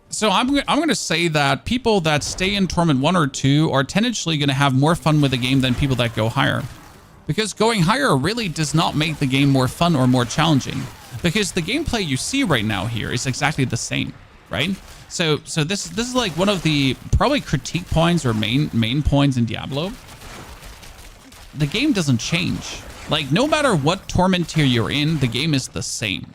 So I'm going to say that people that stay in Torment 1 or 2 are tendentially going to have more fun with the game than people that go higher. Because going higher really does not make the game more fun or more challenging. Because the gameplay you see right now here is exactly the same, right? So this is like one of the probably critique points or main points in Diablo. The game doesn't change. Like, no matter what Torment tier you're in, the game is the same.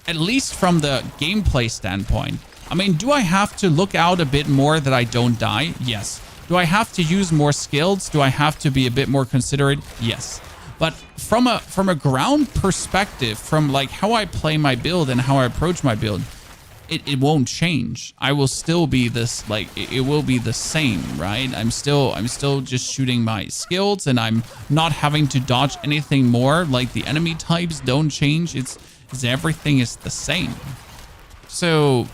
At least from the gameplay standpoint. I mean, do I have to look out a bit more that I don't die? Yes. Do I have to use more skills? Do I have to be a bit more considerate? Yes. But from a ground perspective, from like how I play my build and how I approach my build, it won't change. I will still be this, like, it will be the same, right? I'm still just shooting my skills, and I'm not having to dodge anything more. Like, the enemy types don't change. It's everything is the same. So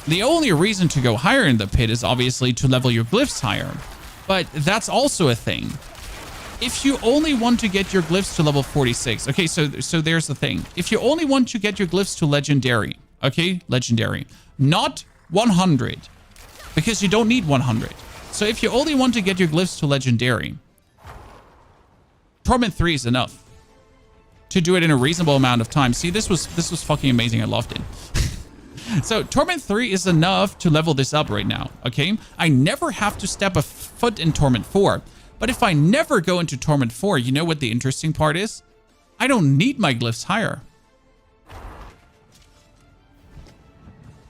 the only reason to go higher in the pit is obviously to level your glyphs higher. But that's also a thing. if you only want to get your glyphs to level 46, okay, so there's the thing. If you only want to get your glyphs to legendary, okay, legendary, not 100, because you don't need 100. So if you only want to get your glyphs to legendary, Torment 3 is enough to do it in a reasonable amount of time. See, this was fucking amazing. I loved it. So Torment 3 is enough to level this up right now, okay? I never have to step a foot in Torment 4. But if I never go into Torment 4, you know what the interesting part is? I don't need my glyphs higher.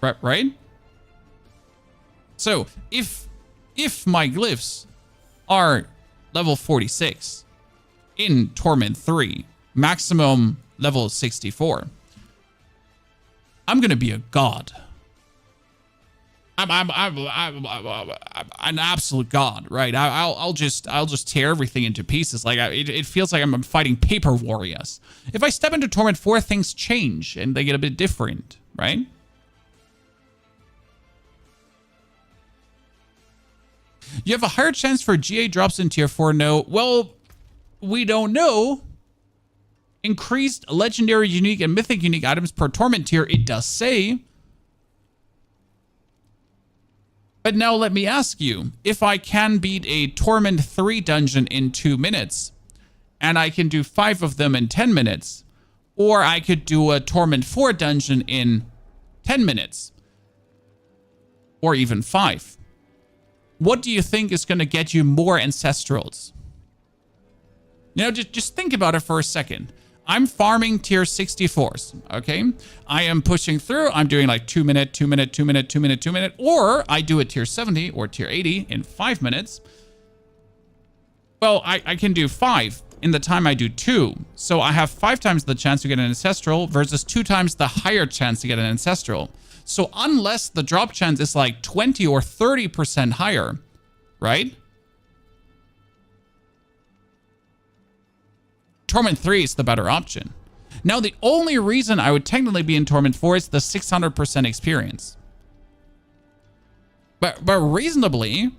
Right? So if my glyphs are level 46 in Torment 3, maximum level 64, I'm gonna be a god. I'm an absolute god, right? I'll just tear everything into pieces. Like it feels like I'm fighting paper warriors. If I step into Torment 4, things change and they get a bit different, right? You have a higher chance for GA drops in tier 4. No, well, we don't know. Increased legendary, unique, and mythic unique items per torment tier. It does say. But now let me ask you, if I can beat a Torment 3 dungeon in 2 minutes, and I can do 5 of them in 10 minutes, or I could do a Torment 4 dungeon in 10 minutes, or even 5, what do you think is going to get you more Ancestrals? You know, just think about it for a second. I'm farming tier 64s, okay? I am pushing through. I'm doing like 2 minute, 2 minute, 2 minute, 2 minute, 2 minute, or I do a tier 70 or tier 80 in 5 minutes. Well, I can do 5 in the time I do 2. So I have 5 times the chance to get an Ancestral versus 2 times the higher chance to get an Ancestral. So unless the drop chance is like 20 or 30% higher, right? Torment 3 is the better option. Now, the only reason I would technically be in Torment 4 is the 600% experience. But reasonably,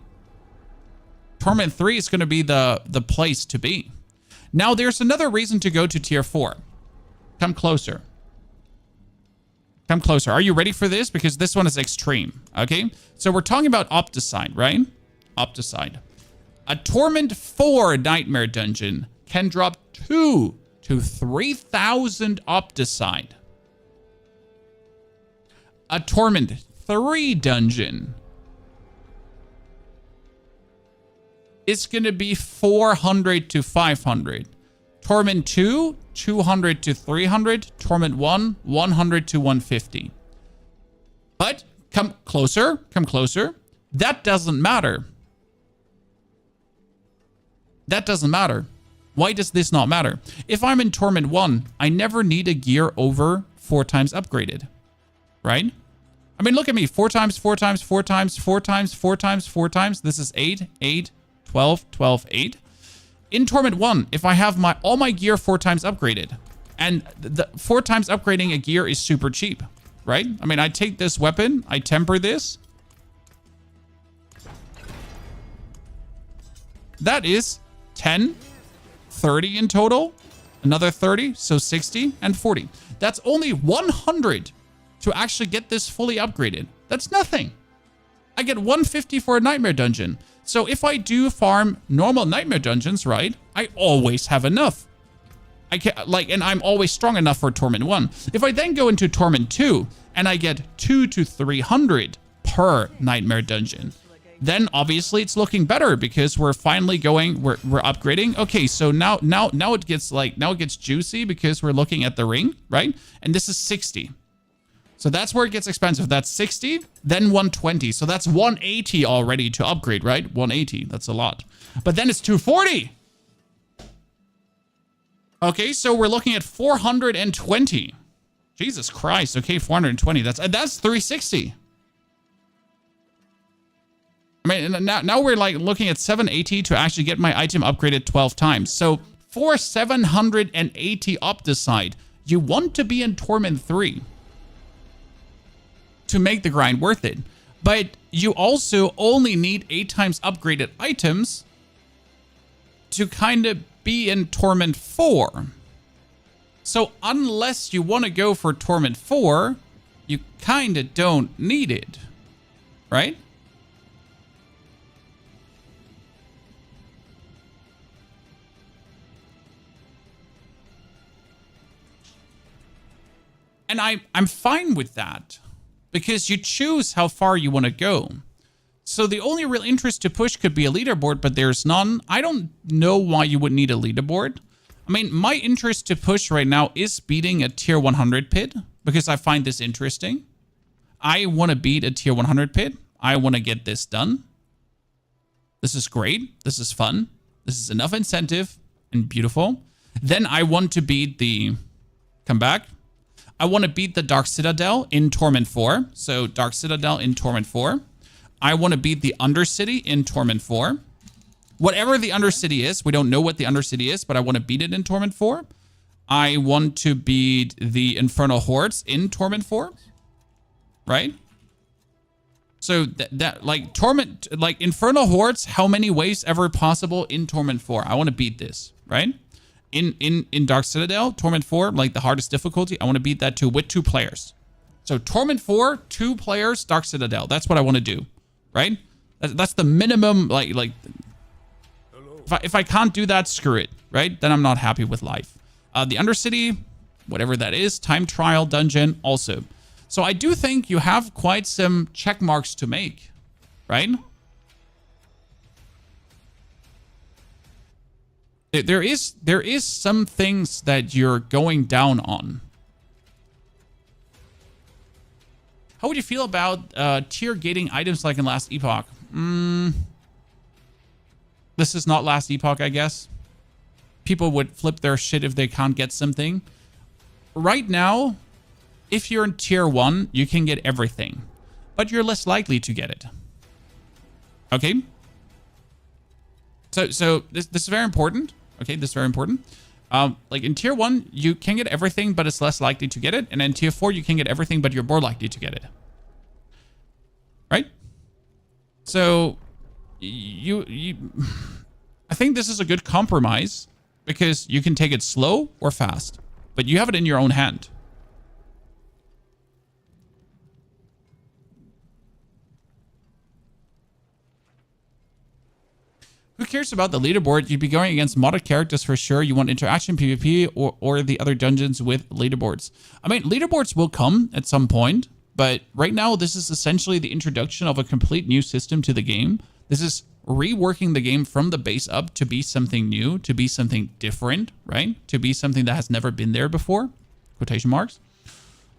Torment 3 is going to be the place to be. Now, there's another reason to go to tier 4. Come closer. Come closer. Are you ready for this? Because this one is extreme, okay? So we're talking about Opticide, right? Opticide. A Torment 4 Nightmare Dungeon can drop 2 to 3,000 Opticide. A Torment 3 dungeon is going to be 400 to 500. Torment 2, 200 to 300. Torment 1, 100 to 150. But come closer, come closer. That doesn't matter. That doesn't matter. Why does this not matter? If I'm in Torment 1, I never need a gear over 4 times upgraded, right? I mean, look at me. 4 times, 4 times, 4 times, 4 times, 4 times, 4 times. This is 8, 8, 12, 12, 8. In Torment 1, if I have all my gear 4 times upgraded, and the 4 times upgrading a gear is super cheap, right? I mean, I take this weapon, I temper this. That is 10, 30 in total, another 30, so 60 and 40. That's only 100 to actually get this fully upgraded. That's nothing. I get 150 for a Nightmare Dungeon. So if I do farm normal Nightmare Dungeons, right, I always have enough. And I'm always strong enough for Torment 1. If I then go into Torment 2 and I get 2 to 300 per Nightmare Dungeon, then obviously it's looking better because we're finally going, we're upgrading. Okay, so now it gets juicy because we're looking at the ring, right? And this is 60. So that's where it gets expensive. That's 60, then 120. So that's 180 already to upgrade, right? 180, that's a lot. But then it's 240. Okay, so we're looking at 420. Jesus Christ. Okay, 420. That's 360. I mean, now we're like looking at 780 to actually get my item upgraded 12 times. So for 780 Opticide, you want to be in Torment 3 to make the grind worth it. But you also only need 8 times upgraded items to kind of be in Torment 4. So unless you want to go for Torment 4, you kind of don't need it, right? And I'm fine with that because you choose how far you want to go. So the only real interest to push could be a leaderboard, but there's none. I don't know why you would need a leaderboard. I mean, my interest to push right now is beating a tier 100 pit because I find this interesting. I want to beat a tier 100 pit. I want to get this done. This is great. This is fun. This is enough incentive and beautiful. Then I want to beat the... Come back. I want to beat the Dark Citadel in Torment 4. So Dark Citadel in Torment 4. I want to beat the Undercity in Torment 4. Whatever the Undercity is, we don't know what the Undercity is, but I want to beat it in Torment 4. I want to beat the Infernal Hordes in Torment 4. Right? So that like Torment, like Infernal Hordes, how many waves ever possible in Torment 4? I want to beat this, right? In Dark Citadel, Torment 4, like the hardest difficulty, I want to beat that too with 2 players. So Torment 4, 2 players, Dark Citadel. That's what I want to do, right? That's the minimum, like if I can't do that, screw it, right? Then I'm not happy with life. The Undercity, whatever that is, time trial dungeon also. So I do think you have quite some check marks to make, right? There is some things that you're going down on. How would you feel about tier gating items like in Last Epoch? This is not Last Epoch, I guess. People would flip their shit if they can't get something. Right now, if you're in tier 1, you can get everything, but you're less likely to get it. Okay? So this is very important. Okay, this is very important. Like in tier 1, you can get everything, but it's less likely to get it. And in tier 4, you can get everything, but you're more likely to get it. Right? So I think this is a good compromise because you can take it slow or fast, but you have it in your own hand. Who cares about the leaderboard? You'd be going against modded characters for sure. You want interaction, PvP, or the other dungeons with leaderboards. I mean, leaderboards will come at some point, but right now this is essentially the introduction of a complete new system to the game. This is reworking the game from the base up to be something new, to be something different, right? To be something that has never been there before, quotation marks.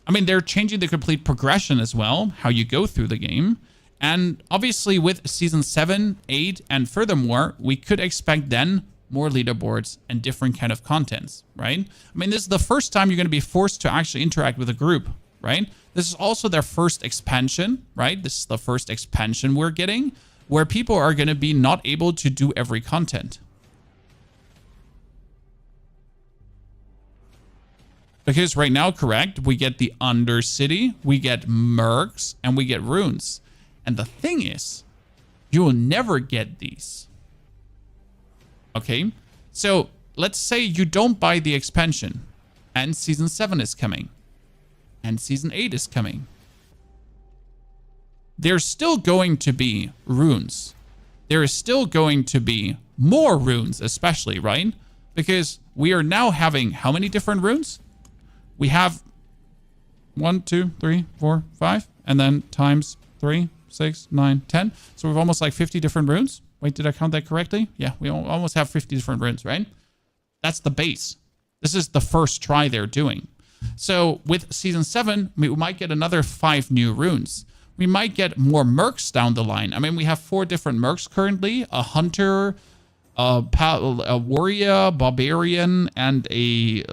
I mean, they're changing the complete progression as well, how you go through the game. And obviously with season 7, 8, and furthermore, we could expect then more leaderboards and different kind of contents, right? I mean, this is the first time you're going to be forced to actually interact with a group, right? This is also their first expansion, right? This is the first expansion we're getting where people are going to be not able to do every content. Because right now, correct, we get the Undercity, we get Mercs, and we get Runes. And the thing is, you will never get these. Okay? So, let's say you don't buy the expansion, and Season 7 is coming, and Season 8 is coming. There's still going to be runes. There is still going to be more runes, especially, right? Because we are now having how many different runes? We have 1, 2, 3, 4, 5, and then times 3, 6, 9, 10. So we've almost like 50 different runes. Wait, did I count that correctly? Yeah, we almost have 50 different runes, right? That's the base. This is the first try they're doing. So with Season 7, we might get another 5 new runes. We might get more mercs down the line. I mean, we have 4 different mercs currently. A hunter, a warrior, barbarian, and an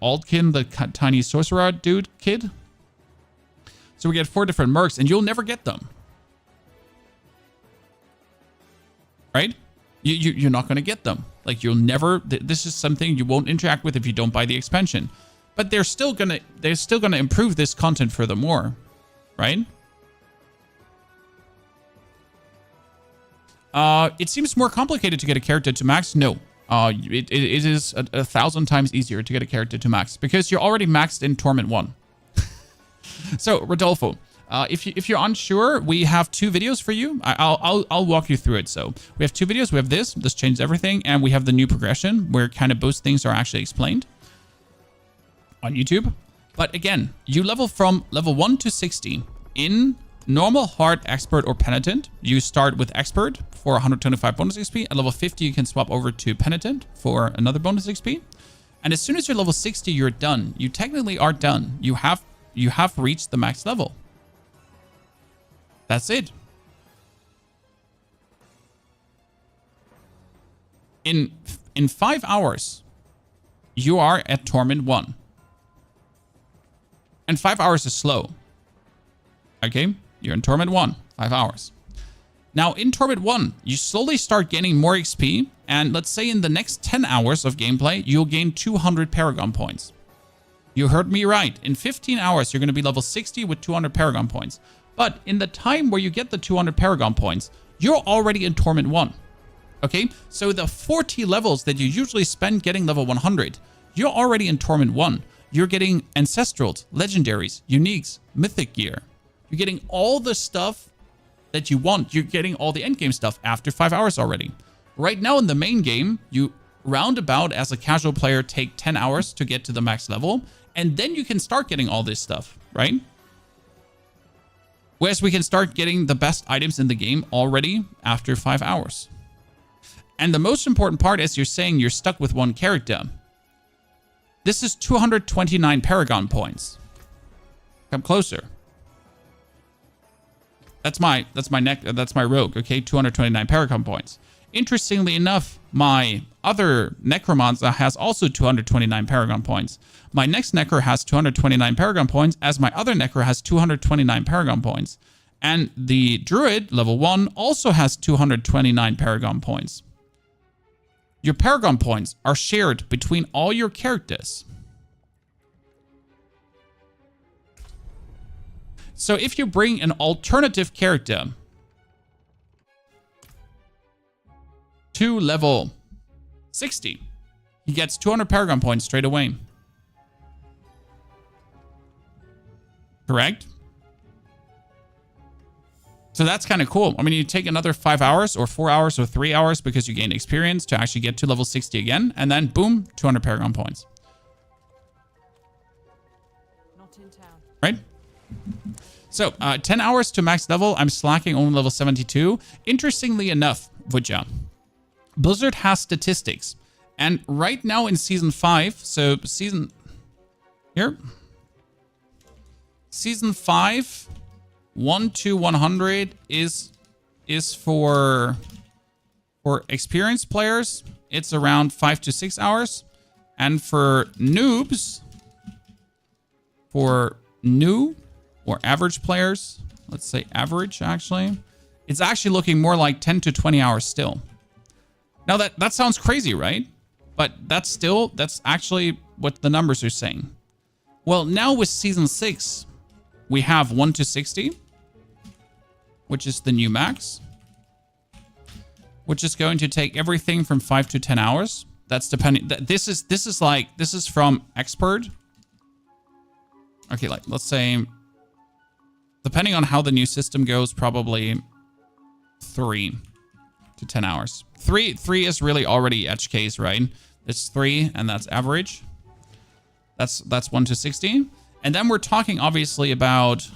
altkin, the tiny sorcerer dude kid. So we get 4 different mercs, and you'll never get them. Right? You're not going to get them. Like, you'll never... This is something you won't interact with if you don't buy the expansion. But they're still gonna improve this content furthermore. Right? It seems more complicated to get a character to max. No, it is a 1,000 times easier to get a character to max because you're already maxed in Torment 1. So, Rodolfo, if you're unsure, we have 2 videos for you. I'll walk you through it. So, we have 2 videos. We have this changed everything, and we have the new progression where kind of both things are actually explained on YouTube. But again, you level from level 1 to 60 in normal, hard, expert, or penitent. You start with expert for 125 bonus XP. At level 50, you can swap over to penitent for another bonus XP. And as soon as you're level 60, you're done. You technically are done. You have reached the max level. That's it. In 5 hours, you are at Torment 1. And 5 hours is slow. Okay? You're in Torment 1, 5 hours. Now, in Torment 1, you slowly start gaining more XP. And let's say in the next 10 hours of gameplay, you'll gain 200 Paragon points. You heard me right. In 15 hours, you're going to be level 60 with 200 Paragon points. But in the time where you get the 200 Paragon points, you're already in Torment 1. Okay? So the 40 levels that you usually spend getting level 100, you're already in Torment 1. You're getting Ancestrals, Legendaries, Uniques, Mythic gear. You're getting all the stuff that you want. You're getting all the endgame stuff after 5 hours already. Right now in the main game, you roundabout as a casual player take 10 hours to get to the max level. And then you can start getting all this stuff, right? Whereas we can start getting the best items in the game already after 5 hours. And the most important part is you're saying you're stuck with one character. This is 229 Paragon points. Come closer. That's my rogue, okay? 229 Paragon points. Interestingly enough, my other Necromancer has also 229 Paragon points. My next Necro has 229 Paragon points, as my other Necro has 229 Paragon points. And the Druid, level 1, also has 229 Paragon points. Your Paragon points are shared between all your characters. So if you bring an alternative character to level 60, he gets 200 Paragon points straight away. Correct? So that's kind of cool. I mean, you take another 5 hours or 4 hours or 3 hours because you gain experience to actually get to level 60 again. And then, boom, 200 Paragon points. Not in town. Right? So, 10 hours to max level. I'm slacking only level 72. Interestingly enough, Vuja, Blizzard has statistics. And right now in Season 5, so Season 5... 1 to 100 is for experienced players. It's around 5 to 6 hours. And for noobs, for new or average players, let's say average actually, it's actually looking more like 10 to 20 hours still. Now that sounds crazy, right? But that's actually what the numbers are saying. Well, now with Season 6, we have 1 to 60. Which is the new max, which is going to take everything from 5 to 10 hours. That's depending. This is from expert. Okay, like let's say, depending on how the new system goes, probably 3 to 10 hours. Three is really already edge case, right? It's 3, and that's average. That's 1 to 60, and then we're talking obviously about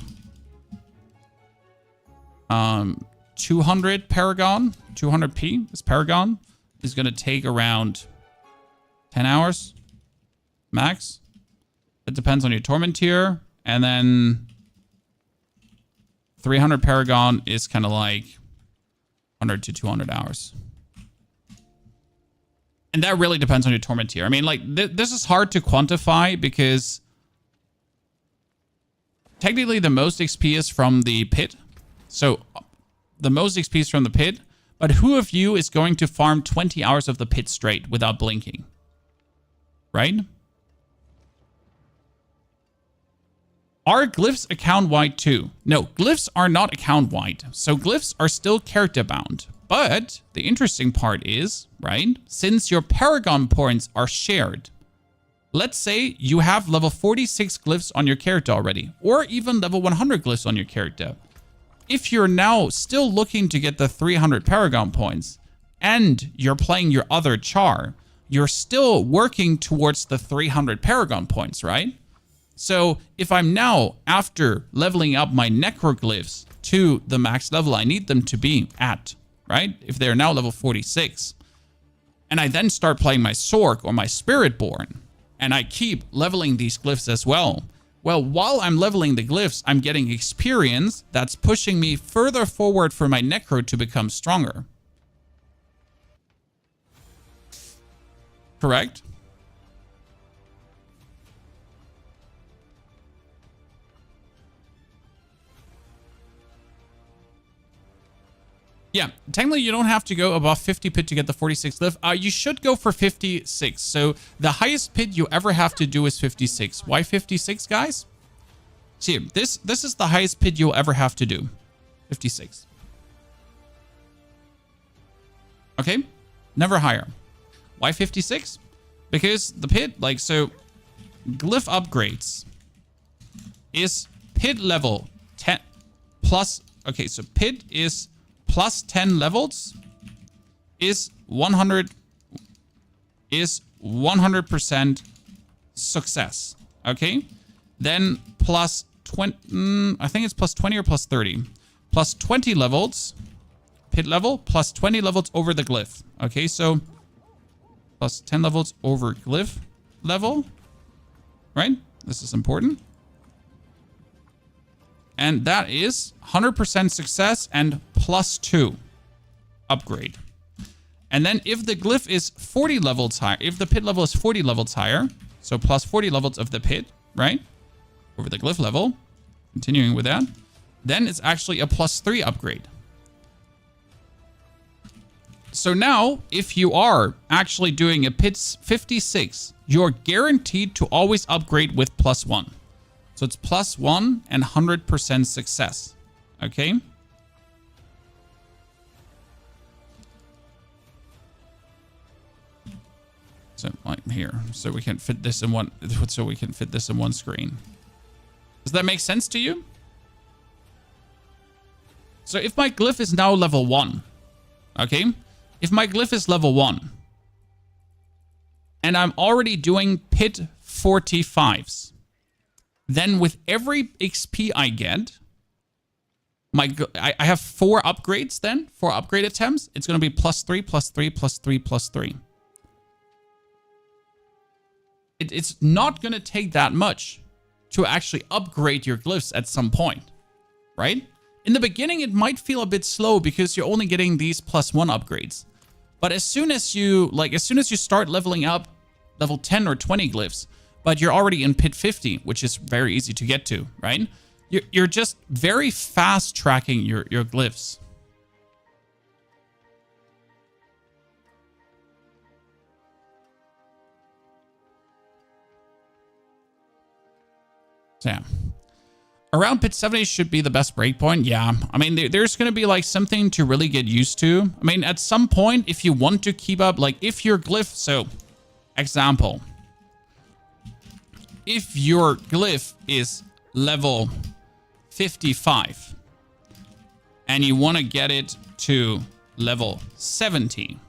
200 Paragon, 200p. This Paragon is going to take around 10 hours max. It depends on your Torment tier. And then 300 Paragon is kind of like 100 to 200 hours. And that really depends on your Torment tier. I mean, like, this is hard to quantify because technically the most XP is from the pit. So the most XP is from the pit, but who of you is going to farm 20 hours of the pit straight without blinking? Right? Are Glyphs account-wide too? No, Glyphs are not account-wide. So Glyphs are still character-bound. But the interesting part is, right, since your Paragon points are shared, let's say you have level 46 glyphs on your character already, or even level 100 glyphs on your character. If you're now still looking to get the 300 Paragon points, and you're playing your other char, you're still working towards the 300 Paragon points, right? So if I'm now, after leveling up my Necro glyphs to the max level I need them to be at, right? If they're now level 46, and I then start playing my Sork or my Spiritborn, and I keep leveling these glyphs as well. Well, while I'm leveling the glyphs, I'm getting experience that's pushing me further forward for my Necro to become stronger. Correct? Yeah, technically you don't have to go above 50 pit to get the 46 glyph. You should go for 56. So the highest pit you ever have to do is 56. Why 56, guys? See, this is the highest pit you'll ever have to do. 56. Okay, never higher. Why 56? Because the pit, like, so glyph upgrades is pit level 10 plus. Okay, so pit is plus 10 levels is 100% success. Okay, then plus 20, I think it's plus 20 or plus 30, plus 20 levels pit level, plus 20 levels over the glyph. Okay, so plus 10 levels over glyph level, right? This is important. And that is 100% success and plus 2 upgrade. And then if the glyph is 40 levels higher, if the pit level is 40 levels higher, so plus 40 levels of the pit, right? Over the glyph level, continuing with that, then it's actually a plus 3 upgrade. So now, if you are actually doing a pit 56, you're guaranteed to always upgrade with plus 1. So it's plus 1 and 100% success. Okay? So like here, so we can fit this in one. So we can fit this in one screen. Does that make sense to you? So if my glyph is now level 1, okay? If my glyph is level 1, and I'm already doing pit 45s, then with every XP I get, I have 4 upgrades then, 4 upgrade attempts. It's going to be plus 3, plus 3, plus 3, plus 3. It's not going to take that much to actually upgrade your glyphs at some point, right? In the beginning, it might feel a bit slow because you're only getting these plus 1 upgrades. But as soon as you start leveling up level 10 or 20 glyphs, but you're already in pit 50, which is very easy to get to, right? You're just very fast tracking your glyphs. So yeah. Around pit 70 should be the best breakpoint. Yeah. I mean, there's going to be like something to really get used to. I mean, at some point, if you want to keep up, like if your glyph, so example, if your glyph is level 55 and you want to get it to level 70,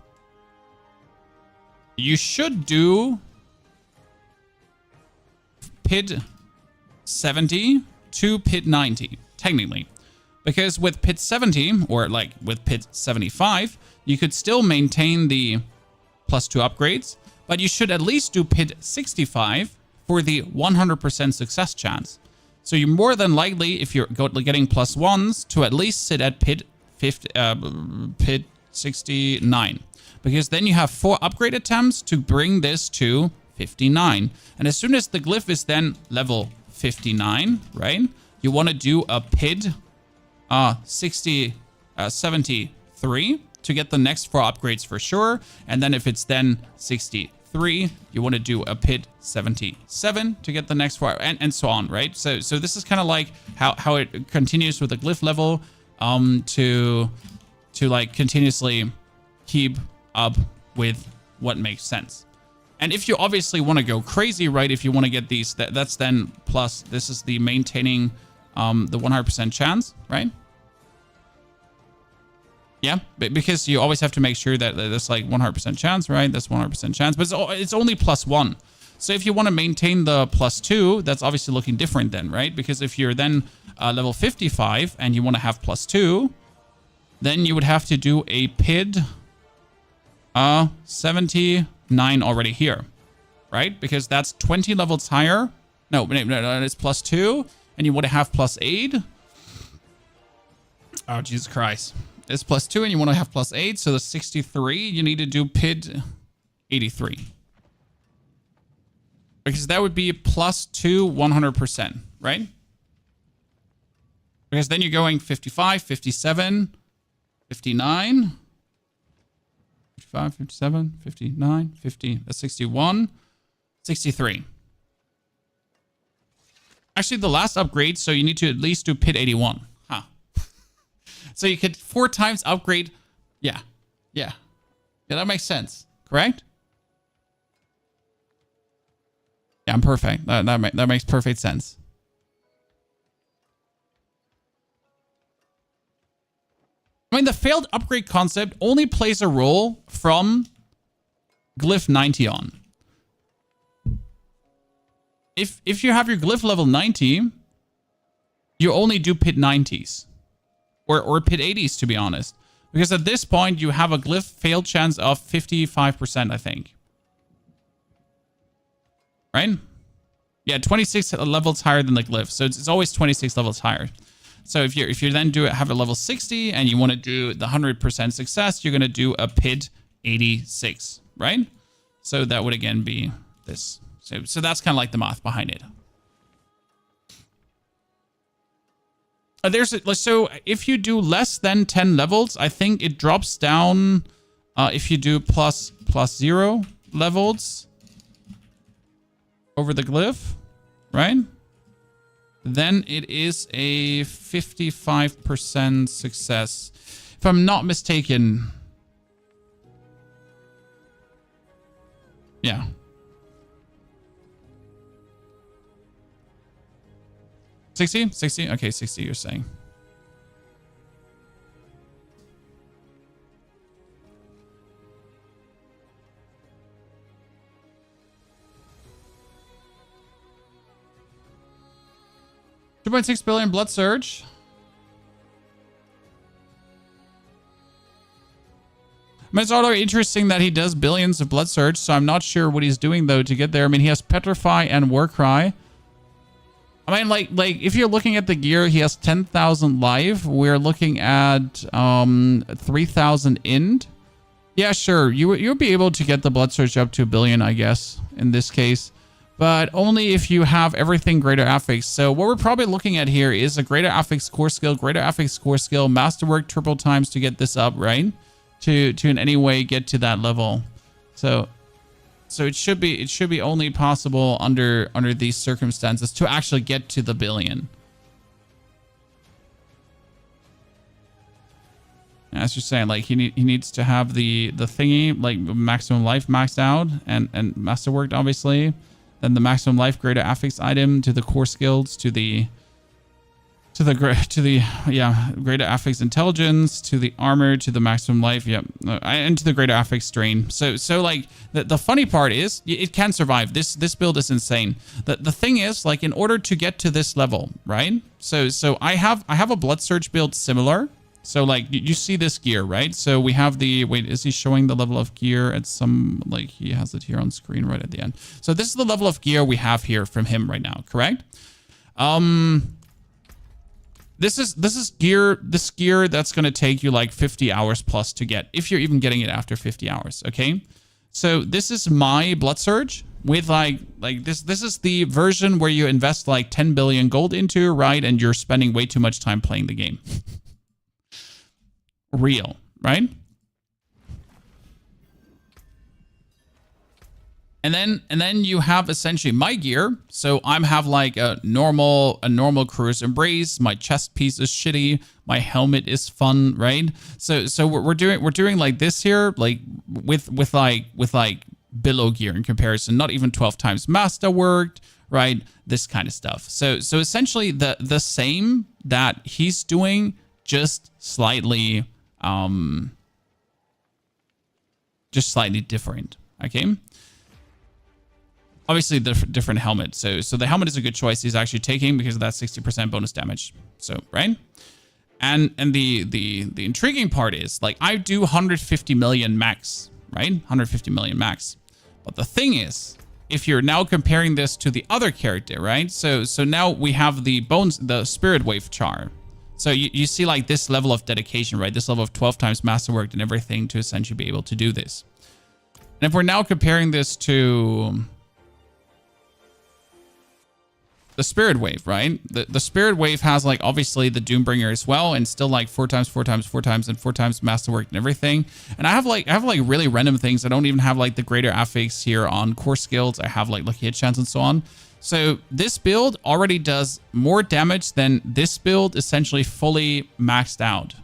you should do pit 70 to pit 90, technically. Because with pit 70, or like with pit 75, you could still maintain the plus 2 upgrades, but you should at least do pit 65 for the 100% success chance. So you're more than likely, if you're getting plus 1s, to at least sit at pit 69. Because then you have 4 upgrade attempts to bring this to 59. And as soon as the glyph is then level 59, right? You want to do a pit 73 to get the next 4 upgrades for sure. And then if it's then 63, you want to do a pit 77 to get the next 4, and so on, right? So this is kind of like how it continues with the glyph level to to like continuously keep up with what makes sense. And if you obviously want to go crazy, right? If you want to get these, that's then plus, this is the maintaining the 100% chance, right? Yeah, because you always have to make sure that there's like 100% chance, right? That's 100% chance, but it's only +1. So if you want to maintain the +2, that's obviously looking different then, right? Because if you're then level 55 and you want to have +2, then you would have to do a PID 79 already here, right? Because that's 20 levels higher. No, it's +2, and you want to have +8. Oh, Jesus Christ. It's +2 and you want to have +8. So the 63, you need to do PID 83. Because that would be +2 100%, right? Because then you're going 55, 57, 59, 55, 57, 59, 50, that's 61, 63. Actually, the last upgrade, so you need to at least do PID 81. Huh. So you could 4 times upgrade. Yeah, that makes sense, correct? Yeah, I'm perfect. That makes perfect sense. I mean, the failed upgrade concept only plays a role from Glyph 90 on. If you have your Glyph level 90, you only do PID 90s. Or PID 80s, to be honest. Because at this point, you have a Glyph fail chance of 55%, I think. Right? Yeah, 26 levels higher than the Glyph. So it's always 26 levels higher. So if you then have a level 60 and you want to do the 100% success, you're going to do a PID 86, right? So that would again be this. So that's kind of like the math behind it. So if you do less than 10 levels, I think it drops down. If you do +0 levels over the Glyph, right? Then it is a 55% success, if I'm not mistaken. Yeah. 60? 60? Okay, 60 you're saying. $2.6 billion blood surge. I mean, it's also interesting that he does billions of blood surge, so I'm not sure what he's doing though to get there. I mean, he has Petrify and Warcry. I mean, like if you're looking at the gear, he has 10,000 life. We're looking at 3,000 ind. Yeah, sure. You'll be able to get the blood surge up to 1 billion, I guess, in this case. But only if you have everything greater affix. So what we're probably looking at here is a greater affix core skill, masterwork triple times to get this up, right? To in any way get to that level. So it should be only possible under these circumstances to actually get to the 1 billion. As you're saying, like he needs to have the thingy, like maximum life maxed out and masterworked, obviously. Then the maximum life greater affix item to the core skills to the greater affix intelligence to the armor to the maximum life, and to the greater affix strain. So like the funny part is it can survive. This build is insane. The thing is, like, in order to get to this level, right? So I have a blood surge build similar. So like you see this gear, right? So we have the, wait, is he showing the level of gear at some, like he has it here on screen right at the end. So this is the level of gear we have here from him right now, correct? This is gear that's going to take you like 50 hours plus to get, if you're even getting it after 50 hours, okay? So this is my blood surge with like this is the version where you invest like 10 billion gold into, right? And you're spending way too much time playing the game. Real, right? And then you have essentially my gear. So I'm have like a normal cruise embrace. My chest piece is shitty. My helmet is fun, right? So we're doing like this here, like with like below gear in comparison. Not even 12 times master worked, right? This kind of stuff. So essentially the same that he's doing, just slightly different. Okay. Obviously, the different helmet. So the helmet is a good choice. He's actually taking because of that 60% bonus damage. So, right? And the intriguing part is, like, I do 150 million max, right? 150 million max. But the thing is, if you're now comparing this to the other character, right? So now we have the spirit wave char. So you see like this level of dedication, right? This level of 12 times masterwork and everything to essentially be able to do this. And if we're now comparing this to the spirit wave, right? The spirit wave has like obviously the Doombringer as well, and still like 4 times, 4 times, 4 times, and 4 times masterwork and everything. And I have like really random things. I don't even have like the greater affix here on core skills. I have like lucky hit chance and so on. So this build already does more damage than this build essentially fully maxed out.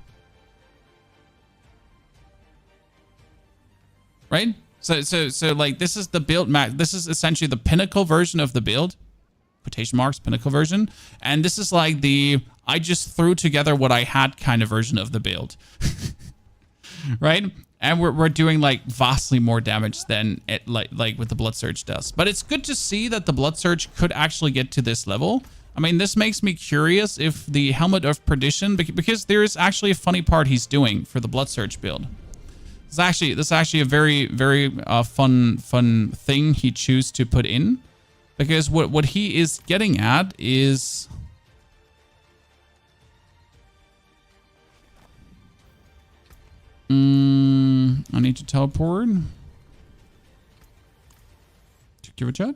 Right? So like this is the build max. This is essentially the pinnacle version of the build. Quotation marks, pinnacle version. And this is like the I just threw together what I had kind of version of the build. Right? And we're doing like vastly more damage than it like with the Blood Surge does. But it's good to see that the Blood Surge could actually get to this level. I mean, this makes me curious if the Helmet of Perdition, because there is actually a funny part he's doing for the Blood Surge build. This is actually a very, very fun thing he chooses to put in. Because what he is getting at is I need to teleport. Give a chat.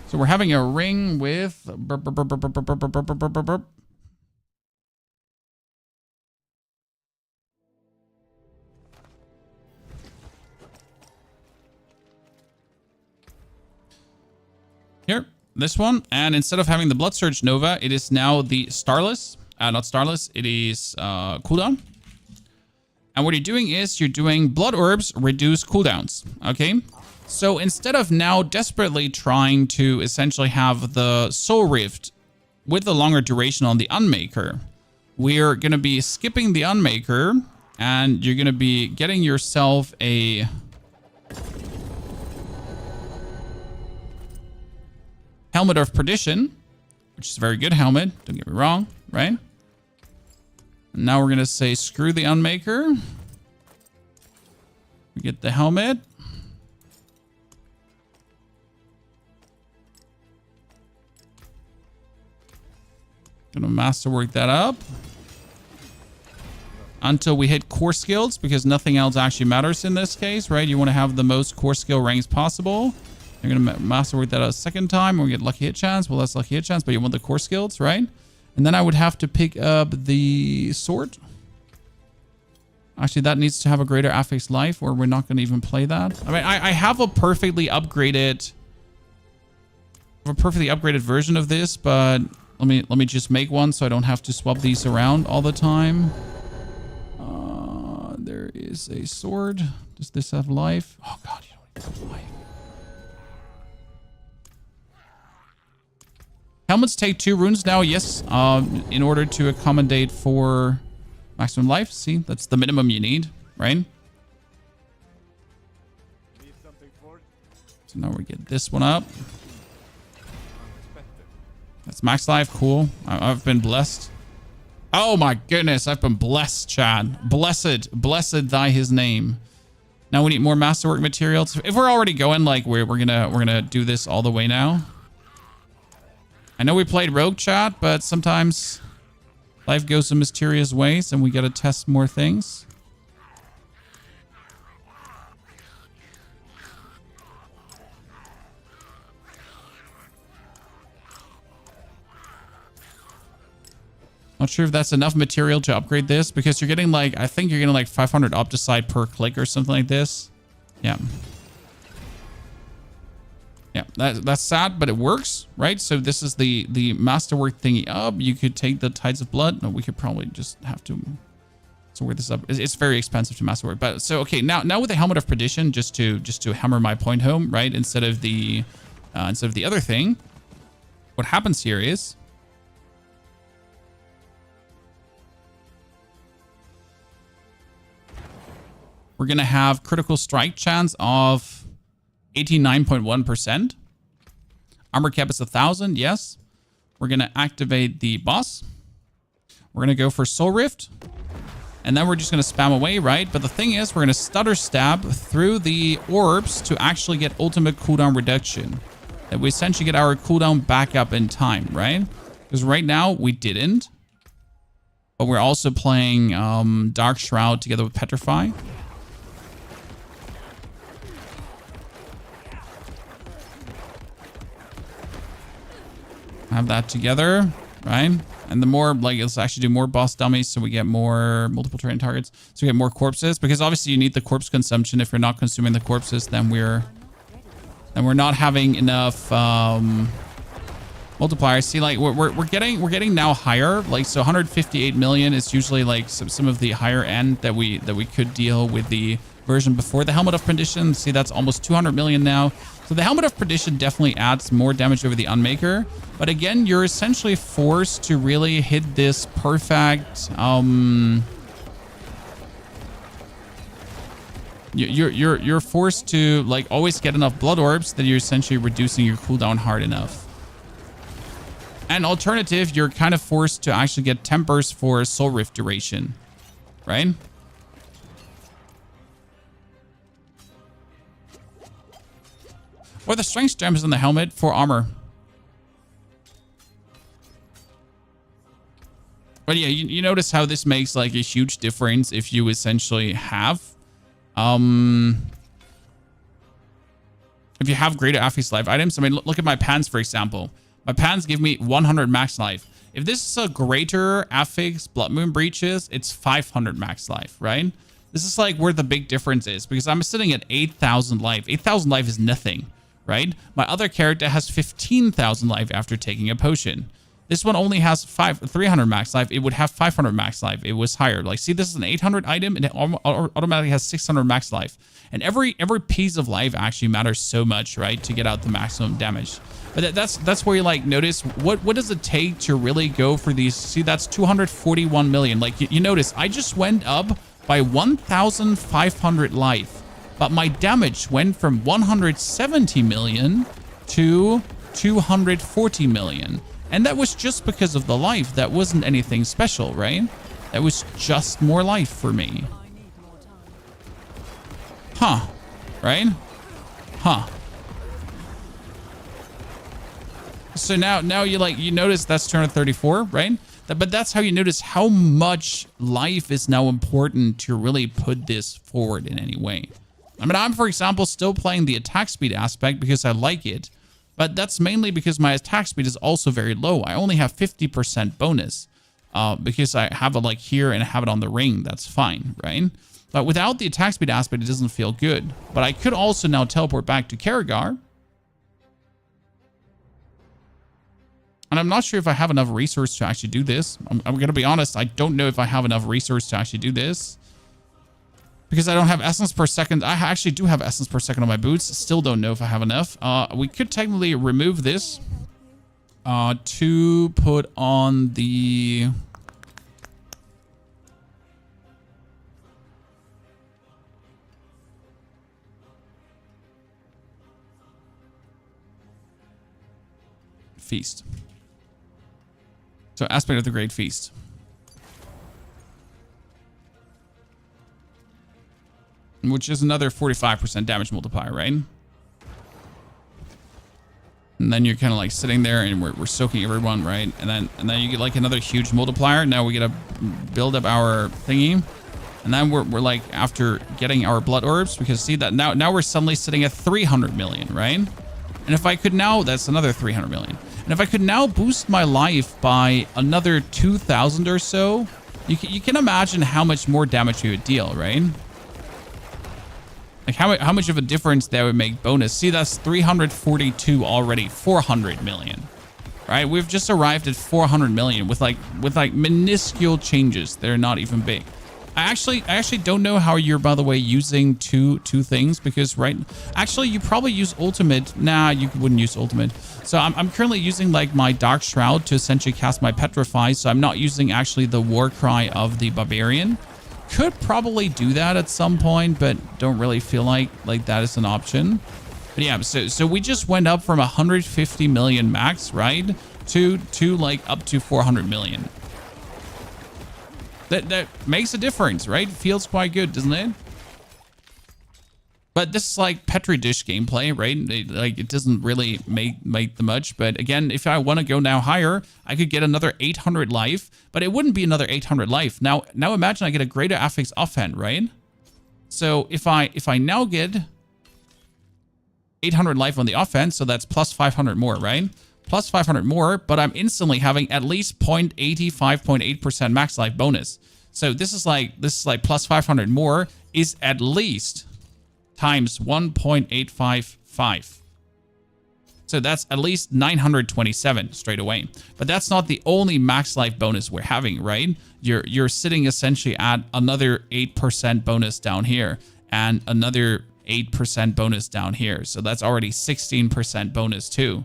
So we're having a ring with here, this one. And instead of having the Blood Surge Nova, it is now the Starless. Not Starless, it is cooldown. And what you're doing is you're doing Blood Orbs reduce cooldowns. Okay. So instead of now desperately trying to essentially have the Soul Rift with the longer duration on the Unmaker, we're going to be skipping the Unmaker and you're going to be getting yourself a Helmet of Perdition, which is a very good helmet. Don't get me wrong, right? And now we're going to say screw the Unmaker. We get the helmet. Gonna masterwork that up until we hit core skills, because nothing else actually matters in this case, right? You want to have the most core skill ranks possible. You're going to masterwork that a second time, and we get lucky hit chance. Well, that's lucky hit chance, but you want the core skills, right? And then I would have to pick up the sword. Actually, that needs to have a greater affix life, or we're not going to even play that. I mean, I have a perfectly upgraded version of this, but let me just make one so I don't have to swap these around all the time. There is a sword. Does this have life? Oh God, you don't even have life. Helmets take 2 runes now, yes, in order to accommodate for maximum life. See, that's the minimum you need, right? So now we get this one up. That's max life, cool. I've been blessed. Oh my goodness, I've been blessed, Chad. Blessed thy his name. Now we need more masterwork materials. If we're already going, like we're gonna do this all the way now. I know we played Rogue, chat, but sometimes life goes in mysterious ways and we gotta test more things. Not sure if that's enough material to upgrade this, because you're getting like, I think you're getting like 500 opticide per click or something like this. Yeah. That's sad, but it works, right? So this is the masterwork thingy up. You could take the Tides of Blood. No, we could probably just have to sort this up. It's very expensive to masterwork. But so okay, now with the Helmet of Perdition, just to hammer my point home, right? Instead of the other thing, what happens here is we're gonna have critical strike chance of 89.1%. Armor cap is 1,000. Yes. We're gonna activate the boss. We're gonna go for Soul Rift. And then we're just going to spam away, right? But the thing is, we're going to stutter stab through the orbs to actually get ultimate cooldown reduction. That we essentially get our cooldown back up in time, right? Because right now, we didn't. But we're also playing Dark Shroud together with Petrify. Have that together, right? And the more, like, let's actually do more boss dummies so we get more multiple terrain targets. So we get more corpses. Because obviously you need the corpse consumption. If you're not consuming the corpses, then we're not having enough multipliers. See, like, we're getting now higher. Like, so 158 million is usually like some of the higher end that we could deal with the version before the Helmet of Perdition. See, that's almost 200 million now. So the Helmet of Perdition definitely adds more damage over the Unmaker. But again, you're essentially forced to really hit this perfect... You're forced to, like, always get enough blood orbs that you're essentially reducing your cooldown hard enough. And alternative, you're kind of forced to actually get tempers for Soul Rift duration. Right? Or the strength gems in the helmet for armor. But yeah, you notice how this makes like a huge difference if you essentially have if you have greater affix life items. I mean, look at my pants, for example. My pants give me 100 max life. If this is a greater affix Blood Moon breaches, it's 500 max life, right? This is like where the big difference is, because I'm sitting at 8,000 life. 8,000 life is nothing, right? My other character has 15,000 life after taking a potion. This one only has 300 max life. It would have 500 max life. It was higher. Like, see, this is an 800 item, and it automatically has 600 max life. And every piece of life actually matters so much, right, to get out the maximum damage. But that's where you, like, notice what does it take to really go for these. See, that's 241 million. Like, you notice I just went up by 1,500 life, but my damage went from 170 million to 240 million. And that was just because of the life. That wasn't anything special, right? That was just more life for me. Huh. Right? Huh. So now you notice that's 234, right? But that's how you notice how much life is now important to really put this forward in any way. I mean, I'm, for example, still playing the attack speed aspect because I like it. But that's mainly because my attack speed is also very low. I only have 50% bonus because I have it like here and I have it on the ring. That's fine, right? But without the attack speed aspect, it doesn't feel good. But I could also now teleport back to Paragon. And I'm not sure if I have enough resource to actually do this. I'm going to be honest. I don't know if I have enough resource to actually do this. Because I don't have essence per second. I actually do have essence per second on my boots. Still don't know if I have enough. We could technically remove this to put on the... Feast. So aspect of the Great Feast. Which is another 45% damage multiplier, right? And then you're kind of like sitting there and we're soaking everyone, right? And then you get like another huge multiplier. Now we get to build up our thingy. And then we're like after getting our blood orbs, because see that now we're suddenly sitting at 300 million, right? And if I could now, that's another 300 million. And if I could now boost my life by another 2,000 or so, you can imagine how much more damage we would deal, right? Like how much of a difference that would make bonus? See, that's 342 already, 400 million. Right? We've just arrived at 400 million with like minuscule changes. They're not even big. I actually don't know how you're, by the way, using two things, because actually you probably use ultimate. Nah, you wouldn't use ultimate. So I'm currently using like my Dark Shroud to essentially cast my Petrify. So I'm not using actually the War Cry of the Barbarian. Could probably do that at some point, but don't really feel like that is an option. But yeah, so we just went up from 150 million max, right, to like up to 400 million. That makes a difference, right? Feels quite good, doesn't it? But this is like Petri dish gameplay, right? It doesn't really make the much. But again, if I want to go now higher, I could get another 800 life, but it wouldn't be another 800 life. Now imagine I get a greater affix offhand, right? So if I now get 800 life on the offense, so that's plus 500 more, right? Plus 500 more, but I'm instantly having at least 0.85.8% max life bonus. So this is like plus 500 more is at least times 1.855. So that's at least 927 straight away. But that's not the only max life bonus we're having, right? You're sitting essentially at another 8% bonus down here and another 8% bonus down here. So that's already 16% bonus too.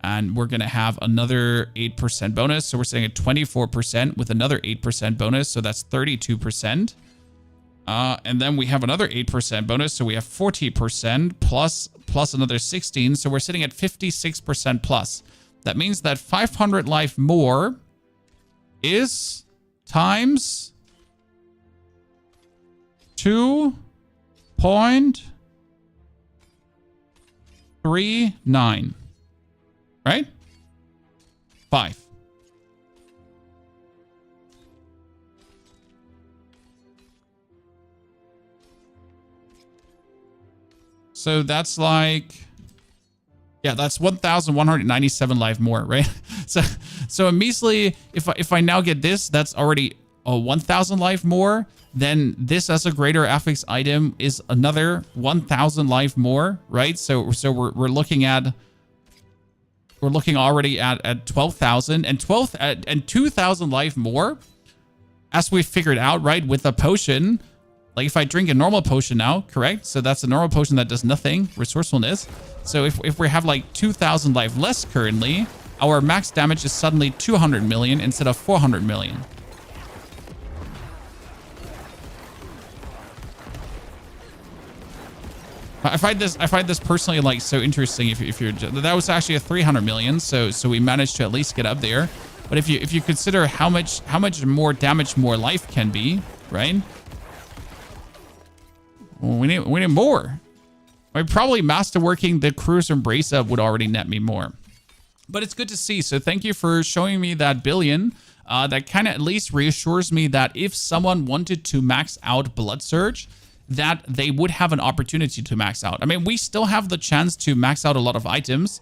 And we're going to have another 8% bonus. So we're sitting at 24% with another 8% bonus. So that's 32%. And then we have another 8% bonus. So we have 40% plus another 16. So we're sitting at 56% plus. That means that 500 life more is times 2.39. Right? 5. So that's like, yeah, that's 1,197 life more, right? So immediately, if I now get this, that's already 1,000 life more. Then this as a greater affix item is another 1,000 life more, right? So we're looking already at 12,000 and 2,000 life more, as we figured out, right, with a potion. Like if I drink a normal potion now, correct? So that's a normal potion that does nothing, resourcefulness. So if we have like 2,000 life less currently, our max damage is suddenly 200 million instead of 400 million. I find this personally like so interesting. If you're, that was actually a 300 million, so we managed to at least get up there. But if you consider how much more damage more life can be, right? Well, we need more. I mean, probably masterworking the Cruiser Embrace Up would already net me more. But it's good to see. So thank you for showing me that billion. That kind of at least reassures me that if someone wanted to max out Blood Surge, that they would have an opportunity to max out. I mean, we still have the chance to max out a lot of items.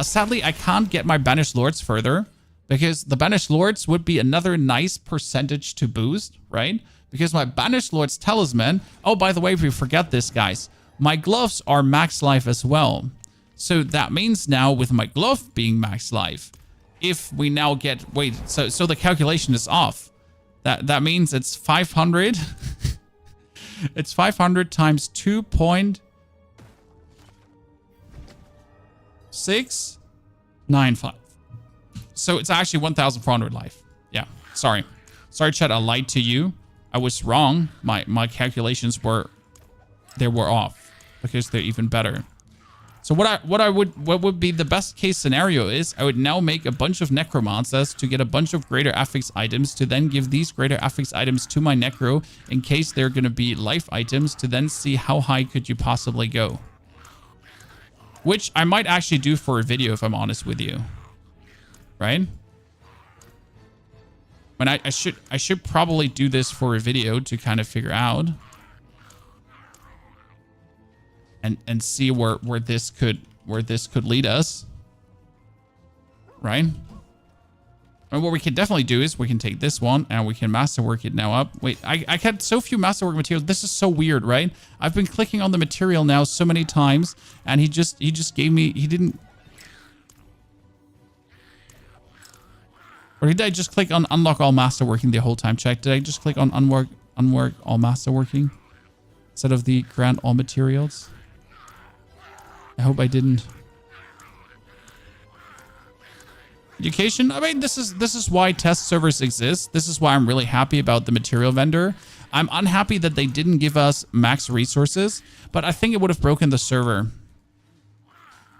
Sadly, I can't get my Banished Lords further because the Banished Lords would be another nice percentage to boost, right? Because my Banished Lord's Talisman... Oh, by the way, if we forget this, guys, my gloves are max life as well. So that means now with my glove being max life, if we now get... Wait, so the calculation is off. That means it's 500... It's 500 times 2.695. So it's actually 1,400 life. Yeah, sorry. Sorry, chat, I lied to you. I was wrong. My calculations were off because they're even better. So what would be the best case scenario is I would now make a bunch of necromancers to get a bunch of greater affix items to then give these greater affix items to my necro in case they're going to be life items to then see how high could you possibly go. Which I might actually do for a video if I'm honest with you. Right? But I should probably do this for a video to kind of figure out. And see where this could lead us, right? And what we can definitely do is we can take this one and we can masterwork it now up. Wait, I had so few masterwork materials. This is so weird, right? I've been clicking on the material now so many times, and he just gave me, he didn't. Or did I just click on unlock all masterworking the whole time? Check. Did I just click on unwork all masterworking instead of the grant all materials? I hope I didn't. Education. I mean, this is why test servers exist. This is why I'm really happy about the material vendor. I'm unhappy that they didn't give us max resources, but I think it would have broken the server.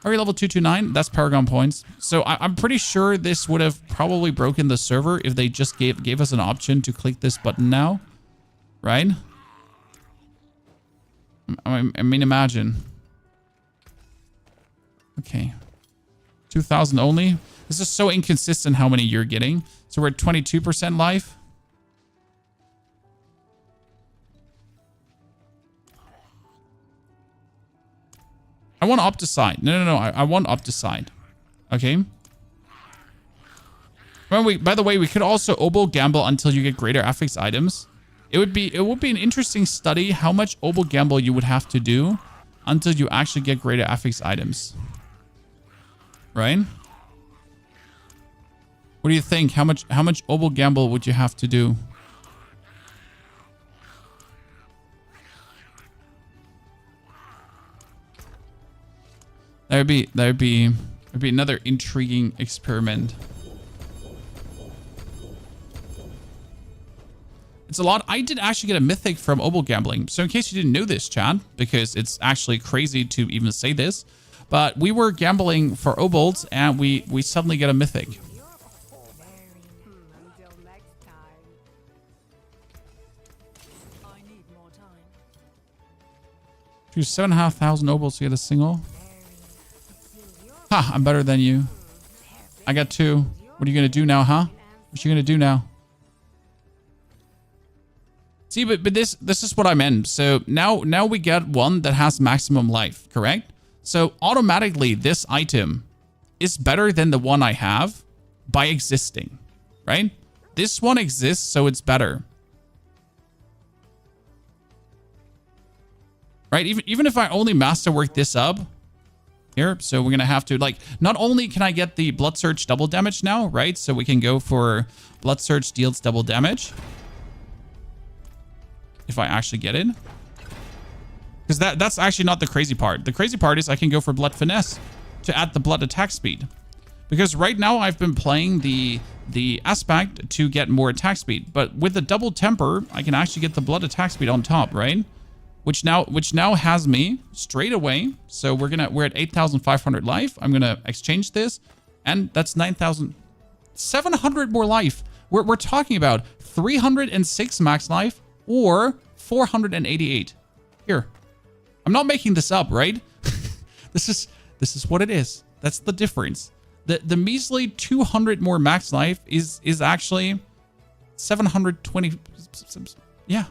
Are we level 229? That's Paragon points. So I'm pretty sure this would have probably broken the server if they just gave us an option to click this button now, right? I mean, imagine. Okay. 2,000 only. This is so inconsistent how many you're getting. So we're at 22% life. I want Opticide. No. I want Opticide. Okay. By the way, we could also Obol gamble until you get greater affix items. It would be an interesting study how much Obol gamble you would have to do until you actually get greater affix items. Right? What do you think? How much Obol gamble would you have to do? That would be another intriguing experiment. It's a lot. I did actually get a mythic from Obol gambling. So in case you didn't know this, Chad, because it's actually crazy to even say this, but we were gambling for Obols and we suddenly get a mythic. Choose 7,500 Obols to get a single. Ha, I'm better than you. I got 2. What are you going to do now, huh? What you going to do now? See, but this is what I meant. So now we get one that has maximum life, correct? So automatically this item is better than the one I have by existing, right? This one exists, so it's better. Right? Even if I only masterwork this up here, so we're going to have to, like, not only can I get the Blood Surge double damage now, right? So we can go for Blood Surge deals double damage. If I actually get it. Because that's actually not the crazy part. The crazy part is I can go for Blood Finesse to add the blood attack speed. Because right now I've been playing the aspect to get more attack speed. But with the double temper, I can actually get the blood attack speed on top, right? Which now has me straight away. So we're at 8,500 life. I'm gonna exchange this, and that's 9,700 more life. We're talking about 306 max life or 488. Here, I'm not making this up, right? This is what it is. That's the difference. The measly 200 more max life is actually 720. Yeah.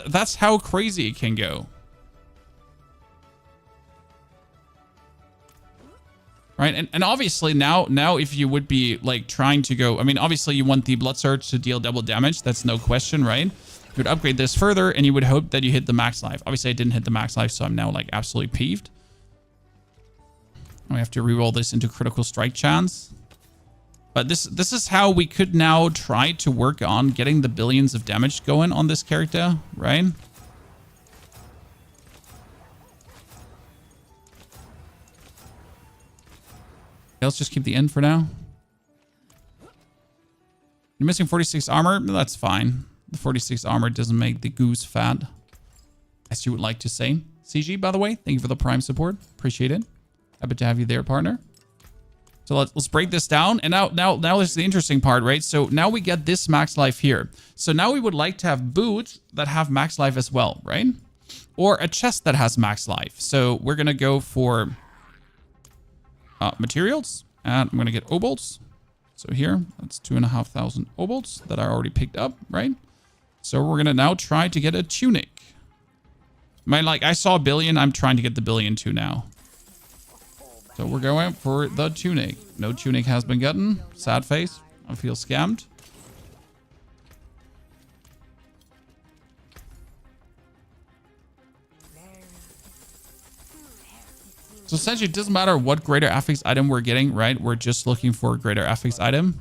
That's how crazy it can go. Right, and obviously now if you would be like trying to go, I mean, obviously you want the Blood Surge to deal double damage. That's no question, right? You would upgrade this further and you would hope that you hit the max life. Obviously I didn't hit the max life, so I'm now like absolutely peeved. We have to reroll this into critical strike chance. But this is how we could now try to work on getting the billions of damage going on this character, right? Okay, let's just keep the end for now. You're missing 46 armor. That's fine. The 46 armor doesn't make the goose fat, as you would like to say. CG, by the way, thank you for the Prime support. Appreciate it. Happy to have you there, partner. So let's break this down. And now is the interesting part, right? So now we get this max life here. So now we would like to have boots that have max life as well, right? Or a chest that has max life. So we're going to go for materials. And I'm going to get obols. So here, that's 2,500 obols that I already picked up, right? So we're going to now try to get a tunic. Like, I saw a billion. I'm trying to get the billion too now. So we're going for the tunic. No tunic has been gotten. Sad face. I feel scammed. So essentially, it doesn't matter what greater affix item we're getting, right? We're just looking for a greater affix item.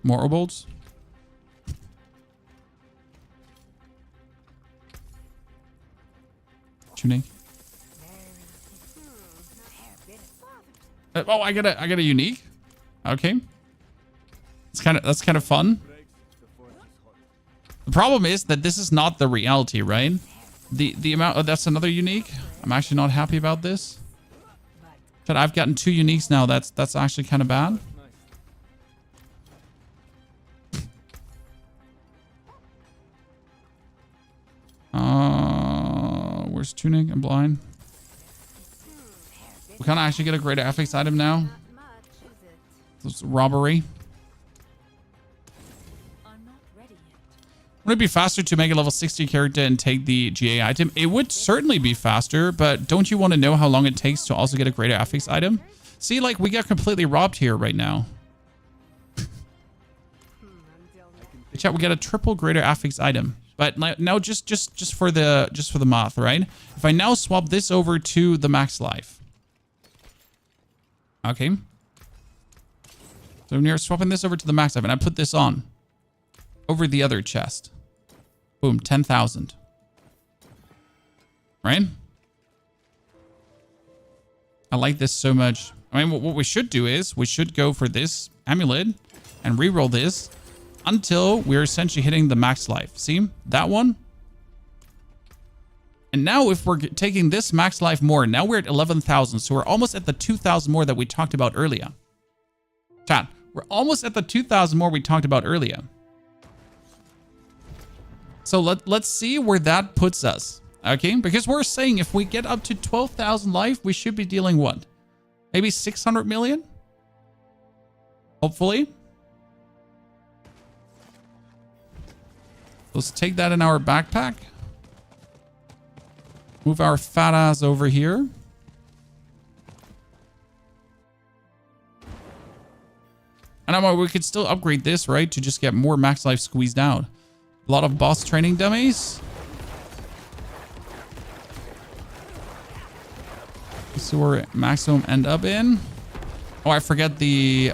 More obols. Tunic. Oh, I got a unique. Okay. That's kind of fun. The problem is that this is not the reality, right? The amount that's another unique. I'm actually not happy about this. But I've gotten 2 uniques now. That's actually kind of bad. Where's tunic? I'm blind. We can't actually get a greater affix item now. It's robbery. Would it be faster to make a level 60 character and take the GA item? It would certainly be faster, but don't you want to know how long it takes to also get a greater affix item? See, like, we got completely robbed here right now. Chat, we got a triple greater affix item. But now just for the math, right? If I now swap this over to the max life. Okay. So we're swapping this over to the max life, and I put this on over the other chest. Boom, 10,000. Right? I like this so much. I mean, what we should do is we should go for this amulet and reroll this until we're essentially hitting the max life. See? That one. And now if we're taking this max life more, now we're at 11,000. So we're almost at the 2,000 more that we talked about earlier. Chat, we're almost at the 2,000 more we talked about earlier. So let's see where that puts us. Okay? Because we're saying if we get up to 12,000 life, we should be dealing what? Maybe 600 million? Hopefully. Let's take that in our backpack. Move our fat ass over here. And we could still upgrade this, right? To just get more max life squeezed out. A lot of boss training dummies. Let's see where maximum end up in. Oh, I forget the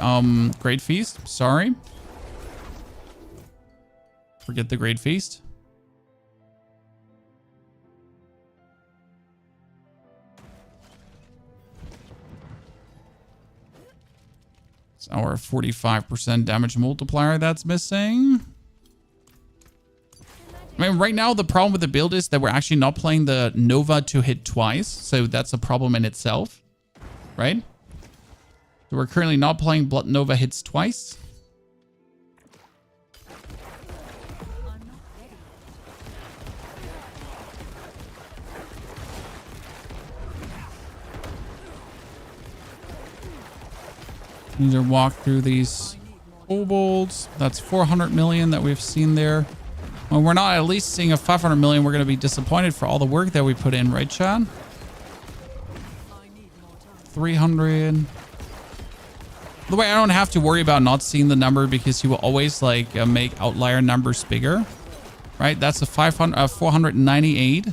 Great Feast. Sorry. Forget the Great Feast. It's our 45% damage multiplier that's missing. I mean, right now, the problem with the build is that we're actually not playing the Nova to hit twice. So that's a problem in itself, right? So we're currently not playing Blood Nova hits twice. Need to walk through these kobolds. That's 400 million that we've seen there. When we're not at least seeing a 500 million, we're going to be disappointed for all the work that we put in, right, Chad? 300. The way I don't have to worry about not seeing the number because he will always like make outlier numbers bigger, right? That's a 498.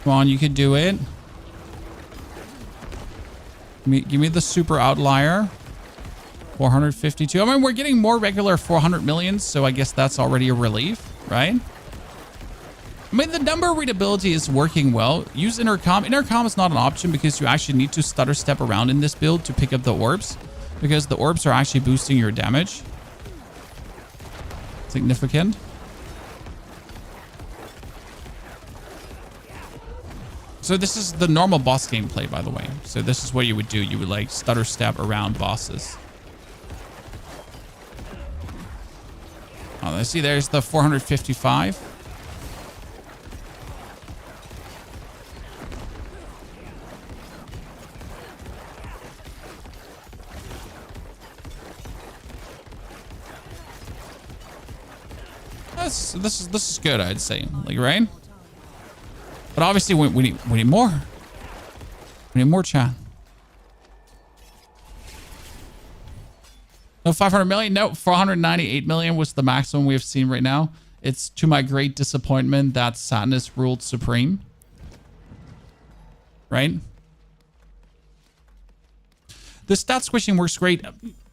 Come on, you could do it. Give me the super outlier. 452. I mean, we're getting more regular 400 millions, so I guess that's already a relief, right? I mean, the number readability is working well. Use intercom. Intercom is not an option because you actually need to stutter step around in this build to pick up the orbs, because the orbs are actually boosting your damage. Significant. So this is the normal boss gameplay, by the way. So this is what you would do. You would like stutter step around bosses. Oh, let's see. There's the 455. this is good, I'd say. Like, right? But obviously we need more. We need more, chat. No 500 million. No, 498 million was the maximum we've seen right now. It's to my great disappointment that sadness ruled supreme. Right? The stat squishing works great.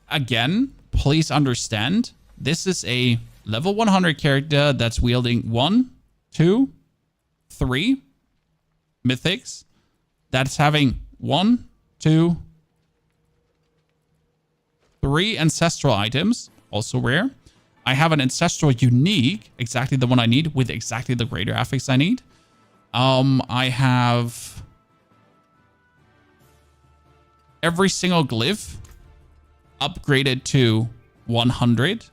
Again, please understand, this is a level 100 character that's wielding 1, 2, 3 mythics. That's having 1, 2, 3 ancestral items, also rare. I have an ancestral unique, exactly the one I need, with exactly the greater affix I need. I have every single glyph upgraded to 100,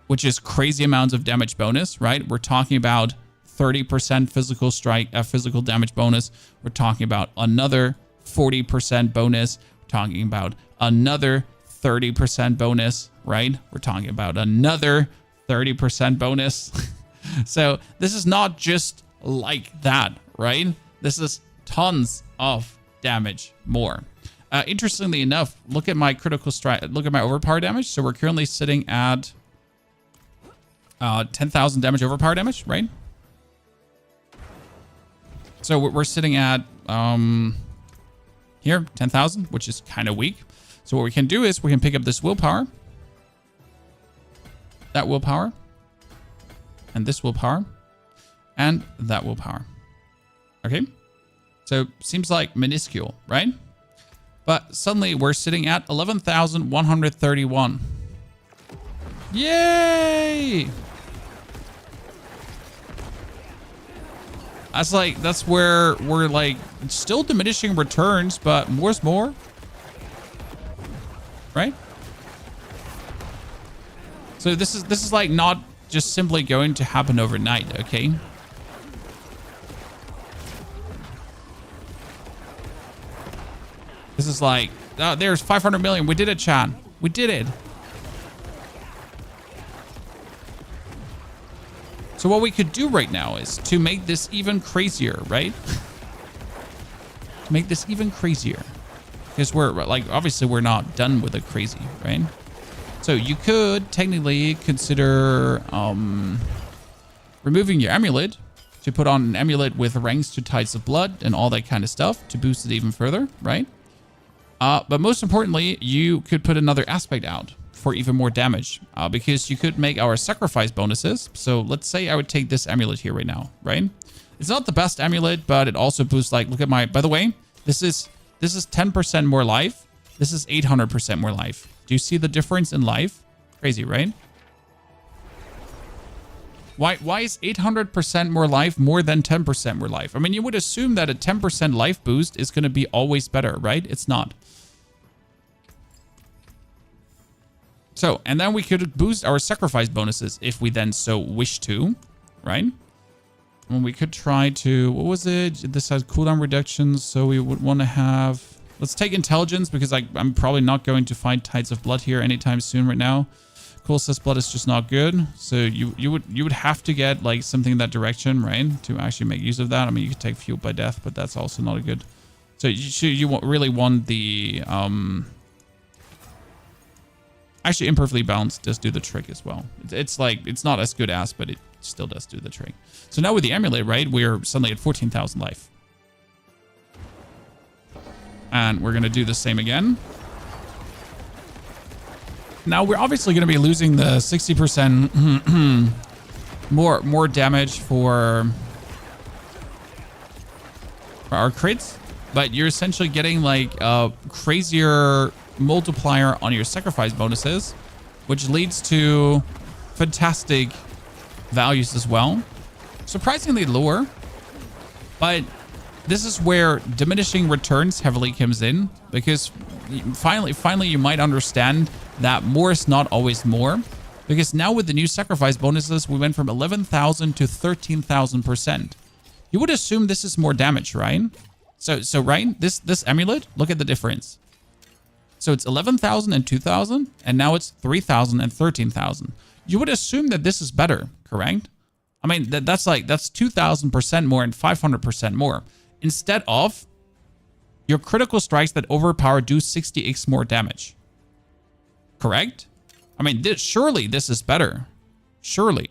which is crazy amounts of damage bonus, right? We're talking about 30% physical strike, physical damage bonus. We're talking about another 40% bonus. We're talking about another 30% bonus, right? We're talking about another 30% bonus. So this is not just like that, right? This is tons of damage more. Interestingly enough, look at my critical strike, look at my overpower damage. So we're currently sitting at 10,000 damage overpower damage, right? So we're sitting at here, 10,000, which is kind of weak. So what we can do is we can pick up this willpower, that willpower, and this willpower, and that willpower. Okay? So seems like minuscule, right? But suddenly we're sitting at 11,131. Yay! That's where we're like still diminishing returns, but more's more. Right? So this is like not just simply going to happen overnight, okay? This is like, there's 500 million. We did it, chat. We did it. So what we could do right now is to make this even crazier, right? To make this even crazier. Because we're like, obviously we're not done with the crazy, right? So you could technically consider removing your amulet to put on an amulet with ranks to Tides of Blood and all that kind of stuff to boost it even further, right? But most importantly, you could put another aspect out for even more damage because you could make our sacrifice bonuses. So let's say I would take this amulet here right now, right? It's not the best amulet, but it also boosts, like, look at my, by the way, this is 10% more life. This is 800% more life. Do you see the difference in life? Crazy, right? Why is 800% more life more than 10% more life? I mean, you would assume that a 10% life boost is going to be always better, right? It's not. So, and then we could boost our sacrifice bonuses if we then so wish to, right? And we could try to, what was it? This has cooldown reductions, so we would want to have, let's take intelligence because I'm probably not going to find Tides of Blood here anytime soon right now. Cool says blood is just not good. So you would have to get like something in that direction, right? To actually make use of that. I mean, you could take Fueled by Death, but that's also not a good. So you really want the actually imperfectly balanced does do the trick as well. It's like, it's not as good as, but it still does do the trick. So now with the amulet, right, we're suddenly at 14,000 life. And we're going to do the same again. Now we're obviously going to be losing the 60% more damage for our crits, but you're essentially getting like a crazier multiplier on your sacrifice bonuses, which leads to fantastic values as well. Surprisingly lower, but this is where diminishing returns heavily comes in, because finally you might understand that more is not always more, because now with the new sacrifice bonuses, we went from 11,000 to 13,000%. You would assume this is more damage, right? So right, this amulet, look at the difference. So it's 11,000 and 2,000, and now it's 3,000 and 13,000. You would assume that this is better, correct? I mean, that's 2,000% more and 500% more. Instead of your critical strikes that overpower do 60x more damage. Correct? I mean, surely this is better. Surely.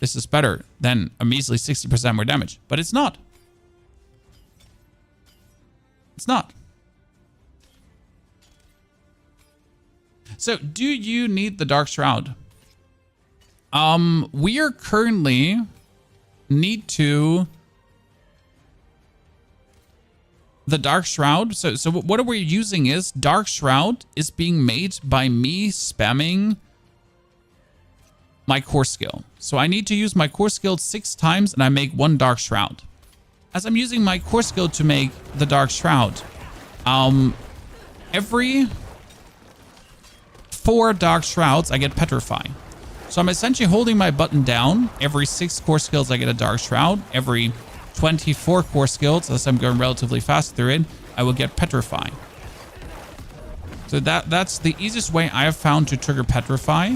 This is better than a measly 60% more damage. But it's not. It's not. So, do you need the Dark Shroud? We are currently need to the Dark Shroud. So what we're using is Dark Shroud is being made by me spamming my core skill. So I need to use my core skill 6 times and I make 1 Dark Shroud. As I'm using my core skill to make the Dark Shroud, every 4 Dark Shrouds I get Petrify. So I'm essentially holding my button down. Every 6 core skills I get a Dark Shroud. Every 24 core skills, as I'm going relatively fast through it, I will get Petrify. So that's the easiest way I have found to trigger Petrify.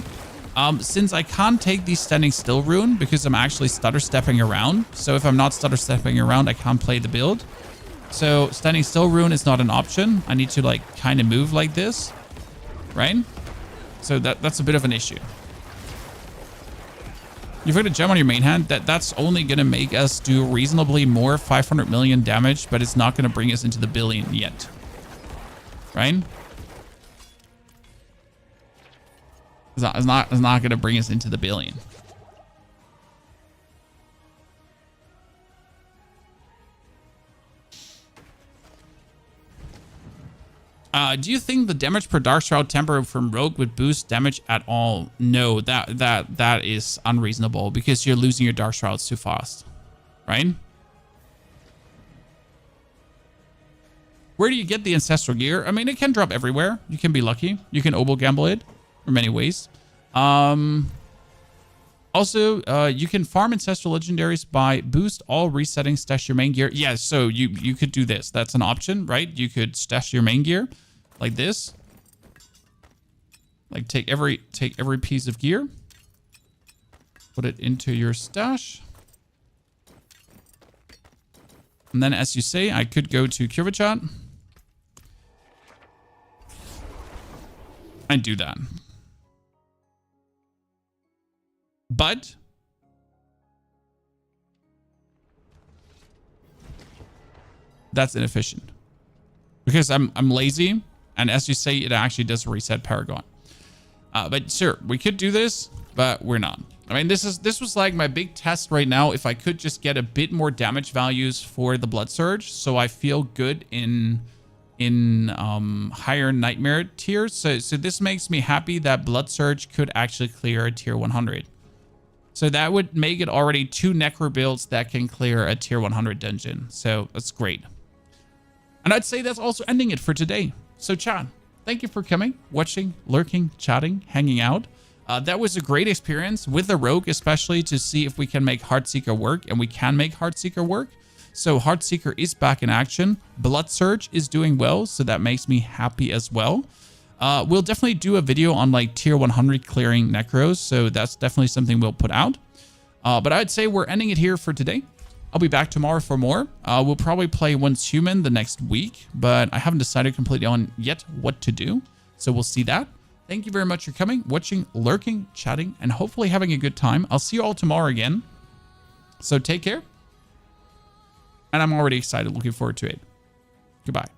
Since I can't take the Standing Still rune because I'm actually stutter stepping around. So if I'm not stutter stepping around, I can't play the build. So Standing Still rune is not an option. I need to like kind of move like this, right? So that's a bit of an issue. You've got a gem on your main hand. That's only going to make us do reasonably more 500 million damage, but it's not going to bring us into the billion yet. Right? It's not going to bring us into the billion. Do you think the damage per Dark Shroud temper from Rogue would boost damage at all? No, that is unreasonable because you're losing your Dark Shrouds too fast, right? Where do you get the Ancestral Gear? I mean, it can drop everywhere. You can be lucky. You can oboe gamble it in many ways. Also, you can farm Ancestral Legendaries by boost all resetting, stash your main gear. Yeah, so you could do this. That's an option, right? You could stash your main gear like this. Like take every piece of gear, put it into your stash. And then as you say, I could go to Curvachat and do that. But that's inefficient because I'm lazy, and as you say, it actually does reset Paragon. But sure, we could do this, but we're not. I mean, this was like my big test right now. If I could just get a bit more damage values for the Blood Surge, so I feel good in higher Nightmare tiers. So this makes me happy that Blood Surge could actually clear a tier 100. So that would make it already 2 Necro builds that can clear a tier 100 dungeon. So that's great. And I'd say that's also ending it for today. So chat, thank you for coming, watching, lurking, chatting, hanging out. That was a great experience with the Rogue, especially to see if we can make Heartseeker work, and we can make Heartseeker work. So Heartseeker is back in action. Blood Surge is doing well, so that makes me happy as well. We'll definitely do a video on like tier 100 clearing Necros, so that's definitely something we'll put out. But I'd say we're ending it here for today. I'll be back tomorrow for more. We'll probably play Once Human the next week, but I haven't decided completely on yet what to do. So we'll see that. Thank you very much for coming, watching, lurking, chatting, and hopefully having a good time. I'll see you all tomorrow again. So take care. And I'm already excited, looking forward to it. Goodbye.